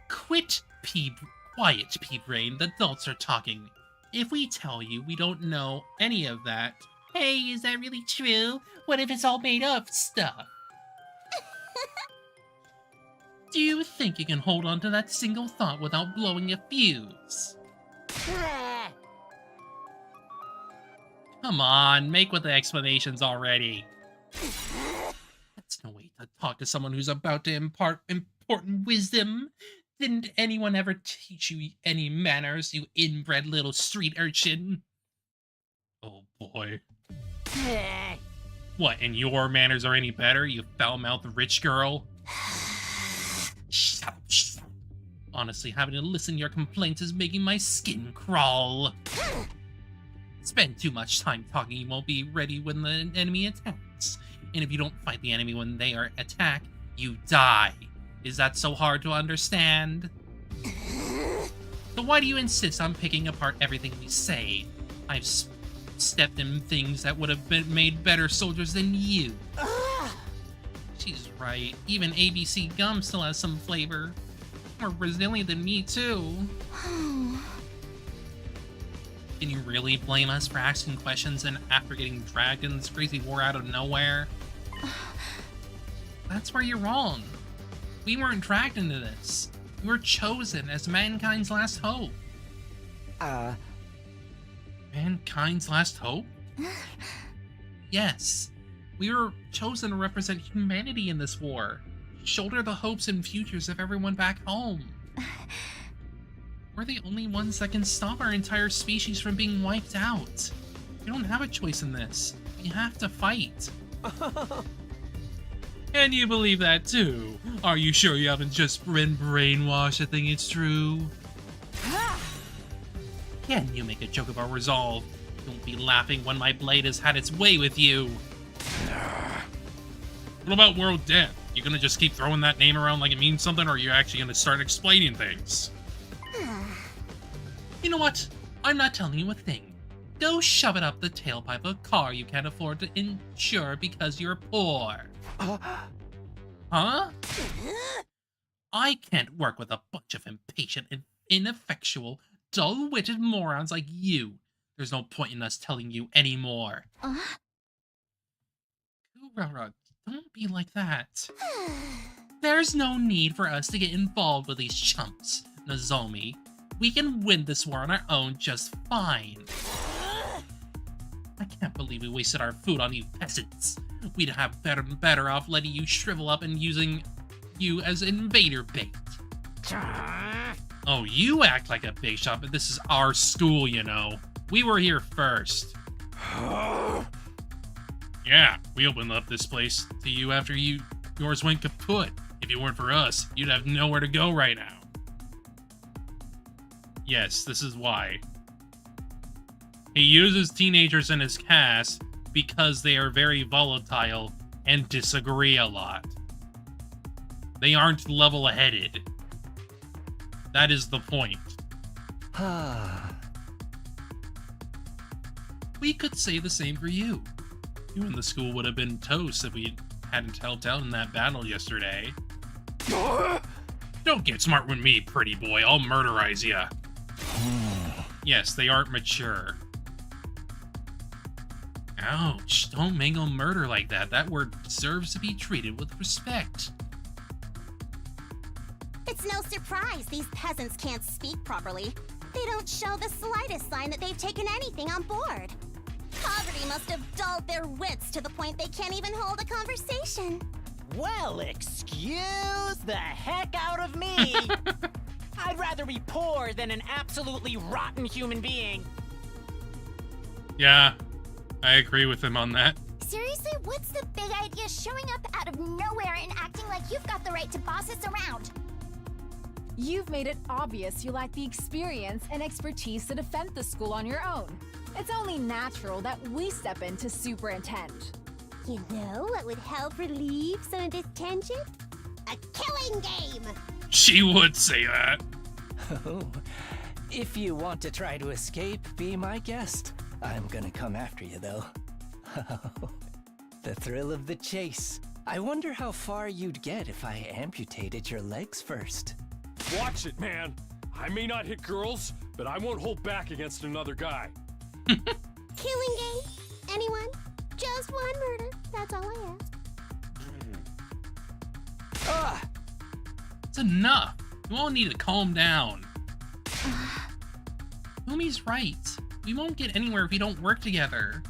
Quiet, P-Brain. The adults are talking. If we tell you we don't know any of that... Hey, is that really true? What if it's all made up stuff? Do you think you can hold on to that single thought without blowing a fuse? Come on, make with the explanations already. That's no way to talk to someone who's about to impart important wisdom. Didn't anyone ever teach you any manners, you inbred little street urchin? Oh boy. What, and your manners are any better, you foul-mouthed rich girl? Shut up. Honestly, having to listen to your complaints is making my skin crawl. Spend too much time talking, you won't be ready when the enemy attacks. And if you don't fight the enemy when they are attacked, you die. Is that so hard to understand? So why do you insist on picking apart everything we say? I've stepped in things that would have been made better soldiers than you. She's right. Even ABC gum still has some flavor. More resilient than me, too. Can you really blame us for asking questions and after getting dragged in this crazy war out of nowhere? That's where you're wrong. We weren't dragged into this. We were chosen as mankind's last hope. Mankind's last hope? Yes. We were chosen to represent humanity in this war. Shoulder the hopes and futures of everyone back home. We're the only ones that can stop our entire species from being wiped out. We don't have a choice in this. We have to fight. Can you believe that too? Are you sure you haven't just been brainwashed to think it's true? Can you make a joke about resolve? Don't be laughing when my blade has had its way with you. What about world death? You gonna just keep throwing that name around like it means something, or are you actually gonna start explaining things? You know what? I'm not telling you a thing. Go shove it up the tailpipe of a car you can't afford to insure because you're poor. Huh? I can't work with a bunch of impatient and ineffectual, dull-witted morons like you. There's no point in us telling you anymore. Kurara, don't be like that. There's no need for us to get involved with these chumps, Nozomi. We can win this war on our own just fine. I can't believe we wasted our food on you peasants. We'd have better off letting you shrivel up and using you as invader bait. Oh, you act like a big shot, but this is our school, you know. We were here first. Yeah, we opened up this place to you after yours went kaput. If it weren't for us, you'd have nowhere to go right now. Yes, this is why. He uses teenagers in his cast because they are very volatile and disagree a lot. They aren't level-headed. That is the point. We could say the same for you. You and the school would have been toast if we hadn't helped out in that battle yesterday. Don't get smart with me, pretty boy. I'll murderize ya. Yes, they aren't mature. Ouch, don't mangle murder like that. That word deserves to be treated with respect. It's no surprise these peasants can't speak properly. They don't show the slightest sign that they've taken anything on board. Poverty must have dulled their wits to the point they can't even hold a conversation. Well, excuse the heck out of me. I'd rather be poor than an absolutely rotten human being. Yeah, I agree with him on that. Seriously, what's the big idea showing up out of nowhere and acting like you've got the right to boss us around? You've made it obvious you lack the experience and expertise to defend the school on your own. It's only natural that we step in to superintend. You know what would help relieve some of this tension? A killing game! She would say that. Oh, if you want to try to escape, be my guest. I'm gonna come after you, though. The thrill of the chase. I wonder how far you'd get if I amputated your legs first. Watch it, man. I may not hit girls, but I won't hold back against another guy. Killing game? Anyone? Just one murder. That's all I ask. It's enough. You all need to calm down. Fumi's right. We won't get anywhere if we don't work together.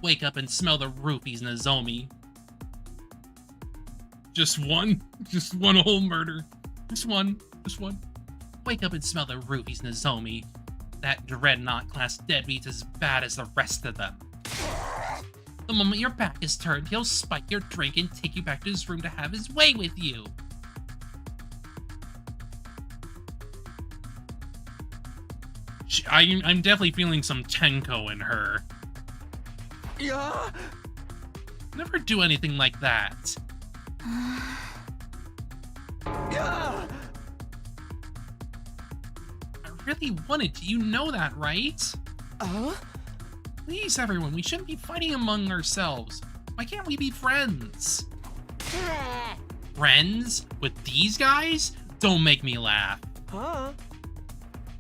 Wake up and smell the rupees, Nozomi. Just one whole murder. Just one. Wake up and smell the rupees, Nozomi. That Dreadnought class deadbeat's as bad as the rest of them. The moment your back is turned, he'll spike your drink and take you back to his room to have his way with you. I'm definitely feeling some Tenko in her. Yeah. Never do anything like that. Yeah. I really wanted to. You know that, right? Please, everyone, we shouldn't be fighting among ourselves. Why can't we be friends? Friends? With these guys? Don't make me laugh. Huh?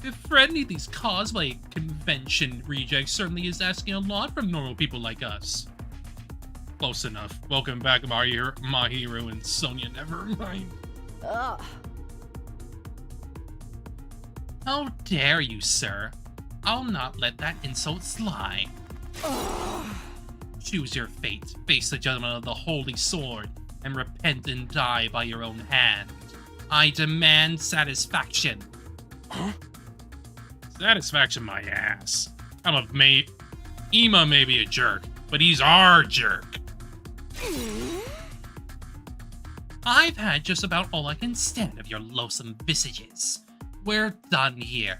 Befriending these cosplay convention rejects certainly is asking a lot from normal people like us. Close enough. Welcome back, Mahiru and Sonia, never mind. Ugh. How dare you, sir? I'll not let that insult slide. Choose your fate, face the judgment of the Holy Sword, and repent and die by your own hand. I demand satisfaction. Huh? Satisfaction my ass. Ema may be a jerk, but he's our jerk. I've had just about all I can stand of your loathsome visages. We're done here.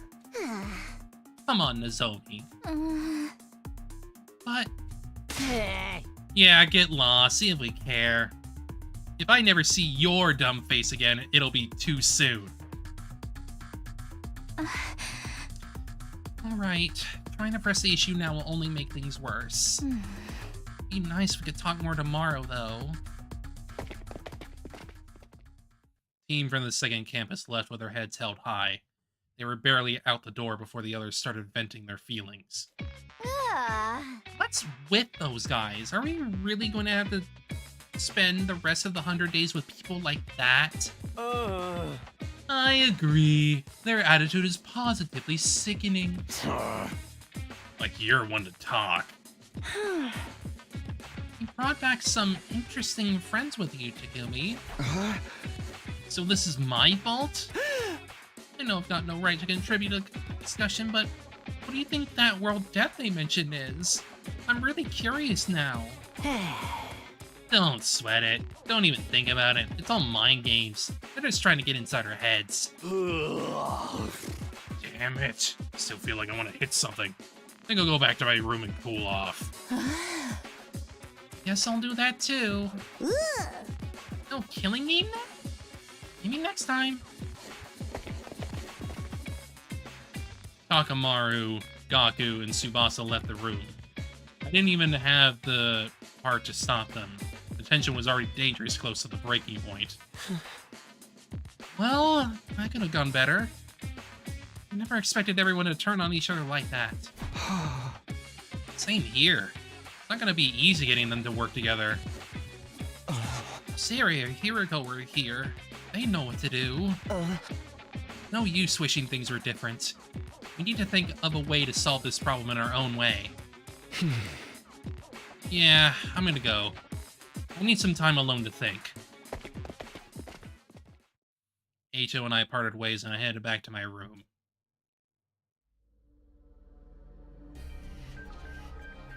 Come on, Nozomi. But... yeah, get lost, see if we care. If I never see your dumb face again, it'll be too soon. Alright, trying to press the issue now will only make things worse. Be nice if we could talk more tomorrow, though. Team from the second campus left with their heads held high. They were barely out the door before the others started venting their feelings. What's with those guys? Are we really going to have to spend the rest of the 100 days with people like that? I agree. Their attitude is positively sickening. Like you're one to talk. You brought back some interesting friends with you, Takumi. So this is my fault? I know I've got no right to contribute to the discussion, but what do you think that world death they mentioned is? I'm really curious now. Don't sweat it. Don't even think about it. It's all mind games. They're just trying to get inside our heads. Damn it. I still feel like I want to hit something. I think I'll go back to my room and cool off. Guess I'll do that too. No killing game then? Maybe next time. Takamaru, Gaku, and Tsubasa left the room. I didn't even have the part to stop them. The tension was already dangerous close to the breaking point. Well, that could have gone better. I never expected everyone to turn on each other like that. Same here. It's not gonna be easy getting them to work together. Siri and Hiriko were here. They know what to do. No use wishing things were different. We need to think of a way to solve this problem in our own way. Yeah, I'm gonna go. I need some time alone to think. Eito and I parted ways and I headed back to my room.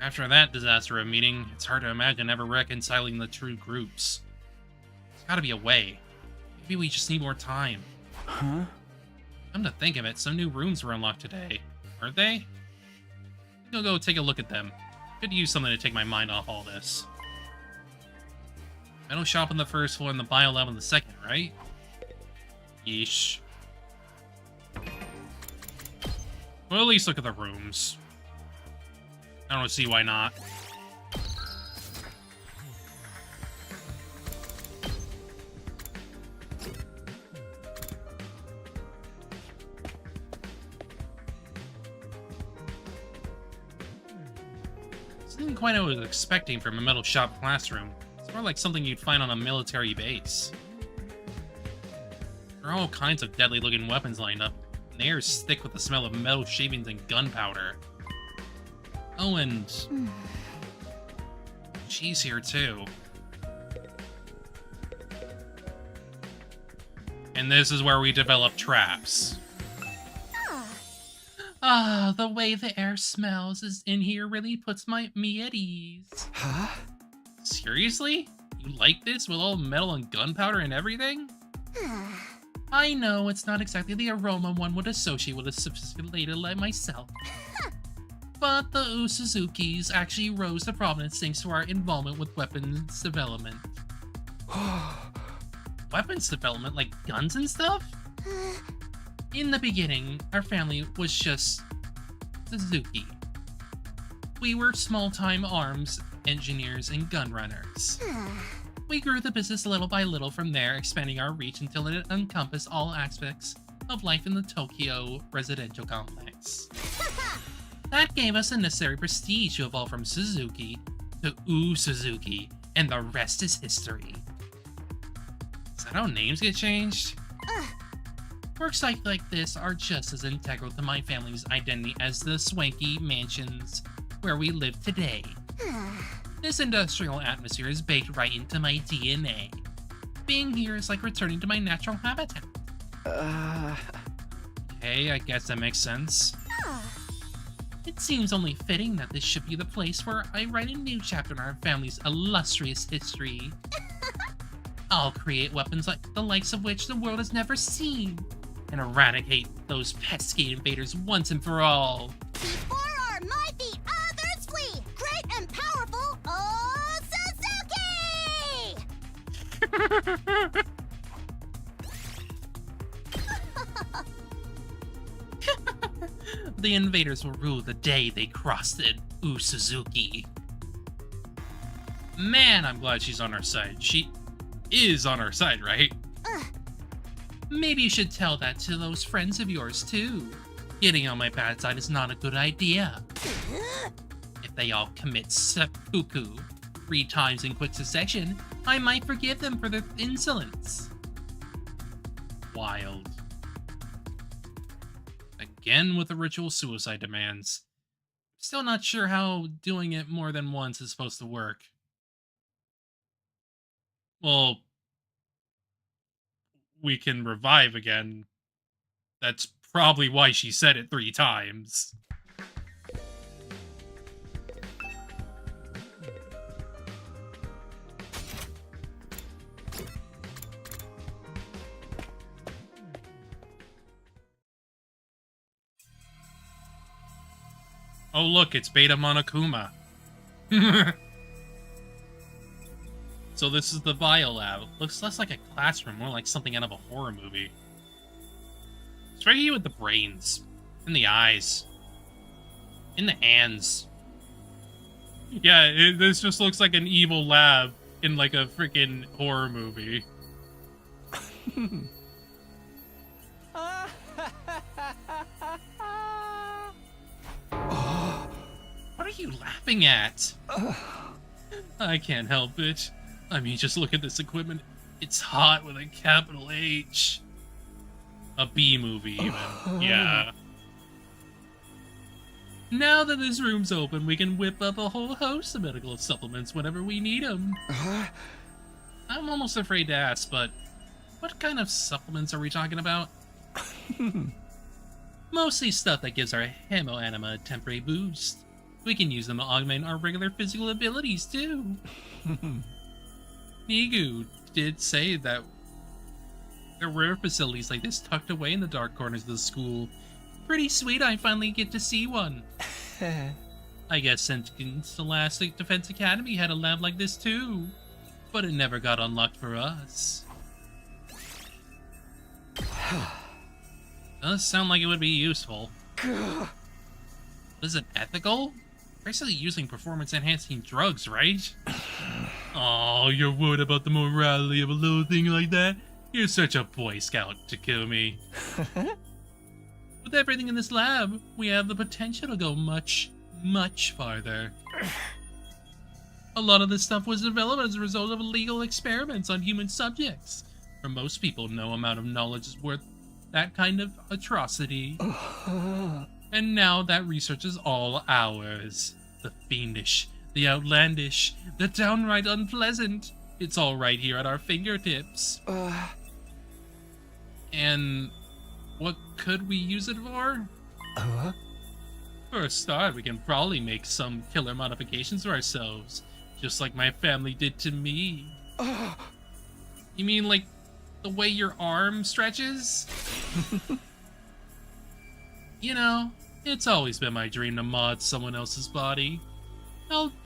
After that disaster of a meeting, it's hard to imagine ever reconciling the two groups. There's gotta be a way. Maybe we just need more time. Huh? Come to think of it, some new rooms were unlocked today. Aren't they? I'll go take a look at them. Could use something to take my mind off all this. Metal shop on the first floor and the bio lab on the second, right? Yeesh. Well, at least look at the rooms. I don't see why not. This isn't quite what I was expecting from a metal shop classroom. It's more like something you'd find on a military base. There are all kinds of deadly-looking weapons lined up, and the air is thick with the smell of metal shavings and gunpowder. Oh, and... she's here, too. And this is where we develop traps. Ah, the way the air smells is in here really puts me at ease. Huh? Seriously? You like this with all metal and gunpowder and everything? I know it's not exactly the aroma one would associate with a sophisticated lady like myself. But the Usuzukis actually rose to prominence thanks to our involvement with weapons development. Weapons development? Like guns and stuff? In the beginning, our family was just Suzuki. We were small-time arms engineers and gun runners. We grew the business little by little from there, expanding our reach until it encompassed all aspects of life in the Tokyo residential complex. That gave us the necessary prestige to evolve from Suzuki to Suzuki, and the rest is history. Is that how names get changed? Works like this are just as integral to my family's identity as the swanky mansions where we live today. This industrial atmosphere is baked right into my DNA. Being here is like returning to my natural habitat. Okay, I guess that makes sense. It seems only fitting that this should be the place where I write a new chapter in our family's illustrious history. I'll create weapons like the likes of which the world has never seen, and eradicate those pesky invaders once and for all. Before our might the others flee! Great and powerful Suzuki! The invaders will rue the day they crossed it, Suzuki. Man, I'm glad she's on our side. She is on our side, right? Maybe you should tell that to those friends of yours, too. Getting on my bad side is not a good idea. If they all commit seppuku 3 times in quick succession, I might forgive them for their insolence. Wild. Again with the ritual suicide demands. Still not sure how doing it more than once is supposed to work. Well, we can revive again. That's probably why she said it 3 times. Oh look, it's Beta Monokuma. So this is the Vial Lab. Looks less like a classroom, more like something out of a horror movie. It's right here with the brains. In the eyes. In the hands. Yeah, this just looks like an evil lab in like a freaking horror movie. What are you laughing at? I can't help it. I mean, just look at this equipment. It's hot with a capital H. A B movie, even. Yeah. Now that this room's open, we can whip up a whole host of medical supplements whenever we need them. I'm almost afraid to ask, but what kind of supplements are we talking about? Mostly stuff that gives our hemoanima a temporary boost. We can use them to augment our regular physical abilities, too. Nigu did say that there were facilities like this tucked away in the dark corners of the school. Pretty sweet I finally get to see one. I guess since Scholastic Defense Academy had a lab like this, too. But it never got unlocked for us. Does sound like it would be useful. Is it ethical? Basically using performance-enhancing drugs, right? Oh, you're worried about the morality of a little thing like that? You're such a Boy Scout, Takumi. With everything in this lab, we have the potential to go much, much farther. A lot of this stuff was developed as a result of illegal experiments on human subjects. For most people, no amount of knowledge is worth that kind of atrocity. And now that research is all ours. The fiendish, the outlandish, the downright unpleasant. It's all right here at our fingertips. And what could we use it for? For a start, we can probably make some killer modifications for ourselves. Just like my family did to me. You mean like the way your arm stretches? You know, it's always been my dream to mod someone else's body.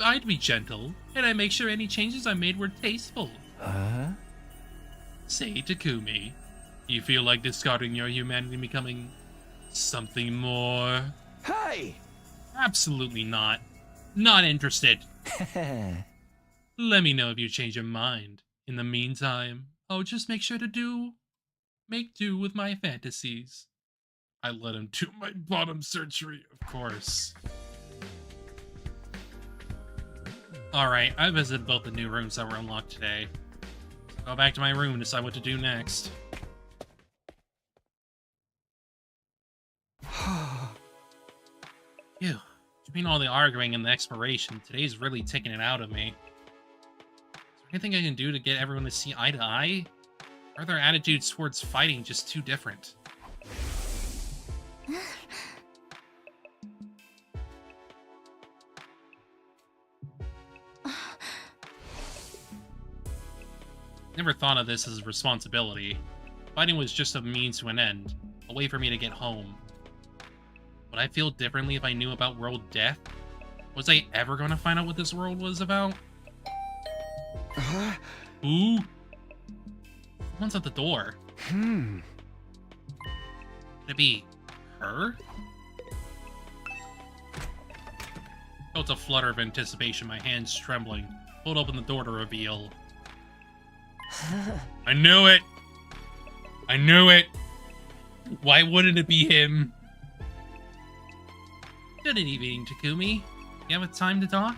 I'd be gentle, and I make sure any changes I made were tasteful. Say, Takumi, you feel like discarding your humanity and becoming something more? Hey! Absolutely not. Not interested. Let me know if you change your mind. In the meantime, I'll just make sure to make do with my fantasies. I let him do my bottom surgery, of course. Alright, I visited both the new rooms that were unlocked today. Go back to my room and decide what to do next. Phew, Between all the arguing and the exploration, today's really taking it out of me. Is there anything I can do to get everyone to see eye to eye? Or are their attitudes towards fighting just too different? Never thought of this as a responsibility. Fighting was just a means to an end, a way for me to get home. Would I feel differently if I knew about world death? Was I ever going to find out what this world was about? Ooh. Someone's at the door. Could it be her? Felt a flutter of anticipation, my hands trembling. Pulled open the door to reveal. I knew it! I knew it! Why wouldn't it be him? Good evening, Takumi. You have a time to talk?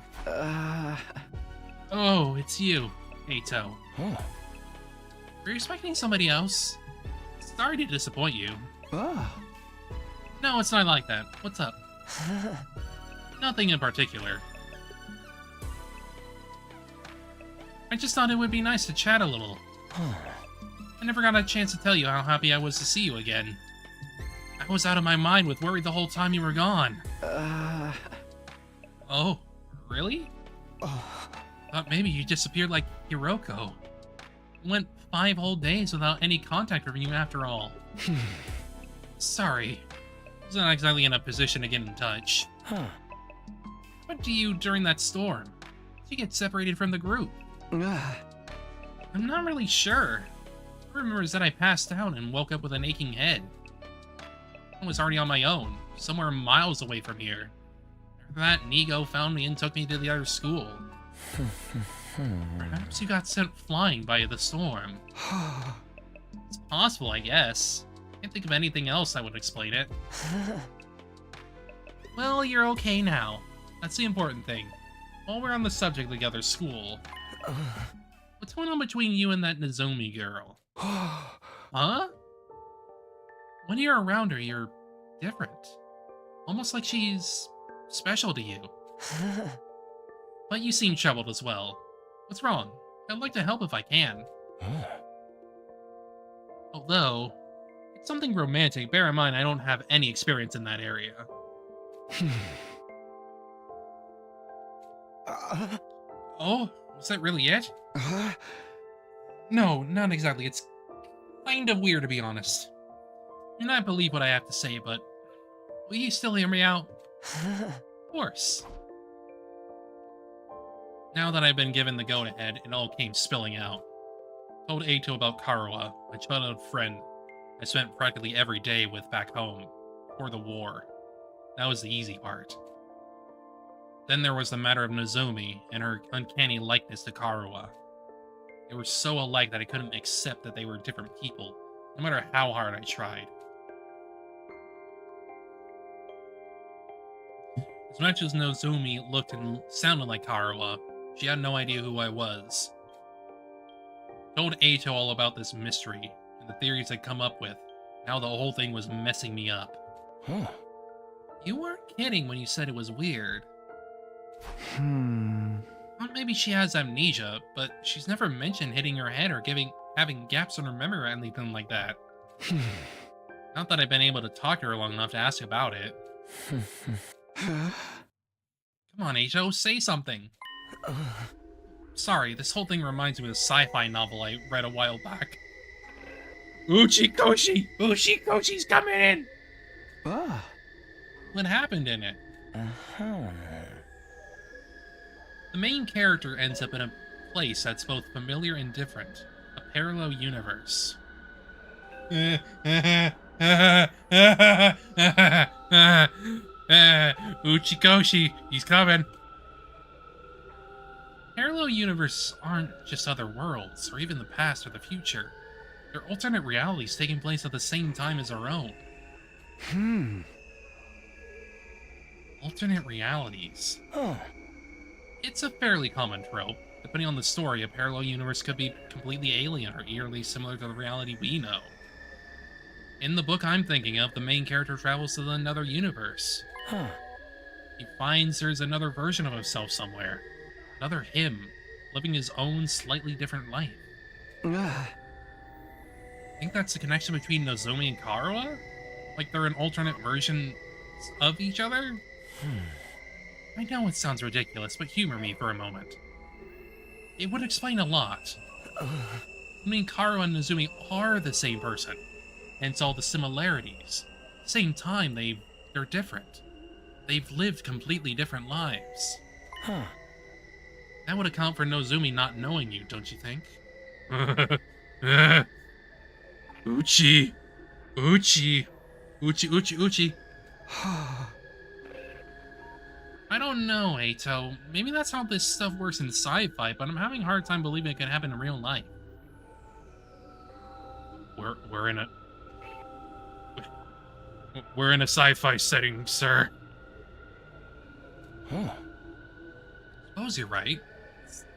Oh, it's you, Eito. Were you expecting somebody else? Sorry to disappoint you. No, it's not like that. What's up? Nothing in particular. I just thought it would be nice to chat a little. I never got a chance to tell you how happy I was to see you again. I was out of my mind with worry the whole time you were gone. Oh, really? Thought maybe you disappeared like Hiroko. Went 5 whole days without any contact from you after all. Sorry. Was not exactly in a position to get in touch. What do you during that storm? Did you get separated from the group? I'm not really sure. All I remember is that I passed out and woke up with an aching head. I was already on my own, somewhere miles away from here. After that, Nigo found me and took me to the other school. Perhaps you got sent flying by the storm. It's possible, I guess. Can't think of anything else that would explain it. Well, you're okay now. That's the important thing. While we're on the subject of the other school, what's going on between you and that Nozomi girl? Huh? When you're around her, you're different. Almost like she's special to you. But you seem troubled as well. What's wrong? I'd like to help if I can. Although, it's something romantic, bear in mind I don't have any experience in that area. Oh, was that really it? No, not exactly. It's kind of weird, to be honest. You may not believe what I have to say, but will you still hear me out? Of course. Now that I've been given the go-ahead, it all came spilling out. Told Eito about Karuha, my childhood friend I spent practically every day with back home, before the war. That was the easy part. Then there was the matter of Nozomi and her uncanny likeness to Karuha. They were so alike that I couldn't accept that they were different people, no matter how hard I tried. As much as Nozomi looked and sounded like Karuha, she had no idea who I was. Told Eito all about this mystery, and the theories I'd come up with, and how the whole thing was messing me up. You weren't kidding when you said it was weird. Well, maybe she has amnesia, but she's never mentioned hitting her head or having gaps in her memory or anything like that. Not that I've been able to talk to her long enough to ask about it. Come on, Eito, say something. Sorry, this whole thing reminds me of a sci-fi novel I read a while back. Uchikoshi! Uchikoshi's coming in! What happened in it? The main character ends up in a place that's both familiar and different. A parallel universe. Uchikoshi, he's coming. Parallel universes aren't just other worlds, or even the past or the future. They're alternate realities taking place at the same time as our own. Alternate realities. It's a fairly common trope. Depending on the story, a parallel universe could be completely alien or eerily similar to the reality we know. In the book I'm thinking of, the main character travels to another universe. He finds there's another version of himself somewhere. Another him, living his own slightly different life. I think that's the connection between Nozomi and Karuha? Like they're an alternate version of each other? I know it sounds ridiculous, but humor me for a moment. It would explain a lot. I mean, Karuha and Nozomi are the same person, hence all the similarities. At the same time, they're different. They've lived completely different lives. That would account for Nozomi not knowing you, don't you think? Uchi! Uchi! Uchi, Uchi, Uchi! I don't know, Eito. Maybe that's how this stuff works in sci-fi, but I'm having a hard time believing it could happen in real life. We're in a sci-fi setting, sir. Suppose you're right.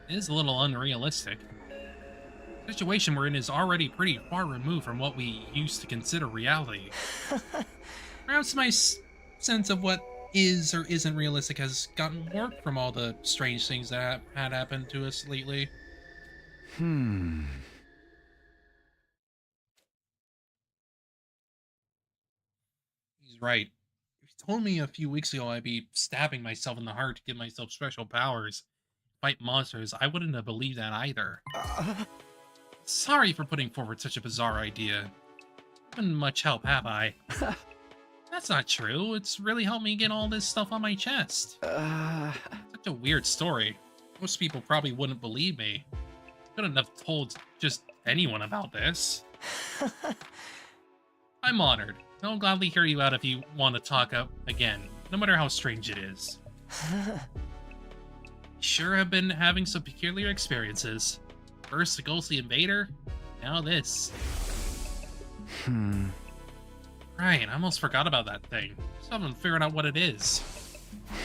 It is a little unrealistic. The situation we're in is already pretty far removed from what we used to consider reality. Perhaps my sense of what is or isn't realistic has gotten warped from all the strange things that had happened to us lately. He's right. If you told me a few weeks ago I'd be stabbing myself in the heart to give myself special powers, fight monsters, I wouldn't have believed that either. Sorry for putting forward such a bizarre idea. Haven't much help, have I? That's not true. It's really helped me get all this stuff on my chest. Such a weird story. Most people probably wouldn't believe me. Couldn't have told just anyone about this. I'm honored. I'll gladly hear you out if you want to talk up again, no matter how strange it is. Sure have been having some peculiar experiences. First the ghostly invader, now this. Right, I almost forgot about that thing. Still haven't figured out what it is.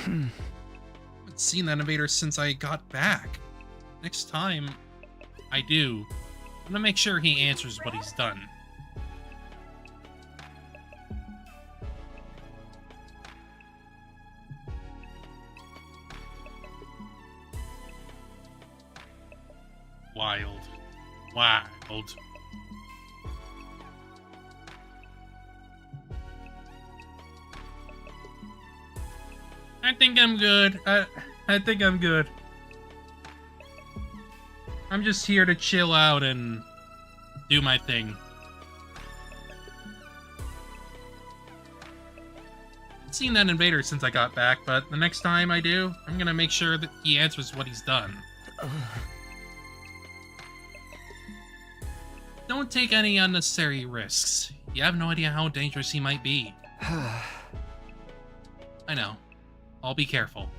I haven't seen that invader since I got back. Next time I do, I'm gonna make sure he answers what he's done. Wild. Wild. I think I'm good. I think I'm good. I'm just here to chill out and do my thing. I've seen that invader since I got back, but the next time I do, I'm gonna make sure that he answers what he's done. Don't take any unnecessary risks. You have no idea how dangerous he might be. I know. I'll be careful.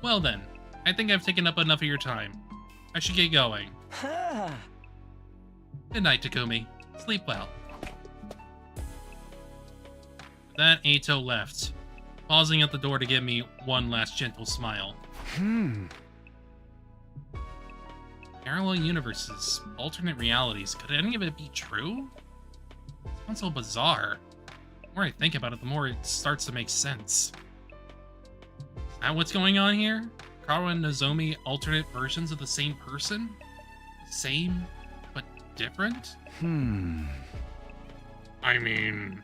Well then, I think I've taken up enough of your time. I should get going. Good night, Takumi. Sleep well. That Eito left, pausing at the door to give me one last gentle smile. Parallel universes, alternate realities, could any of it be true? It sounds so bizarre. The more I think about it, the more it starts to make sense. Is that what's going on here? Karuha and Nozomi, alternate versions of the same person? Same, but different? I mean...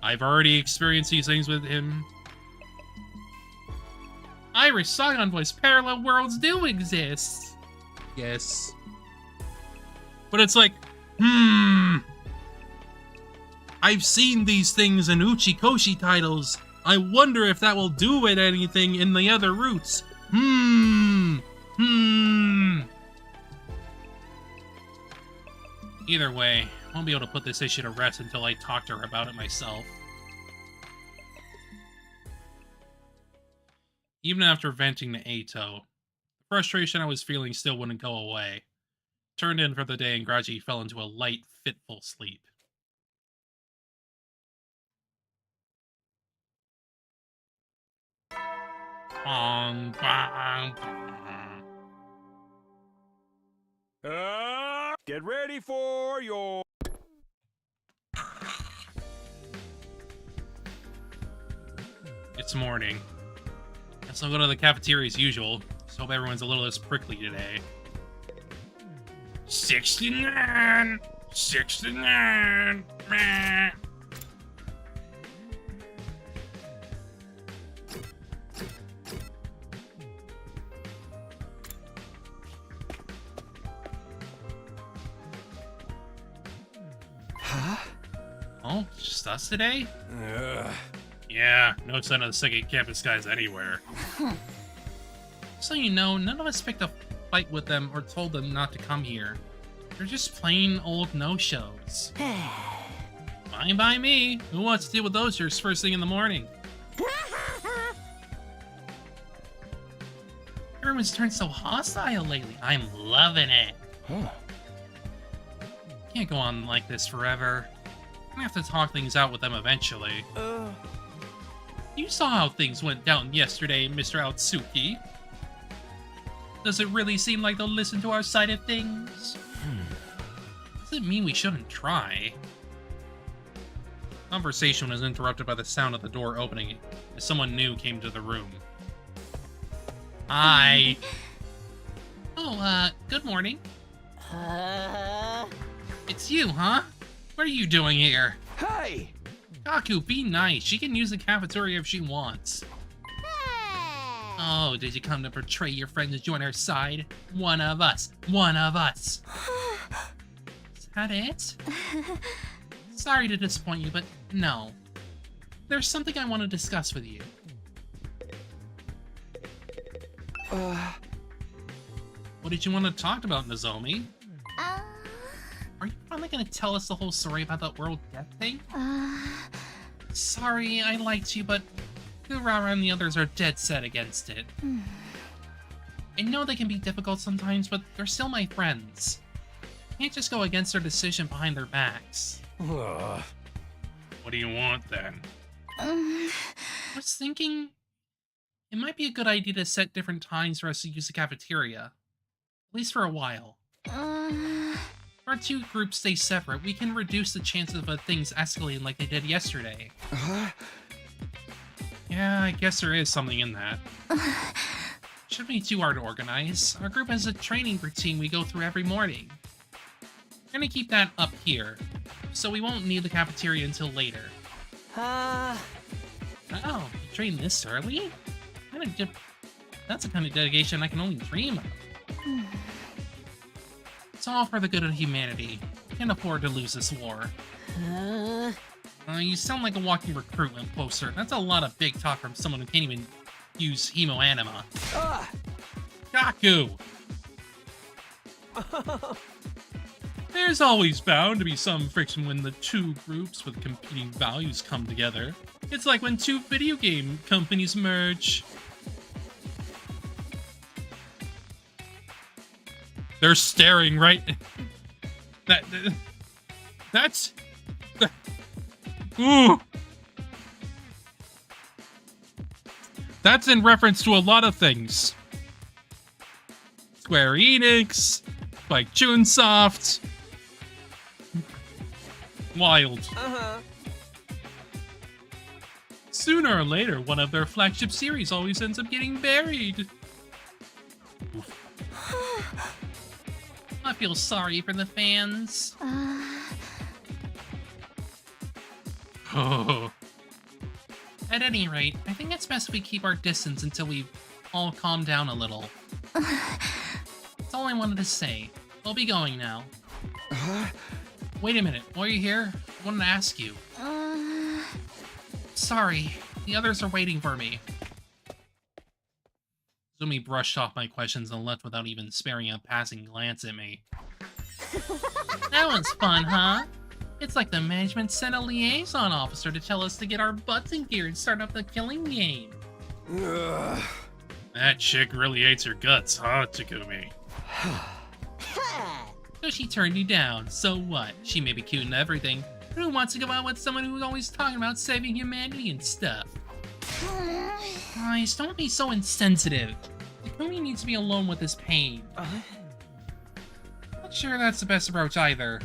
I've already experienced these things with him. Irish Song Envoy's parallel worlds do exist. Yes. But it's like, I've seen these things in Uchikoshi titles. I wonder if that will do with anything in the other routes. Either way, I won't be able to put this issue to rest until I talk to her about it myself. Even after venting to Eito, the frustration I was feeling still wouldn't go away. Turned in for the day and gradually fell into a light, fitful sleep. Bong, bong, bong. Get ready for your... It's morning. Guess I'll go to the cafeteria as usual. Just hope everyone's a little less prickly today. 69! 69! Meh. Huh? Oh, just us today? Yeah, no sign of the second campus guys anywhere. So you know, none of us picked a fight with them or told them not to come here. They're just plain old no-shows. Fine by me. Who wants to deal with those jerks first thing in the morning? Everyone's turned so hostile lately. I'm loving it. Can't go on like this forever. I'm gonna have to talk things out with them eventually. You saw how things went down yesterday, Mr. Outsuki. Does it really seem like they'll listen to our side of things? Doesn't mean we shouldn't try. Conversation was interrupted by the sound of the door opening as someone new came to the room. Hi. Oh, good morning. It's you, huh? What are you doing here? Hey! Kaku, be nice. She can use the cafeteria if she wants. Oh, did you come to betray your friend to join our side? One of us. One of us. Is that it? Sorry to disappoint you, but no. There's something I want to discuss with you. What did you want to talk about, Nozomi? Are you finally gonna tell us the whole story about that world death thing? Sorry, I liked you, but Kurara and the others are dead set against it. I know they can be difficult sometimes, but they're still my friends. Can't just go against their decision behind their backs. What do you want, then? I was thinking it might be a good idea to set different times for us to use the cafeteria. At least for a while. If our two groups stay separate, we can reduce the chances of things escalating like they did yesterday. Yeah, I guess there is something in that. Shouldn't be too hard to organize. Our group has a training routine we go through every morning. We're gonna keep that up here, so we won't need the cafeteria until later. Oh, you train this early? That's the kind of dedication I can only dream of. It's all for the good of humanity. Can't afford to lose this war. You sound like a walking recruitment poster. That's a lot of big talk from someone who can't even use hemoanima. Kaku! There's always bound to be some friction when the two groups with competing values come together. It's like when two video game companies merge. They're staring right... That's... Ooh! That's in reference to a lot of things. Square Enix, like Chunsoft. Wild. Sooner or later, one of their flagship series always ends up getting buried. I feel sorry for the fans. Oh. At any rate, I think it's best we keep our distance until we all calm down a little. That's all I wanted to say. I'll be going now. Wait a minute, while you're here, I wanted to ask you. Sorry, the others are waiting for me. Zumi brushed off my questions and left without even sparing a passing glance at me. That was fun, huh? It's like the management sent a liaison officer to tell us to get our butts in gear and start up the killing game. That chick really hates your guts, huh, Takumi? So she turned you down, so what? She may be cute and everything, but who wants to go out with someone who's always talking about saving humanity and stuff? Guys, don't be so insensitive. Takumi needs to be alone with his pain. Not sure that's the best approach either.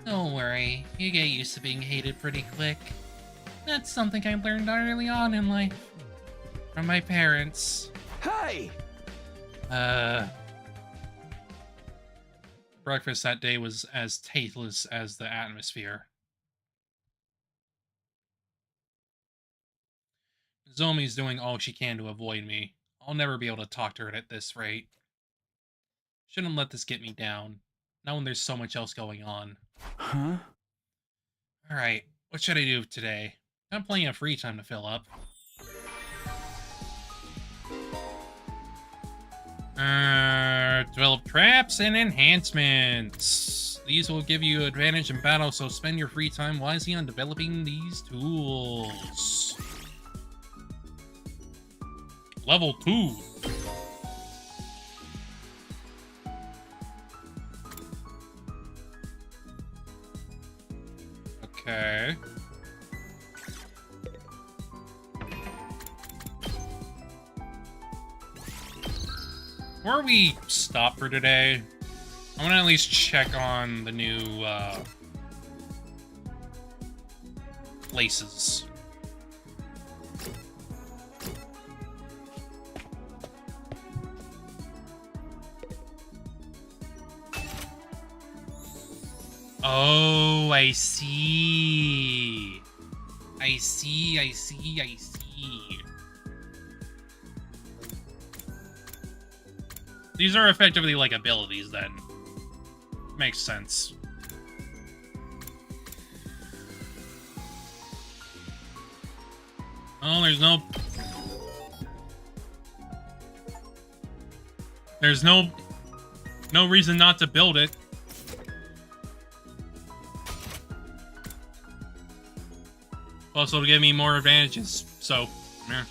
Don't worry, you get used to being hated pretty quick. That's something I learned early on in life. From my parents. Hey! Breakfast that day was as tasteless as the atmosphere. Zomi's doing all she can to avoid me. I'll never be able to talk to her at this rate. Shouldn't let this get me down. Not when there's so much else going on. Huh? Alright, what should I do today? I have plenty of free time to fill up. Develop traps and enhancements. These will give you advantage in battle, so spend your free time wisely on developing these tools. Level 2. Okay. Before we stop for today, I want to at least check on the new places. Oh, I see. I see. These are effectively like abilities, then. Makes sense. Oh, there's no reason not to build it. Plus, it'll give me more advantages, so, yeah.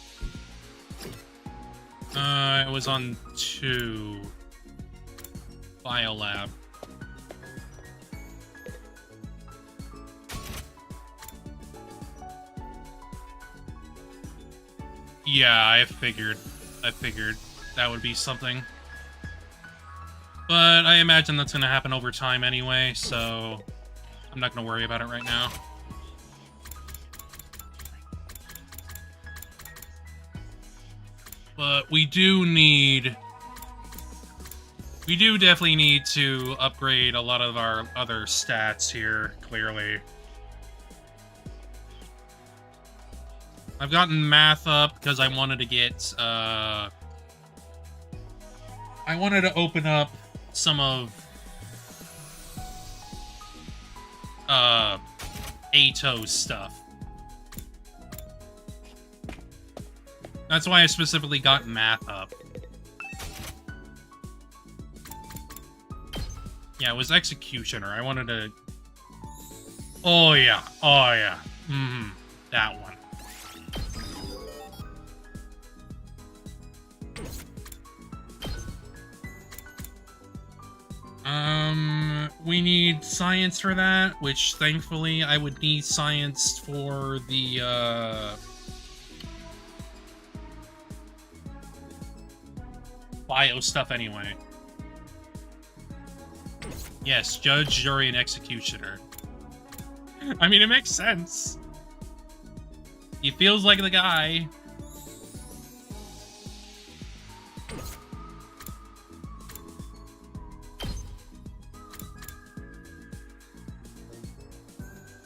It was on 2. Biolab. Yeah, I figured that would be something. But I imagine that's gonna happen over time anyway, so I'm not gonna worry about it right now. But we do definitely need to upgrade a lot of our other stats here, clearly. I've gotten math up because I wanted to get, I wanted to open up some of, Ato's stuff. That's why I specifically got math up. Yeah, it was Executioner. I wanted to... Oh, yeah. Oh, yeah. That one. We need science for that, which thankfully I would need science for the, bio stuff anyway. Yes, judge, jury, and executioner. I mean, it makes sense. He feels like the guy.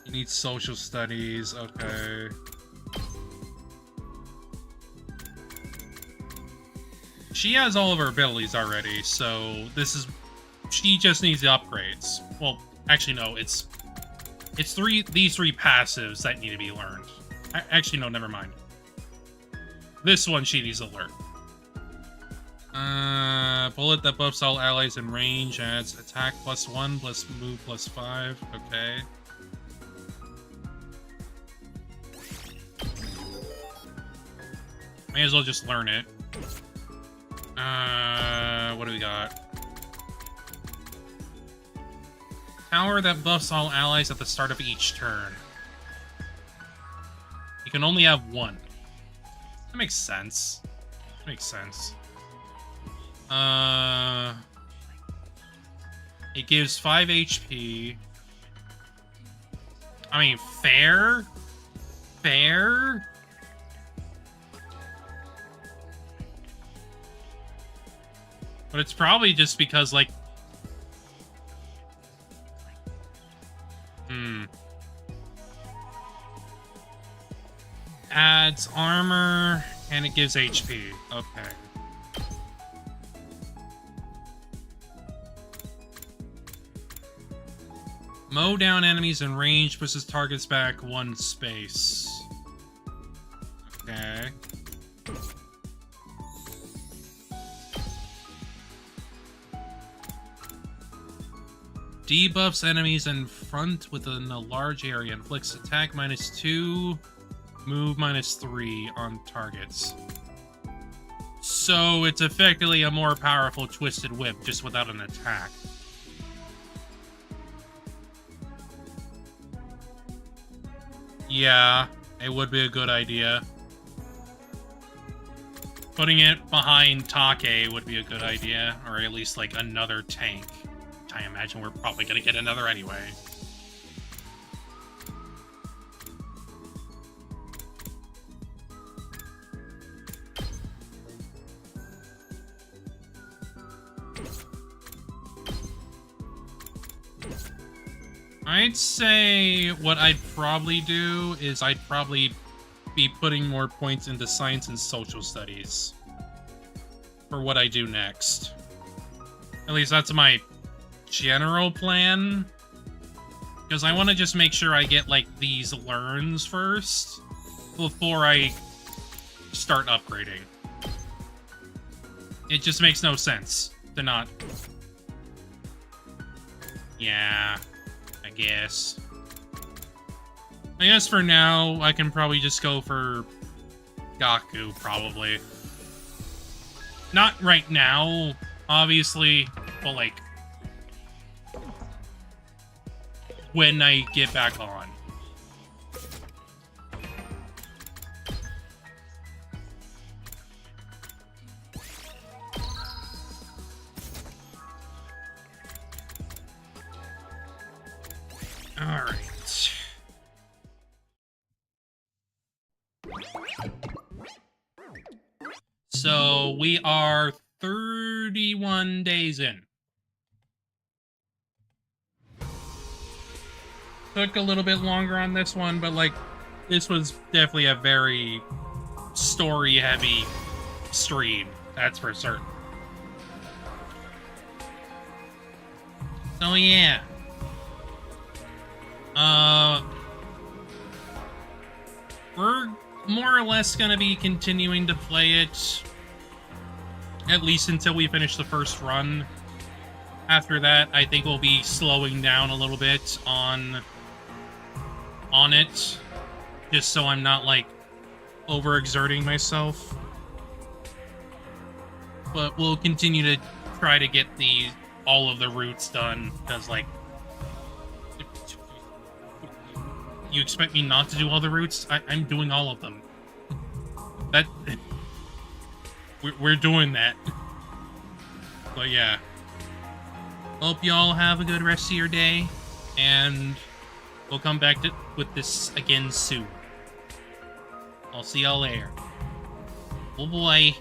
You need social studies, okay. She has all of her abilities already, so this is... She just needs the upgrades. Well, actually, no, it's these three passives that need to be learned. Actually, no, never mind. This one she needs to learn. Bullet that buffs all allies in range, adds attack +1, plus move +5, okay. May as well just learn it. What do we got? Power that buffs all allies at the start of each turn. You can only have one. That makes sense. Makes sense. It gives 5 HP. I mean, fair? Fair? But it's probably just because, like... Adds armor, and it gives HP. Okay. Mow down enemies in range, pushes targets back 1 space. Okay. Debuffs enemies in front within a large area. Inflicts attack -2, move -3 on targets. So it's effectively a more powerful Twisted Whip, just without an attack. Yeah, it would be a good idea. Putting it behind Take would be a good idea, or at least like another tank. I imagine we're probably gonna get another anyway. I'd say what I'd probably do is I'd probably be putting more points into science and social studies for what I do next. At least that's my general plan. Because I want to just make sure I get, like, these learns first before I start upgrading. It just makes no sense to not... Yeah... I guess for now, I can probably just go for Gaku, probably. Not right now, obviously, but like, when I get back on. Alright. So, we are 31 days in. Took a little bit longer on this one, but, like, this was definitely a very story-heavy stream. That's for certain. So, yeah. We're more or less gonna be continuing to play it at least until we finish the first run. After that, I think we'll be slowing down a little bit on it, just so I'm not, like, overexerting myself. But we'll continue to try to get all of the routes done, because, like, you expect me not to do all the routes? I'm doing all of them. We're doing that. But yeah. Hope y'all have a good rest of your day, and we'll come back with this again soon. I'll see y'all later. Oh boy.